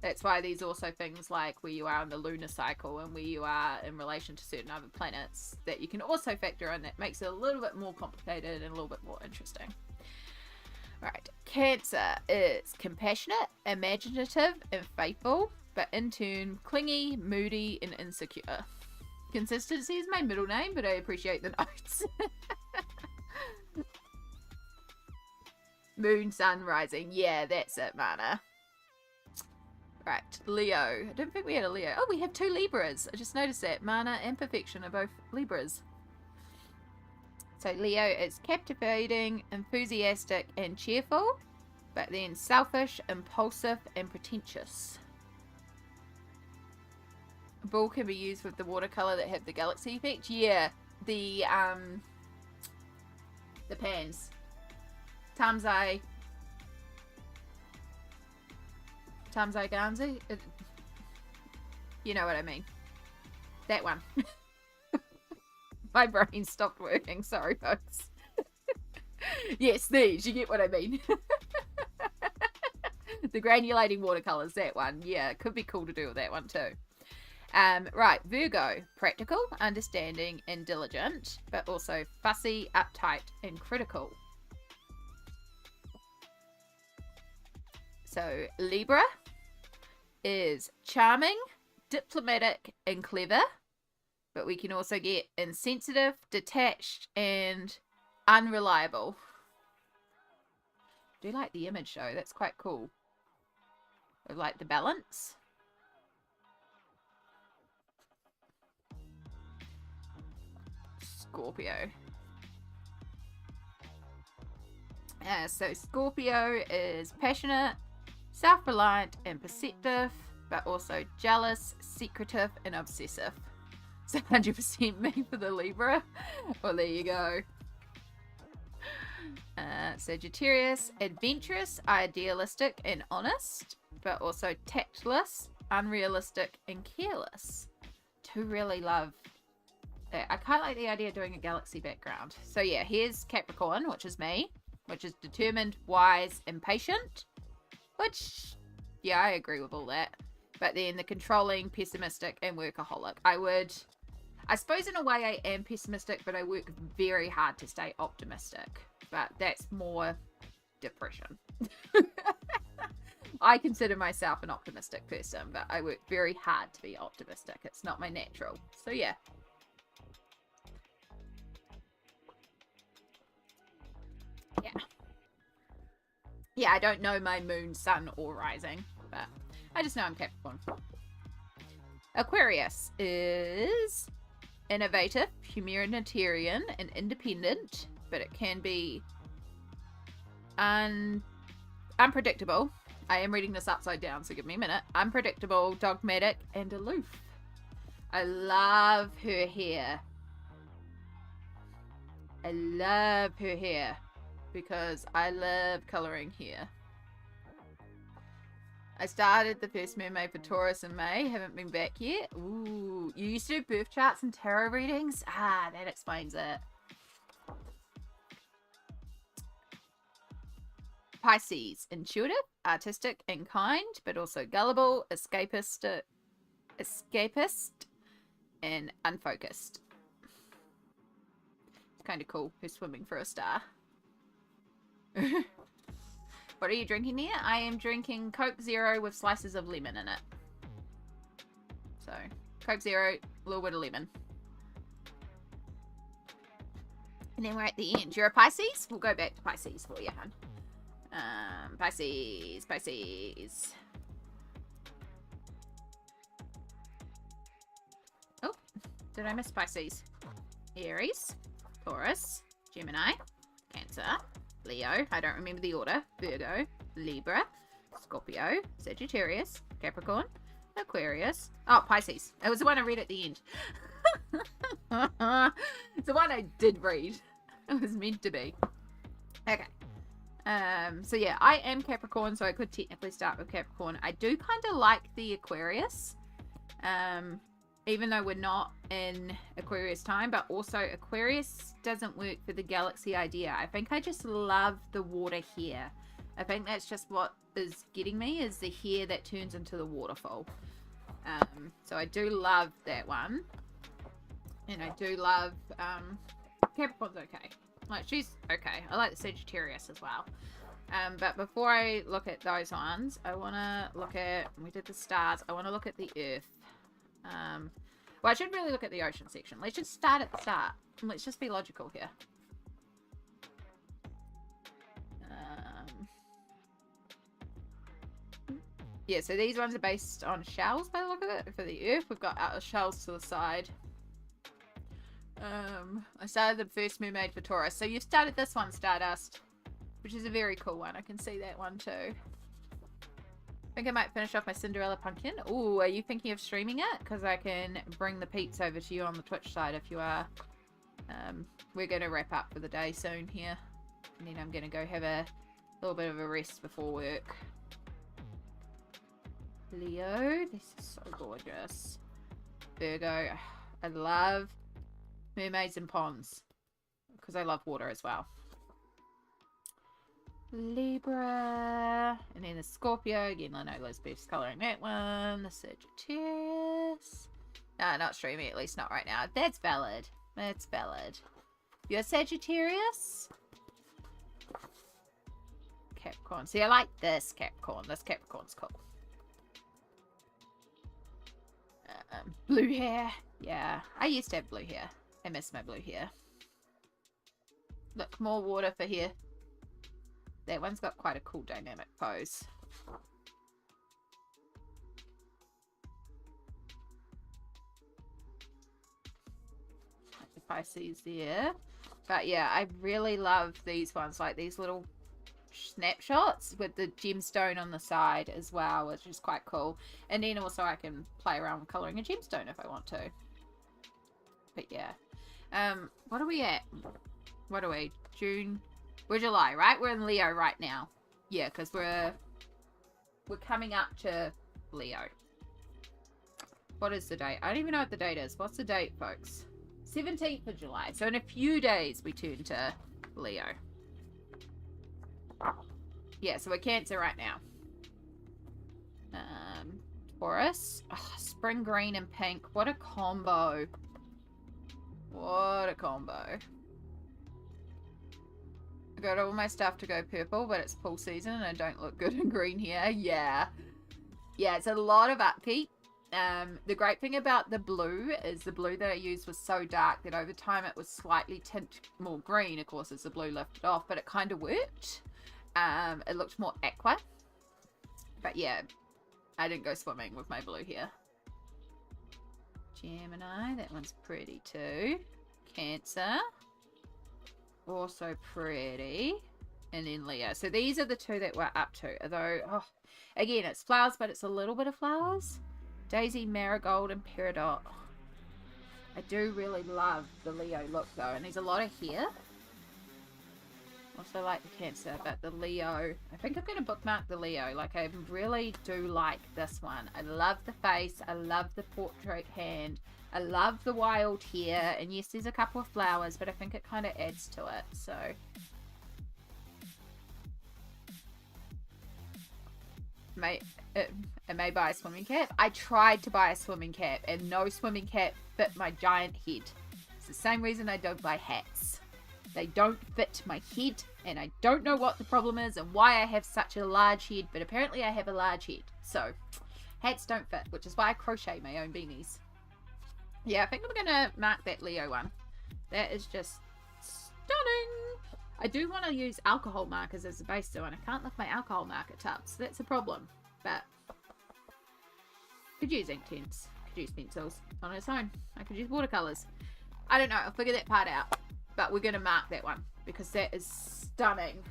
that's why there's also things like where you are in the lunar cycle and where you are in relation to certain other planets that you can also factor in. That makes it a little bit more complicated and a little bit more interesting. Right, Cancer is compassionate, imaginative, and faithful, but in turn clingy, moody, and insecure. Consistency is my middle name, but I appreciate the notes. Moon, sun, rising. Yeah, that's it, Mana. Right, Leo. I don't think we had a Leo. Oh, we have 2 Libras. I just noticed that. Mana and Perfection are both Libras. So Leo is captivating, enthusiastic, and cheerful, but then selfish, impulsive, and pretentious. A bull can be used with the watercolor that have the galaxy effect. Yeah, the pans. Tamzai Ganzi. You know what I mean. That one. My brain stopped working. Sorry, folks. Yes, these. You get what I mean. The granulating watercolors, that one. Yeah, it could be cool to do with that one too. Right, Virgo. Practical, understanding, and diligent, but also fussy, uptight, and critical. So, Libra is charming, diplomatic, and clever, but we can also get insensitive, detached, and unreliable. I do like the image though, that's quite cool. I like the balance. Scorpio. So Scorpio is passionate, self-reliant, and perceptive, but also jealous, secretive, and obsessive. So 100% me for the Libra. Well, there you go. Sagittarius, adventurous, idealistic, and honest, but also tactless, unrealistic, and careless. Do really love that. I quite like the idea of doing a galaxy background. So yeah, here's Capricorn, which is me, which is determined, wise, and patient. Which, yeah, I agree with all that. But then the controlling, pessimistic, and workaholic. I suppose in a way I am pessimistic, but I work very hard to stay optimistic. But that's more depression. I consider myself an optimistic person, but I work very hard to be optimistic. It's not my natural. So yeah. Yeah, I don't know my moon, sun, or rising, but I just know I'm Capricorn. Aquarius is innovative, humanitarian, and independent, but it can be unpredictable. I am reading this upside down, so give me a minute. Unpredictable, dogmatic, and aloof. I love her hair. I love her hair because I love coloring hair. I started the first mermaid for Taurus in May. Haven't been back yet. Ooh, you used to do birth charts and tarot readings? Ah, that explains it. Pisces, intuitive, artistic, and kind, but also gullible, escapist, and unfocused. It's kind of cool. Who's swimming for a star? What are you drinking there? I am drinking Coke Zero with slices of lemon in it. So, Coke Zero, a little bit of lemon. And then we're at the end. You're a Pisces? We'll go back to Pisces for you, hon. Pisces. Oh, did I miss Pisces? Aries, Taurus, Gemini, Cancer, Leo, I don't remember the order, Virgo, Libra, Scorpio, Sagittarius, Capricorn, Aquarius. Oh, Pisces. It was the one I read at the end. It's the one I did read. It was meant to be. Okay. So yeah, I am Capricorn, so I could technically start with Capricorn. I do kind of like the Aquarius. Even though we're not in Aquarius time, but also Aquarius doesn't work for the galaxy idea. I think I just love the water here. I think that's just what is getting me, is the hair that turns into the waterfall. So I do love that one. And I do love, Capricorn's okay. Like, she's okay. I like the Sagittarius as well. But before I look at those ones, I want to look at, we did the stars, I want to look at the Earth. Well, I should really look at the ocean section. Let's just start at the start. Let's just be logical here. Yeah, so these ones are based on shells by the look of it. For the earth, we've got shells to the side. I started the first mermaid for Taurus. So you've started this one, Stardust, which is a very cool one. I can see that one too. I think I might finish off my Cinderella pumpkin. Ooh, are you thinking of streaming it? Because I can bring the peeps over to you on the Twitch side if you are. We're going to wrap up for the day soon here. And then I'm going to go have a little bit of a rest before work. Leo, this is so gorgeous. Virgo, I love mermaids and ponds. Because I love water as well. Libra, and then the Scorpio. Again, I know Lisbeth's colouring that one. The Sagittarius. No, not streaming, at least not right now. That's valid. That's valid. You're Sagittarius? Capricorn. See, I like this Capricorn. This Capricorn's cool. Blue hair. Yeah, I used to have blue hair. I miss my blue hair. Look, more water for here. That one's got quite a cool dynamic pose. Like the Pisces there. But yeah, I really love these ones. Like these little snapshots with the gemstone on the side as well, which is quite cool. And then also I can play around with colouring a gemstone if I want to. But yeah. What are we at? What are we? June? We're July, right? We're in Leo right now. Yeah, because we're coming up to Leo. What is the date? I don't even know what the date is. What's the date, folks? 17th of July. So in a few days we turn to Leo. Yeah, so we're Cancer right now. Taurus. Oh, spring green and pink. What a combo. What a combo. I got all my stuff to go purple, but it's pool season and I don't look good in green here. Yeah. Yeah, it's a lot of upkeep. The great thing about the blue is the blue that I used was so dark that over time it was slightly tint more green, of course, as the blue lifted off, but it kind of worked. It looked more aqua. But yeah, I didn't go swimming with my blue here. Gemini, that one's pretty too. Cancer. Also pretty. And then Leo. So these are the two that we're up to. Although, oh, again, it's flowers, but it's a little bit of flowers. Daisy, Marigold, and Peridot. I do really love the Leo look though. And there's a lot of hair. Also like the Cancer, but the Leo, I think I'm going to bookmark the Leo. Like, I really do like this one. I love the face. I love the portrait hand. I love the wild hair. And yes, there's a couple of flowers, but I think it kind of adds to it. So, I may buy a swimming cap. I tried to buy a swimming cap, and no swimming cap fit my giant head. It's the same reason I don't buy hats. They don't fit my head, and I don't know what the problem is and why I have such a large head, but apparently I have a large head. So, hats don't fit, which is why I crochet my own beanies. Yeah, I think I'm going to mark that Leo one. That is just stunning. I do want to use alcohol markers as a base though, and I can't lift my alcohol marker tub, so that's a problem. But, could use ink tints, could use pencils on its own. I could use watercolours. I don't know, I'll figure that part out. But we're going to mark that one because that is stunning.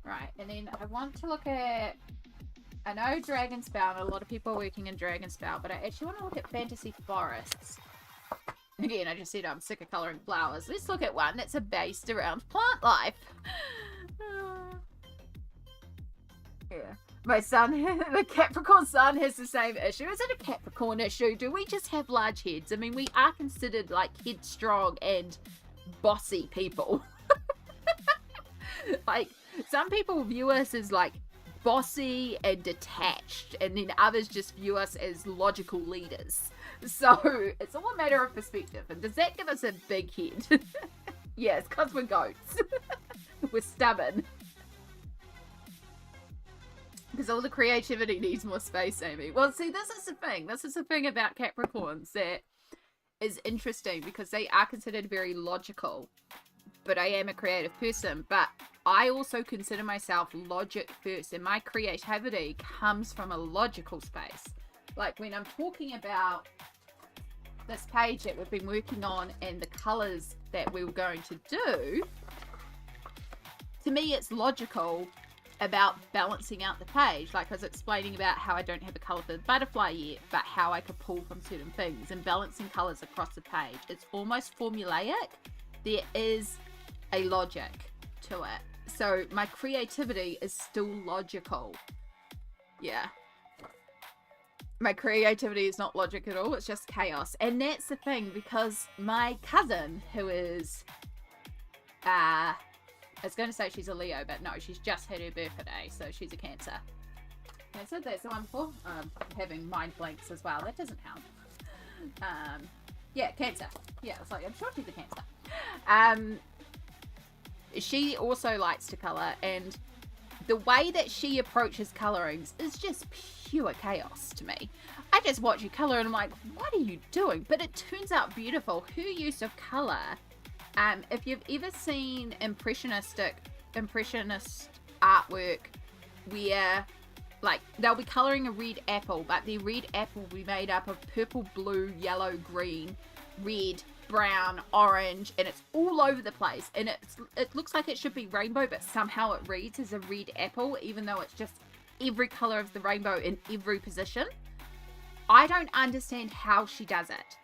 Right, and then I want to look at, I know Dragonspell, and a lot of people are working in Dragonspell, but I actually want to look at Fantasy Forests. Again, I just said I'm sick of colouring flowers. Let's look at one that's based around plant life. Yeah. My son, the Capricorn sun has the same issue. Is it a Capricorn issue? Do we just have large heads? I mean, we are considered like headstrong and bossy people. Like, some people view us as like bossy and detached, and then others just view us as logical leaders. So, it's all a matter of perspective. And does that give us a big head? Yeah, it's because we're goats. We're stubborn. Because all the creativity needs more space, Amy. Well, see, this is the thing. This is the thing about Capricorns that is interesting, because they are considered very logical. but I am a creative person. But I also consider myself logic first, and my creativity comes from a logical space. Like when I'm talking about this page that we've been working on and the colors that we were going to do, to me it's logical about balancing out the page. Like I was explaining about how I don't have a color for the butterfly yet, but how I could pull from certain things and balancing colors across the page. It's almost formulaic. There is a logic to it. So my creativity is still logical. Yeah. My creativity is not logic at all. It's just chaos. And that's the thing, because my cousin, who is, I was going to say she's a Leo, but no, she's just had her birthday, so she's a Cancer. Cancer, that's the one before. Having mind blanks as well. That doesn't help. Yeah, Cancer. Yeah, it's like, I'm sure she's a Cancer. She also likes to colour, and the way that she approaches colorings is just pure chaos to me. I just watch you color and I'm like, what are you doing? But it turns out beautiful. Her use of color, if you've ever seen impressionist artwork where like they'll be coloring a red apple, but the red apple will be made up of purple, blue, yellow, green, red, brown, orange, and it's all over the place, and it looks like it should be rainbow, but somehow it reads as a red apple, even though it's just every color of the rainbow in every position. I don't understand how she does it,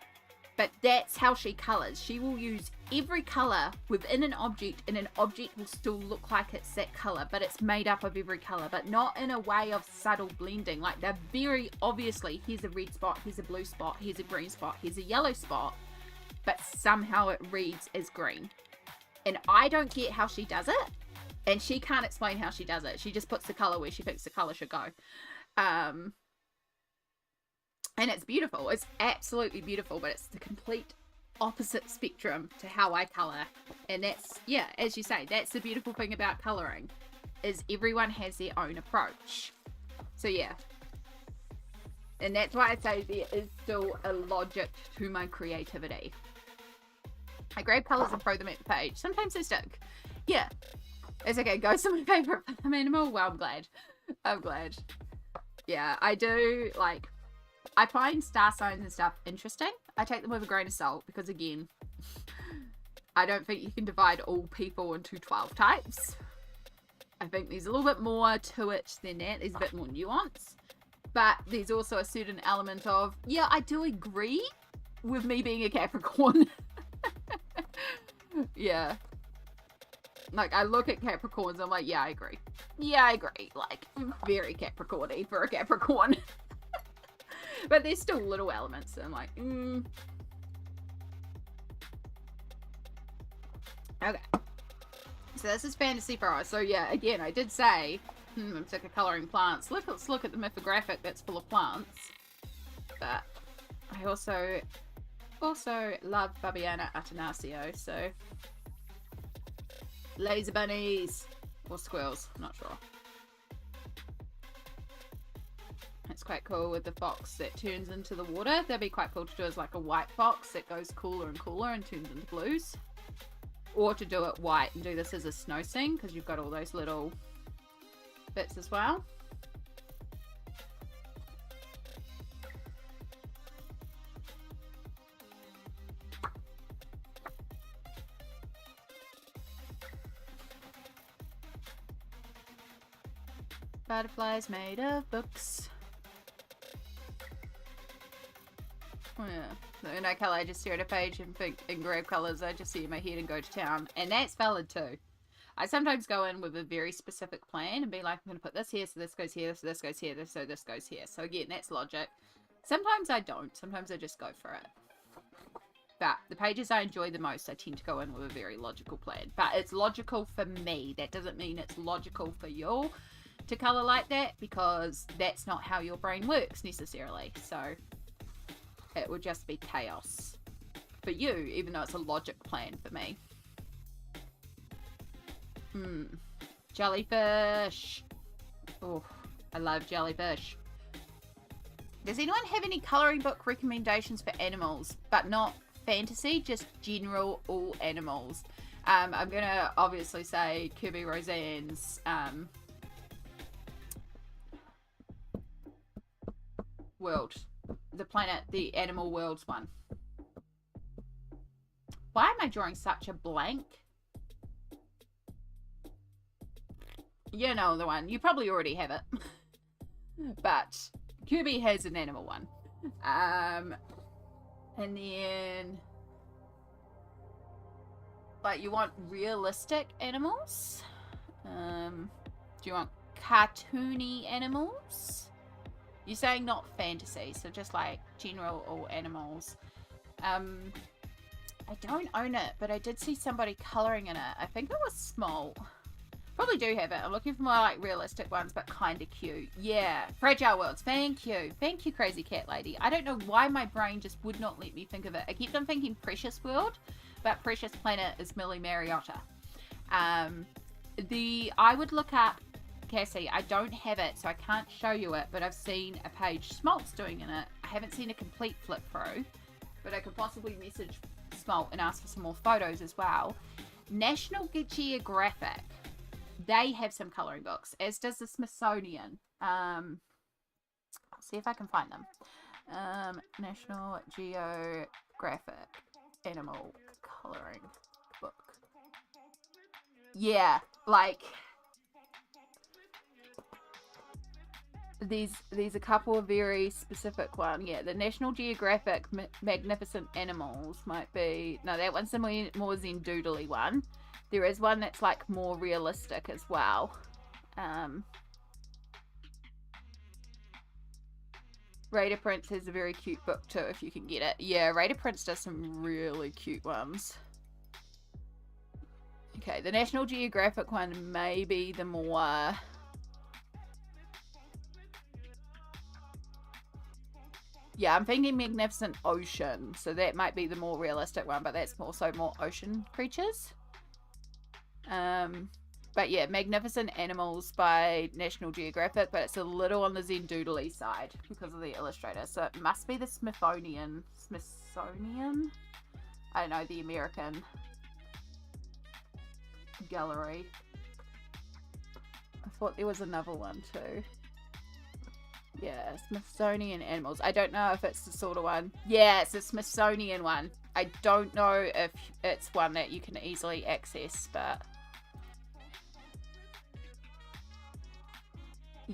but that's how she colors. She will use every color within an object, and an object will still look like it's that color, but it's made up of every color, but not in a way of subtle blending. Like they're very obviously, here's a red spot, here's a blue spot, here's a green spot, here's a yellow spot, but somehow it reads as green. And I don't get how she does it, and she can't explain how she does it. She just puts the color where she thinks the color should go. And it's beautiful. It's absolutely beautiful, but it's the complete opposite spectrum to how I color. And that's, yeah, as you say, that's the beautiful thing about coloring, is everyone has their own approach. So yeah. And that's why I say there is still a logic to my creativity. I grab colors and throw them at the page. Sometimes they stick. Yeah. It's okay. Ghost is my favorite farm animal. Well, I'm glad. I'm glad. Yeah, I do, like, I find star signs and stuff interesting. I take them with a grain of salt because, again, I don't think you can divide all people into 12 types. I think there's a little bit more to it than that. There's a bit more nuance. But there's also a certain element of, yeah, I do agree with me being a Capricorn. Yeah. Like, I look at Capricorns, I'm like, yeah, I agree. Yeah, I agree. Like, very Capricorn-y for a Capricorn. But there's still little elements that I'm like, Okay. So this is Fantasy Forest. So yeah, again, I did say, I'm sick of colouring plants. Let's look at the mythographic that's full of plants. But I also love Fabiana Atanasio, so laser bunnies or squirrels, I'm not sure. It's quite cool with the fox that turns into the water. That'd be quite cool to do as like a white fox that goes cooler and cooler and turns into blues. Or to do it white and do this as a snow scene, because you've got all those little bits as well. Butterflies made of books. Oh yeah. No colour, I just stare at a page and think and grab colours. I just see in my head and go to town. And that's valid too. I sometimes go in with a very specific plan and be like, I'm going to put this here, so this goes here, so this goes here, so this goes here. So again, that's logic. Sometimes I don't. Sometimes I just go for it. But the pages I enjoy the most, I tend to go in with a very logical plan. But it's logical for me. That doesn't mean it's logical for you to colour like that, because that's not how your brain works necessarily. So it would just be chaos for you, even though it's a logic plan for me. Jellyfish. Oh, I love jellyfish. Does anyone have any colouring book recommendations for animals, but not fantasy, just general all animals? I'm gonna obviously say Kirby Roseanne's world, the planet, the animal worlds one. Why am I drawing such a blank? You know the one. You probably already have it. But Kirby has an animal one. And then, like, you want realistic animals? Do you want cartoony animals? You're saying not fantasy, so just like general all animals. I don't own it, but I did see somebody colouring in it. I think it was small. Probably do have it. I'm looking for more like realistic ones, but kind of cute. Yeah, Fragile Worlds. Thank you, Crazy Cat Lady. I don't know why my brain just would not let me think of it. I kept on thinking Precious World, but Precious Planet is Millie Mariotta. I would look up, Cassie. I don't have it, so I can't show you it, but I've seen a page Smolt's doing in it. I haven't seen a complete flip through, but I could possibly message Smolt and ask for some more photos as well. National Geographic. They have some colouring books, as does the Smithsonian. I'll see if I can find them. National Geographic Animal Colouring Book. Yeah, like these a couple of very specific one. Yeah, the National Geographic Magnificent Animals might be. No, that one's the more Zendoodly one. There is one that's like more realistic as well. Raider Prince has a very cute book too, if you can get it. Yeah, Raider Prince does some really cute ones. Okay, the National Geographic one may be the more... Yeah, I'm thinking Magnificent Ocean, so that might be the more realistic one, but that's also more ocean creatures. But yeah, Magnificent Animals by National Geographic, but it's a little on the Zendoodly side because of the illustrator. So it must be the Smithsonian? I don't know, the American gallery. I thought there was another one too. Yeah, Smithsonian Animals. I don't know if it's the sort of one. Yeah, it's the Smithsonian one. I don't know if it's one that you can easily access, but...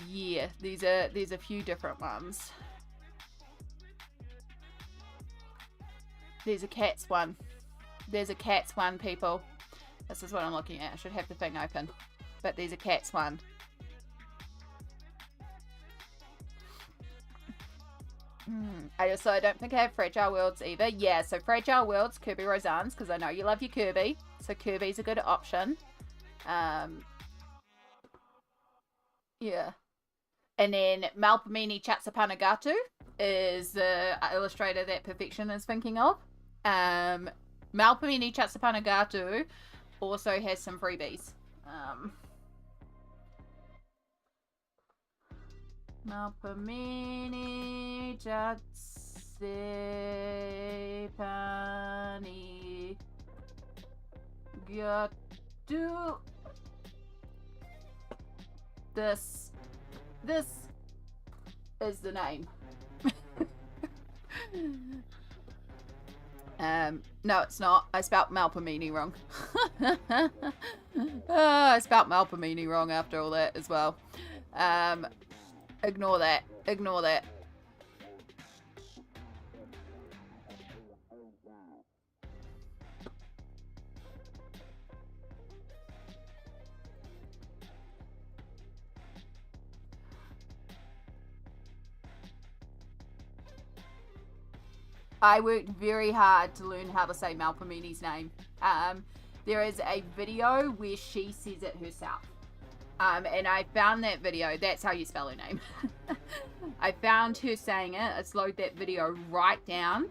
Yeah, there's a few different ones. There's a cats one. There's a cats one, people. This is what I'm looking at. I should have the thing open. But there's a cats one. I don't think I have Fragile Worlds either. Yeah, so Fragile Worlds, Kirby Roseanne's, because I know you love your Kirby. So Kirby's a good option. Yeah. And then Malpamini Chatsapanagatu is the illustrator that Perfection is thinking of. Malpamini Chatsapanagatu also has some freebies. Malpamini Chatsapanagatu. This is the name. No, it's not. I spelt Malpamini wrong. I spelt Malpamini wrong after all that as well. Ignore that. Ignore that. I worked very hard to learn how to say Malpamini's name. There is a video where she says it herself. And I found that video. That's how you spell her name. I found her saying it. I slowed that video right down.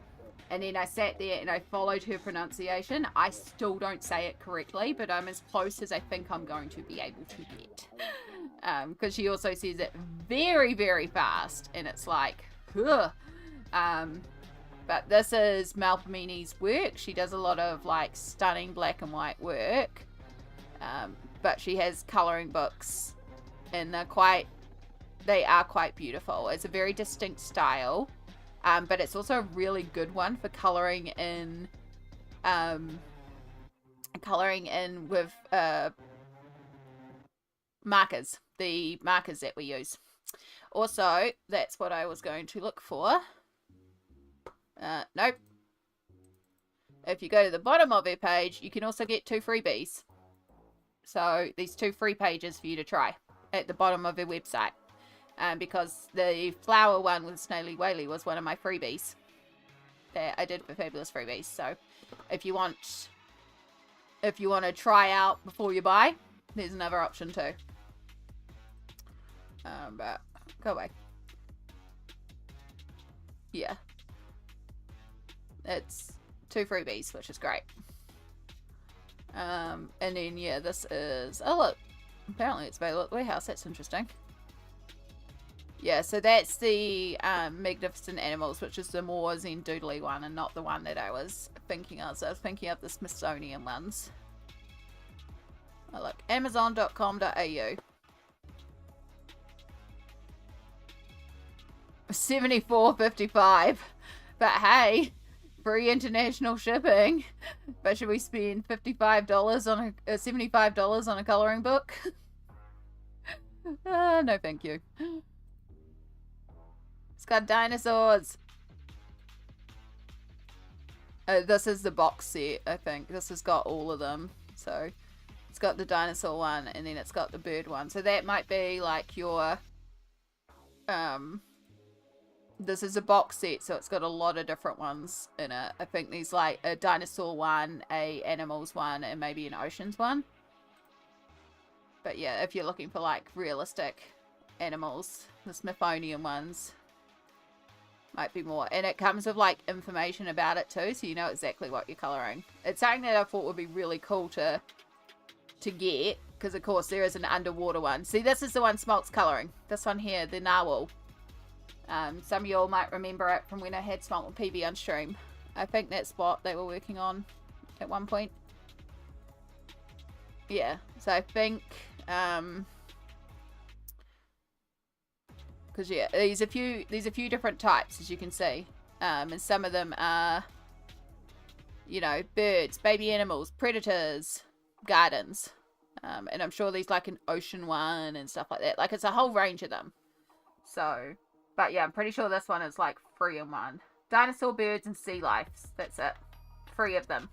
And then I sat there and I followed her pronunciation. I still don't say it correctly, but I'm as close as I think I'm going to be able to get. Because she also says it very, very fast. And it's like, ugh. But this is Malpamini's work. She does a lot of like stunning black and white work. But she has colouring books and they are quite beautiful. It's a very distinct style. But it's also a really good one for colouring in with markers. The markers that we use. Also, that's what I was going to look for. Nope. If you go to the bottom of her page, you can also get 2 freebies. So, these 2 free pages for you to try at the bottom of her website. Because the flower one with Snaily Whaley was one of my freebies that I did for Fabulous Freebies. So, if you want to try out before you buy, there's another option too. But go away. Yeah. It's 2 freebies, which is great. And then, yeah, this is... Oh, look. Apparently it's available at the warehouse. That's interesting. Yeah, so that's the Magnificent Animals, which is the more Zen Doodly one and not the one that I was thinking of. So I was thinking of the Smithsonian ones. Oh, look. Amazon.com.au. $74.55. But hey, free international shipping. But should we spend $55 on $75 on a colouring book? No thank you. It's got dinosaurs. This is the box set, I think. This has got all of them. So it's got the dinosaur one and then it's got the bird one. So that might be like your this is a box set, so it's got a lot of different ones in it. I think there's like a dinosaur one, a animals one, and maybe an oceans one. But yeah, if you're looking for like realistic animals, the Smithsonian ones might be more. And it comes with like information about it too, so you know exactly what you're colouring. It's something that I thought would be really cool to get, because of course there is an underwater one. See, this is the one Smolt's colouring. This one here, the narwhal. Some of you all might remember it from when I had Smolt and PB on stream. I think that's what they were working on at one point. Yeah, so I think, because yeah, there's a few different types, as you can see, and some of them are, you know, birds, baby animals, predators, gardens, and I'm sure there's like an ocean one and stuff like that. Like, it's a whole range of them. So. But yeah, I'm pretty sure this one is like 3 in 1. Dinosaur, birds, and sea life. That's it. 3 of them.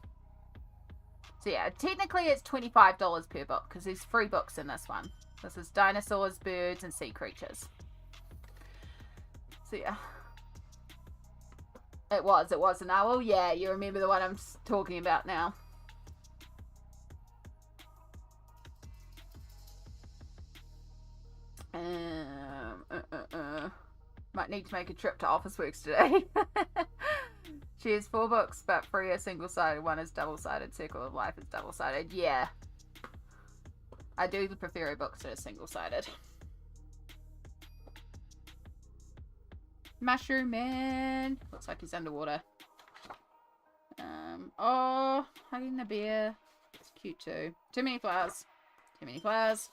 So yeah, technically it's $25 per book because there's 3 books in this one. This is dinosaurs, birds, and sea creatures. So yeah. It was an owl. Yeah, you remember the one I'm talking about now. Might need to make a trip to Officeworks today. She has 4 books, but 3 are single-sided. 1 is double-sided. Circle of Life is double-sided. Yeah. I do prefer her books that are single-sided. Mushroom Man. Looks like he's underwater. Oh, hugging the bear. It's cute too. Too many flowers. Too many flowers.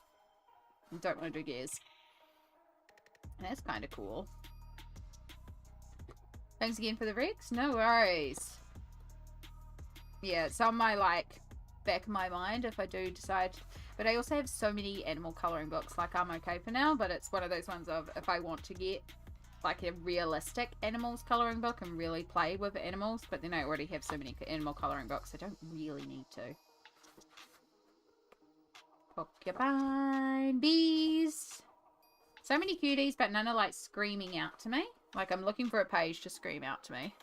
I don't want to do gears. And that's kind of cool. Thanks again for the Rex. No worries. Yeah, it's on my, like, back of my mind if I do decide. But I also have so many animal colouring books. Like, I'm okay for now. But it's one of those ones of if I want to get, like, a realistic animals colouring book and really play with animals. But then I already have so many animal colouring books. I don't really need to. Porcupine. Bees. So many cuties, but none are, like, screaming out to me. Like, I'm looking for a page to scream out to me.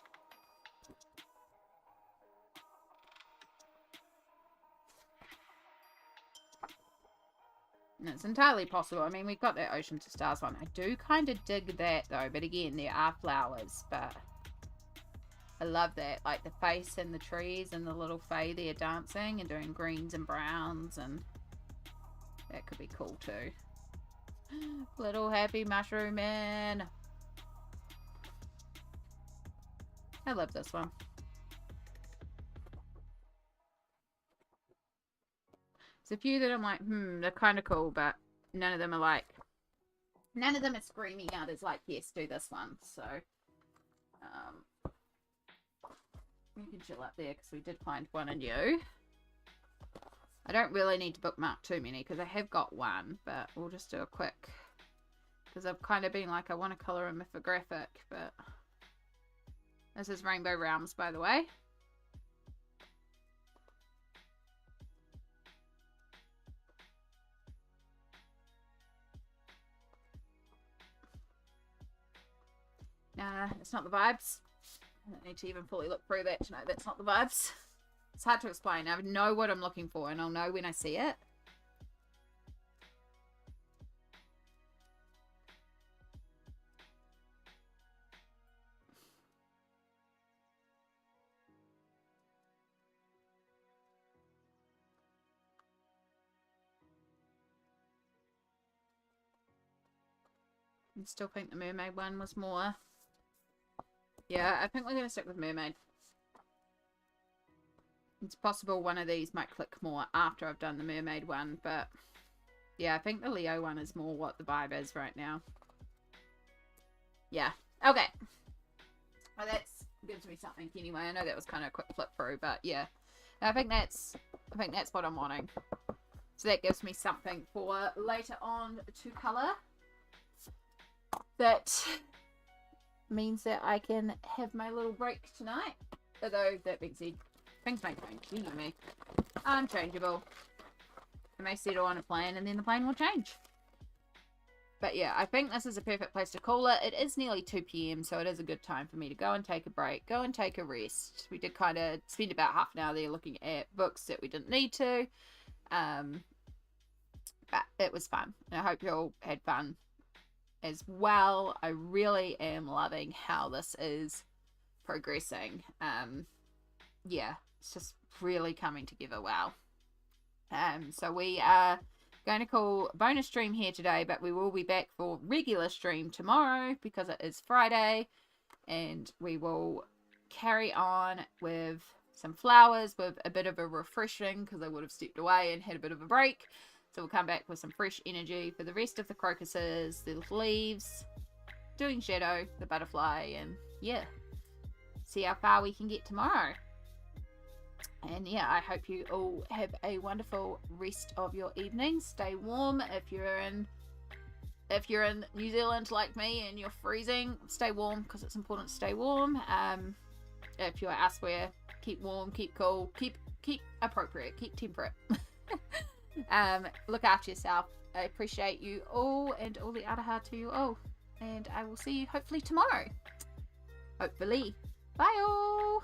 And it's entirely possible. I mean, we've got that Ocean to Stars one. I do kind of dig that, though. But again, there are flowers. But I love that. Like, the face and the trees and the little fae there dancing and doing greens and browns. And that could be cool, too. Little happy mushroom man. I love this one. There's a few that I'm like, they're kind of cool, but none of them are like, none of them are screaming out as like, yes, do this one. So, we can chill up there because we did find one in you. I don't really need to bookmark too many because I have got one, but we'll just do a quick, because I've kind of been like, I want to colour a mythographic, but this is Rainbow Realms, by the way. Nah, it's not the vibes. I don't need to even fully look through that to know that's not the vibes. It's hard to explain. I know what I'm looking for and I'll know when I see it. I still think the mermaid one was more. Yeah, I think we're going to stick with mermaid. It's possible one of these might click more after I've done the mermaid one, but yeah, I think the Leo one is more what the vibe is right now. Yeah. Okay. Well, that gives me something anyway. I know that was kind of a quick flip through, but yeah. I think that's what I'm wanting. So that gives me something for later on to colour. That means that I can have my little break tonight. Although, that being said, things may change. You know me. I'm changeable. I may settle on a plan and then the plan will change. But yeah, I think this is a perfect place to call it. It is nearly 2 PM, so it is a good time for me to go and take a break, go and take a rest. We did kind of spend about half an hour there looking at books that we didn't need to. But it was fun. And I hope you all had fun as well. I really am loving how this is progressing. Yeah, it's just really coming together well. So we are going to call bonus stream here today, but we will be back for regular stream tomorrow because it is Friday, and we will carry on with some flowers with a bit of a refreshing because I would have stepped away and had a bit of a break. So we'll come back with some fresh energy for the rest of the crocuses, the leaves, doing shadow, the butterfly, and yeah, see how far we can get tomorrow. And yeah, I hope you all have a wonderful rest of your evening. Stay warm. If you're in New Zealand like me and you're freezing, stay warm because it's important to stay warm. If you're elsewhere, keep warm, keep cool, keep appropriate, keep temperate. Look after yourself. I appreciate you all and all the ataha to you all. And I will see you hopefully tomorrow. Hopefully. Bye all.